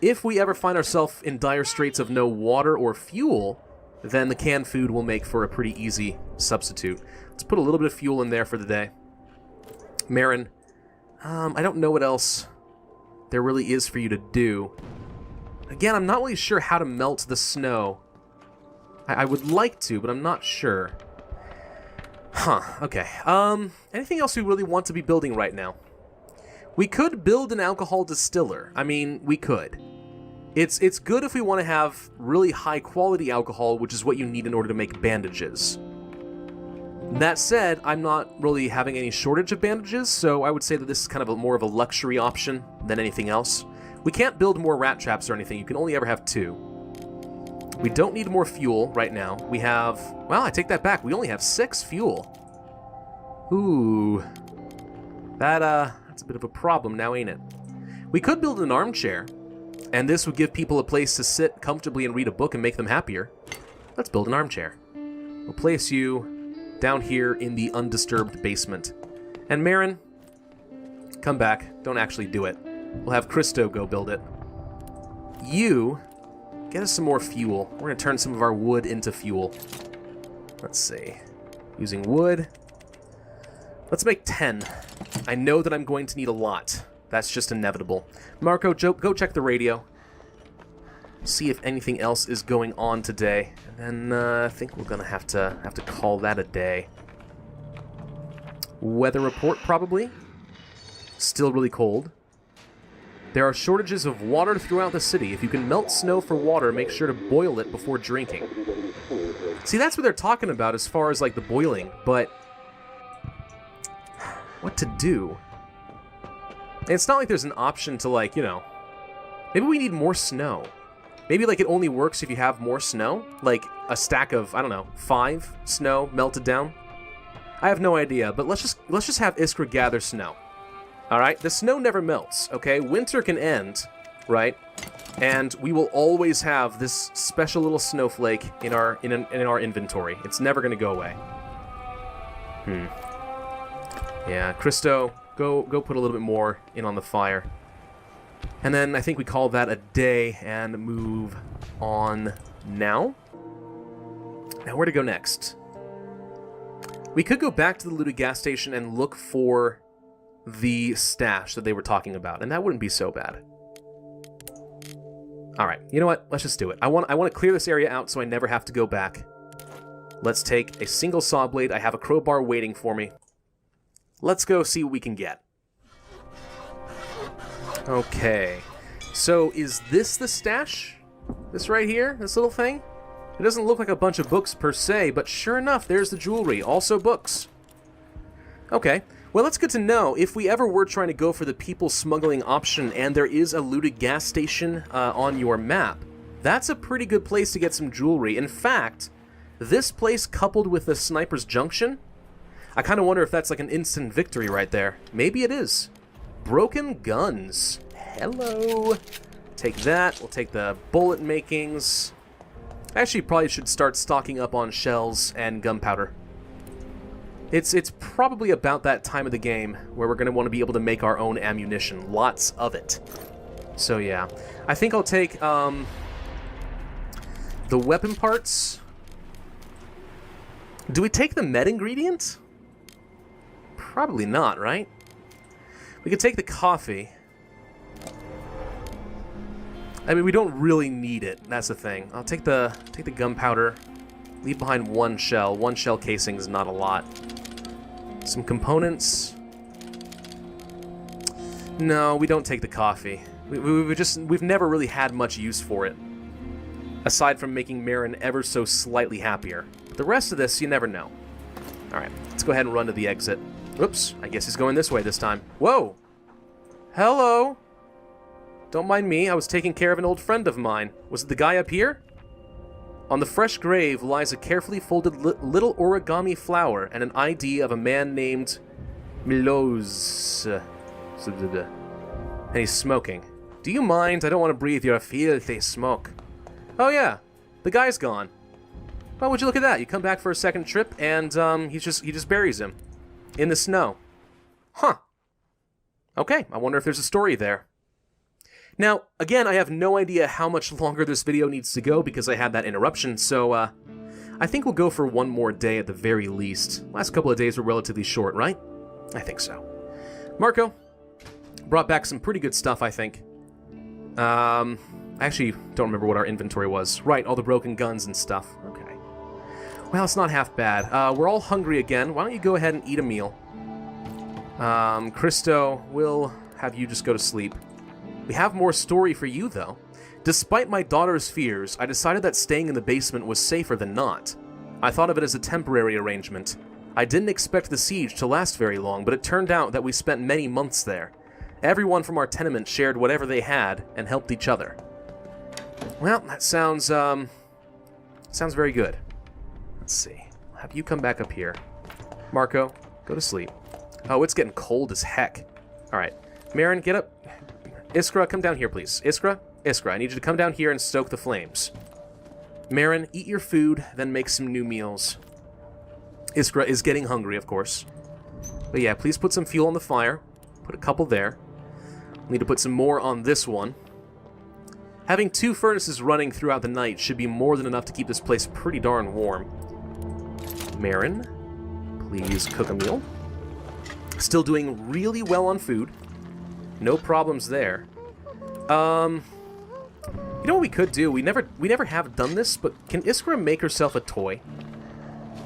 if we ever find ourselves in dire straits of no water or fuel, then the canned food will make for a pretty easy substitute. Let's put a little bit of fuel in there for the day. Marin, I don't know what else there really is for you to do. Again, I'm not really sure how to melt the snow. I would like to, but I'm not sure. Huh, okay. Anything else we really want to be building right now? We could build an alcohol distiller. I mean, we could. It's good if we want to have really high quality alcohol, which is what you need in order to make bandages. That said, I'm not really having any shortage of bandages, so I would say that this is kind of more of a luxury option than anything else. We can't build more rat traps or anything. You can only ever have 2. We don't need more fuel right now. We have... Well, I take that back. We only have 6 fuel. Ooh. That's a bit of a problem now, ain't it? We could build an armchair, and this would give people a place to sit comfortably and read a book and make them happier. Let's build an armchair. We'll place you down here in the undisturbed basement. And Marin, come back. Don't actually do it. We'll have Christo go build it. You, get us some more fuel. We're going to turn some of our wood into fuel. Let's see. Using wood. Let's make 10. I know that I'm going to need a lot. That's just inevitable. Marco, go check the radio. See if anything else is going on today. And then I think we're gonna have to call that a day. Weather report, probably. Still really cold. There are shortages of water throughout the city. If you can melt snow for water, make sure to boil it before drinking. See, that's what they're talking about as far as, like, the boiling, but... what to do? And it's not like there's an option to, like, you know... Maybe we need more snow. Maybe, like, it only works if you have more snow? Like, a stack of, I don't know, 5 snow melted down? I have no idea, but let's just have Iskra gather snow. Alright? The snow never melts, okay? Winter can end, right? And we will always have this special little snowflake in our inventory. It's never gonna go away. Yeah, Christo, go put a little bit more in on the fire. And then I think we call that a day and move on now. Now, where to go next? We could go back to the looted gas station and look for the stash that they were talking about, and that wouldn't be so bad. Alright, you know what? Let's just do it. I want to clear this area out so I never have to go back. Let's take a single saw blade. I have a crowbar waiting for me. Let's go see what we can get. Okay, so is this the stash? This right here? This little thing? It doesn't look like a bunch of books per se, but sure enough, there's the jewelry. Also books. Okay, well, that's good to know. If we ever were trying to go for the people smuggling option and there is a looted gas station on your map, that's a pretty good place to get some jewelry. In fact, this place coupled with the Sniper's Junction, I kind of wonder if that's like an instant victory right there. Maybe it is. Broken guns. Hello. Take that. We'll take the bullet makings. Actually, probably should start stocking up on shells and gunpowder. It's probably about that time of the game where we're going to want to be able to make our own ammunition. Lots of it. So yeah. I think I'll take the weapon parts. Do we take the med ingredient? Probably not, right? We could take the coffee. I mean, we don't really need it. That's the thing. I'll take the gunpowder. Leave behind 1 shell. 1 shell casing is not a lot. Some components. No, we don't take the coffee. We've never really had much use for it, aside from making Marin ever so slightly happier. But the rest of this, you never know. All right, let's go ahead and run to the exit. Oops, I guess he's going this way this time. Whoa! Hello! Don't mind me, I was taking care of an old friend of mine. Was it the guy up here? On the fresh grave lies a carefully folded little origami flower and an ID of a man named Milos. And he's smoking. Do you mind? I don't want to breathe your filthy smoke. Oh yeah, the guy's gone. Oh, would you look at that? You come back for a second trip and he just buries him. In the snow. Huh. Okay, I wonder if there's a story there. Now, again, I have no idea how much longer this video needs to go because I had that interruption, so I think we'll go for 1 more day at the very least. Last couple of days were relatively short, right? I think so. Marco brought back some pretty good stuff, I think. I actually don't remember what our inventory was. Right, all the broken guns and stuff. Okay. Well, it's not half bad. We're all hungry again. Why don't you go ahead and eat a meal? Christo, we'll have you just go to sleep. We have more story for you, though. Despite my daughter's fears, I decided that staying in the basement was safer than not. I thought of it as a temporary arrangement. I didn't expect the siege to last very long, but it turned out that we spent many months there. Everyone from our tenement shared whatever they had and helped each other. Well, that sounds very good. Let's see. I'll have you come back up here. Marco, go to sleep. Oh, it's getting cold as heck. All right. Marin, get up. Iskra, come down here, please. Iskra, I need you to come down here and stoke the flames. Marin, eat your food, then make some new meals. Iskra is getting hungry, of course. But yeah, please put some fuel on the fire. Put a couple there. Need to put some more on this one. Having 2 furnaces running throughout the night should be more than enough to keep this place pretty darn warm. Marin, please cook a meal. Still doing really well on food. No problems there. You know what we could do? We never have done this, but can Iskra make herself a toy?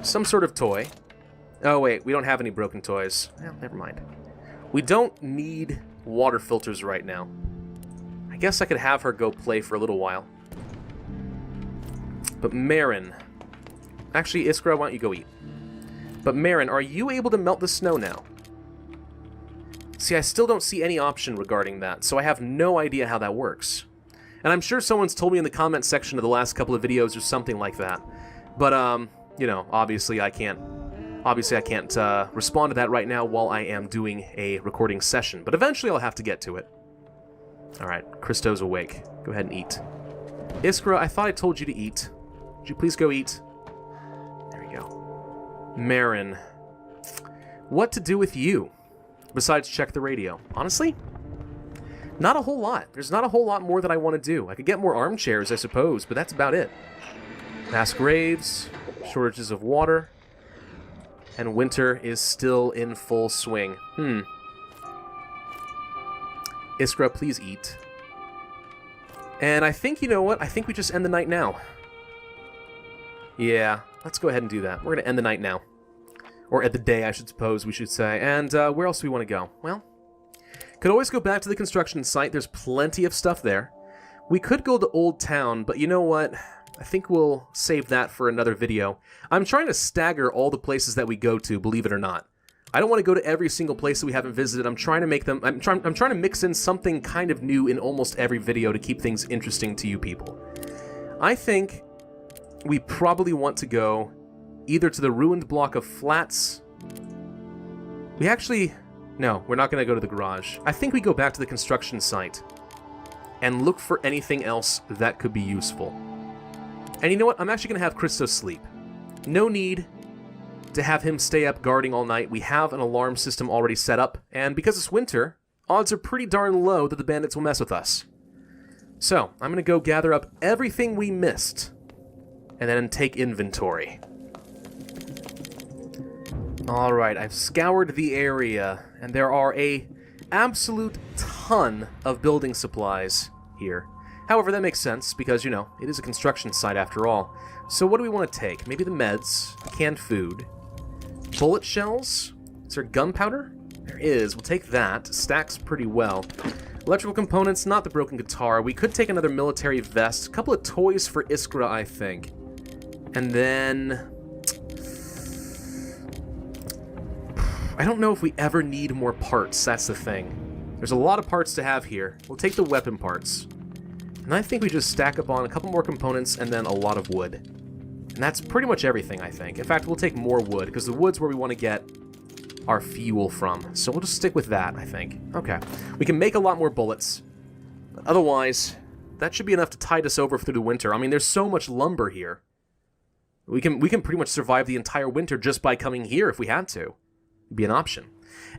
Some sort of toy. Oh wait, we don't have any broken toys. Well, never mind. We don't need water filters right now. I guess I could have her go play for a little while. But Marin... Actually, Iskra, why don't you go eat? But Marin, are you able to melt the snow now? See, I still don't see any option regarding that, so I have no idea how that works. And I'm sure someone's told me in the comment section of the last couple of videos or something like that. But, you know, obviously I can't respond to that right now while I am doing a recording session. But eventually I'll have to get to it. Alright, Christo's awake. Go ahead and eat. Iskra, I thought I told you to eat. Would you please go eat? There you go. Marin. What to do with you? Besides check the radio. Honestly? Not a whole lot. There's not a whole lot more that I want to do. I could get more armchairs, I suppose, but that's about it. Mass graves, shortages of water, and winter is still in full swing. Iskra, please eat. And I think, you know what? I think we just end the night now. Yeah, let's go ahead and do that. We're going to end the night now. Or at the day, I should suppose we should say. And where else do we want to go? Well, could always go back to the construction site. There's plenty of stuff there. We could go to Old Town, but you know what? I think we'll save that for another video. I'm trying to stagger all the places that we go to, believe it or not. I don't want to go to every single place that we haven't visited. I'm trying to make them... I'm trying to mix in something kind of new in almost every video to keep things interesting to you people. I think we probably want to go either to the ruined block of flats. We actually... No, we're not going to go to the garage. I think we go back to the construction site and look for anything else that could be useful. And you know what? I'm actually going to have Christo sleep. No need to have him stay up guarding all night. We have an alarm system already set up, and because it's winter, odds are pretty darn low that the bandits will mess with us. So, I'm going to go gather up everything we missed, and then take inventory. Alright, I've scoured the area, and there are a absolute ton of building supplies here. However, that makes sense, because, you know, it is a construction site after all. So what do we want to take? Maybe the meds, canned food, bullet shells? Is there gunpowder? There is. We'll take that. Stacks pretty well. Electrical components, not the broken guitar. We could take another military vest. A couple of toys for Iskra, I think. And then... I don't know if we ever need more parts, that's the thing. There's a lot of parts to have here. We'll take the weapon parts. And I think we just stack up on a couple more components and then a lot of wood. And that's pretty much everything, I think. In fact, we'll take more wood, because the wood's where we want to get our fuel from. So we'll just stick with that, I think. Okay. We can make a lot more bullets. But otherwise, that should be enough to tide us over through the winter. I mean, there's so much lumber here. We can pretty much survive the entire winter just by coming here if we had to. It'd be an option.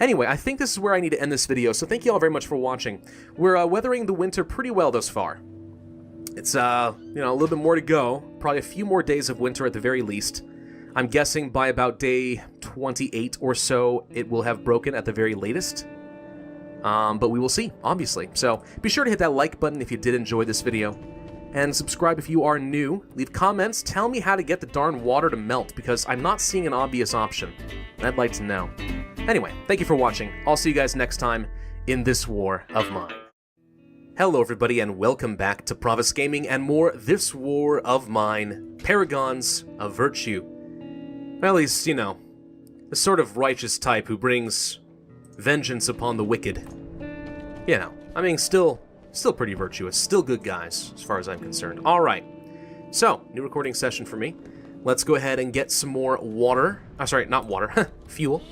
Anyway, I think this is where I need to end this video, so thank you all very much for watching. We're weathering the winter pretty well thus far. It's, you know, a little bit more to go. Probably a few more days of winter at the very least. I'm guessing by about day 28 or so, it will have broken at the very latest. But we will see, obviously. So be sure to hit that like button if you did enjoy this video. And subscribe if you are new. Leave comments. Tell me how to get the darn water to melt, because I'm not seeing an obvious option. I'd like to know. Anyway, thank you for watching. I'll see you guys next time in this war of mine. Hello everybody, and welcome back to Pravus Gaming and more This War of Mine, Paragons of Virtue. Well, at least, you know, the sort of righteous type who brings vengeance upon the wicked. You know, I mean, still pretty virtuous, still good guys, as far as I'm concerned. All right, so, new recording session for me. Let's go ahead and get some more water. Sorry, not water, fuel.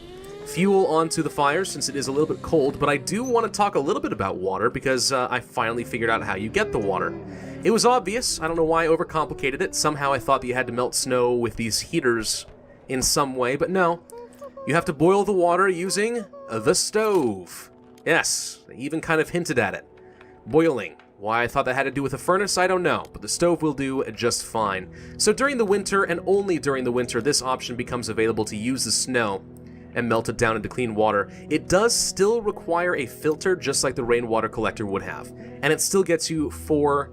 Fuel onto the fire since it is a little bit cold, but I do want to talk a little bit about water because I finally figured out how you get the water. It was obvious. I don't know why I overcomplicated it. Somehow I thought that you had to melt snow with these heaters in some way, but no. You have to boil the water using the stove. Yes, they even kind of hinted at it. Boiling. Why I thought that had to do with a furnace, I don't know, but the stove will do just fine. So during the winter, and only during the winter, this option becomes available to use the snow and melt it down into clean water. It does still require a filter, just like the rainwater collector would have, and it still gets you 4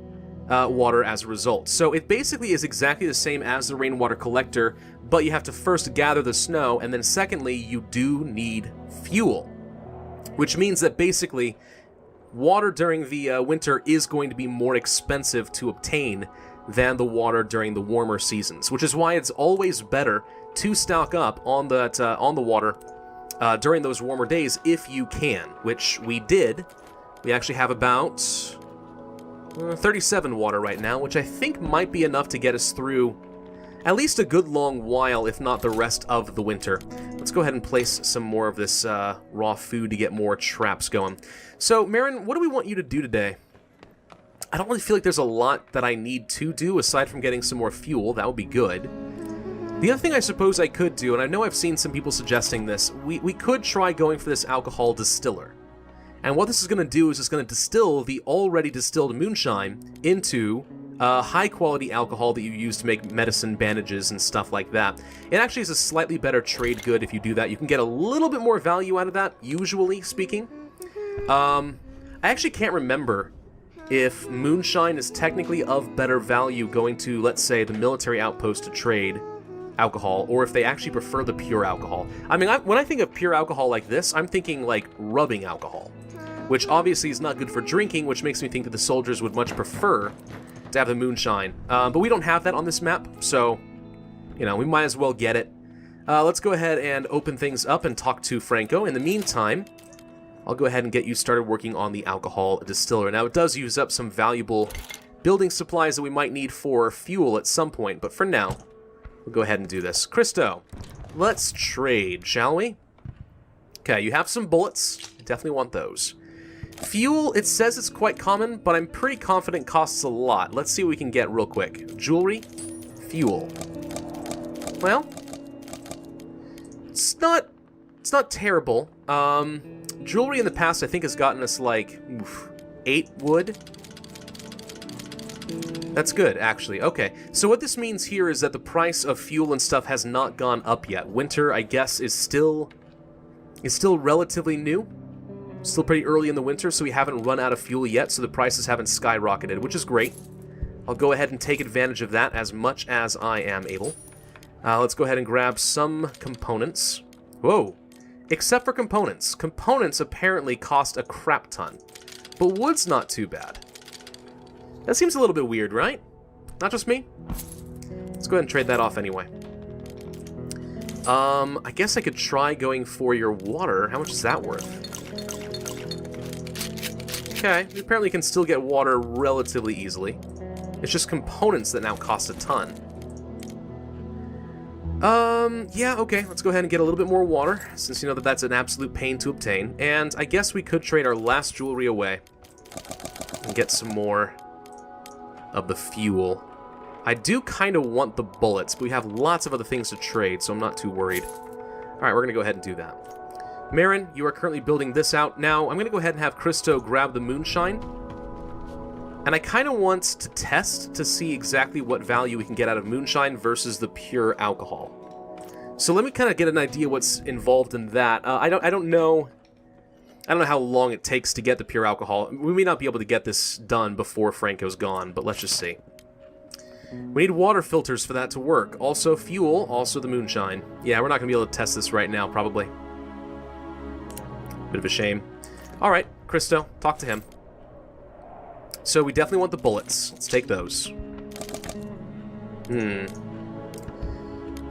water as a result. So it basically is exactly the same as the rainwater collector, but you have to first gather the snow, and then secondly, you do need fuel, which means that basically water during the winter is going to be more expensive to obtain than the water during the warmer seasons, which is why it's always better to stock up on that on the water during those warmer days if you can, which we did. We actually have about 37 water right now, which I think might be enough to get us through at least a good long while, if not the rest of the winter. Let's go ahead and place some more of this raw food to get more traps going. So, Marin, what do we want you to do today? I don't really feel like there's a lot that I need to do aside from getting some more fuel. That would be good. The other thing I suppose I could do, and I know I've seen some people suggesting this, we could try going for this alcohol distiller. And what this is going to do is it's going to distill the already distilled moonshine into high-quality alcohol that you use to make medicine, bandages, and stuff like that. It actually is a slightly better trade good if you do that. You can get a little bit more value out of that, usually speaking. I actually can't remember if moonshine is technically of better value going to, let's say, the military outpost to trade alcohol, or if they actually prefer the pure alcohol. I mean, when I think of pure alcohol like this, I'm thinking like rubbing alcohol, which obviously is not good for drinking, which makes me think that the soldiers would much prefer to have the moonshine. But we don't have that on this map, so, you know, we might as well get it. Let's go ahead and open things up and talk to Franco. In the meantime, I'll go ahead and get you started working on the alcohol distiller. Now, it does use up some valuable building supplies that we might need for fuel at some point, but for now, we'll go ahead and do this. Christo, let's trade, shall we? Okay, you have some bullets. Definitely want those. Fuel, it says it's quite common, but I'm pretty confident costs a lot. Let's see what we can get real quick. Jewelry, fuel. Well, it's not terrible. Jewelry in the past, I think, has gotten us like 8 wood. That's good, actually. Okay, so what this means here is that the price of fuel and stuff has not gone up yet. Winter, I guess, is still relatively new. Still pretty early in the winter, so we haven't run out of fuel yet, so the prices haven't skyrocketed, which is great. I'll go ahead and take advantage of that as much as I am able. Let's go ahead and grab some components. Whoa! Except for components. Components apparently cost a crap ton, but wood's not too bad. That seems a little bit weird, right? Not just me? Let's go ahead and trade that off anyway. I guess I could try going for your water. How much is that worth? Okay, you apparently can still get water relatively easily. It's just components that now cost a ton. Yeah, okay, let's go ahead and get a little bit more water, since you know that that's an absolute pain to obtain. And I guess we could trade our last jewelry away and get some more of the fuel. I do kind of want the bullets, but we have lots of other things to trade, so I'm not too worried. Alright, we're going to go ahead and do that. Marin, you are currently building this out. Now, I'm going to go ahead and have Christo grab the moonshine. And I kind of want to test to see exactly what value we can get out of moonshine versus the pure alcohol. So let me kind of get an idea what's involved in that. I don't know how long it takes to get the pure alcohol. We may not be able to get this done before Franco's gone, but let's just see. We need water filters for that to work. Also fuel, also the moonshine. Yeah, we're not going to be able to test this right now, probably. Bit of a shame. Alright, Christo, talk to him. So we definitely want the bullets. Let's take those.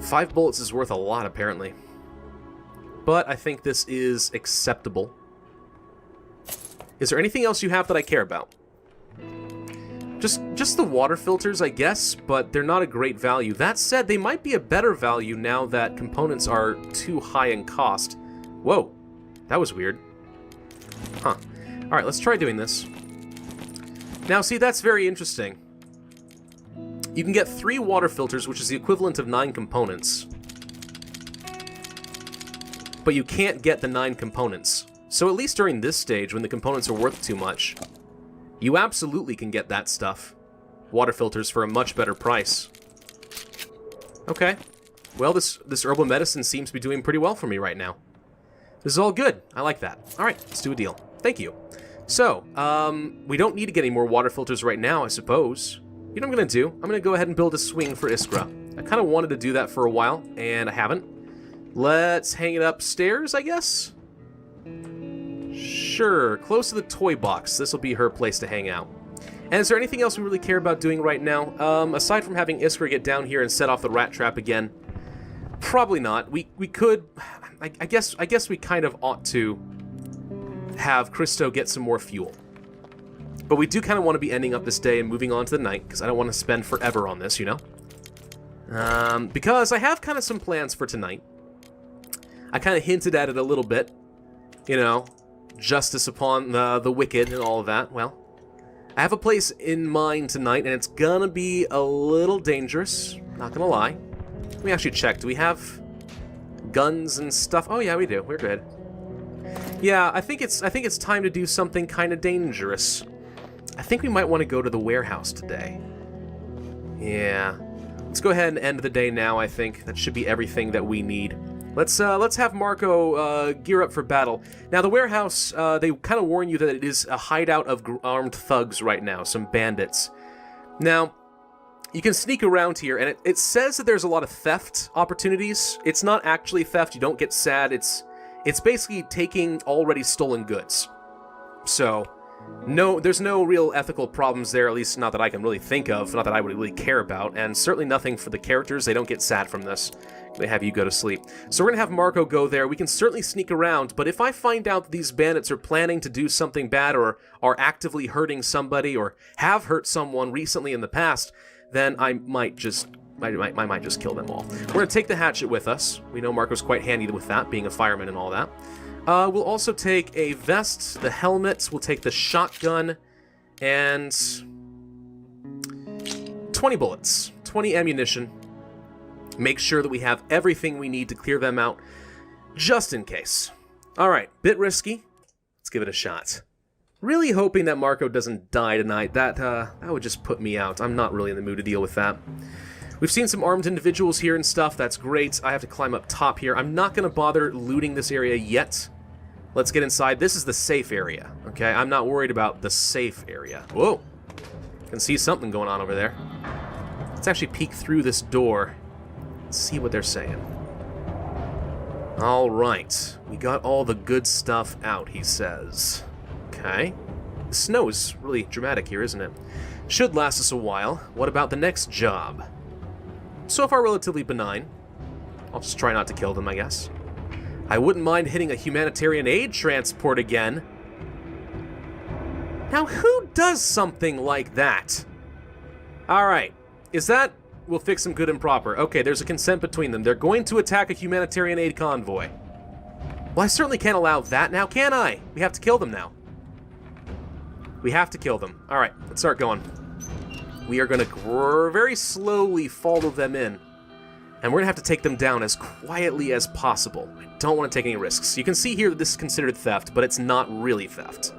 5 bullets is worth a lot, apparently. but I think this is acceptable. Is there anything else you have that I care about? Just the water filters, I guess, but they're not a great value. That said, they might be a better value now that components are too high in cost. Whoa, that was weird. Huh. Alright, let's try doing this. Now, see, that's very interesting. You can get 3 water filters, which is the equivalent of 9 components. But you can't get the 9 components. So at least during this stage, when the components are worth too much, you absolutely can get that stuff. Water filters for a much better price. Okay. Well, this herbal medicine seems to be doing pretty well for me right now. This is all good. I like that. Alright, let's do a deal. Thank you. So, we don't need to get any more water filters right now, I suppose. You know what I'm going to do? I'm going to go ahead and build a swing for Iskra. I kind of wanted to do that for a while, and I haven't. Let's hang it upstairs, I guess? Sure, close to the toy box. This will be her place to hang out. And is there anything else we really care about doing right now? Aside from having Iskra get down here and set off the rat trap again, probably not. We could... I guess we kind of ought to have Christo get some more fuel. But we do kind of want to be ending up this day and moving on to the night, because I don't want to spend forever on this, you know? Because I have kind of some plans for tonight. I kind of hinted at it a little bit. You know, justice upon the wicked and all of that. Well, I have a place in mind tonight, and it's gonna be a little dangerous. Not gonna lie. Let me actually check. Do we have guns and stuff? Oh yeah, we do. We're good. Yeah, I think it's time to do something kind of dangerous. I think we might want to go to the warehouse today. Yeah. Let's go ahead and end the day now, I think. That should be everything that we need. Let's have Marco gear up for battle. Now, the warehouse, they kind of warn you that it is a hideout of armed thugs right now, some bandits. Now, you can sneak around here, and it says that there's a lot of theft opportunities. It's not actually theft. You don't get sad. It's basically taking already stolen goods. So, no, there's no real ethical problems there, at least not that I can really think of, not that I would really care about, and certainly nothing for the characters. They don't get sad from this. They have you go to sleep. So we're going to have Marco go there. We can certainly sneak around, but if I find out that these bandits are planning to do something bad or are actively hurting somebody or have hurt someone recently in the past, then I might just kill them all. We're going to take the hatchet with us. We know Marco's quite handy with that, being a fireman and all that. We'll also take a vest, the helmet, we'll take the shotgun, and 20 bullets, 20 ammunition. Make sure that we have everything we need to clear them out, just in case. Alright, bit risky. Let's give it a shot. Really hoping that Marco doesn't die tonight. That would just put me out. I'm not really in the mood to deal with that. We've seen some armed individuals here and stuff. That's great. I have to climb up top here. I'm not going to bother looting this area yet. Let's get inside. This is the safe area, okay? I'm not worried about the safe area. Whoa! Can see something going on over there. Let's actually peek through this door. Let's see what they're saying. Alright. We got all the good stuff out, he says. Okay. The snow is really dramatic here, isn't it? Should last us a while. What about the next job? So far, relatively benign. I'll just try not to kill them, I guess. I wouldn't mind hitting a humanitarian aid transport again. Now, who does something like that? Alright. Is that... We'll fix them good and proper. Okay, there's a consent between them. They're going to attack a humanitarian aid convoy. Well, I certainly can't allow that now, can I? We have to kill them now. We have to kill them. Alright, let's start going. We are going to very slowly follow them in. And we're going to have to take them down as quietly as possible. I don't want to take any risks. You can see here that this is considered theft, but it's not really theft.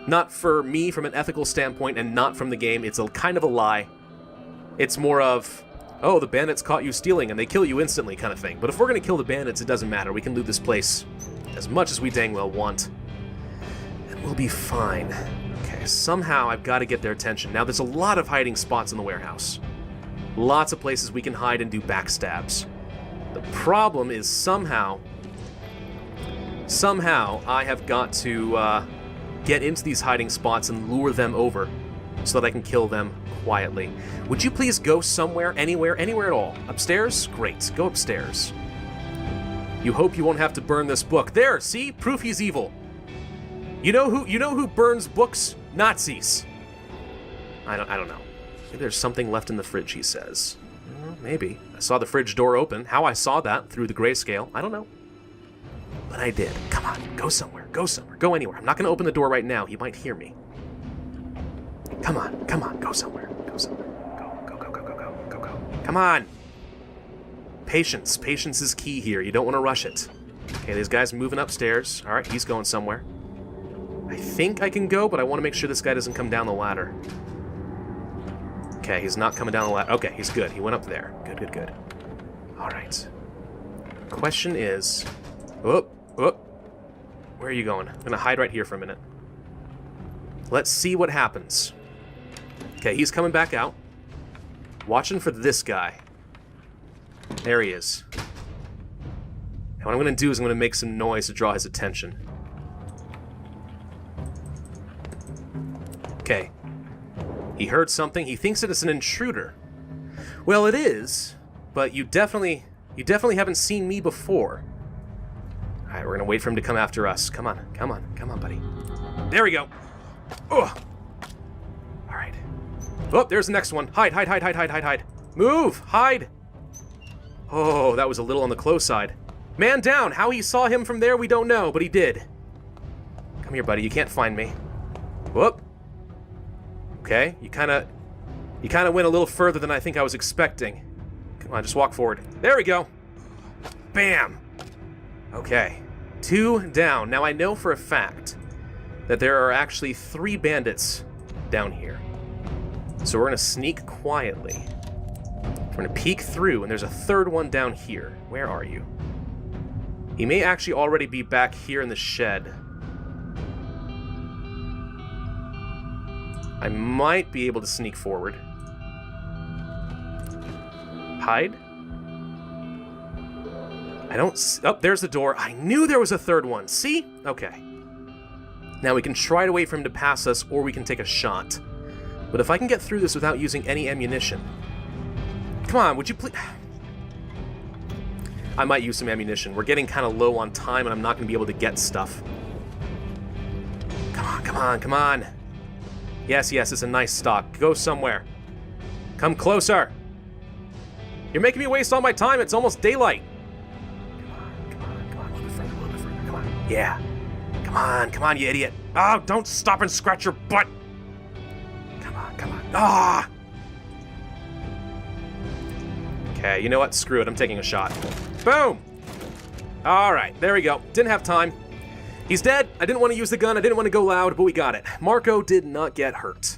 Not for me from an ethical standpoint and not from the game. It's a kind of a lie. It's more of, oh, the bandits caught you stealing and they kill you instantly kind of thing. But if we're going to kill the bandits, it doesn't matter. We can loot this place as much as we dang well want. And we'll be fine. Okay, somehow I've got to get their attention. Now, there's a lot of hiding spots in the warehouse. Lots of places we can hide and do backstabs. The problem is somehow I have got to get into these hiding spots and lure them over so that I can kill them quietly. Would you please go somewhere, anywhere at all? Upstairs? Great, go upstairs. You hope you won't have to burn this book. There, see? Proof he's evil. You know who burns books? Nazis. I don't know. Maybe there's something left in the fridge, he says. Well, maybe. I saw the fridge door open. How I saw that through the grayscale, I don't know. But I did. Come on, go somewhere. Go somewhere. Go anywhere. I'm not going to open the door right now. He might hear me. Come on. Come on. Go somewhere. Go somewhere. Go. Come on. Patience. Patience is key here. You don't want to rush it. Okay, this guy's moving upstairs. All right, he's going somewhere. I think I can go, but I want to make sure this guy doesn't come down the ladder. Okay, he's not coming down the ladder. Okay, he's good. He went up there. Good. All right. Question is... Whoop. Where are you going? I'm going to hide right here for a minute. Let's see what happens. Okay, he's coming back out. Watching for this guy. There he is. And what I'm going to do is I'm going to make some noise to draw his attention. Okay. He heard something. He thinks that it's an intruder. Well, it is, but you definitely haven't seen me before. All right, we're going to wait for him to come after us. Come on, buddy. There we go. Ugh. All right. Oh, there's the next one. Hide. Move, hide. Oh, that was a little on the close side. Man down. How he saw him from there, we don't know, but he did. Come here, buddy. You can't find me. Whoop. Okay, you kind of went a little further than I think I was expecting. Come on, just walk forward. There we go. Bam. Okay. 2 down. Now I know for a fact that there are actually 3 bandits down here. So we're going to sneak quietly. We're going to peek through, and there's a 3rd one down here. Where are you? He may actually already be back here in the shed. I might be able to sneak forward. Hide? I don't... Oh, there's the door. I knew there was a 3rd one. See? Okay. Now we can try to wait for him to pass us, or we can take a shot. But if I can get through this without using any ammunition... Come on, would you please... I might use some ammunition. We're getting kind of low on time, and I'm not going to be able to get stuff. Come on. Yes, it's a nice stock. Go somewhere. Come closer. You're making me waste all my time. It's almost daylight. Come on. A little bit further. Come on. Yeah. Come on, you idiot. Oh, don't stop and scratch your butt. Come on. Ah! Okay, you know what? Screw it. I'm taking a shot. Boom! All right, there we go. Didn't have time. He's dead. I didn't want to use the gun. I didn't want to go loud, but we got it. Marco did not get hurt,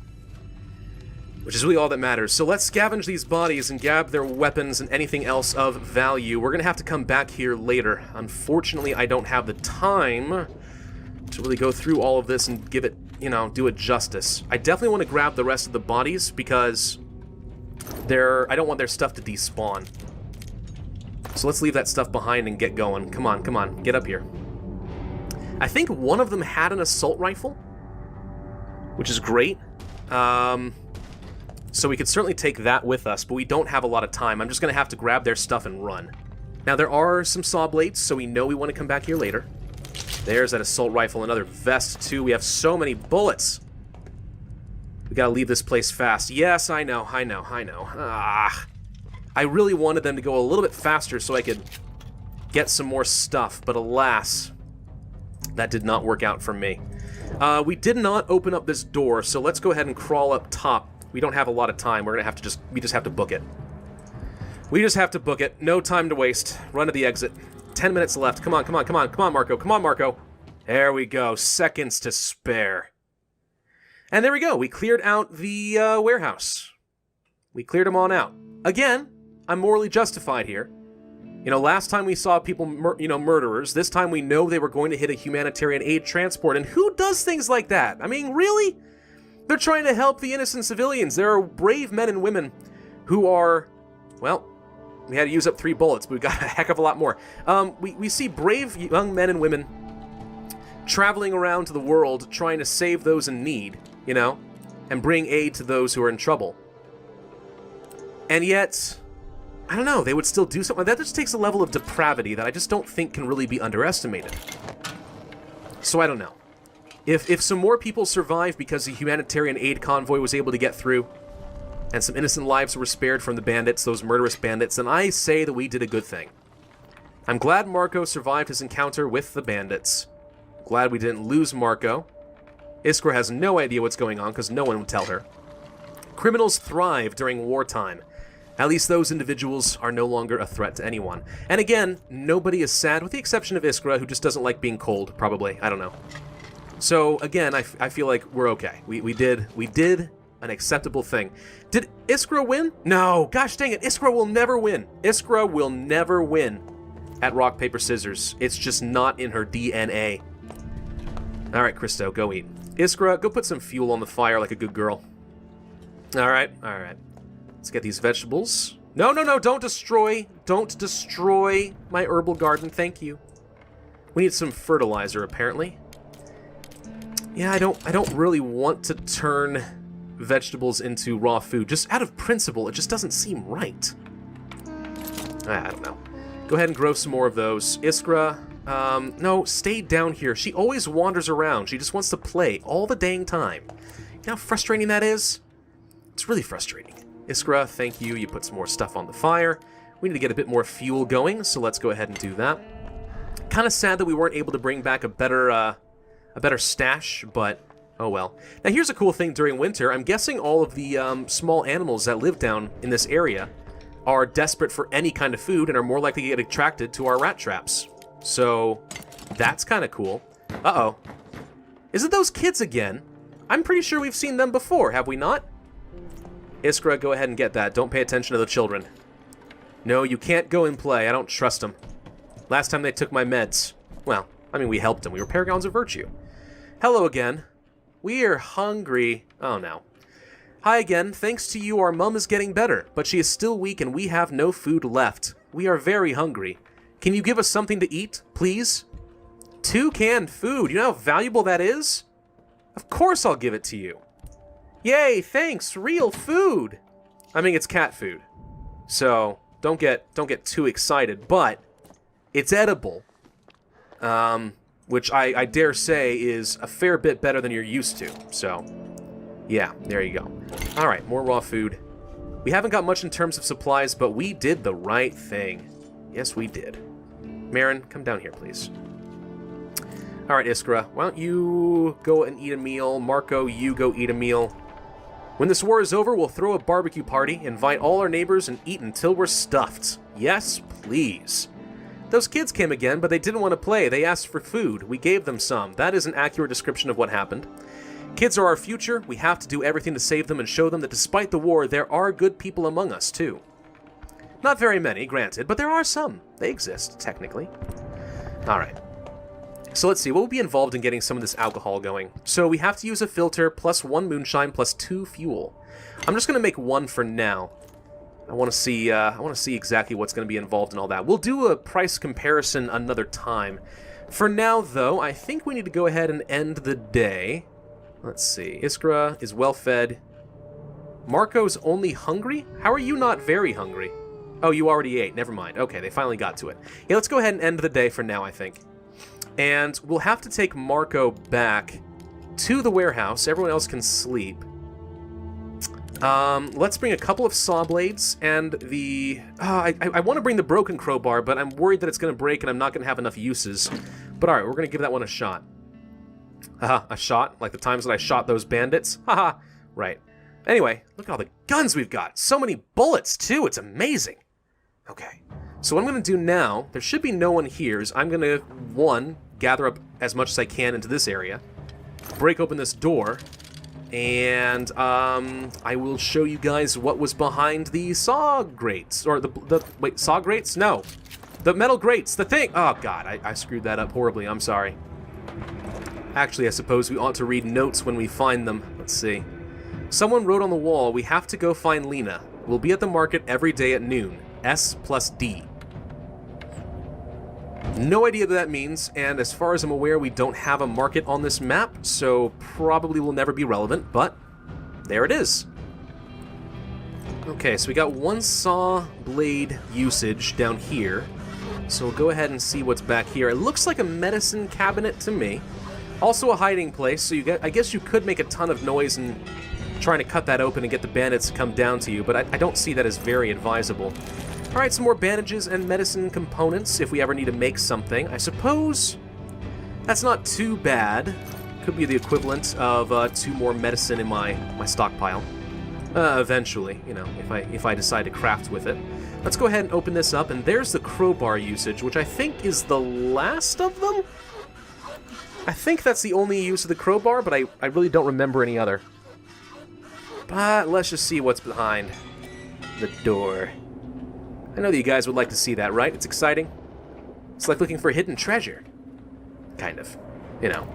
which is really all that matters. So let's scavenge these bodies and grab their weapons and anything else of value. We're going to have to come back here later. Unfortunately, I don't have the time to really go through all of this and give it, do it justice. I definitely want to grab the rest of the bodies because I don't want their stuff to despawn. So let's leave that stuff behind and get going. Come on, get up here. I think one of them had an assault rifle, which is great. So we could certainly take that with us, but we don't have a lot of time. I'm just going to have to grab their stuff and run. Now, there are some saw blades, so we know we want to come back here later. There's that assault rifle, another vest, too. We have so many bullets. We got to leave this place fast. Yes, I know. Ah. I really wanted them to go a little bit faster so I could get some more stuff, but alas, that did not work out for me. We did not open up this door, so let's go ahead and crawl up top. We don't have a lot of time. We're gonna have to we just have to book it. We just have to book it. No time to waste. Run to the exit. 10 minutes left. Come on, Marco. There we go. Seconds to spare. And there we go. We cleared out the warehouse. We cleared them on out. Again, I'm morally justified here. Last time we saw people, murderers. This time we know they were going to hit a humanitarian aid transport. And who does things like that? I mean, really? They're trying to help the innocent civilians. There are brave men and women who are, well, we had to use up 3 bullets, but we got a heck of a lot more. We see brave young men and women traveling around to the world trying to save those in need, and bring aid to those who are in trouble. And yet, I don't know, they would still do something. That just takes a level of depravity that I just don't think can really be underestimated. So I don't know. If some more people survive because the humanitarian aid convoy was able to get through, and some innocent lives were spared from the bandits, those murderous bandits, then I say that we did a good thing. I'm glad Marco survived his encounter with the bandits. Glad we didn't lose Marco. Iskra has no idea what's going on because no one would tell her. Criminals thrive during wartime. At least those individuals are no longer a threat to anyone. And again, nobody is sad, with the exception of Iskra, who just doesn't like being cold, probably. I don't know. So, again, I feel like we're okay. We did an acceptable thing. Did Iskra win? No! Gosh dang it, Iskra will never win. Iskra will never win at rock, paper, scissors. It's just not in her DNA. Alright, Christo, go eat. Iskra, go put some fuel on the fire like a good girl. Alright. Let's get these vegetables. No, don't destroy my herbal garden, thank you. We need some fertilizer, apparently. Yeah, I don't really want to turn vegetables into raw food. Just out of principle, it just doesn't seem right. I don't know. Go ahead and grow some more of those. Iskra, no, stay down here. She always wanders around. She just wants to play all the dang time. You know how frustrating that is? It's really frustrating. Iskra, thank you. You put some more stuff on the fire. We need to get a bit more fuel going, so let's go ahead and do that. Kind of sad that we weren't able to bring back a better stash, but oh well. Now here's a cool thing during winter. I'm guessing all of the small animals that live down in this area are desperate for any kind of food and are more likely to get attracted to our rat traps. So that's kind of cool. Uh-oh. Is it those kids again? I'm pretty sure we've seen them before, have we not? Iskra, go ahead and get that. Don't pay attention to the children. No, you can't go and play. I don't trust them. Last time they took my meds. Well, I mean, we helped them. We were paragons of virtue. Hello again. We are hungry. Oh, no. Hi again. Thanks to you, our mum is getting better, but she is still weak and we have no food left. We are very hungry. Can you give us something to eat, please? 2 canned food. You know how valuable that is? Of course I'll give it to you. Yay, thanks. Real food. I mean, it's cat food. So, don't get too excited, but it's edible. Which I dare say is a fair bit better than you're used to. So, yeah, there you go. All right, more raw food. We haven't got much in terms of supplies, but we did the right thing. Yes, we did. Marin, come down here, please. All right, Iskra, why don't you go and eat a meal? Marco, you go eat a meal. When this war is over, we'll throw a barbecue party, invite all our neighbors, and eat until we're stuffed. Yes, please. Those kids came again, but they didn't want to play. They asked for food. We gave them some. That is an accurate description of what happened. Kids are our future. We have to do everything to save them and show them that despite the war, there are good people among us, too. Not very many, granted, but there are some. They exist, technically. All right. So let's see, what would be involved in getting some of this alcohol going? So we have to use a filter, plus 1 moonshine, plus 2 fuel. I'm just going to make 1 for now. I want to see exactly what's going to be involved in all that. We'll do a price comparison another time. For now, though, I think we need to go ahead and end the day. Let's see, Iskra is well fed. Marco's only hungry? How are you not very hungry? Oh, you already ate, never mind. Okay, they finally got to it. Yeah, let's go ahead and end the day for now, I think. And we'll have to take Marco back to the warehouse. Everyone else can sleep. Let's bring a couple of saw blades and the... I want to bring the broken crowbar, but I'm worried that it's going to break and I'm not going to have enough uses. But alright, we're going to give that one a shot. Haha, a shot? Like the times that I shot those bandits? Haha, right. Anyway, look at all the guns we've got. So many bullets, too. It's amazing. Okay. So what I'm going to do now, there should be no one here, is I'm going to, 1, gather up as much as I can into this area, break open this door, and I will show you guys what was behind the saw grates. Or wait, saw grates? No. The metal grates, the thing! Oh, God, I screwed that up horribly. I'm sorry. Actually, I suppose we ought to read notes when we find them. Let's see. Someone wrote on the wall, we have to go find Lena. We'll be at the market every day at noon. S plus D. No idea what that means, and as far as I'm aware, we don't have a market on this map, so probably will never be relevant, but there it is. Okay, so we got one saw blade usage down here. So we'll go ahead and see what's back here. It looks like a medicine cabinet to me. Also a hiding place, so I guess you could make a ton of noise and trying to cut that open and get the bandits to come down to you, but I don't see that as very advisable. Alright, some more bandages and medicine components if we ever need to make something. I suppose that's not too bad. Could be the equivalent of 2 more medicine in my stockpile. Eventually, you know, if I decide to craft with it. Let's go ahead and open this up, and there's the crowbar usage, which I think is the last of them? I think that's the only use of the crowbar, but I really don't remember any other. But let's just see what's behind the door. I know that you guys would like to see that, right? It's exciting. It's like looking for a hidden treasure. Kind of. You know.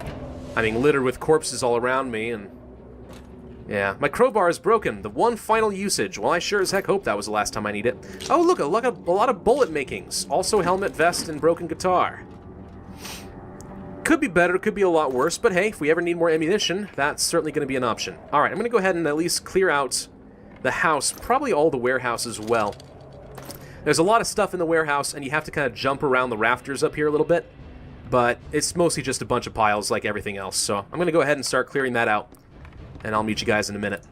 I mean, littered with corpses all around me, and... yeah, my crowbar is broken. The one final usage. Well, I sure as heck hope that was the last time I need it. Oh, look, a lot of bullet makings. Also helmet, vest, and broken guitar. Could be better, could be a lot worse, but hey, if we ever need more ammunition, that's certainly going to be an option. Alright, I'm going to go ahead and at least clear out the house, probably all the warehouse as well. There's a lot of stuff in the warehouse, and you have to kind of jump around the rafters up here a little bit, but it's mostly just a bunch of piles like everything else, so I'm going to go ahead and start clearing that out, and I'll meet you guys in a minute.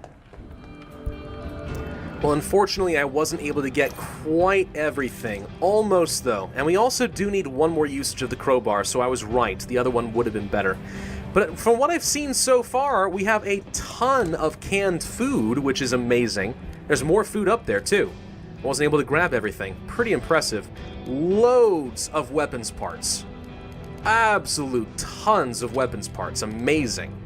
Well, unfortunately, I wasn't able to get quite everything. Almost, though. And we also do need one more usage of the crowbar, so I was right. The other one would have been better. But from what I've seen so far, we have a ton of canned food, which is amazing. There's more food up there, too. I wasn't able to grab everything. Pretty impressive. Loads of weapons parts. Absolute tons of weapons parts. Amazing.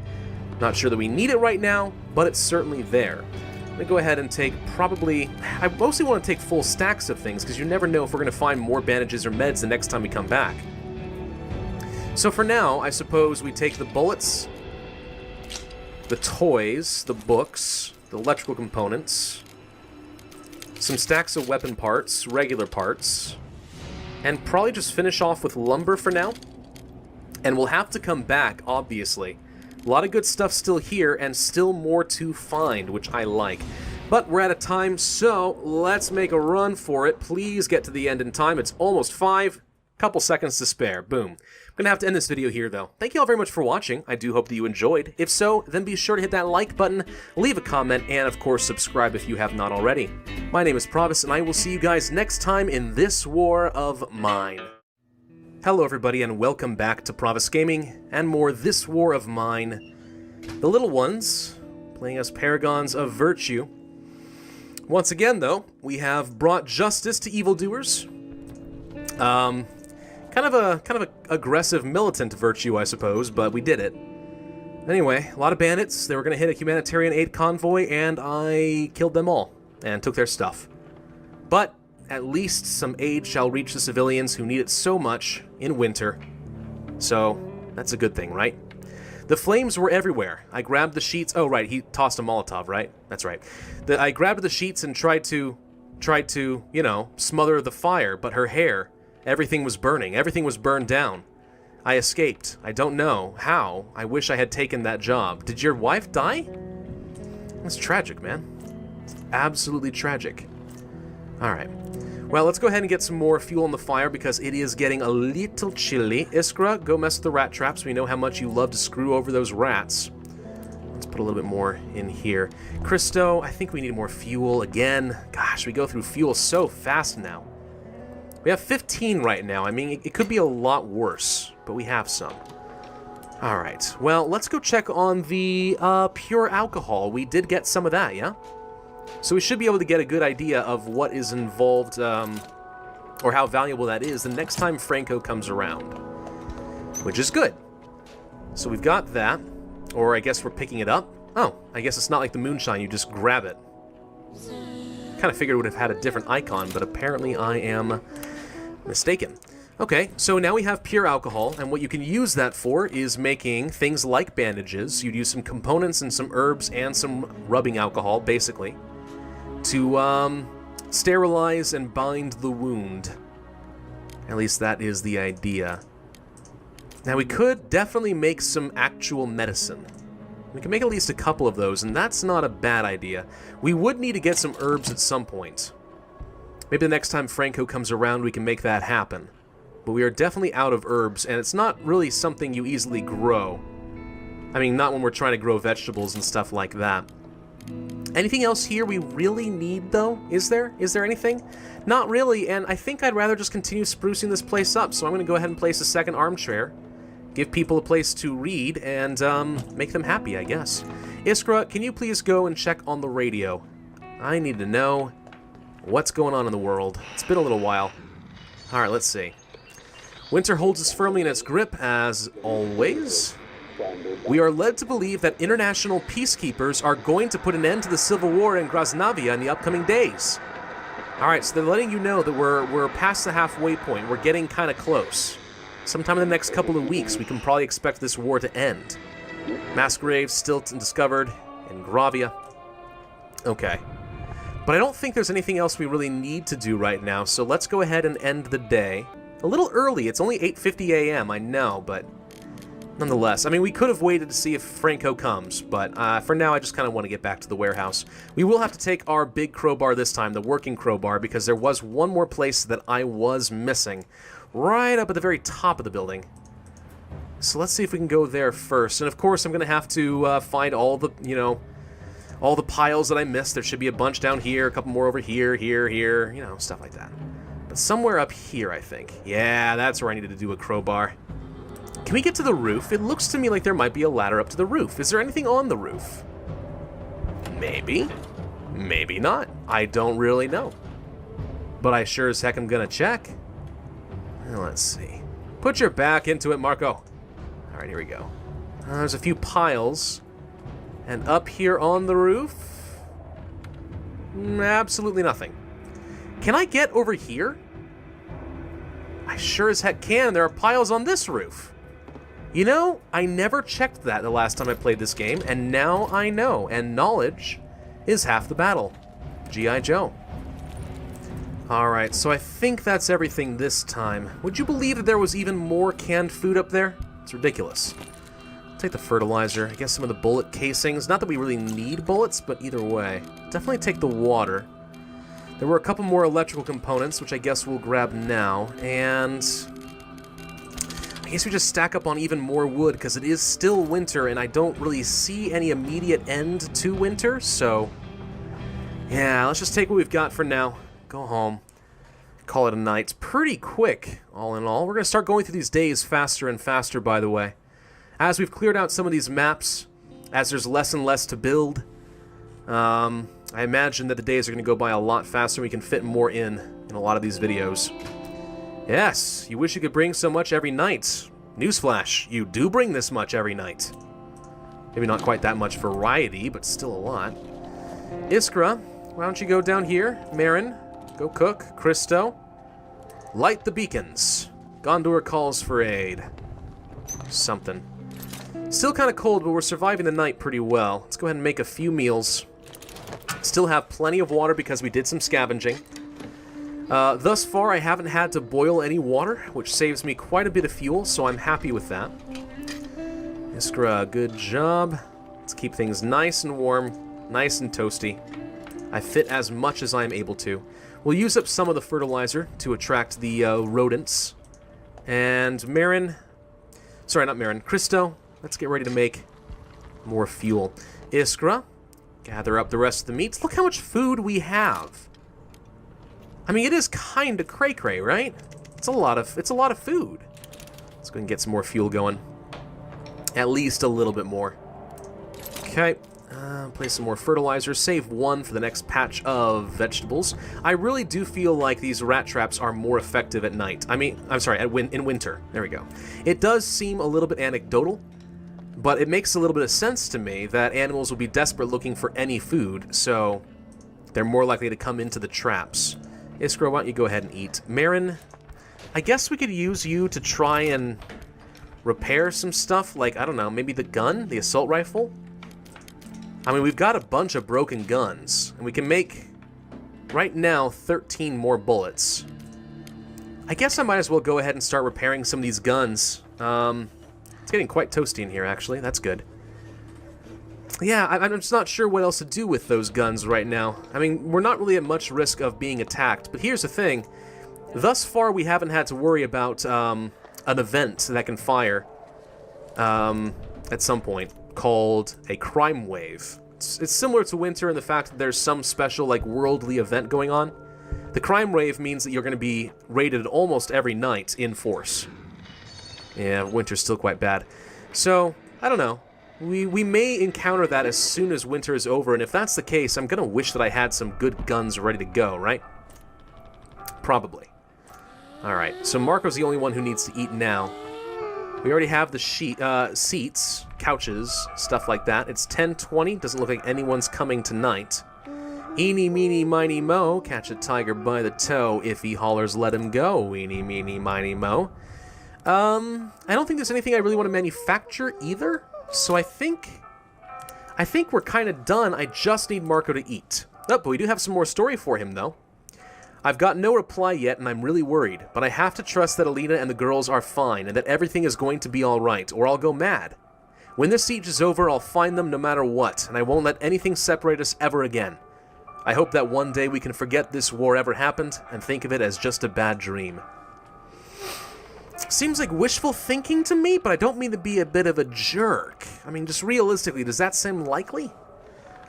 Not sure that we need it right now, but it's certainly there. I'm going to go ahead and take probably... I mostly want to take full stacks of things, because you never know if we're going to find more bandages or meds the next time we come back. So for now, I suppose we take the bullets, the toys, the books, the electrical components, some stacks of weapon parts, regular parts, and probably just finish off with lumber for now. And we'll have to come back, obviously. A lot of good stuff still here, and still more to find, which I like. But we're out of time, so let's make a run for it. Please get to the end in time. It's almost 5. Couple seconds to spare. Boom. I'm going to have to end this video here, though. Thank you all very much for watching. I do hope that you enjoyed. If so, then be sure to hit that like button, leave a comment, and of course subscribe if you have not already. My name is Pravus, and I will see you guys next time in this war of mine. Hello everybody, and welcome back to Pravus Gaming, and more This War of Mine. The little ones, playing as Paragons of Virtue. Once again, though, we have brought justice to evildoers. Kind of a aggressive militant virtue, I suppose, but we did it. Anyway, a lot of bandits. They were going to hit a humanitarian aid convoy, and I killed them all, and took their stuff. But at least some aid shall reach the civilians who need it so much in winter. So, that's a good thing, right? The flames were everywhere. I grabbed the sheets. Oh, right, he tossed a Molotov, right? That's right. I grabbed the sheets and tried to, you know, smother the fire, but her hair, everything was burning. Everything was burned down. I escaped. I don't know how. I wish I had taken that job. Did your wife die? That's tragic, man. It's absolutely tragic. Alright. Well, let's go ahead and get some more fuel on the fire because it is getting a little chilly. Iskra, go mess with the rat traps. We know how much you love to screw over those rats. Let's put a little bit more in here. Christo, I think we need more fuel again. Gosh, we go through fuel so fast now. We have 15 right now. I mean, it could be a lot worse, but we have some. Alright, well, let's go check on the pure alcohol. We did get some of that, yeah? So we should be able to get a good idea of what is involved, or how valuable that is the next time Franco comes around. Which is good. So we've got that. Or I guess we're picking it up. Oh, I guess it's not like the moonshine, you just grab it. Kind of figured it would have had a different icon, but apparently I am mistaken. Okay, so now we have pure alcohol, and what you can use that for is making things like bandages. You'd use some components and some herbs and some rubbing alcohol, basically, to sterilize and bind the wound. At least that is the idea. Now we could definitely make some actual medicine. We can make at least a couple of those, and that's not a bad idea. We would need to get some herbs at some point. Maybe the next time Franco comes around we can make that happen. But we are definitely out of herbs, and it's not really something you easily grow. I mean, not when we're trying to grow vegetables and stuff like that. Anything else here we really need, though? Is there? Is there anything? Not really, and I think I'd rather just continue sprucing this place up, so I'm going to go ahead and place a second armchair, give people a place to read, and make them happy, I guess. Iskra, can you please go and check on the radio? I need to know what's going on in the world. It's been a little while. Alright, let's see. Winter holds us firmly in its grip, as always. We are led to believe that international peacekeepers are going to put an end to the civil war in Grasnavia in the upcoming days. Alright, so they're letting you know that we're past the halfway point. We're getting kind of close. Sometime in the next couple of weeks, we can probably expect this war to end. Mass graves still discovered in Gravia. Okay. But I don't think there's anything else we really need to do right now, so let's go ahead and end the day. A little early, it's only 8:50 a.m., I know, but nonetheless. I mean, we could have waited to see if Franco comes, but for now I just kind of want to get back to the warehouse. We will have to take our big crowbar this time, the working crowbar, because there was one more place that I was missing. Right up at the very top of the building. So let's see if we can go there first. And of course I'm going to have to find all the, all the piles that I missed. There should be a bunch down here, a couple more over here, here, stuff like that. But somewhere up here, I think. Yeah, that's where I needed to do a crowbar. Can we get to the roof? It looks to me like there might be a ladder up to the roof. Is there anything on the roof? Maybe. Maybe not. I don't really know. But I sure as heck am going to check. Let's see. Put your back into it, Marco. Alright, here we go. There's a few piles. And up here on the roof? Absolutely nothing. Can I get over here? I sure as heck can. There are piles on this roof. You know, I never checked that the last time I played this game, and now I know. And knowledge is half the battle. G.I. Joe. Alright, so I think that's everything this time. Would you believe that there was even more canned food up there? It's ridiculous. Take the fertilizer, I guess some of the bullet casings. Not that we really need bullets, but either way. Definitely take the water. There were a couple more electrical components, which I guess we'll grab now. And I guess we just stack up on even more wood, because it is still winter, and I don't really see any immediate end to winter, so yeah, let's just take what we've got for now. Go home. Call it a night. It's pretty quick, all in all. We're going to start going through these days faster and faster, by the way. As we've cleared out some of these maps, as there's less and less to build, I imagine that the days are going to go by a lot faster and we can fit more in a lot of these videos. Yes, you wish you could bring so much every night. Newsflash, you do bring this much every night. Maybe not quite that much variety, but still a lot. Iskra, why don't you go down here? Marin, go cook. Christo, light the beacons. Gondor calls for aid. Something. Still kind of cold, but we're surviving the night pretty well. Let's go ahead and make a few meals. Still have plenty of water because we did some scavenging. Thus far, I haven't had to boil any water, which saves me quite a bit of fuel, so I'm happy with that. Iskra, good job. Let's keep things nice and warm, nice and toasty. I fit as much as I'm able to. We'll use up some of the fertilizer to attract the rodents. And Marin... Sorry, not Marin. Christo, let's get ready to make more fuel. Iskra, gather up the rest of the meats. Look how much food we have. I mean, it is kind of cray-cray, right? It's a lot of food. Let's go and get some more fuel going. At least a little bit more. Okay. Place some more fertilizer. Save one for the next patch of vegetables. I really do feel like these rat traps are more effective at night. I mean, I'm sorry, in winter. There we go. It does seem a little bit anecdotal, but it makes a little bit of sense to me that animals will be desperate looking for any food, so they're more likely to come into the traps. Iskra, why don't you go ahead and eat? Marin, I guess we could use you to try and repair some stuff, like, I don't know, maybe the gun, the assault rifle? I mean, we've got a bunch of broken guns, and we can make, right now, 13 more bullets. I guess I might as well go ahead and start repairing some of these guns. It's getting quite toasty in here, actually. That's good. Yeah, I'm just not sure what else to do with those guns right now. I mean, we're not really at much risk of being attacked, but here's the thing. Thus far, we haven't had to worry about an event that can fire at some point called a crime wave. It's similar to winter in the fact that there's some special, like, worldly event going on. The crime wave means that you're going to be raided almost every night in force. Yeah, winter's still quite bad. So, I don't know. We may encounter that as soon as winter is over, and if that's the case, I'm going to wish that I had some good guns ready to go, right? Probably. Alright, so Marco's the only one who needs to eat now. We already have the seats, couches, stuff like that. It's 10:20, doesn't look like anyone's coming tonight. Eeny, meeny, miny, mo, catch a tiger by the toe. If he hollers, let him go. Eeny, meeny, miny, mo. I don't think there's anything I really want to manufacture either. So I think we're kind of done. I just need Marco to eat. Oh, but we do have some more story for him, though. I've got no reply yet, and I'm really worried. But I have to trust that Alina and the girls are fine, and that everything is going to be alright, or I'll go mad. When this siege is over, I'll find them no matter what, and I won't let anything separate us ever again. I hope that one day we can forget this war ever happened, and think of it as just a bad dream. Seems like wishful thinking to me, but I don't mean to be a bit of a jerk. I mean, just realistically, does that seem likely?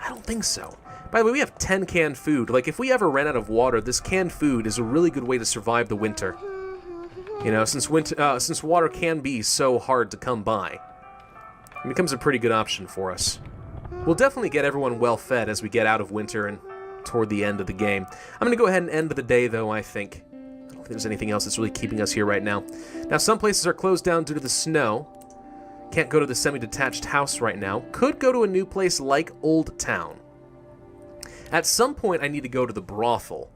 I don't think so. By the way, we have 10 canned food. Like, if we ever ran out of water, this canned food is a really good way to survive the winter. You know, since water can be so hard to come by, it becomes a pretty good option for us. We'll definitely get everyone well fed as we get out of winter and toward the end of the game. I'm going to go ahead and end the day, though, I think. I don't think there's anything else that's really keeping us here right now. Now, some places are closed down due to the snow. Can't go to the semi-detached house right now. Could go to a new place like Old Town. At some point, I need to go to the brothel.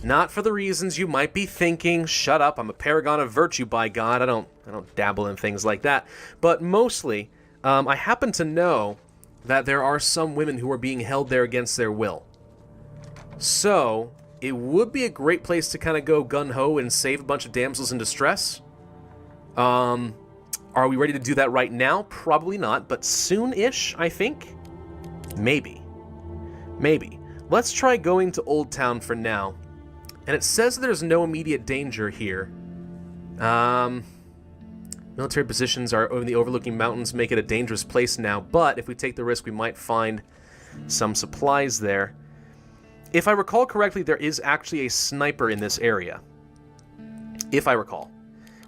Not for the reasons you might be thinking. Shut up, I'm a paragon of virtue, by God. I don't dabble in things like that. But mostly, I happen to know that there are some women who are being held there against their will. So, it would be a great place to kind of go gun-ho and save a bunch of damsels in distress. Are we ready to do that right now? Probably not, but soon-ish, I think? Maybe. Maybe. Let's try going to Old Town for now. And it says there's no immediate danger here. Military positions are in the overlooking mountains make it a dangerous place now, but if we take the risk, we might find some supplies there. If I recall correctly, there is actually a sniper in this area. If I recall.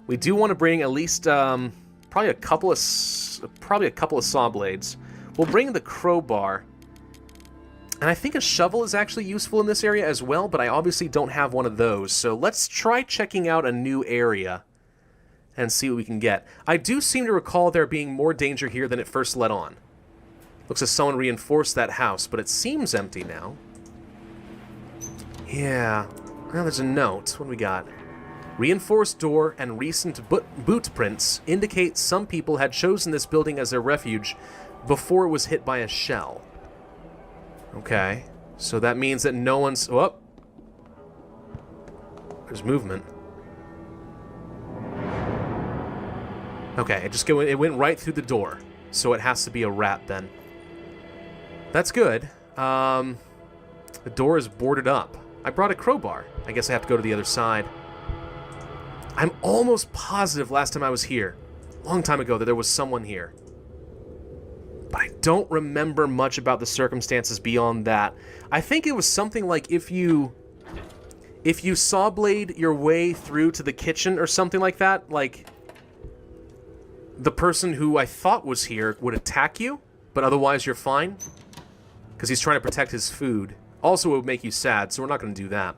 We do want to bring at least probably a couple of saw blades. We'll bring the crowbar. And I think a shovel is actually useful in this area as well, but I obviously don't have one of those. So let's try checking out a new area and see what we can get. I do seem to recall there being more danger here than it first let on. Looks as someone reinforced that house, but it seems empty now. Yeah. Well, there's a note. What do we got? Reinforced door and recent boot prints indicate some people had chosen this building as their refuge before it was hit by a shell. Okay, so that means that no one's... Oh, there's movement. Okay, it went right through the door, so it has to be a rat then. That's good. The door is boarded up. I brought a crowbar. I guess I have to go to the other side. I'm almost positive last time I was here, a long time ago, that there was someone here. But I don't remember much about the circumstances beyond that. I think it was something like if you saw blade your way through to the kitchen or something like that, like the person who I thought was here would attack you, but otherwise you're fine. Because he's trying to protect his food. Also, it would make you sad, so we're not going to do that.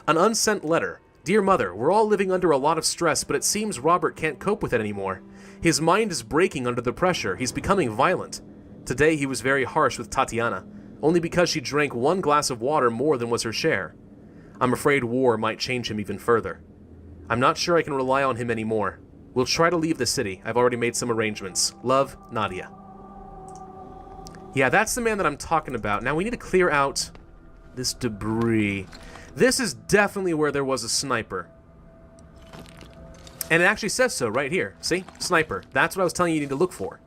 An unsent letter. Dear Mother, we're all living under a lot of stress, but it seems Robert can't cope with it anymore. His mind is breaking under the pressure. He's becoming violent. Today he was very harsh with Tatiana, only because she drank 1 glass of water more than was her share. I'm afraid war might change him even further. I'm not sure I can rely on him anymore. We'll try to leave the city. I've already made some arrangements. Love, Nadia. Yeah, that's the man that I'm talking about. Now we need to clear out this debris. This is definitely where there was a sniper. And it actually says so right here. See? Sniper. That's what I was telling you need to look for.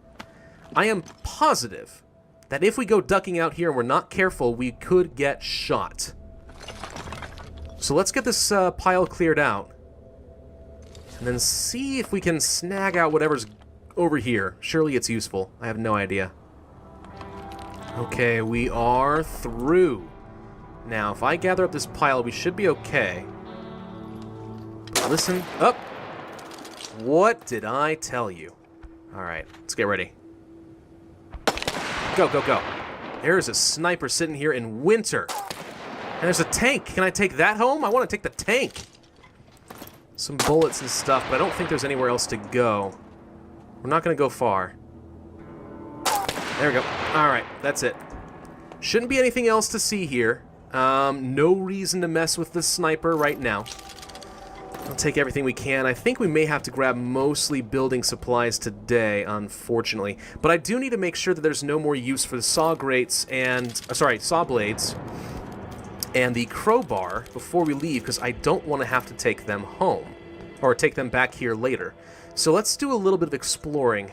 I am positive that if we go ducking out here and we're not careful, we could get shot. So let's get this pile cleared out. And then see if we can snag out whatever's over here. Surely it's useful. I have no idea. Okay, we are through. Now, if I gather up this pile, we should be okay. But listen up. What did I tell you? Alright, let's get ready. Go, go, go. There's a sniper sitting here in winter. And there's a tank. Can I take that home? I want to take the tank. Some bullets and stuff, but I don't think there's anywhere else to go. We're not going to go far. There we go. Alright, that's it. Shouldn't be anything else to see here. No reason to mess with the sniper right now. We'll take everything we can. I think we may have to grab mostly building supplies today, unfortunately. But I do need to make sure that there's no more use for the saw grates and... saw blades and the crowbar before we leave, because I don't want to have to take them home. Or take them back here later. So let's do a little bit of exploring.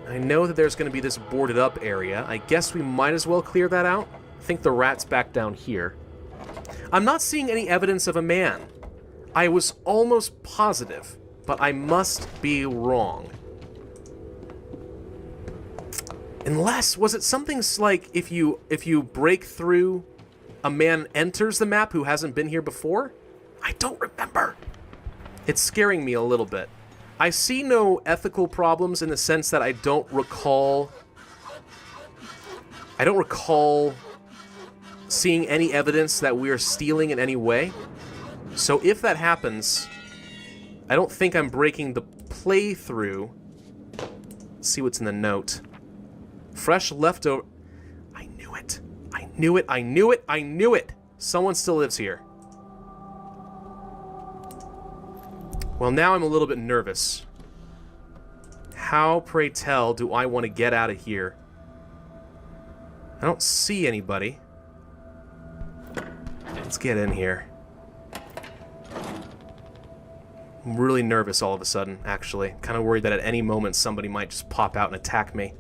I know that there's going to be this boarded up area. I guess we might as well clear that out. I think the rat's back down here. I'm not seeing any evidence of a man. I was almost positive, but I must be wrong. Unless, was it something like if you break through, a man enters the map who hasn't been here before? I don't remember. It's scaring me a little bit. I see no ethical problems in the sense that I don't recall seeing any evidence that we're stealing in any way. So if that happens, I don't think I'm breaking the playthrough. Let's see what's in the note. Fresh leftover... I knew it. I knew it. I knew it. I knew it. Someone still lives here. Well, now I'm a little bit nervous. How, pray tell, do I want to get out of here? I don't see anybody. Let's get in here. I'm really nervous all of a sudden, actually. Kind of worried that at any moment somebody might just pop out and attack me.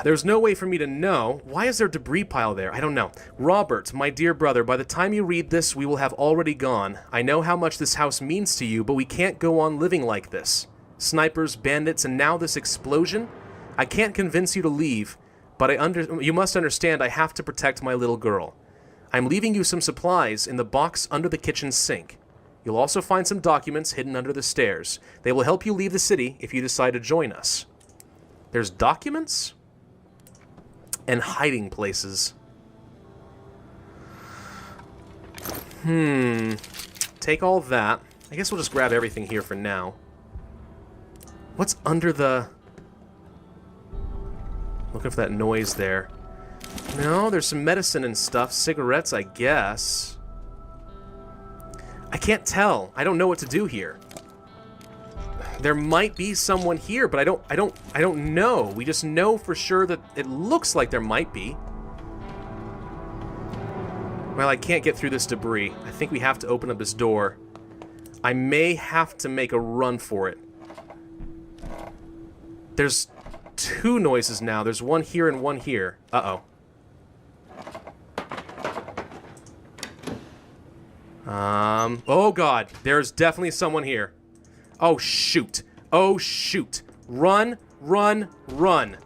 There's no way for me to know. Why is there a debris pile there? I don't know. Robert, my dear brother, by the time you read this, we will have already gone. I know how much this house means to you, but we can't go on living like this. Snipers, bandits, and now this explosion? I can't convince you to leave, but you must understand I have to protect my little girl. I'm leaving you some supplies in the box under the kitchen sink. You'll also find some documents hidden under the stairs. They will help you leave the city if you decide to join us. There's documents? And hiding places. Take all that. I guess we'll just grab everything here for now. What's under the... Looking for that noise there. No, there's some medicine and stuff. Cigarettes, I guess. I can't tell. I don't know what to do here. There might be someone here, but I don't know. We just know for sure that it looks like there might be. Well, I can't get through this debris. I think we have to open up this door. I may have to make a run for it. There's two noises now. There's one here and one here. Uh-oh. Oh God, there's definitely someone here. Oh shoot. Oh shoot. Run, run, run.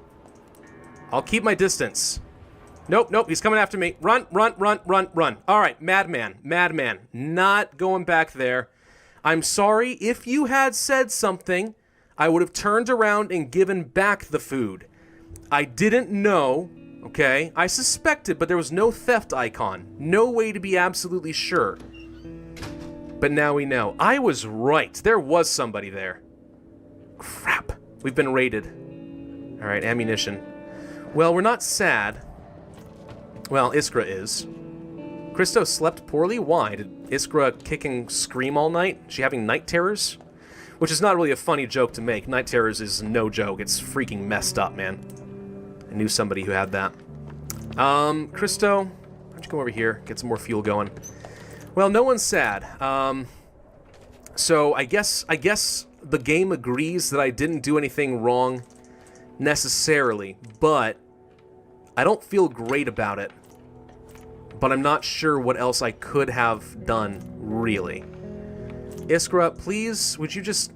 I'll keep my distance. Nope, nope, he's coming after me. Run, run, run, run, run. Alright, madman, madman. Not going back there. I'm sorry, if you had said something, I would have turned around and given back the food. I didn't know, okay? I suspected, but there was no theft icon. No way to be absolutely sure. But now we know. I was right. There was somebody there. Crap. We've been raided. Alright, ammunition. Well, we're not sad. Well, Iskra is. Christo slept poorly? Why? Did Iskra kick and scream all night? Is she having night terrors? Which is not really a funny joke to make. Night terrors is no joke. It's freaking messed up, man. I knew somebody who had that. Christo, why don't you come over here, get some more fuel going. Well, no one's sad. So I guess the game agrees that I didn't do anything wrong necessarily, but I don't feel great about it, but I'm not sure what else I could have done, really. Iskra, please, would you just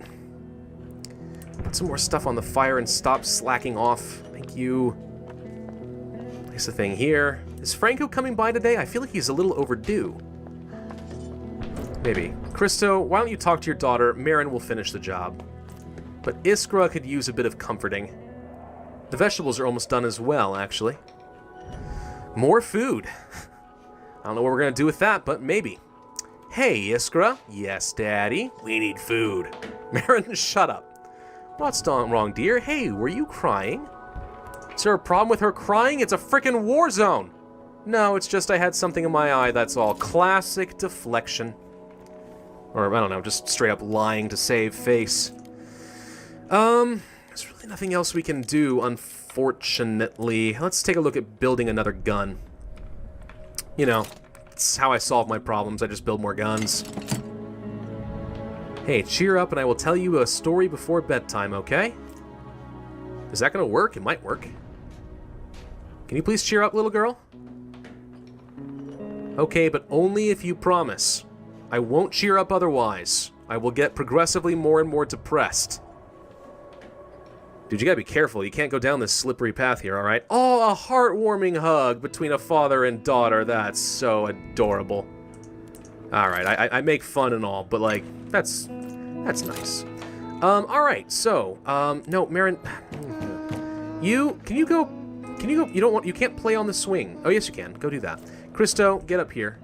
put some more stuff on the fire and stop slacking off? Thank you. Place the thing here. Is Franco coming by today? I feel like he's a little overdue. Maybe. Christo, why don't you talk to your daughter? Marin will finish the job. But Iskra could use a bit of comforting. The vegetables are almost done as well, actually. More food. I don't know what we're going to do with that, but maybe. Hey, Iskra. Yes, Daddy. We need food. Marin, shut up. What's wrong, dear? Hey, were you crying? Is there a problem with her crying? It's a frickin' war zone. No, it's just I had something in my eye, that's all. Classic deflection. Or, I don't know, just straight up lying to save face. There's really nothing else we can do, unfortunately. Let's take a look at building another gun. You know, it's how I solve my problems. I just build more guns. Hey, cheer up and I will tell you a story before bedtime, okay? Is that gonna work? It might work. Can you please cheer up, little girl? Okay, but only if you promise. I won't cheer up otherwise. I will get progressively more and more depressed. Dude, you gotta be careful. You can't go down this slippery path here, alright? Oh, a heartwarming hug between a father and daughter. That's so adorable. Alright, I make fun and all, but, like, that's nice. Alright, so, no, Marin, you can't play on the swing. Oh, yes, you can. Go do that. Christo, get up here.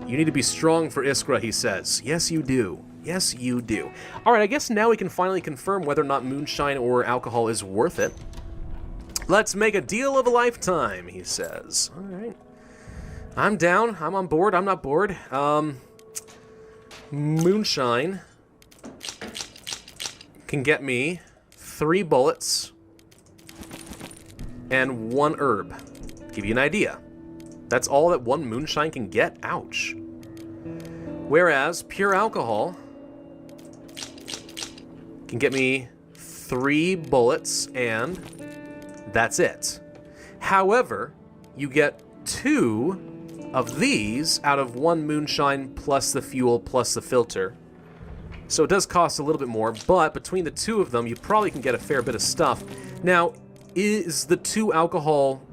You need to be strong for Iskra, he says. Yes, you do. Yes, you do. Alright, I guess now we can finally confirm whether or not moonshine or alcohol is worth it. Let's make a deal of a lifetime, he says. Alright. I'm down. I'm on board. I'm not bored. Moonshine can get me 3 bullets and 1 herb. Give you an idea. That's all that 1 moonshine can get? Ouch. Whereas pure alcohol can get me 3 bullets and that's it. However, you get 2 of these out of 1 moonshine plus the fuel plus the filter. So it does cost a little bit more, but between the 2 of them, you probably can get a fair bit of stuff. Now, is the 2 alcohol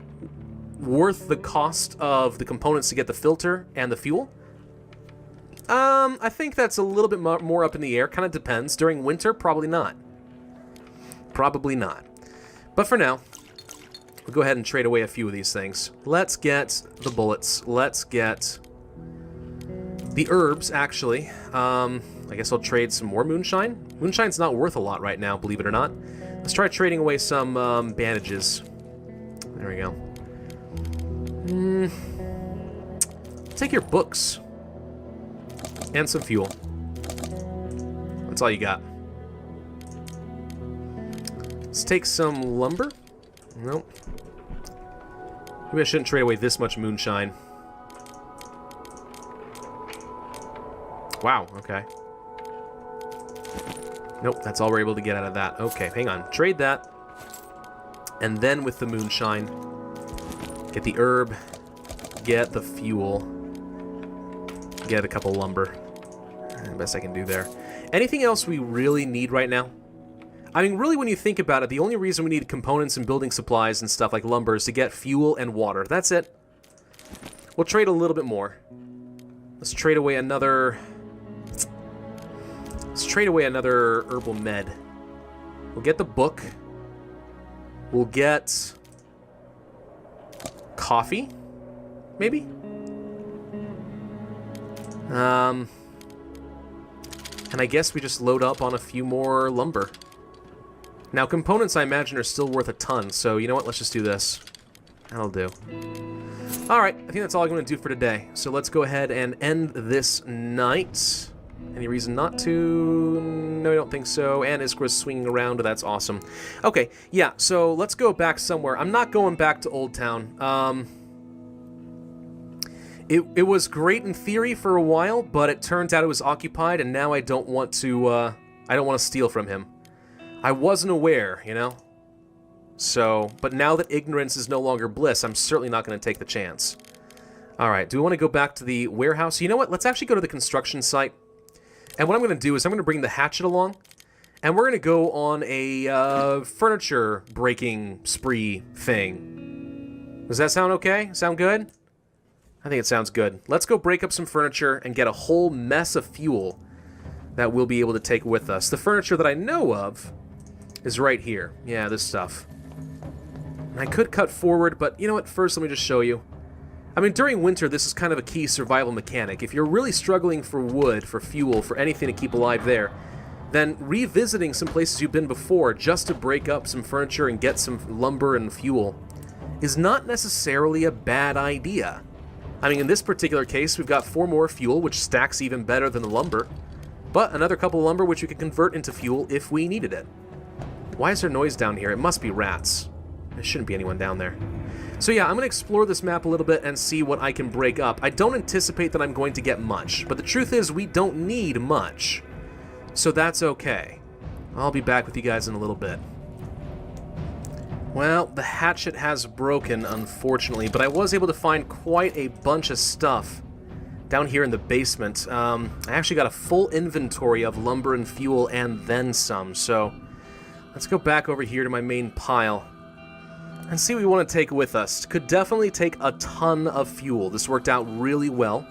worth the cost of the components to get the filter and the fuel? I think that's a little bit more up in the air. Kind of depends. During winter, probably not. Probably not. But for now, we'll go ahead and trade away a few of these things. Let's get the bullets. Let's get the herbs, actually. I guess I'll trade some more moonshine. Moonshine's not worth a lot right now, believe it or not. Let's try trading away some bandages. There we go. Take your books. And some fuel. That's all you got. Let's take some lumber. Nope. Maybe I shouldn't trade away this much moonshine. Wow, okay. Nope, that's all we're able to get out of that. Okay, hang on. Trade that. And then with the moonshine, get the herb, get the fuel, get a couple lumber. Best I can do there. Anything else we really need right now? I mean, really, when you think about it, the only reason we need components and building supplies and stuff like lumber is to get fuel and water. That's it. We'll trade a little bit more. Let's trade away another... Let's trade away another herbal med. We'll get the book. We'll get... coffee? Maybe? And I guess we just load up on a few more lumber. Now, components, I imagine, are still worth a ton, so you know what? Let's just do this. That'll do. Alright, I think that's all I'm going to do for today. So let's go ahead and end this night. Any reason not to? No, I don't think so. And Iskra's swinging around. That's awesome. Okay, yeah, so let's go back somewhere. I'm not going back to Old Town. It was great in theory for a while, but it turns out it was occupied, and now I don't want to steal from him. I wasn't aware, you know? So, but now that ignorance is no longer bliss, I'm certainly not going to take the chance. Alright, do we want to go back to the warehouse? You know what? Let's actually go to the construction site. And what I'm going to do is I'm going to bring the hatchet along. And we're going to go on a furniture breaking spree thing. Does that sound okay? Sound good? I think it sounds good. Let's go break up some furniture and get a whole mess of fuel that we'll be able to take with us. The furniture that I know of is right here. Yeah, this stuff. And I could cut forward, but you know what? First, let me just show you. I mean, during winter, this is kind of a key survival mechanic. If you're really struggling for wood, for fuel, for anything to keep alive there, then revisiting some places you've been before just to break up some furniture and get some lumber and fuel is not necessarily a bad idea. I mean, in this particular case, we've got 4 more fuel, which stacks even better than the lumber, but another couple of lumber which we could convert into fuel if we needed it. Why is there noise down here? It must be rats. There shouldn't be anyone down there. So yeah, I'm going to explore this map a little bit and see what I can break up. I don't anticipate that I'm going to get much, but the truth is we don't need much. So that's okay. I'll be back with you guys in a little bit. Well, the hatchet has broken, unfortunately, but I was able to find quite a bunch of stuff down here in the basement. I actually got a full inventory of lumber and fuel and then some, so let's go back over here to my main pile and see what we want to take with us. Could definitely take a ton of fuel. This worked out really well.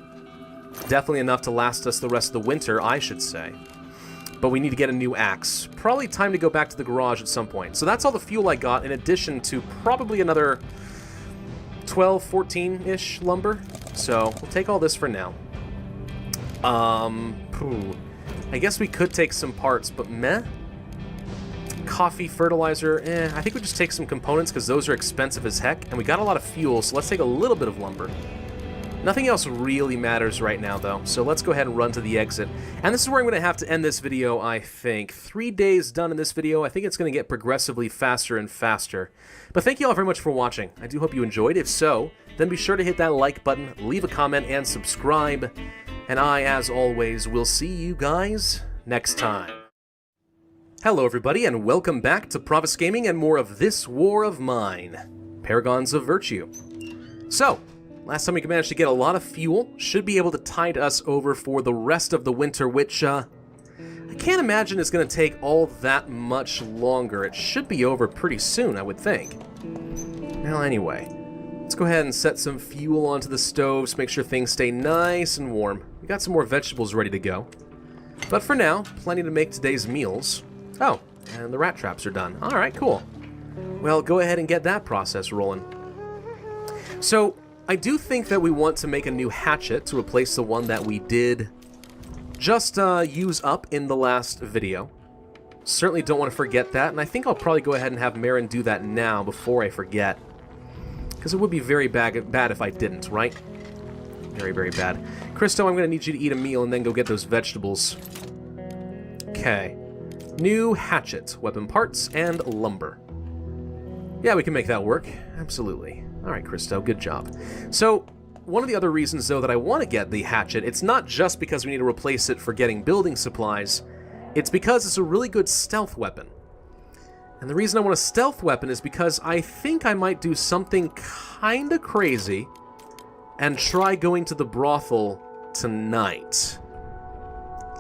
Definitely enough to last us the rest of the winter, I should say. But we need to get a new axe. Probably time to go back to the garage at some point. So that's all the fuel I got, in addition to probably another 12, 14-ish lumber. So we'll take all this for now. I guess we could take some parts, but meh. Coffee, fertilizer, I think we just take some components because those are expensive as heck, and we got a lot of fuel, so let's take a little bit of lumber. Nothing else really matters right now, though, so let's go ahead and run to the exit. And this is where I'm going to have to end this video, I think. 3 days done in this video. I think it's going to get progressively faster and faster. But thank you all very much for watching. I do hope you enjoyed. If so, then be sure to hit that like button, leave a comment, and subscribe. And I, as always, will see you guys next time. Hello everybody, and welcome back to Pravus Gaming and more of This War of Mine, Paragons of Virtue. So, last time we managed to get a lot of fuel, should be able to tide us over for the rest of the winter, which, I can't imagine is going to take all that much longer. It should be over pretty soon, I would think. Well, anyway, let's go ahead and set some fuel onto the stoves, make sure things stay nice and warm. We got some more vegetables ready to go. But for now, plenty to make today's meals. Oh, and the rat traps are done. Alright, cool. Well, go ahead and get that process rolling. So, I do think that we want to make a new hatchet to replace the one that we did just use up in the last video. Certainly don't want to forget that, and I think I'll probably go ahead and have Marin do that now before I forget. Because it would be very bad if I didn't, right? Very, very bad. Christo, I'm going to need you to eat a meal and then go get those vegetables. Okay. New hatchet, weapon parts, and lumber. Yeah, we can make that work. Absolutely. Alright, Christo, good job. So, one of the other reasons, though, that I want to get the hatchet, it's not just because we need to replace it for getting building supplies, it's because it's a really good stealth weapon. And the reason I want a stealth weapon is because I think I might do something kinda crazy and try going to the brothel tonight.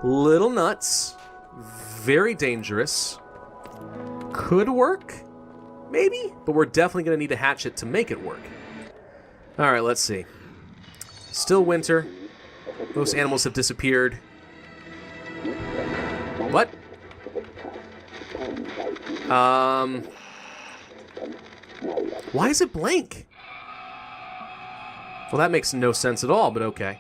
Little nuts. Very dangerous. Could work? Maybe? But we're definitely going to need a hatchet to make it work. Alright, let's see. Still winter. Most animals have disappeared. What? Why is it blank? Well, that makes no sense at all, but okay.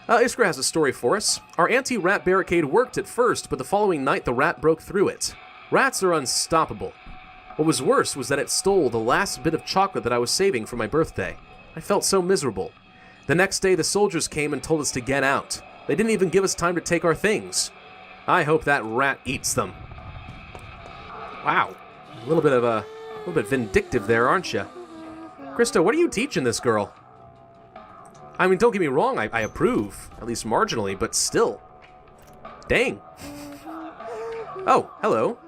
Iskra has a story for us. Our anti-rat barricade worked at first, but the following night the rat broke through it. Rats are unstoppable. What was worse was that it stole the last bit of chocolate that I was saving for my birthday. I felt so miserable. The next day the soldiers came and told us to get out. They didn't even give us time to take our things. I hope that rat eats them. Wow. A little bit vindictive there, aren't you? Christo, what are you teaching this girl? I mean, don't get me wrong, I approve, at least marginally, but still. Dang. Oh, hello.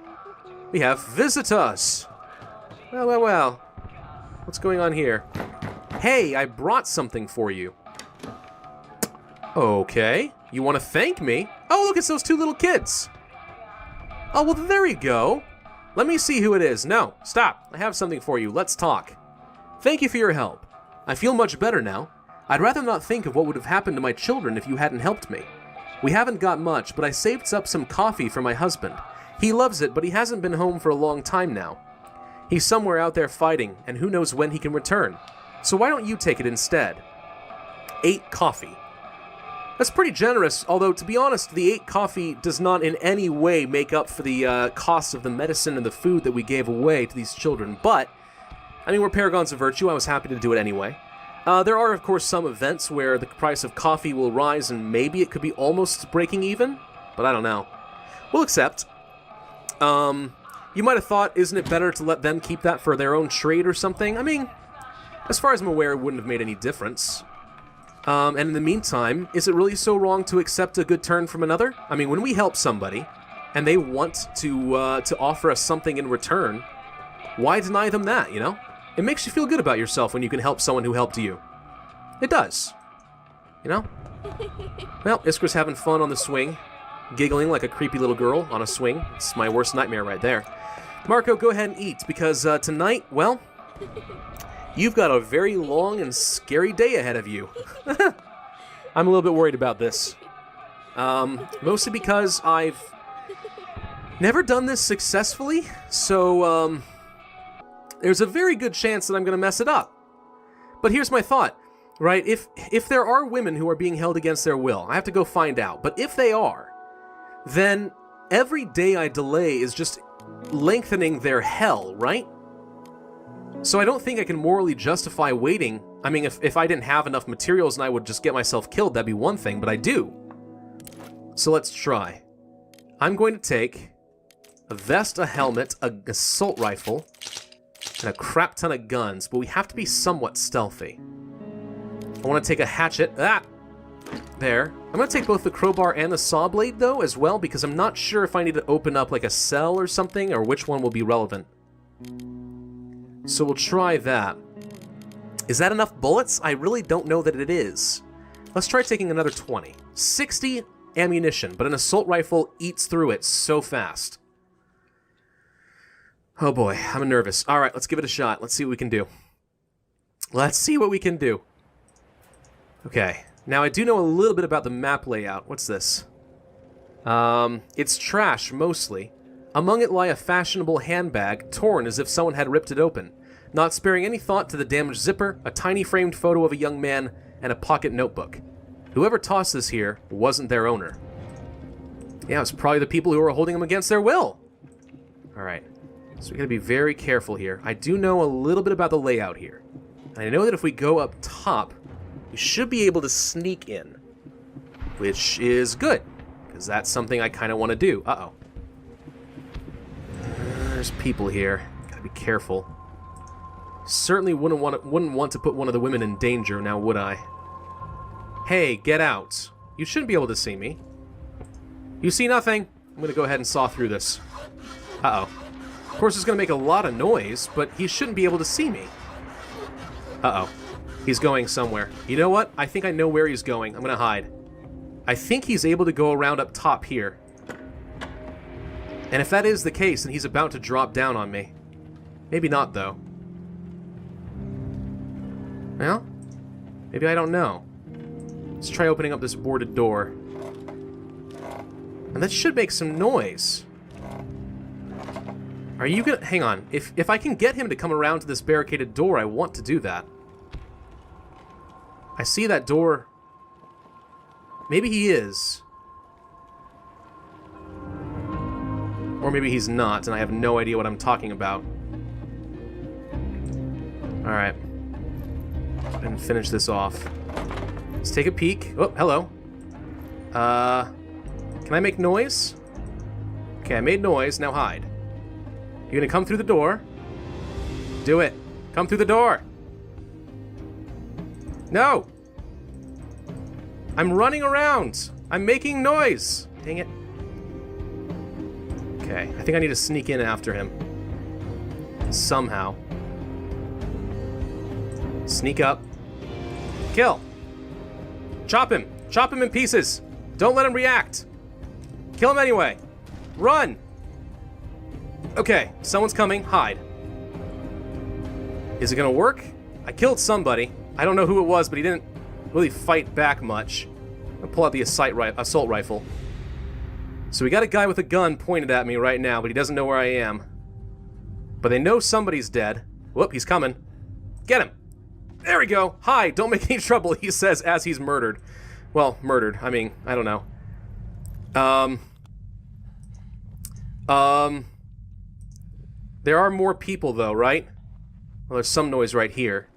We have visitors. Well, well, well. What's going on here? Hey, I brought something for you. Okay. You want to thank me? Oh, look, it's those two little kids. Oh, well, there you go. Let me see who it is. No, stop. I have something for you. Let's talk. Thank you for your help. I feel much better now. I'd rather not think of what would have happened to my children if you hadn't helped me. We haven't got much, but I saved up some coffee for my husband. He loves it, but he hasn't been home for a long time now. He's somewhere out there fighting, and who knows when he can return. So why don't you take it instead? 8 coffee. That's pretty generous, although, to be honest, the 8 coffee does not in any way make up for the cost of the medicine and the food that we gave away to these children. But, I mean, we're paragons of virtue. I was happy to do it anyway. There are, of course, some events where the price of coffee will rise and maybe it could be almost breaking even, but I don't know. We'll accept. You might have thought, isn't it better to let them keep that for their own trade or something? I mean, as far as I'm aware, it wouldn't have made any difference. And in the meantime, is it really so wrong to accept a good turn from another? I mean, when we help somebody, and they want to offer us something in return, why deny them that, you know? It makes you feel good about yourself when you can help someone who helped you. It does. You know? Well, Iskra's having fun on the swing, giggling like a creepy little girl on a swing. It's my worst nightmare right there. Marco, go ahead and eat, because tonight, well, you've got a very long and scary day ahead of you. I'm a little bit worried about this. Mostly because I've never done this successfully, so there's a very good chance that I'm going to mess it up. But here's my thought, right? If there are women who are being held against their will, I have to go find out. But if they are, then every day I delay is just lengthening their hell, right? So I don't think I can morally justify waiting. I mean, if I didn't have enough materials and I would just get myself killed, that'd be one thing, but I do. So let's try. I'm going to take a vest, a helmet, an assault rifle, and a crap ton of guns, but we have to be somewhat stealthy. I want to take a hatchet. There. I'm going to take both the crowbar and the saw blade, though, as well, because I'm not sure if I need to open up like a cell or something, or which one will be relevant. So we'll try that. Is that enough bullets? I really don't know that it is. Let's try taking another 20. 60 ammunition, but an assault rifle eats through it so fast. Oh boy, I'm nervous. Alright, let's give it a shot. Let's see what we can do. Let's see what we can do. Okay, now I do know a little bit about the map layout. What's this? It's trash, mostly. Among it lie a fashionable handbag, torn as if someone had ripped it open, not sparing any thought to the damaged zipper, a tiny framed photo of a young man, and a pocket notebook. Whoever tossed this here wasn't their owner. Yeah, it's probably the people who were holding them against their will. Alright, so we gotta be very careful here. I do know a little bit about the layout here. And I know that if we go up top, we should be able to sneak in. Which is good, because that's something I kind of want to do. Uh-oh. There's people here. Gotta be careful. Certainly wouldn't want to put one of the women in danger, now would I? Hey, get out. You shouldn't be able to see me. You see nothing. I'm gonna go ahead and saw through this. Uh-oh. Of course it's gonna make a lot of noise, but he shouldn't be able to see me. Uh-oh. He's going somewhere. You know what? I think I know where he's going. I'm gonna hide. I think he's able to go around up top here. And if that is the case, then he's about to drop down on me. Maybe not, though. Well, maybe I don't know. Let's try opening up this boarded door. And that should make some noise. Are you gonna... Hang on. If I can get him to come around to this barricaded door, I want to do that. I see that door. Maybe he is. Or maybe he's not, and I have no idea what I'm talking about. Alright. And finish this off. Let's take a peek. Oh, hello. Can I make noise? Okay, I made noise. Now hide. You're gonna come through the door. Do it. Come through the door. No! I'm running around. I'm making noise. Dang it. Okay, I think I need to sneak in after him. Somehow. Sneak up. Kill. Chop him. Chop him in pieces. Don't let him react. Kill him anyway. Run. Okay, someone's coming. Hide. Is it gonna work? I killed somebody. I don't know who it was, but he didn't really fight back much. I'm gonna pull out the assault rifle. So we got a guy with a gun pointed at me right now, but he doesn't know where I am. But they know somebody's dead. Whoop, he's coming. Get him. There we go. Hide, don't make any trouble, he says as he's murdered. Well, murdered. I mean, I don't know. There are more people though, right? Well, there's some noise right here.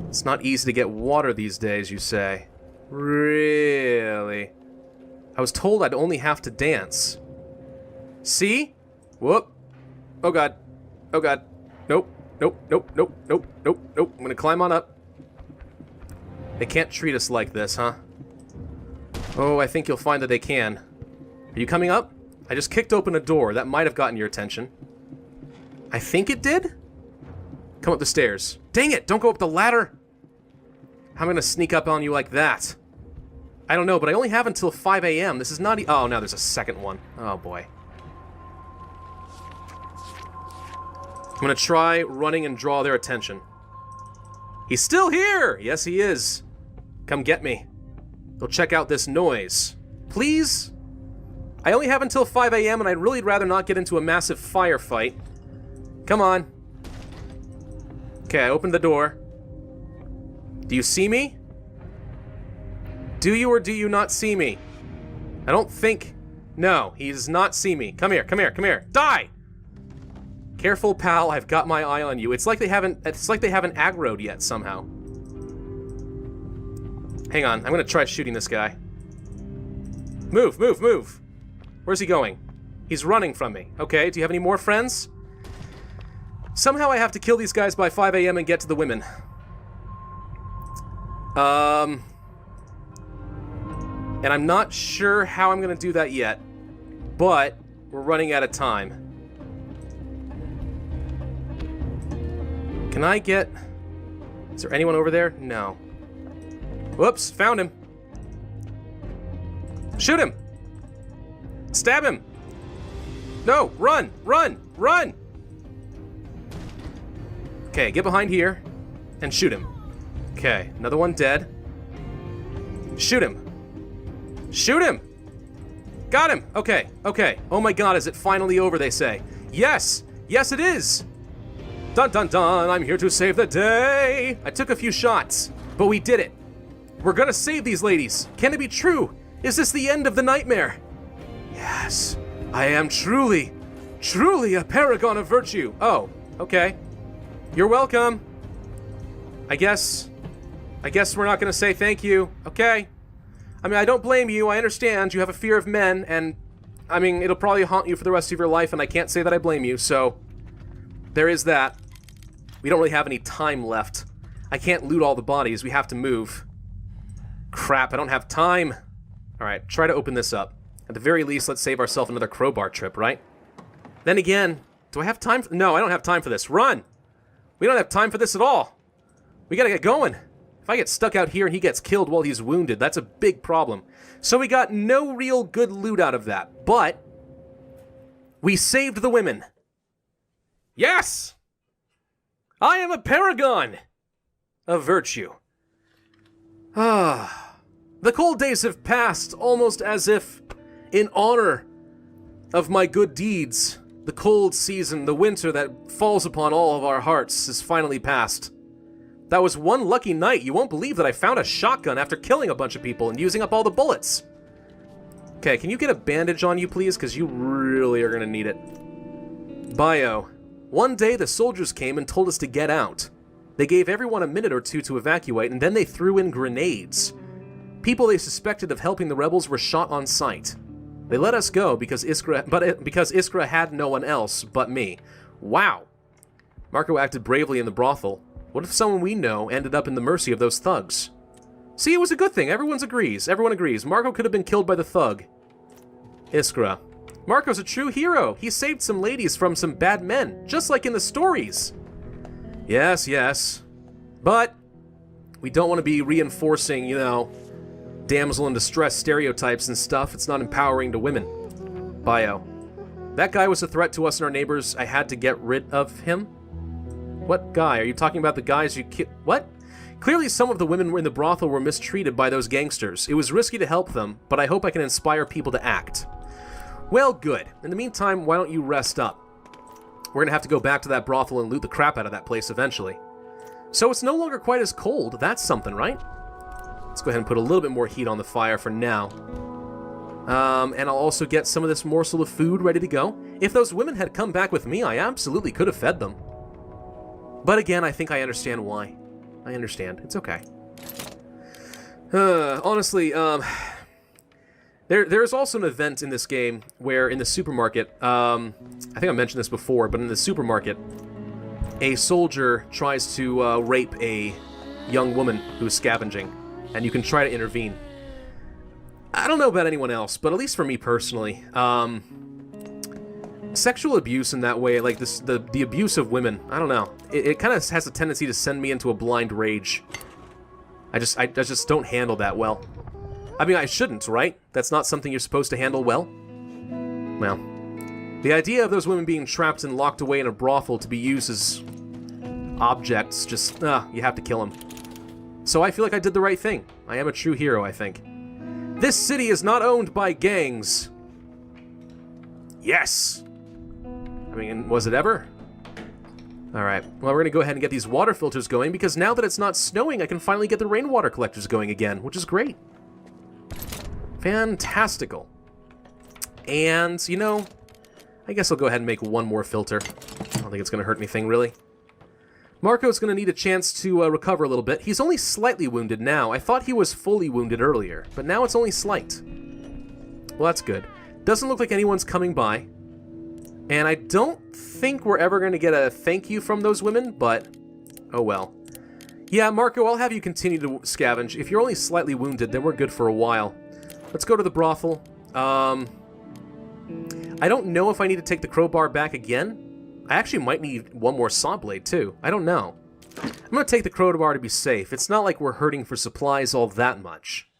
It's not easy to get water these days, you say. Really? I was told I'd only have to dance. See? Whoop. Oh god. Oh god. Nope. Nope. Nope. Nope. Nope. Nope. Nope. I'm gonna climb on up. They can't treat us like this, huh? Oh, I think you'll find that they can. Are you coming up? I just kicked open a door. That might have gotten your attention. I think it did? Come up the stairs. Dang it! Don't go up the ladder! How am I gonna sneak up on you like that? I don't know, but I only have until 5 a.m. This is not oh, now there's a second one. Oh, boy. I'm gonna try running and draw their attention. He's still here! Yes, he is. Come get me. Go check out this noise. Please? I only have until 5 a.m. and I'd really rather not get into a massive firefight. Come on. Okay, I opened the door. Do you see me? Do you or do you not see me? I don't think... No, he does not see me. Come here, come here, come here. Die! Careful, pal, I've got my eye on you. It's like they haven't aggroed yet, somehow. Hang on, I'm gonna try shooting this guy. Move, move, move! Where's he going? He's running from me. Okay, do you have any more friends? Somehow I have to kill these guys by 5 a.m. and get to the women. And I'm not sure how I'm gonna do that yet, but we're running out of time. Can I get... Is there anyone over there? No. Whoops, found him. Shoot him! Stab him! No, run, run, run! Okay, get behind here and shoot him. Okay, another one dead. Shoot him. Shoot him! Got him! Okay, okay. Oh my god, is it finally over, they say. Yes! Yes, it is! Dun dun dun, I'm here to save the day! I took a few shots, but we did it. We're gonna save these ladies. Can it be true? Is this the end of the nightmare? Yes, I am truly, truly a paragon of virtue. Oh, okay. You're welcome. I guess we're not gonna say thank you. Okay. I mean, I don't blame you. I understand you have a fear of men, and I mean, it'll probably haunt you for the rest of your life, and I can't say that I blame you, so there is that. We don't really have any time left. I can't loot all the bodies. We have to move. Crap, I don't have time. Alright, try to open this up. At the very least, let's save ourselves another crowbar trip, right? Then again, do I have time for... No, I don't have time for this. Run! We don't have time for this at all. We gotta get going. If I get stuck out here and he gets killed while he's wounded, that's a big problem. So we got no real good loot out of that, but we saved the women. Yes! I am a paragon of virtue. Ah, the cold days have passed, almost as if, in honor of my good deeds, the cold season, the winter that falls upon all of our hearts, is finally past. That was one lucky night. You won't believe that I found a shotgun after killing a bunch of people and using up all the bullets. Okay, can you get a bandage on you, please? Because you really are going to need it. Bio. One day, the soldiers came and told us to get out. They gave everyone a minute or two to evacuate, and then they threw in grenades. People they suspected of helping the rebels were shot on sight. They let us go because Iskra had no one else but me. Wow. Marco acted bravely in the brothel. What if someone we know ended up in the mercy of those thugs? See, it was a good thing. Everyone agrees. Marco could have been killed by the thug. Iskra. Marco's a true hero. He saved some ladies from some bad men, just like in the stories. Yes, yes. But we don't want to be reinforcing, you know, damsel in distress stereotypes and stuff. It's not empowering to women. Bio. That guy was a threat to us and our neighbors. I had to get rid of him. What guy? Are you talking about the guys you killed? What? Clearly some of the women in the brothel were mistreated by those gangsters. It was risky to help them, but I hope I can inspire people to act. Well, good. In the meantime, why don't you rest up? We're gonna have to go back to that brothel and loot the crap out of that place eventually. So it's no longer quite as cold. That's something, right? Let's go ahead and put a little bit more heat on the fire for now. And I'll also get some of this morsel of food ready to go. If those women had come back with me, I absolutely could have fed them. But again, I think I understand why. I understand. It's okay. Honestly, there's also an event in this game where in the supermarket, I think I mentioned this before, but in the supermarket, a soldier tries to rape a young woman who's scavenging, and you can try to intervene. I don't know about anyone else, but at least for me personally, sexual abuse in that way, like this, the abuse of women, I don't know. It kind of has a tendency to send me into a blind rage. I just don't handle that well. I mean, I shouldn't, right? That's not something you're supposed to handle well. Well, the idea of those women being trapped and locked away in a brothel to be used as objects, just, you have to kill them. So I feel like I did the right thing. I am a true hero, I think. This city is not owned by gangs. Yes! I mean, was it ever? Alright, well, we're gonna go ahead and get these water filters going, because now that it's not snowing, I can finally get the rainwater collectors going again, which is great. Fantastical. And, you know, I guess I'll go ahead and make one more filter. I don't think it's gonna hurt anything, really. Marco's gonna need a chance to recover a little bit. He's only slightly wounded now. I thought he was fully wounded earlier, but now it's only slight. Well, that's good. Doesn't look like anyone's coming by. And I don't think we're ever going to get a thank you from those women, but oh well. Yeah, Marco, I'll have you continue to scavenge. If you're only slightly wounded, then we're good for a while. Let's go to the brothel. I don't know if I need to take the crowbar back again. I actually might need one more saw blade, too. I don't know. I'm going to take the crowbar to be safe. It's not like we're hurting for supplies all that much.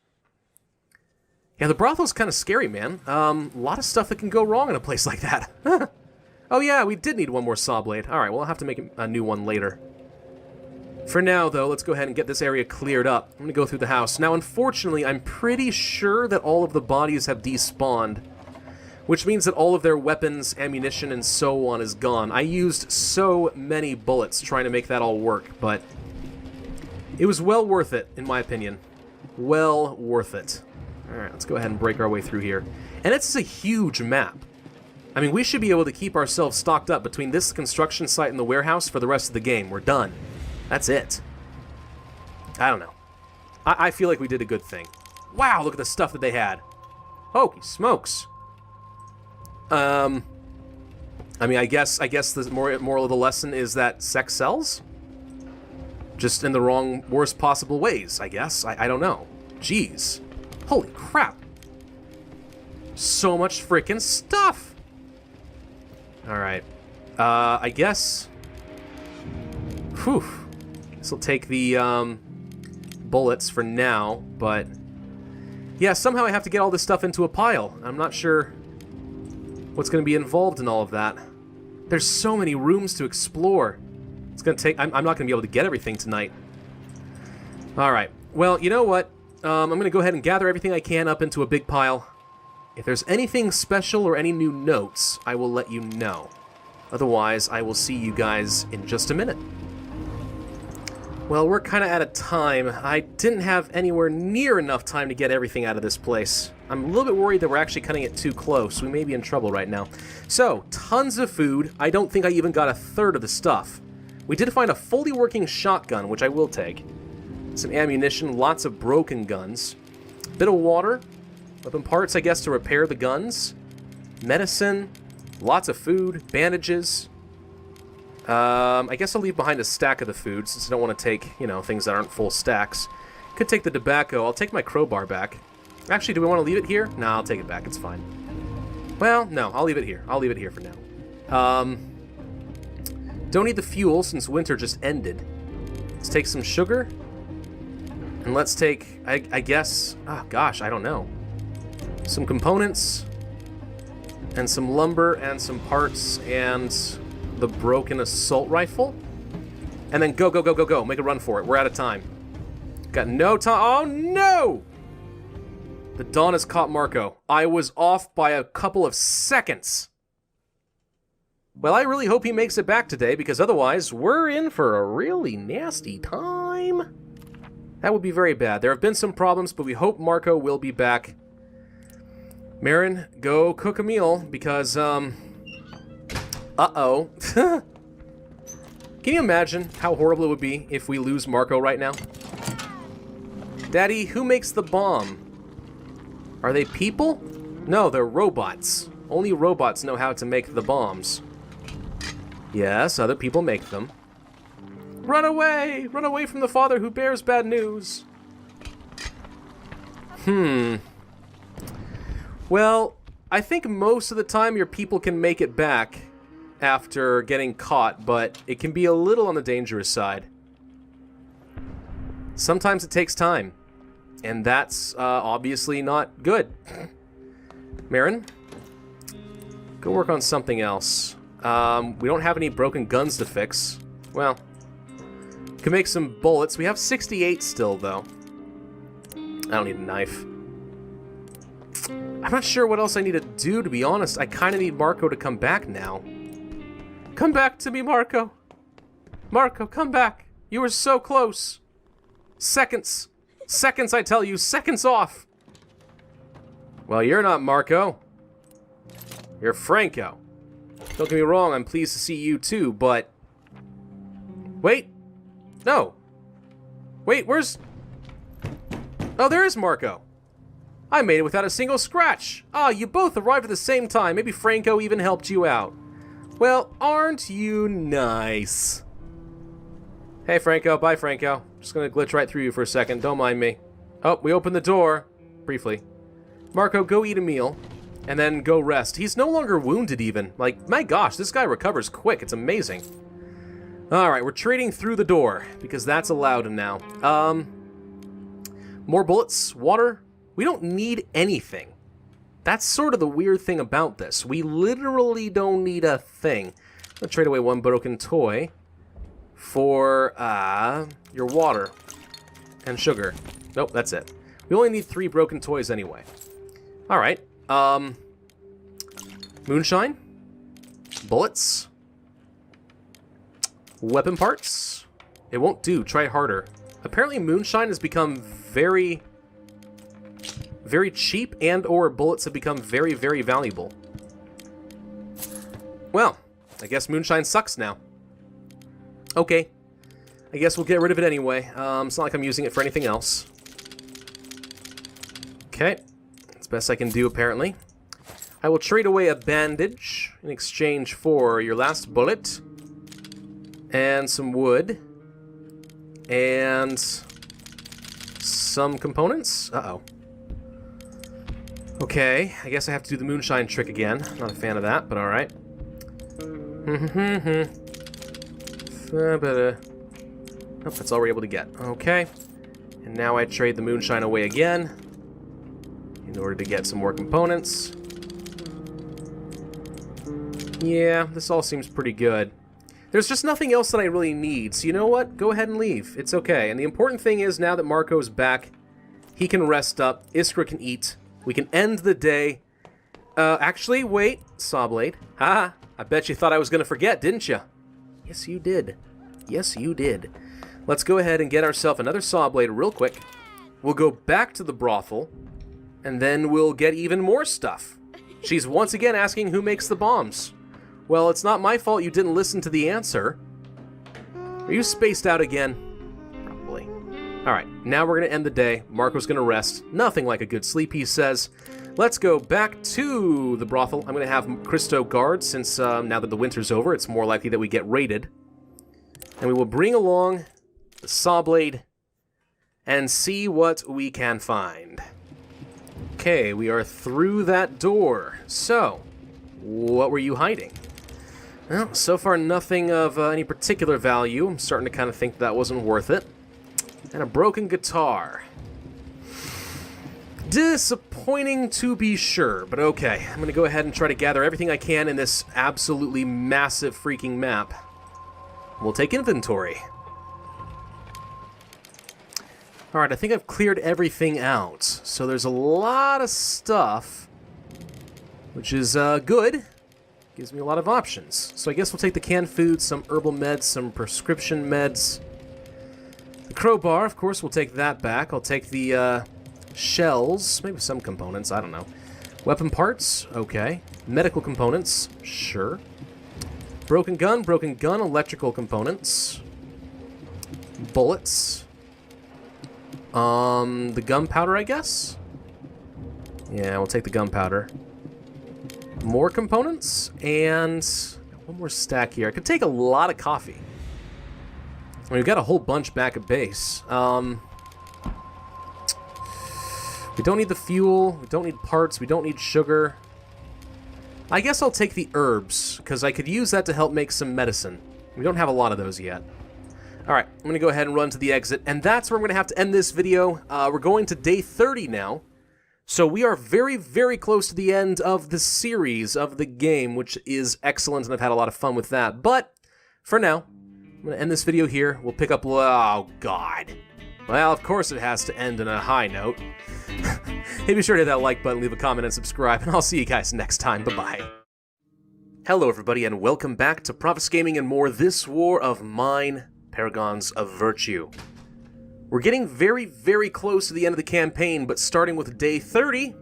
Yeah, the brothel's kind of scary, man. A lot of stuff that can go wrong in a place like that. Oh yeah, we did need one more saw blade. Alright, well I'll have to make a new one later. For now, though, let's go ahead and get this area cleared up. I'm gonna go through the house. Now, unfortunately, I'm pretty sure that all of the bodies have despawned, which means that all of their weapons, ammunition, and so on is gone. I used so many bullets trying to make that all work, but it was well worth it, in my opinion. Well worth it. Alright, let's go ahead and break our way through here. And it's a huge map. I mean, we should be able to keep ourselves stocked up between this construction site and the warehouse for the rest of the game. We're done. That's it. I don't know. I feel like we did a good thing. Wow, look at the stuff that they had. Holy smokes. I mean, I guess the moral of the lesson is that sex sells? Just in the worst possible ways, I guess. I don't know. Jeez. Holy crap. So much freaking stuff. Alright. I guess... Whew. Guess I'll take the, bullets for now, but... Yeah, somehow I have to get all this stuff into a pile. I'm not sure what's going to be involved in all of that. There's so many rooms to explore. It's going to take... I'm not going to be able to get everything tonight. Alright. Well, you know what? I'm going to go ahead and gather everything I can up into a big pile. If there's anything special or any new notes, I will let you know. Otherwise, I will see you guys in just a minute. Well, we're kind of out of time. I didn't have anywhere near enough time to get everything out of this place. I'm a little bit worried that we're actually cutting it too close. We may be in trouble right now. So, tons of food. I don't think I even got a third of the stuff. We did find a fully working shotgun, which I will take. Some ammunition, lots of broken guns. Bit of water. Weapon parts, I guess, to repair the guns. Medicine. Lots of food. Bandages. I guess I'll leave behind a stack of the food, since I don't want to take, you know, things that aren't full stacks. Could take the tobacco. I'll take my crowbar back. Actually, do we want to leave it here? No, I'll take it back. It's fine. Well, no, I'll leave it here. I'll leave it here for now. Don't need the fuel since winter just ended. Let's take some sugar. And let's take, I guess, oh gosh, I don't know. Some components. And some lumber and some parts and the broken assault rifle. And then go, go, go, go, go. Make a run for it. We're out of time. Got no time. Oh, no! The dawn has caught Marco. I was off by a couple of seconds. Well, I really hope he makes it back today, because otherwise we're in for a really nasty time. That would be very bad. There have been some problems, but we hope Marco will be back. Marin, go cook a meal, because, uh-oh. Can you imagine how horrible it would be if we lose Marco right now? Daddy, who makes the bomb? Are they people? No, they're robots. Only robots know how to make the bombs. Yes, other people make them. Run away! Run away from the father who bears bad news. Well, I think most of the time your people can make it back after getting caught, but it can be a little on the dangerous side. Sometimes it takes time, and that's obviously not good. Marin, go work on something else. We don't have any broken guns to fix. Well, can make some bullets. We have 68 still, though. I don't need a knife. I'm not sure what else I need to do, to be honest. I kind of need Marco to come back now. Come back to me, Marco. Marco, come back. You were so close. Seconds. Seconds, I tell you. Seconds off. Well, you're not Marco. You're Franco. Don't get me wrong, I'm pleased to see you too, but... Wait. No. Wait, where's... Oh, there is Marco. I made it without a single scratch. Ah, you both arrived at the same time. Maybe Franco even helped you out. Well, aren't you nice? Hey, Franco. Bye, Franco. Just gonna glitch right through you for a second. Don't mind me. Oh, we opened the door. Briefly. Marco, go eat a meal. And then go rest. He's no longer wounded even. Like, my gosh, this guy recovers quick. It's amazing. Alright, we're trading through the door, because that's allowed now. More bullets, water. We don't need anything. That's sort of the weird thing about this. We literally don't need a thing. I'm gonna trade away one broken toy for, your water and sugar. Nope, that's it. We only need 3 broken toys anyway. Alright. Moonshine, bullets, weapon parts. It won't do. Try harder. Apparently, moonshine has become very, very cheap, and/or bullets have become very, very valuable. Well, I guess moonshine sucks now. Okay, I guess we'll get rid of it anyway. It's not like I'm using it for anything else. Okay. Best I can do, apparently. I will trade away a bandage in exchange for your last bullet and some wood and some components. Uh-oh. Okay, I guess I have to do the moonshine trick again. Not a fan of that, but alright. Nope, that's all we're able to get. Okay. And now I trade the moonshine away again in order to get some more components. Yeah, this all seems pretty good. There's just nothing else that I really need, so you know what? Go ahead and leave. It's okay. And the important thing is, now that Marco's back, he can rest up, Iskra can eat, we can end the day. Actually, wait, Sawblade. Haha, I bet you thought I was gonna forget, didn't you? Yes, you did. Yes, you did. Let's go ahead and get ourselves another Sawblade real quick. We'll go back to the brothel, and then we'll get even more stuff. She's once again asking who makes the bombs. Well, it's not my fault you didn't listen to the answer. Are you spaced out again? Probably. Alright, now we're going to end the day. Marco's going to rest. Nothing like a good sleep, he says. Let's go back to the brothel. I'm going to have Christo guard, since now that the winter's over, it's more likely that we get raided. And we will bring along the Sawblade and see what we can find. Okay, we are through that door. So, What were you hiding? Well, so far nothing of any particular value. I'm starting to kind of think that wasn't worth it. And a broken guitar. Disappointing to be sure, but okay. I'm going to go ahead and try to gather everything I can in this absolutely massive freaking map. We'll take inventory. Alright, I think I've cleared everything out. So there's a lot of stuff, which is good. Gives me a lot of options. So I guess we'll take the canned food, some herbal meds, some prescription meds. The crowbar, of course, we'll take that back. I'll take the shells, maybe some components, I don't know. Weapon parts, okay. Medical components, sure. Broken gun, electrical components. Bullets. The gunpowder, I guess? Yeah, we'll take the gunpowder. More components, and one more stack here. I could take a lot of coffee. I mean, we've got a whole bunch back at base. We don't need the fuel, we don't need parts, we don't need sugar. I guess I'll take the herbs, because I could use that to help make some medicine. We don't have a lot of those yet. Alright, I'm going to go ahead and run to the exit, and that's where I'm going to have to end this video. We're going to day 30 now. So we are very, very close to the end of the series of the game, which is excellent, and I've had a lot of fun with that. But, for now, I'm going to end this video here. We'll pick up... Oh, God. Well, of course it has to end on a high note. Hey, be sure to hit that like button, leave a comment, and subscribe, and I'll see you guys next time. Bye-bye. Hello, everybody, and welcome back to Pravus Gaming and more This War of Mine, Paragons of Virtue. We're getting very, very close to the end of the campaign, but starting with day 30,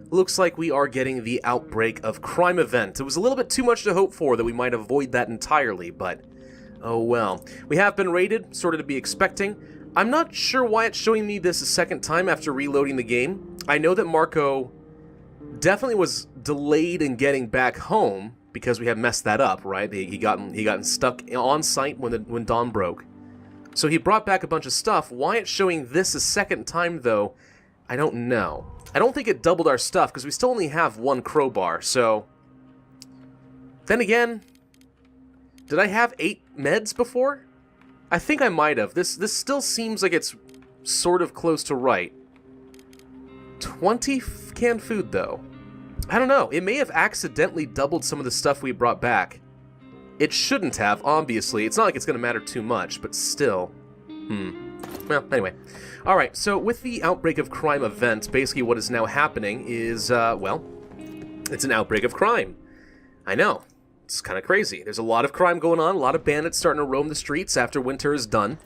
looks like we are getting the Outbreak of Crime event. It was a little bit too much to hope for that we might avoid that entirely, but oh well. We have been raided, sort of to be expecting. I'm not sure why it's showing me this a second time after reloading the game. I know that Marco definitely was delayed in getting back home because we had messed that up, right? He gotten stuck on site when dawn broke. So he brought back a bunch of stuff. Why it's showing this a second time, though, I don't know. I don't think it doubled our stuff because we still only have one crowbar, so... Then again, did I have 8 meds before? I think I might have. This still seems like it's sort of close to right. 20 canned food, though. I don't know. It may have accidentally doubled some of the stuff we brought back. It shouldn't have, obviously. It's not like it's going to matter too much, but still. Well, anyway. Alright, so with the Outbreak of Crime event, basically what is now happening is, well, it's an outbreak of crime. I know. It's kind of crazy. There's a lot of crime going on, a lot of bandits starting to roam the streets after winter is done.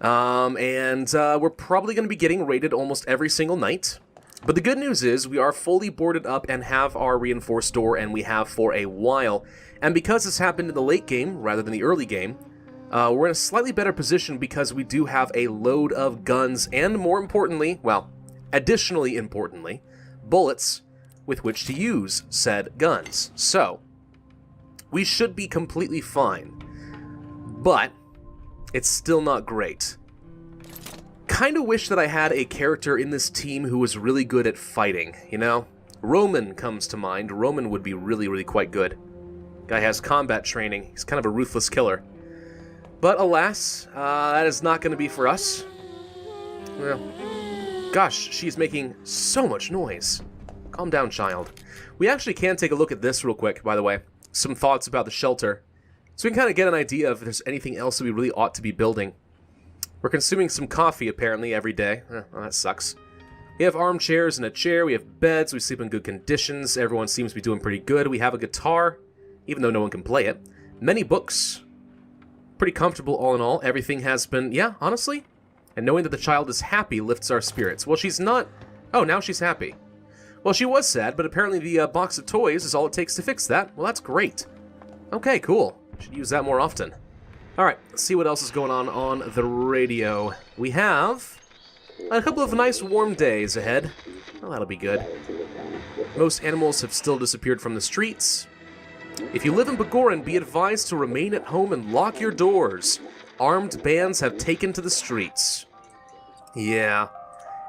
We're probably going to be getting raided almost every single night. But the good news is we are fully boarded up and have our reinforced door, and we have for a while. And because this happened in the late game rather than the early game, we're in a slightly better position because we do have a load of guns and, more importantly, well, additionally importantly, bullets with which to use said guns. So, we should be completely fine. But, it's still not great. Kinda wish that I had a character in this team who was really good at fighting, you know? Roman comes to mind. Roman would be really, really quite good. Guy has combat training. He's kind of a ruthless killer. But alas, that is not going to be for us. Well, gosh, she's making so much noise. Calm down, child. We actually can take a look at this real quick, by the way. Some thoughts about the shelter. So we can kind of get an idea of if there's anything else that we really ought to be building. We're consuming some coffee, apparently, every day. Well, that sucks. We have armchairs and a chair. We have beds. We sleep in good conditions. Everyone seems to be doing pretty good. We have a guitar, even though no one can play it. Many books. Pretty comfortable all in all. Everything has been, yeah, honestly. And knowing that the child is happy lifts our spirits. Well, she's not... Oh, now she's happy. Well, she was sad, but apparently the box of toys is all it takes to fix that. Well, that's great. Okay, cool. Should use that more often. Alright, let's see what else is going on the radio. We have a couple of nice warm days ahead. Well, that'll be good. Most animals have still disappeared from the streets. If you live in Bagoran, be advised to remain at home and lock your doors. Armed bands have taken to the streets. Yeah.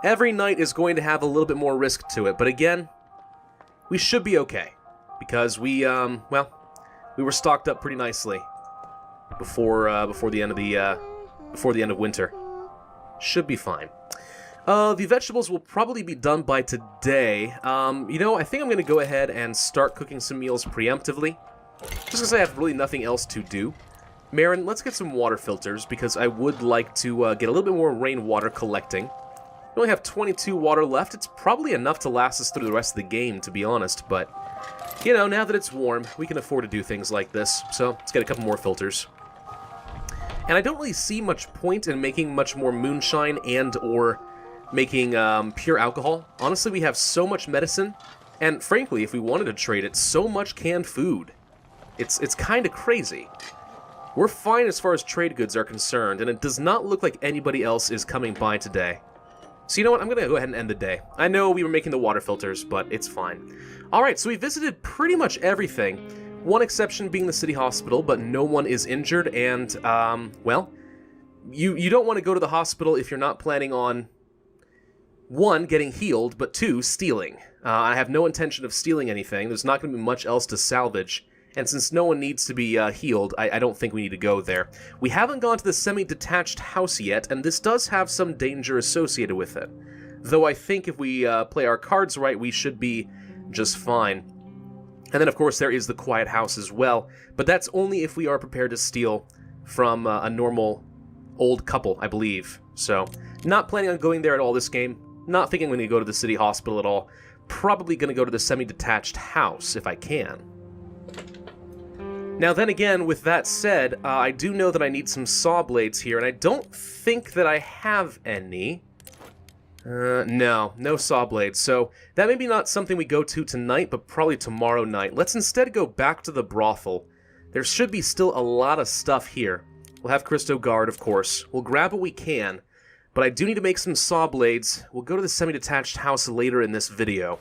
Every night is going to have a little bit more risk to it, but again, we should be okay. because well, we were stocked up pretty nicely before the end of winter. Should be fine. The vegetables will probably be done by today. You know, I think I'm going to go ahead and start cooking some meals preemptively, just because I have really nothing else to do. Marin, let's get some water filters, because I would like to get a little bit more rainwater collecting. We only have 22 water left. It's probably enough to last us through the rest of the game, to be honest, but, you know, now that it's warm, we can afford to do things like this, so let's get a couple more filters. And I don't really see much point in making much more moonshine and or making pure alcohol. Honestly, we have so much medicine, and frankly, if we wanted to trade it, so much canned food. It's kind of crazy. We're fine as far as trade goods are concerned, and it does not look like anybody else is coming by today. So you know what, I'm going to go ahead and end the day. I know we were making the water filters, but it's fine. Alright, so we visited pretty much everything. One exception being the city hospital, but no one is injured, and, well, you don't want to go to the hospital if you're not planning on, 1, getting healed, but 2, stealing. I have no intention of stealing anything. There's not going to be much else to salvage. And since no one needs to be healed, I don't think we need to go there. We haven't gone to the semi-detached house yet, and this does have some danger associated with it. Though I think if we play our cards right, we should be just fine. And then, of course, there is the quiet house as well, but that's only if we are prepared to steal from a normal old couple, I believe. So, not planning on going there at all this game. Not thinking I'm going to go to the city hospital at all. Probably going to go to the semi-detached house if I can. Now then again, with that said, I do know that I need some saw blades here, and I don't think that I have any. No saw blades, so that may be not something we go to tonight, but probably tomorrow night. Let's instead go back to the brothel. There should be still a lot of stuff here. We'll have Christo guard, of course. We'll grab what we can, but I do need to make some saw blades. We'll go to the semi-detached house later in this video,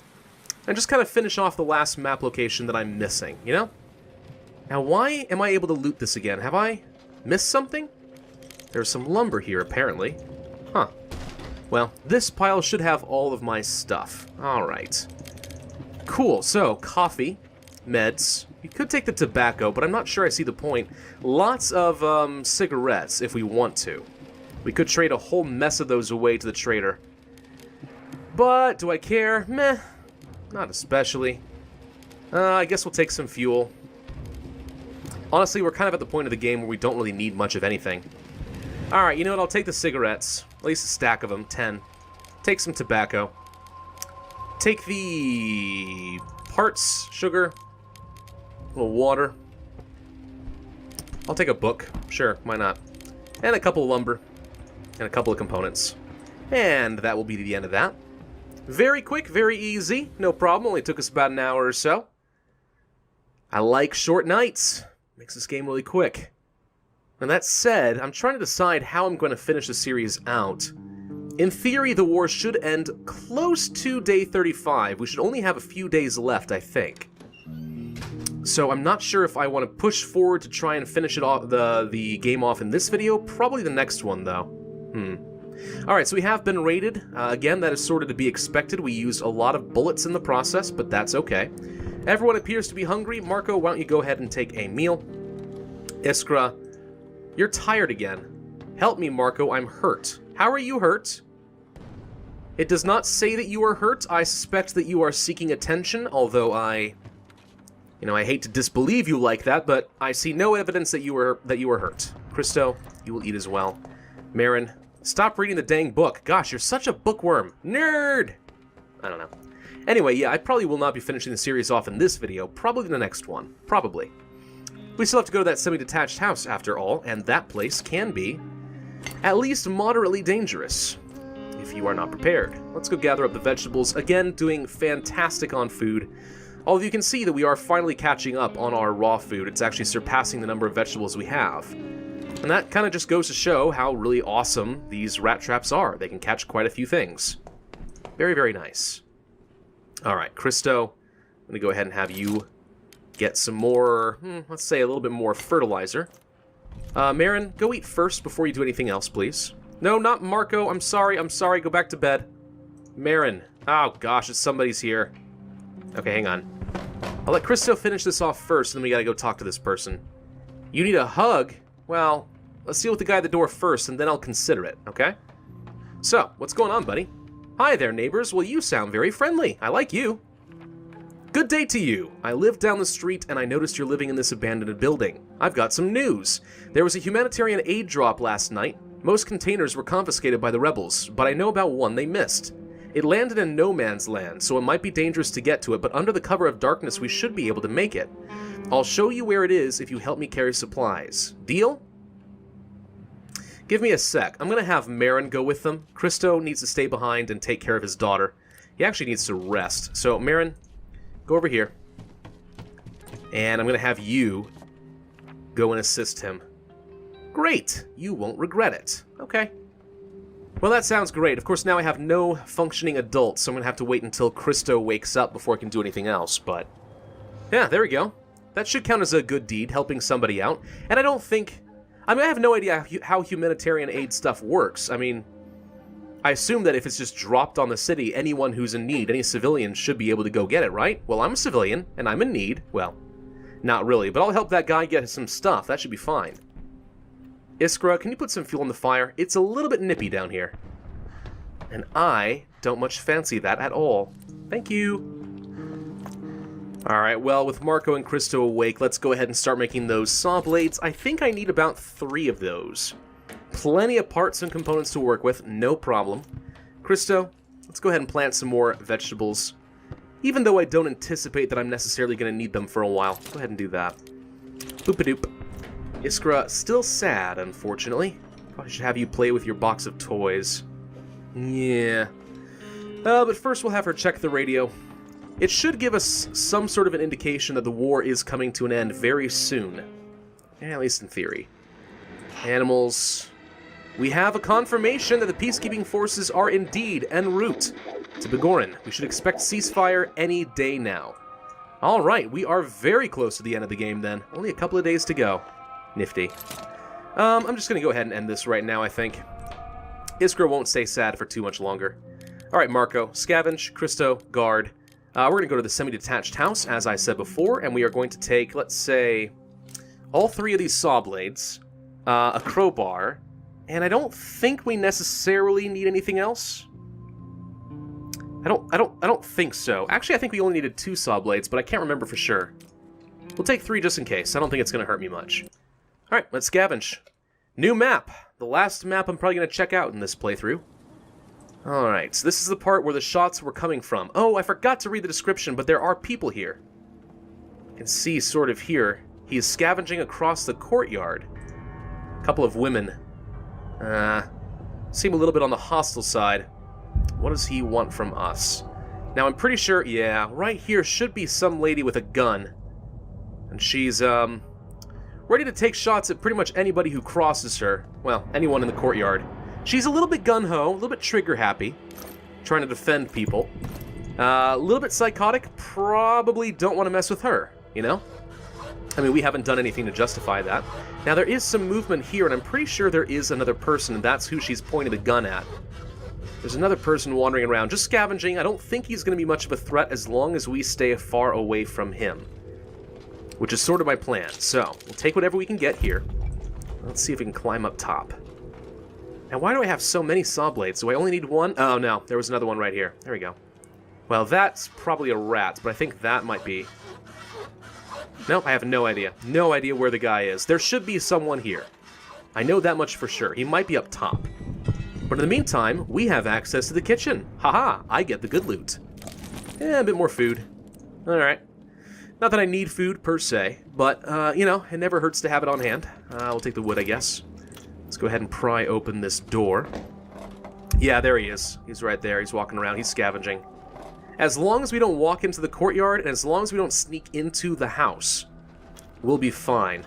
and just kind of finish off the last map location that I'm missing, you know? Now, why am I able to loot this again? Have I missed something? There's some lumber here, apparently. Huh. Well, this pile should have all of my stuff. Alright. Cool, so, coffee, meds. You could take the tobacco, but I'm not sure I see the point. Lots of, cigarettes, if we want to. We could trade a whole mess of those away to the trader. But, do I care? Meh. Not especially. I guess we'll take some fuel. Honestly, we're kind of at the point of the game where we don't really need much of anything. Alright, you know what? I'll take the cigarettes. At least a stack of them. 10. Take some tobacco. Take the parts, sugar, a little water. I'll take a book. Sure, why not? And a couple of lumber. And a couple of components. And that will be the end of that. Very quick, very easy. No problem. Only took us about an hour or so. I like short nights. Makes this game really quick. And that said, I'm trying to decide how I'm going to finish the series out. In theory, the war should end close to day 35. We should only have a few days left, I think. So I'm not sure if I want to push forward to try and finish it off, the game off in this video. Probably the next one, though. Alright, so we have been raided. Again, that is sort of to be expected. We used a lot of bullets in the process, but that's okay. Everyone appears to be hungry. Marco, why don't you go ahead and take a meal? Iskra, you're tired again. Help me, Marco, I'm hurt. How are you hurt? It does not say that you are hurt. I suspect that you are seeking attention, although I hate to disbelieve you like that, but I see no evidence that you are hurt. Christo, you will eat as well. Marin, stop reading the dang book. Gosh, you're such a bookworm. Nerd! I don't know. Anyway, yeah, I probably will not be finishing the series off in this video. Probably the next one. Probably. We still have to go to that semi-detached house, after all, and that place can be at least moderately dangerous if you are not prepared. Let's go gather up the vegetables. Again, doing fantastic on food. Although you can see that we are finally catching up on our raw food. It's actually surpassing the number of vegetables we have. And that kind of just goes to show how really awesome these rat traps are. They can catch quite a few things. Very, very nice. Alright, Christo, I'm going to go ahead and have you get some more, let's say a little bit more fertilizer. Marin, go eat first before you do anything else, please. No, not Marco. I'm sorry. Go back to bed. Marin. Oh, gosh, it's somebody's here. Okay, hang on. I'll let Christo finish this off first, and then we gotta go talk to this person. You need a hug? Well, let's deal with the guy at the door first, and then I'll consider it, okay? So, what's going on, buddy? Hi there, neighbors. Well, you sound very friendly. I like you. Good day to you. I live down the street, and I noticed you're living in this abandoned building. I've got some news. There was a humanitarian aid drop last night. Most containers were confiscated by the rebels, but I know about one they missed. It landed in no man's land, so it might be dangerous to get to it, but under the cover of darkness we should be able to make it. I'll show you where it is if you help me carry supplies. Deal? Give me a sec. I'm going to have Marin go with them. Christo needs to stay behind and take care of his daughter. He actually needs to rest. So, Marin, go over here. And I'm going to have you go and assist him. Great! You won't regret it. Okay. Well, that sounds great. Of course, now I have no functioning adult, so I'm going to have to wait until Christo wakes up before I can do anything else, but... yeah, there we go. That should count as a good deed, helping somebody out. And I don't think... I mean, I have no idea how humanitarian aid stuff works. I mean, I assume that if it's just dropped on the city, anyone who's in need, any civilian should be able to go get it, right? Well, I'm a civilian, and I'm in need. Well, not really, but I'll help that guy get some stuff. That should be fine. Iskra, can you put some fuel in the fire? It's a little bit nippy down here. And I don't much fancy that at all. Thank you. Alright, well, with Marco and Christo awake, let's go ahead and start making those saw blades. I think I need about 3 of those. Plenty of parts and components to work with, no problem. Christo, let's go ahead and plant some more vegetables. Even though I don't anticipate that I'm necessarily going to need them for a while. Go ahead and do that. Boop-a-doop. Iskra, still sad, unfortunately. Probably should have you play with your box of toys. Yeah. But first we'll have her check the radio. It should give us some sort of an indication that the war is coming to an end very soon. At least in theory. Animals. We have a confirmation that the peacekeeping forces are indeed en route to Begorin. We should expect ceasefire any day now. Alright, we are very close to the end of the game then. Only a couple of days to go. Nifty. I'm just going to go ahead and end this right now, I think. Iskra won't stay sad for too much longer. Alright, Marco. Scavenge, Christo, guard. We're going to go to the semi-detached house, as I said before, and we are going to take, let's say, all 3 of these saw blades, a crowbar, and I don't think we necessarily need anything else. I don't think so. Actually, I think we only needed 2 saw blades, but I can't remember for sure. We'll take 3 just in case. I don't think it's going to hurt me much. Alright, let's scavenge. New map. The last map I'm probably going to check out in this playthrough. Alright, so this is the part where the shots were coming from. Oh, I forgot to read the description, but there are people here. You can see sort of here. He is scavenging across the courtyard. A couple of women. Seem a little bit on the hostile side. What does he want from us? Now, I'm pretty sure, yeah, right here should be some lady with a gun. And she's, ready to take shots at pretty much anybody who crosses her. Well, anyone in the courtyard. She's a little bit gun-ho, a little bit trigger-happy, trying to defend people. A little bit psychotic, probably don't want to mess with her, you know? I mean, we haven't done anything to justify that. Now, there is some movement here, and I'm pretty sure there is another person, and that's who she's pointed a gun at. There's another person wandering around, just scavenging. I don't think he's going to be much of a threat as long as we stay far away from him. Which is sort of my plan. So, we'll take whatever we can get here. Let's see if we can climb up top. Now, why do I have so many saw blades? Do I only need 1? Oh, no. There was another one right here. There we go. Well, that's probably a rat, but I think that might be... Nope, I have no idea. No idea where the guy is. There should be someone here. I know that much for sure. He might be up top. But in the meantime, we have access to the kitchen. Haha, I get the good loot. A bit more food. Alright. Not that I need food, per se, but, you know, it never hurts to have it on hand. We'll take the wood, I guess. Let's go ahead and pry open this door. Yeah, there he is. He's right there. He's walking around. He's scavenging. As long as we don't walk into the courtyard, and as long as we don't sneak into the house, we'll be fine.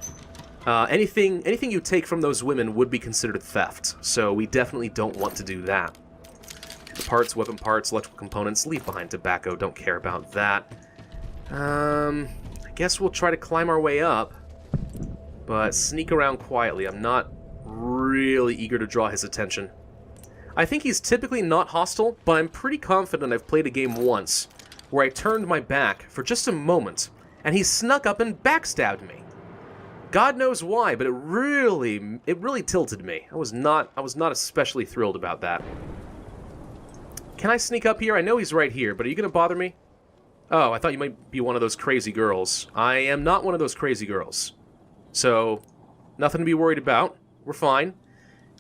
Anything you take from those women would be considered theft, so we definitely don't want to do that. Parts, weapon parts, electrical components, leave behind tobacco, don't care about that. I guess we'll try to climb our way up, but sneak around quietly. I'm not really eager to draw his attention. I think he's typically not hostile, but I'm pretty confident I've played a game once where I turned my back for just a moment and he snuck up and backstabbed me. God knows why, but it really tilted me. I was not especially thrilled about that. Can I sneak up here? I know he's right here, but are you going to bother me? Oh, I thought you might be one of those crazy girls. I am not one of those crazy girls. So, nothing to be worried about. We're fine.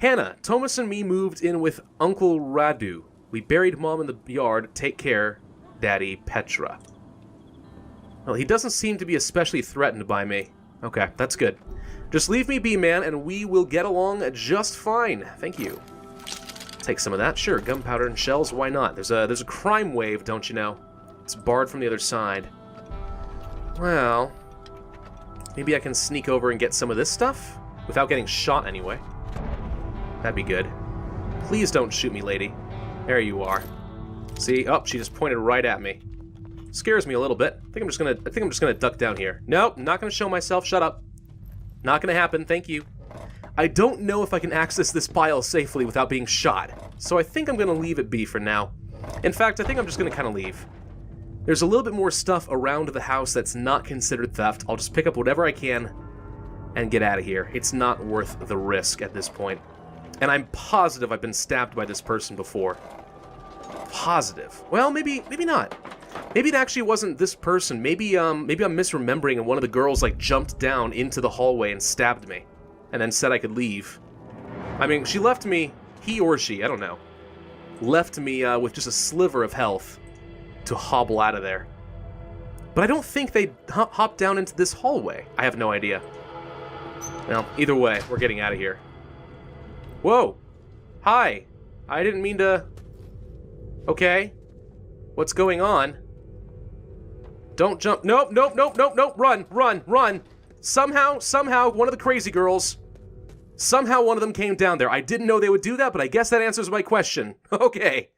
Hannah, Thomas and me moved in with Uncle Radu. We buried Mom in the yard. Take care, Daddy Petra. Well, he doesn't seem to be especially threatened by me. Okay, that's good. Just leave me be, man, and we will get along just fine. Thank you. Take some of that. Sure, gunpowder and shells, why not? There's a crime wave, don't you know? It's barred from the other side. Well, maybe I can sneak over and get some of this stuff? Without getting shot, anyway. That'd be good. Please don't shoot me, lady. There you are. See? Oh, she just pointed right at me. Scares me a little bit. I think I'm just gonna duck down here. Nope, not gonna show myself. Shut up. Not gonna happen. Thank you. I don't know if I can access this pile safely without being shot, so I think I'm gonna leave it be for now. In fact, I think I'm just gonna kind of leave. There's a little bit more stuff around the house that's not considered theft. I'll just pick up whatever I can and get out of here. It's not worth the risk at this point. And I'm positive I've been stabbed by this person before. Positive. Well, maybe not. Maybe it actually wasn't this person. Maybe I'm misremembering and one of the girls like jumped down into the hallway and stabbed me and then said I could leave. I mean, she left me, he or she, I don't know, left me with just a sliver of health to hobble out of there. But I don't think they hopped down into this hallway. I have no idea. Well, either way, we're getting out of here. Whoa! Hi! I didn't mean to... Okay. What's going on? Don't jump. Nope, nope, nope, nope, nope. Run, run, run. Somehow, one of the crazy girls, somehow one of them came down there. I didn't know they would do that, but I guess that answers my question. Okay.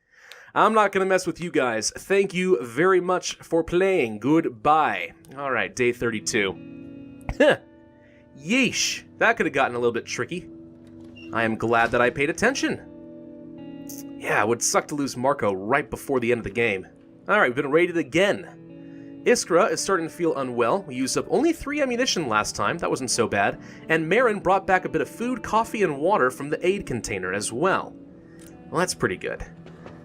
I'm not going to mess with you guys. Thank you very much for playing. Goodbye. All right, day 32. Yeesh. That could have gotten a little bit tricky. I am glad that I paid attention. Yeah, it would suck to lose Marco right before the end of the game. Alright, we've been raided again. Iskra is starting to feel unwell. We used up only 3 ammunition last time, that wasn't so bad. And Marin brought back a bit of food, coffee, and water from the aid container as well. Well, that's pretty good.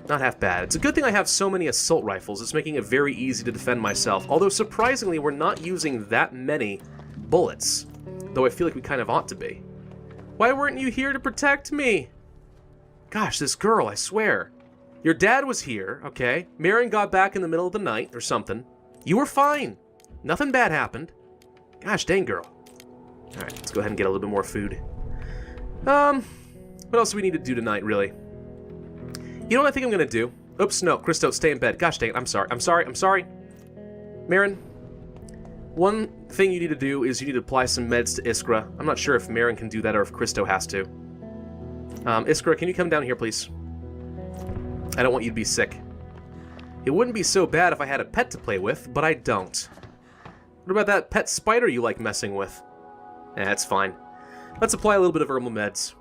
Not half bad. It's a good thing I have so many assault rifles. It's making it very easy to defend myself. Although, surprisingly, we're not using that many bullets. Though I feel like we kind of ought to be. Why weren't you here to protect me? Gosh, this girl, I swear. Your dad was here, okay? Marin got back in the middle of the night or something. You were fine. Nothing bad happened. Gosh, dang girl. Alright, let's go ahead and get a little bit more food. What else do we need to do tonight, really? You know what I think I'm gonna do? Oops, no, Christo, stay in bed. Gosh dang it, I'm sorry. Marin, one thing you need to do is you need to apply some meds to Iskra. I'm not sure if Marin can do that or if Christo has to. Iskra, can you come down here, please? I don't want you to be sick. It wouldn't be so bad if I had a pet to play with, but I don't. What about that pet spider you like messing with? It's fine. Let's apply a little bit of herbal meds.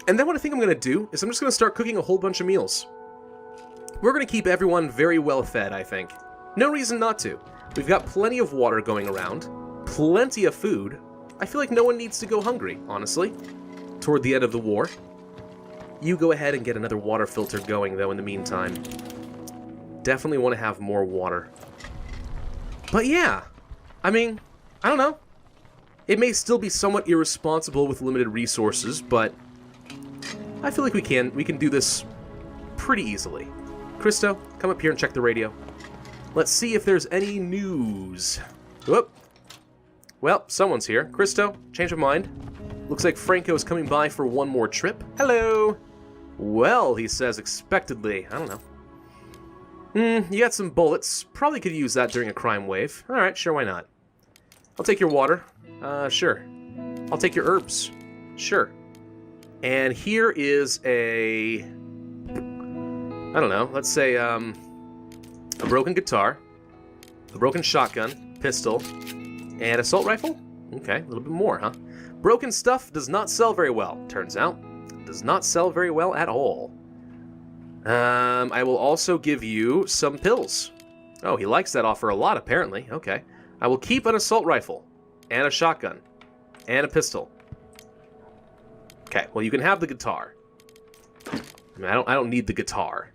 And then what I think I'm going to do is I'm just going to start cooking a whole bunch of meals. We're going to keep everyone very well fed, I think. No reason not to. We've got plenty of water going around, plenty of food. I feel like no one needs to go hungry, honestly, toward the end of the war. You go ahead and get another water filter going, though, in the meantime. Definitely want to have more water. But yeah, I mean, I don't know. It may still be somewhat irresponsible with limited resources, but I feel like we can do this pretty easily. Christo, come up here and check the radio. Let's see if there's any news. Whoop. Well, someone's here. Christo, change of mind. Looks like Franco's coming by for one more trip. Hello. Well, he says expectedly. I don't know. You got some bullets. Probably could use that during a crime wave. Alright, sure, why not? I'll take your water. Sure. I'll take your herbs. Sure. And here is a... I don't know, let's say, a broken guitar, a broken shotgun, pistol, and assault rifle? Okay, a little bit more, huh? Broken stuff does not sell very well, turns out. Does not sell very well at all. I will also give you some pills. Oh, he likes that offer a lot, apparently. Okay. I will keep an assault rifle, and a shotgun, and a pistol. Okay, well, you can have the guitar. I mean, I don't need the guitar.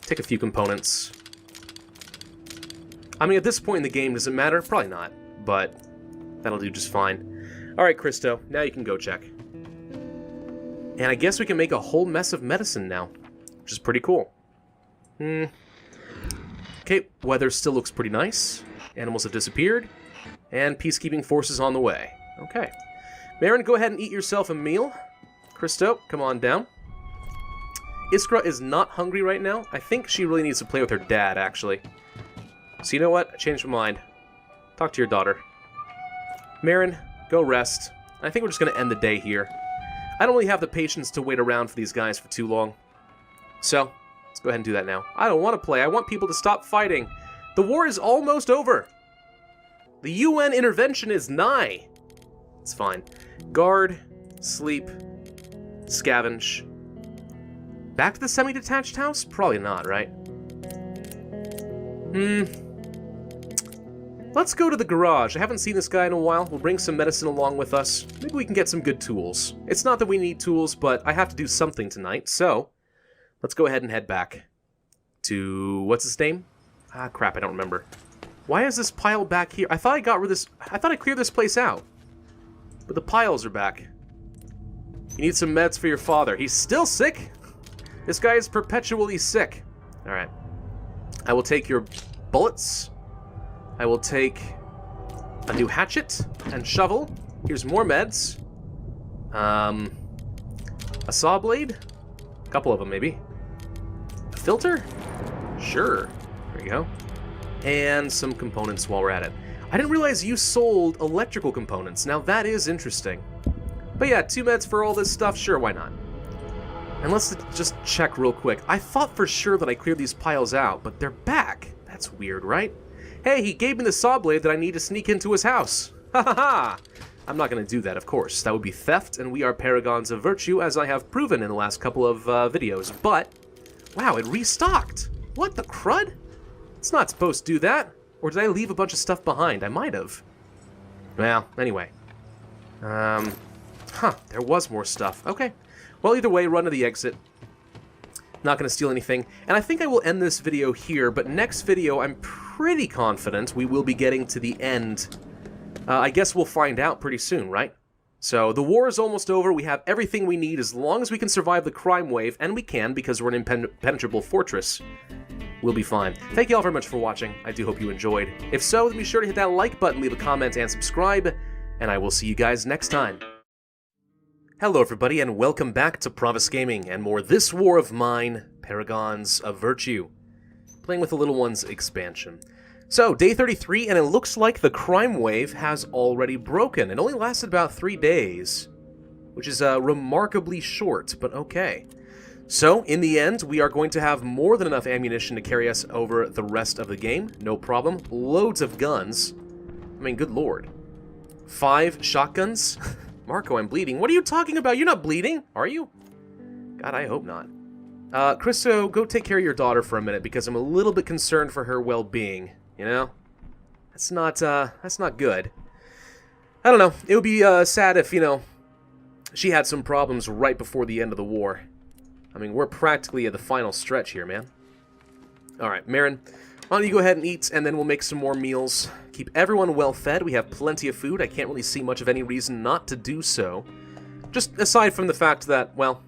Take a few components. I mean, at this point in the game, does it matter? Probably not, but that'll do just fine. All right, Christo, now you can go check. And I guess we can make a whole mess of medicine now, which is pretty cool. Okay, weather still looks pretty nice. Animals have disappeared, and peacekeeping forces on the way. Okay. Marin, go ahead and eat yourself a meal. Christo, come on down. Iskra is not hungry right now. I think she really needs to play with her dad, actually. So you know what? I changed my mind. Talk to your daughter. Marin, go rest. I think we're just going to end the day here. I don't really have the patience to wait around for these guys for too long. So, let's go ahead and do that now. I don't want to play. I want people to stop fighting. The war is almost over. The UN intervention is nigh. It's fine. Guard, sleep, scavenge. Back to the semi-detached house? Probably not, right? Let's go to the garage. I haven't seen this guy in a while. We'll bring some medicine along with us. Maybe we can get some good tools. It's not that we need tools, but I have to do something tonight, so let's go ahead and head back to... what's his name? Ah, crap, I don't remember. Why is this pile back here? I thought I got rid of this... I thought I cleared this place out. But the piles are back. You need some meds for your father. He's still sick? This guy is perpetually sick. Alright. I will take your bullets. I will take a new hatchet and shovel. Here's more meds. A saw blade? A couple of them, maybe. A filter? Sure. There we go. And some components while we're at it. I didn't realize you sold electrical components. Now that is interesting. But yeah, 2 meds for all this stuff, sure, why not? And let's just check real quick. I thought for sure that I cleared these piles out, but they're back. That's weird, right? Hey, he gave me the saw blade that I need to sneak into his house. Ha ha ha! I'm not going to do that, of course. That would be theft, and we are paragons of virtue, as I have proven in the last couple of videos. But, wow, it restocked. What the crud? It's not supposed to do that. Or did I leave a bunch of stuff behind? I might have. Well, anyway. There was more stuff. Okay. Well, either way, run to the exit. Not going to steal anything. And I think I will end this video here, but next video, I'm pretty confident we will be getting to the end. I guess we'll find out pretty soon, right? So, the war is almost over. We have everything we need as long as we can survive the crime wave, and we can because we're an impenetrable fortress. We'll be fine. Thank you all very much for watching. I do hope you enjoyed. If so, then be sure to hit that like button, leave a comment, and subscribe, and I will see you guys next time. Hello everybody, and welcome back to Pravus Gaming, and more This War of Mine, Paragons of Virtue. Playing with the Little Ones expansion. So, day 33, and it looks like the crime wave has already broken. It only lasted about 3 days, which is remarkably short, but okay. So, in the end, we are going to have more than enough ammunition to carry us over the rest of the game. No problem. Loads of guns. I mean, good lord. 5 shotguns? Marco, I'm bleeding. What are you talking about? You're not bleeding, are you? God, I hope not. Christo, go take care of your daughter for a minute, because I'm a little bit concerned for her well-being, you know? That's not good. I don't know. It would be, sad if, you know, she had some problems right before the end of the war. I mean, we're practically at the final stretch here, man. Alright, Marin, why don't you go ahead and eat, and then we'll make some more meals. Keep everyone well fed. We have plenty of food. I can't really see much of any reason not to do so. Just aside from the fact that, well,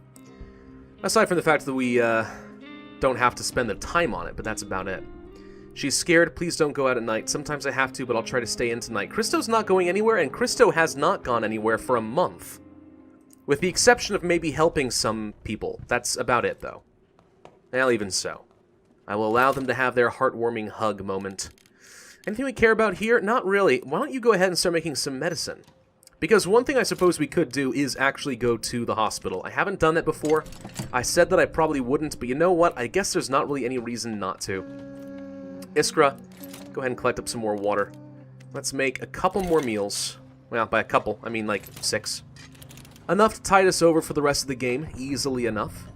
aside from the fact that we don't have to spend the time on it, but that's about it. She's scared. Please don't go out at night. Sometimes I have to, but I'll try to stay in tonight. Christo's not going anywhere, and Christo has not gone anywhere for a month. With the exception of maybe helping some people. That's about it, though. Well, even so. I will allow them to have their heartwarming hug moment. Anything we care about here? Not really. Why don't you go ahead and start making some medicine? Because one thing I suppose we could do is actually go to the hospital. I haven't done that before. I said that I probably wouldn't, but you know what? I guess there's not really any reason not to. Iskra, go ahead and collect up some more water. Let's make a couple more meals. Well, by a couple, I mean like 6. Enough to tide us over for the rest of the game, easily enough.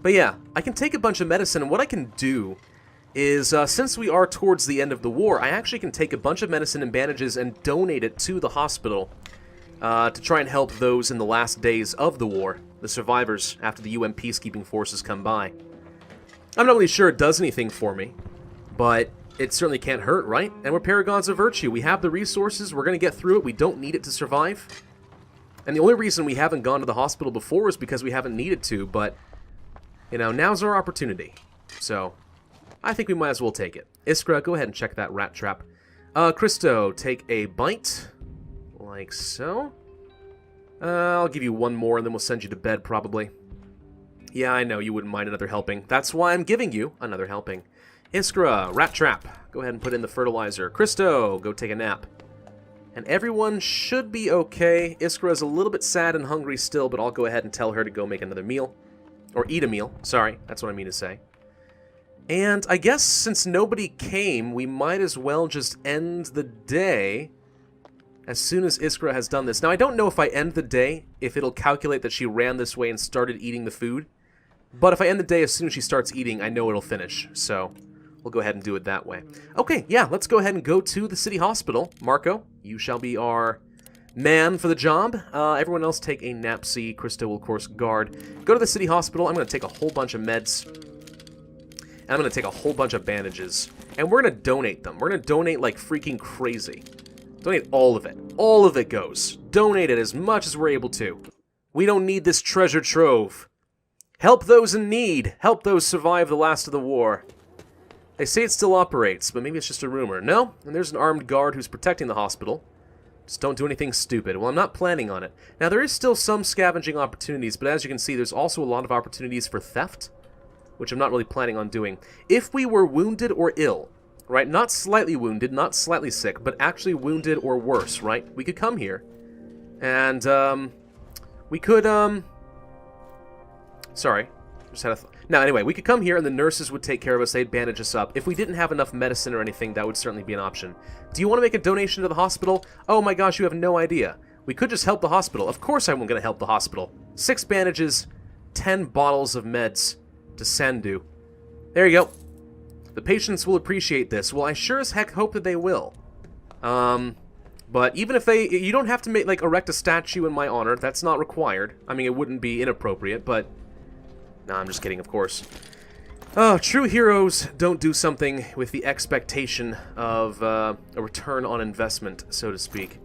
But yeah, I can take a bunch of medicine, and what I can do is since we are towards the end of the war, I actually can take a bunch of medicine and bandages and donate it to the hospital to try and help those in the last days of the war, the survivors after the UN peacekeeping forces come by. I'm not really sure it does anything for me, but it certainly can't hurt, right? And we're paragons of virtue. We have the resources. We're going to get through it. We don't need it to survive. And the only reason we haven't gone to the hospital before is because we haven't needed to, but, you know, now's our opportunity. So, I think we might as well take it. Iskra, go ahead and check that rat trap. Christo, take a bite. Like so. I'll give you one more and then we'll send you to bed, probably. Yeah, I know, you wouldn't mind another helping. That's why I'm giving you another helping. Iskra, rat trap. Go ahead and put in the fertilizer. Christo, go take a nap. And everyone should be okay. Iskra's a little bit sad and hungry still, but I'll go ahead and tell her to go make another meal. Or eat a meal. Sorry, that's what I mean to say. And I guess since nobody came, we might as well just end the day as soon as Iskra has done this. Now, I don't know if I end the day, if it'll calculate that she ran this way and started eating the food. But if I end the day as soon as she starts eating, I know it'll finish. So, we'll go ahead and do it that way. Okay, yeah, let's go ahead and go to the city hospital. Marco, you shall be our man for the job. Everyone else take a napsy. Christo will, of course, guard. Go to the city hospital. I'm going to take a whole bunch of meds. And I'm going to take a whole bunch of bandages. And we're going to donate them. We're going to donate like freaking crazy. Donate all of it. All of it goes. Donate it as much as we're able to. We don't need this treasure trove. Help those in need. Help those survive the last of the war. They say it still operates, but maybe it's just a rumor. No? And there's an armed guard who's protecting the hospital. Just don't do anything stupid. Well, I'm not planning on it. Now, there is still some scavenging opportunities, but as you can see, there's also a lot of opportunities for theft, which I'm not really planning on doing. If we were wounded or ill, right? Not slightly wounded, not slightly sick, but actually wounded or worse, right? We could come here, and, we could, sorry. Just had a Now, anyway, we could come here and the nurses would take care of us. They'd bandage us up. If we didn't have enough medicine or anything, that would certainly be an option. Do you want to make a donation to the hospital? Oh my gosh, you have no idea. We could just help the hospital. Of course I'm going to help the hospital. 6 bandages, 10 bottles of meds to Sandu. There you go. The patients will appreciate this. Well, I sure as heck hope that they will. But even if they... You don't have to make, like, erect a statue in my honor. That's not required. I mean, it wouldn't be inappropriate, but... No, I'm just kidding, of course. Oh, true heroes don't do something with the expectation of a return on investment, so to speak.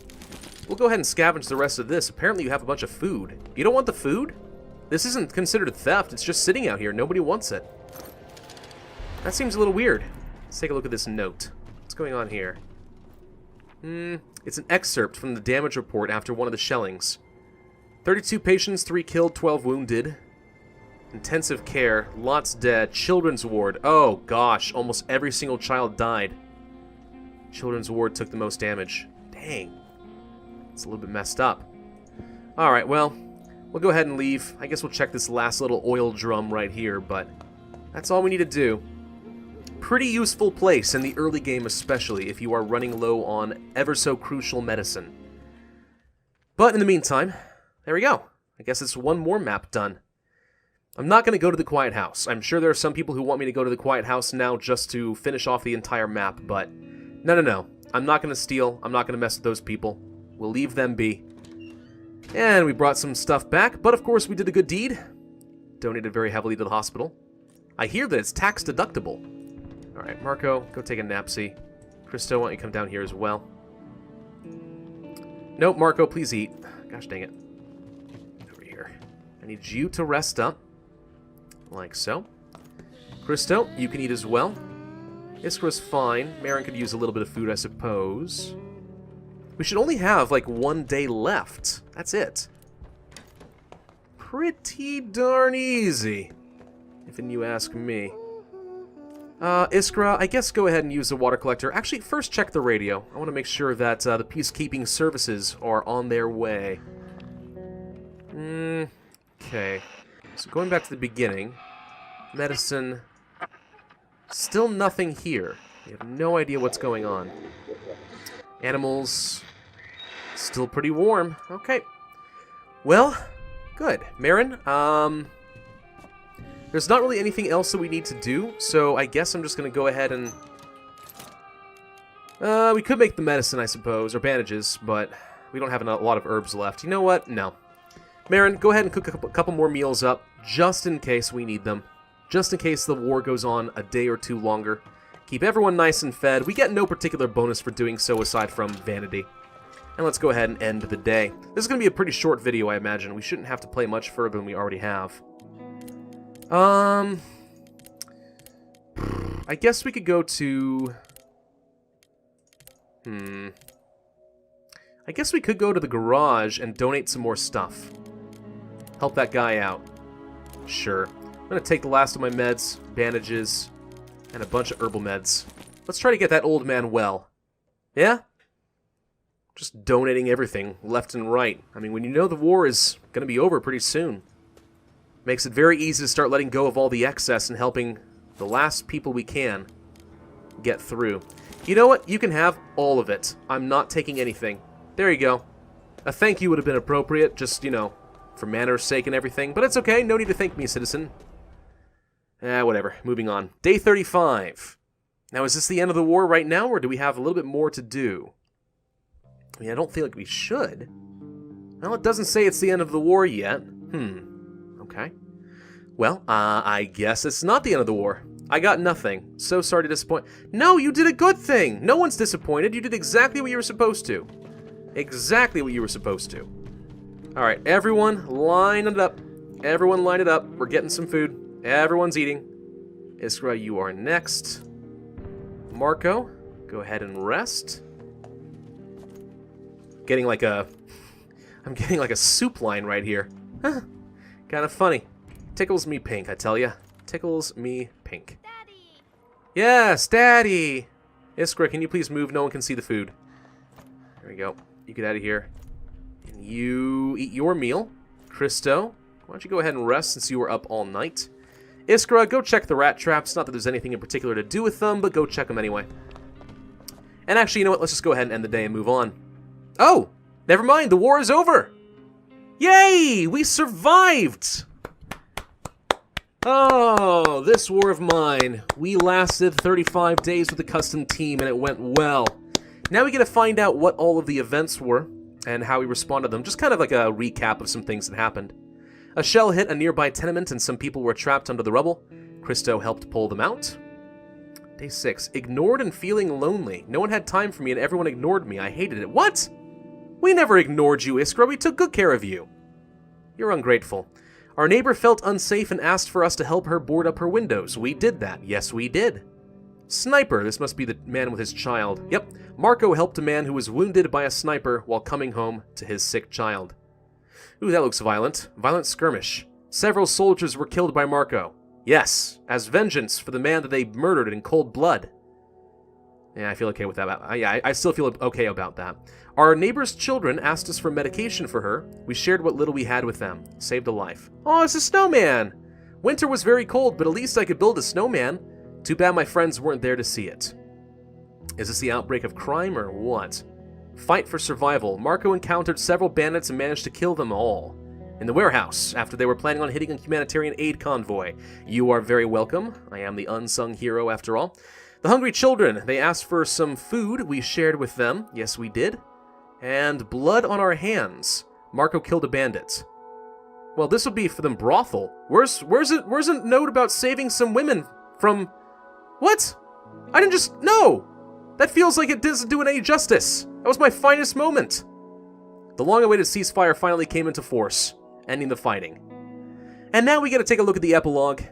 We'll go ahead and scavenge the rest of this. Apparently you have a bunch of food. You don't want the food? This isn't considered theft. It's just sitting out here. Nobody wants it. That seems a little weird. Let's take a look at this note. What's going on here? It's an excerpt from the damage report after one of the shellings. 32 patients, 3 killed, 12 wounded. Intensive care, lots dead, children's ward. Oh gosh, almost every single child died. Children's ward took the most damage. Dang. It's a little bit messed up. Alright, well, we'll go ahead and leave. I guess we'll check this last little oil drum right here, but that's all we need to do. Pretty useful place in the early game, especially if you are running low on ever so crucial medicine. But in the meantime, there we go. I guess it's one more map done. I'm not going to go to the Quiet House. I'm sure there are some people who want me to go to the Quiet House now just to finish off the entire map, but no. I'm not going to steal. I'm not going to mess with those people. We'll leave them be. And we brought some stuff back, but of course we did a good deed. Donated very heavily to the hospital. I hear that it's tax deductible. Alright, Marco, go take a napsy. Christo, why don't you come down here as well? Nope, Marco, please eat. Gosh dang it. Over here. I need you to rest up. Like so. Christo, you can eat as well. Iskra's fine. Marin could use a little bit of food, I suppose. We should only have, like, 1 day left. That's it. Pretty darn easy, if you ask me. Iskra, I guess go ahead and use the water collector. Actually, first check the radio. I want to make sure that the peacekeeping services are on their way. Okay. So going back to the beginning, medicine, still nothing here. We have no idea what's going on. Animals, still pretty warm. Okay. Well, good. Marin, There's not really anything else that we need to do, so I guess I'm just going to go ahead and... we could make the medicine, I suppose, or bandages, but we don't have a lot of herbs left. You know what? No. Marin, go ahead and cook a couple more meals up, just in case we need them. Just in case the war goes on a day or two longer. Keep everyone nice and fed. We get no particular bonus for doing so aside from vanity. And let's go ahead and end the day. This is going to be a pretty short video, I imagine. We shouldn't have to play much further than we already have. I guess we could go to... I guess we could go to the garage and donate some more stuff. Help that guy out. Sure. I'm going to take the last of my meds, bandages, and a bunch of herbal meds. Let's try to get that old man well. Yeah? Just donating everything, left and right. I mean, when you know the war is going to be over pretty soon, makes it very easy to start letting go of all the excess and helping the last people we can get through. You know what? You can have all of it. I'm not taking anything. There you go. A thank you would have been appropriate, just, you know, for manner's sake and everything. But it's okay. No need to thank me, citizen. Whatever. Moving on. Day 35. Now, is this the end of the war right now, or do we have a little bit more to do? I mean, I don't feel like we should. Well, it doesn't say it's the end of the war yet. Okay. Well, I guess it's not the end of the war. I got nothing. So sorry to disappoint. No, you did a good thing. No one's disappointed. You did exactly what you were supposed to. Exactly what you were supposed to. Alright, everyone line it up. Everyone line it up. We're getting some food. Everyone's eating. Iskra, you are next. Marco, go ahead and rest. Getting like a... I'm getting like a soup line right here. Huh. Kind of funny. Tickles me pink, I tell ya. Tickles me pink. Daddy! Yes, Daddy! Iskra, can you please move? No one can see the food. There we go. You get out of here. And you eat your meal. Christo, why don't you go ahead and rest since you were up all night. Iskra, go check the rat traps. Not that there's anything in particular to do with them, but go check them anyway. And actually, you know what? Let's just go ahead and end the day and move on. Oh! Never mind, the war is over! Yay! We survived! Oh, this war of mine. We lasted 35 days with the custom team and it went well. Now we get to find out what all of the events were and how we responded to them. Just kind of like a recap of some things that happened. A shell hit a nearby tenement and some people were trapped under the rubble. Christo helped pull them out. Day 6. Ignored and feeling lonely. No one had time for me and everyone ignored me. I hated it. What? We never ignored you, Iskra. We took good care of you. You're ungrateful. Our neighbor felt unsafe and asked for us to help her board up her windows. We did that. Yes, we did. Sniper. This must be the man with his child. Yep. Marco helped a man who was wounded by a sniper while coming home to his sick child. Ooh, that looks violent. Violent skirmish. Several soldiers were killed by Marco. Yes, as vengeance for the man that they murdered in cold blood. Yeah, I feel okay with that. I still feel okay about that. Our neighbor's children asked us for medication for her. We shared what little we had with them. Saved a life. Oh, it's a snowman! Winter was very cold, but at least I could build a snowman. Too bad my friends weren't there to see it. Is this the outbreak of crime or what? Fight for survival. Marco encountered several bandits and managed to kill them all. In the warehouse, after they were planning on hitting a humanitarian aid convoy. You are very welcome. I am the unsung hero after all. The hungry children, they asked for some food. We shared with them. Yes, we did. And blood on our hands. Marco killed a bandit. Well, this would be for them brothel. Where's a note about saving some women from... What? I didn't just... No! That feels like it doesn't do it any justice. That was my finest moment. The long-awaited ceasefire finally came into force, ending the fighting. And now we get to take a look at the epilogue.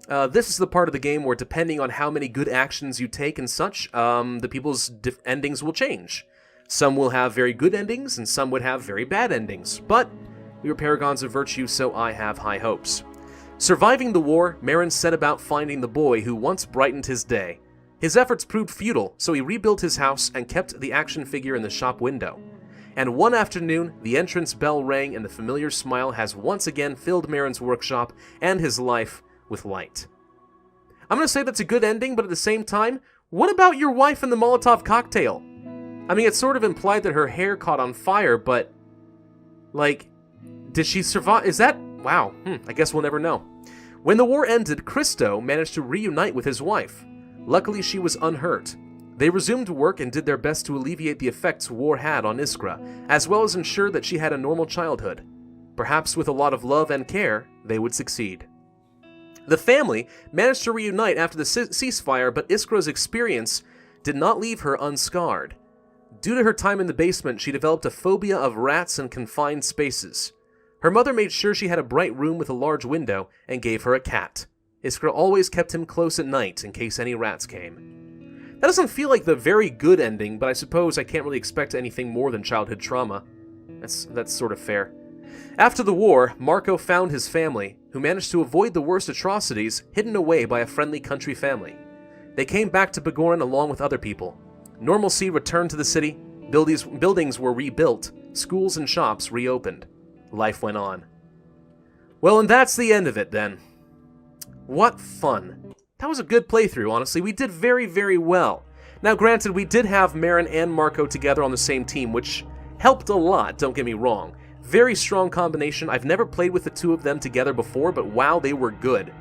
This is the part of the game where, depending on how many good actions you take and such, the people's endings will change. Some will have very good endings, and some would have very bad endings. But we were paragons of virtue, so I have high hopes. Surviving the war, Marin set about finding the boy who once brightened his day. His efforts proved futile, so he rebuilt his house and kept the action figure in the shop window. And one afternoon, the entrance bell rang and the familiar smile has once again filled Marin's workshop and his life with light. I'm going to say that's a good ending, but at the same time, what about your wife and the Molotov cocktail? I mean, it's sort of implied that her hair caught on fire, but... like, did she survive? Is that... Wow, I guess we'll never know. When the war ended, Christo managed to reunite with his wife. Luckily, she was unhurt. They resumed work and did their best to alleviate the effects war had on Iskra, as well as ensure that she had a normal childhood. Perhaps with a lot of love and care, they would succeed. The family managed to reunite after the ceasefire, but Iskra's experience did not leave her unscarred. Due to her time in the basement, she developed a phobia of rats and confined spaces. Her mother made sure she had a bright room with a large window and gave her a cat. Iskra always kept him close at night in case any rats came. That doesn't feel like the very good ending, but I suppose I can't really expect anything more than childhood trauma. That's sort of fair. After the war, Marco found his family, who managed to avoid the worst atrocities hidden away by a friendly country family. They came back to Begorin along with other people. Normalcy returned to the city, buildings were rebuilt, schools and shops reopened. Life went on. Well, and that's the end of it then. What fun. That was a good playthrough, honestly. We did very, very well. Now, granted, we did have Marin and Marco together on the same team, which helped a lot, don't get me wrong. Very strong combination. I've never played with the two of them together before, but wow, they were good.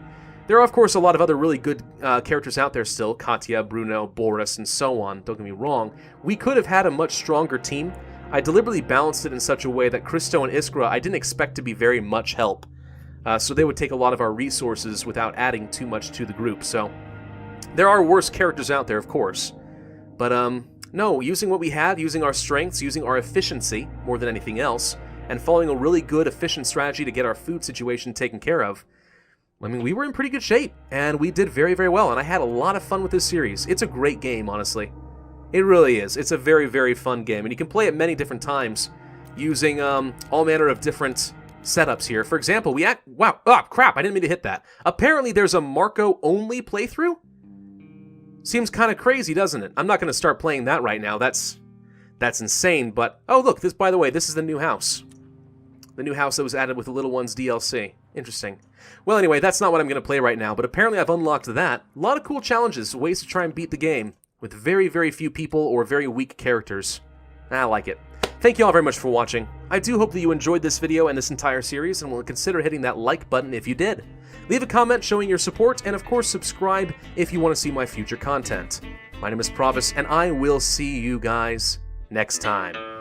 There are, of course, a lot of other really good characters out there still. Katya, Bruno, Boris, and so on. Don't get me wrong. We could have had a much stronger team. I deliberately balanced it in such a way that Christo and Iskra I didn't expect to be very much help. So they would take a lot of our resources without adding too much to the group. So there are worse characters out there, of course. But no, using what we had, using our strengths, using our efficiency more than anything else, and following a really good, efficient strategy to get our food situation taken care of, I mean, we were in pretty good shape, and we did very, very well, and I had a lot of fun with this series. It's a great game, honestly. It really is. It's a very, very fun game, and you can play it many different times using all manner of different setups here. For example, wow, oh, crap, I didn't mean to hit that. Apparently, there's a Marco-only playthrough? Seems kind of crazy, doesn't it? I'm not going to start playing that right now. That's insane, but... Oh, look, this, by the way, this is the new house. The new house that was added with the Little Ones DLC. Interesting. Well, anyway, that's not what I'm going to play right now, but apparently I've unlocked that. A lot of cool challenges, ways to try and beat the game, with very, very few people or very weak characters. I like it. Thank you all very much for watching. I do hope that you enjoyed this video and this entire series, and will consider hitting that like button if you did. Leave a comment showing your support, and of course subscribe if you want to see my future content. My name is Pravus, and I will see you guys next time.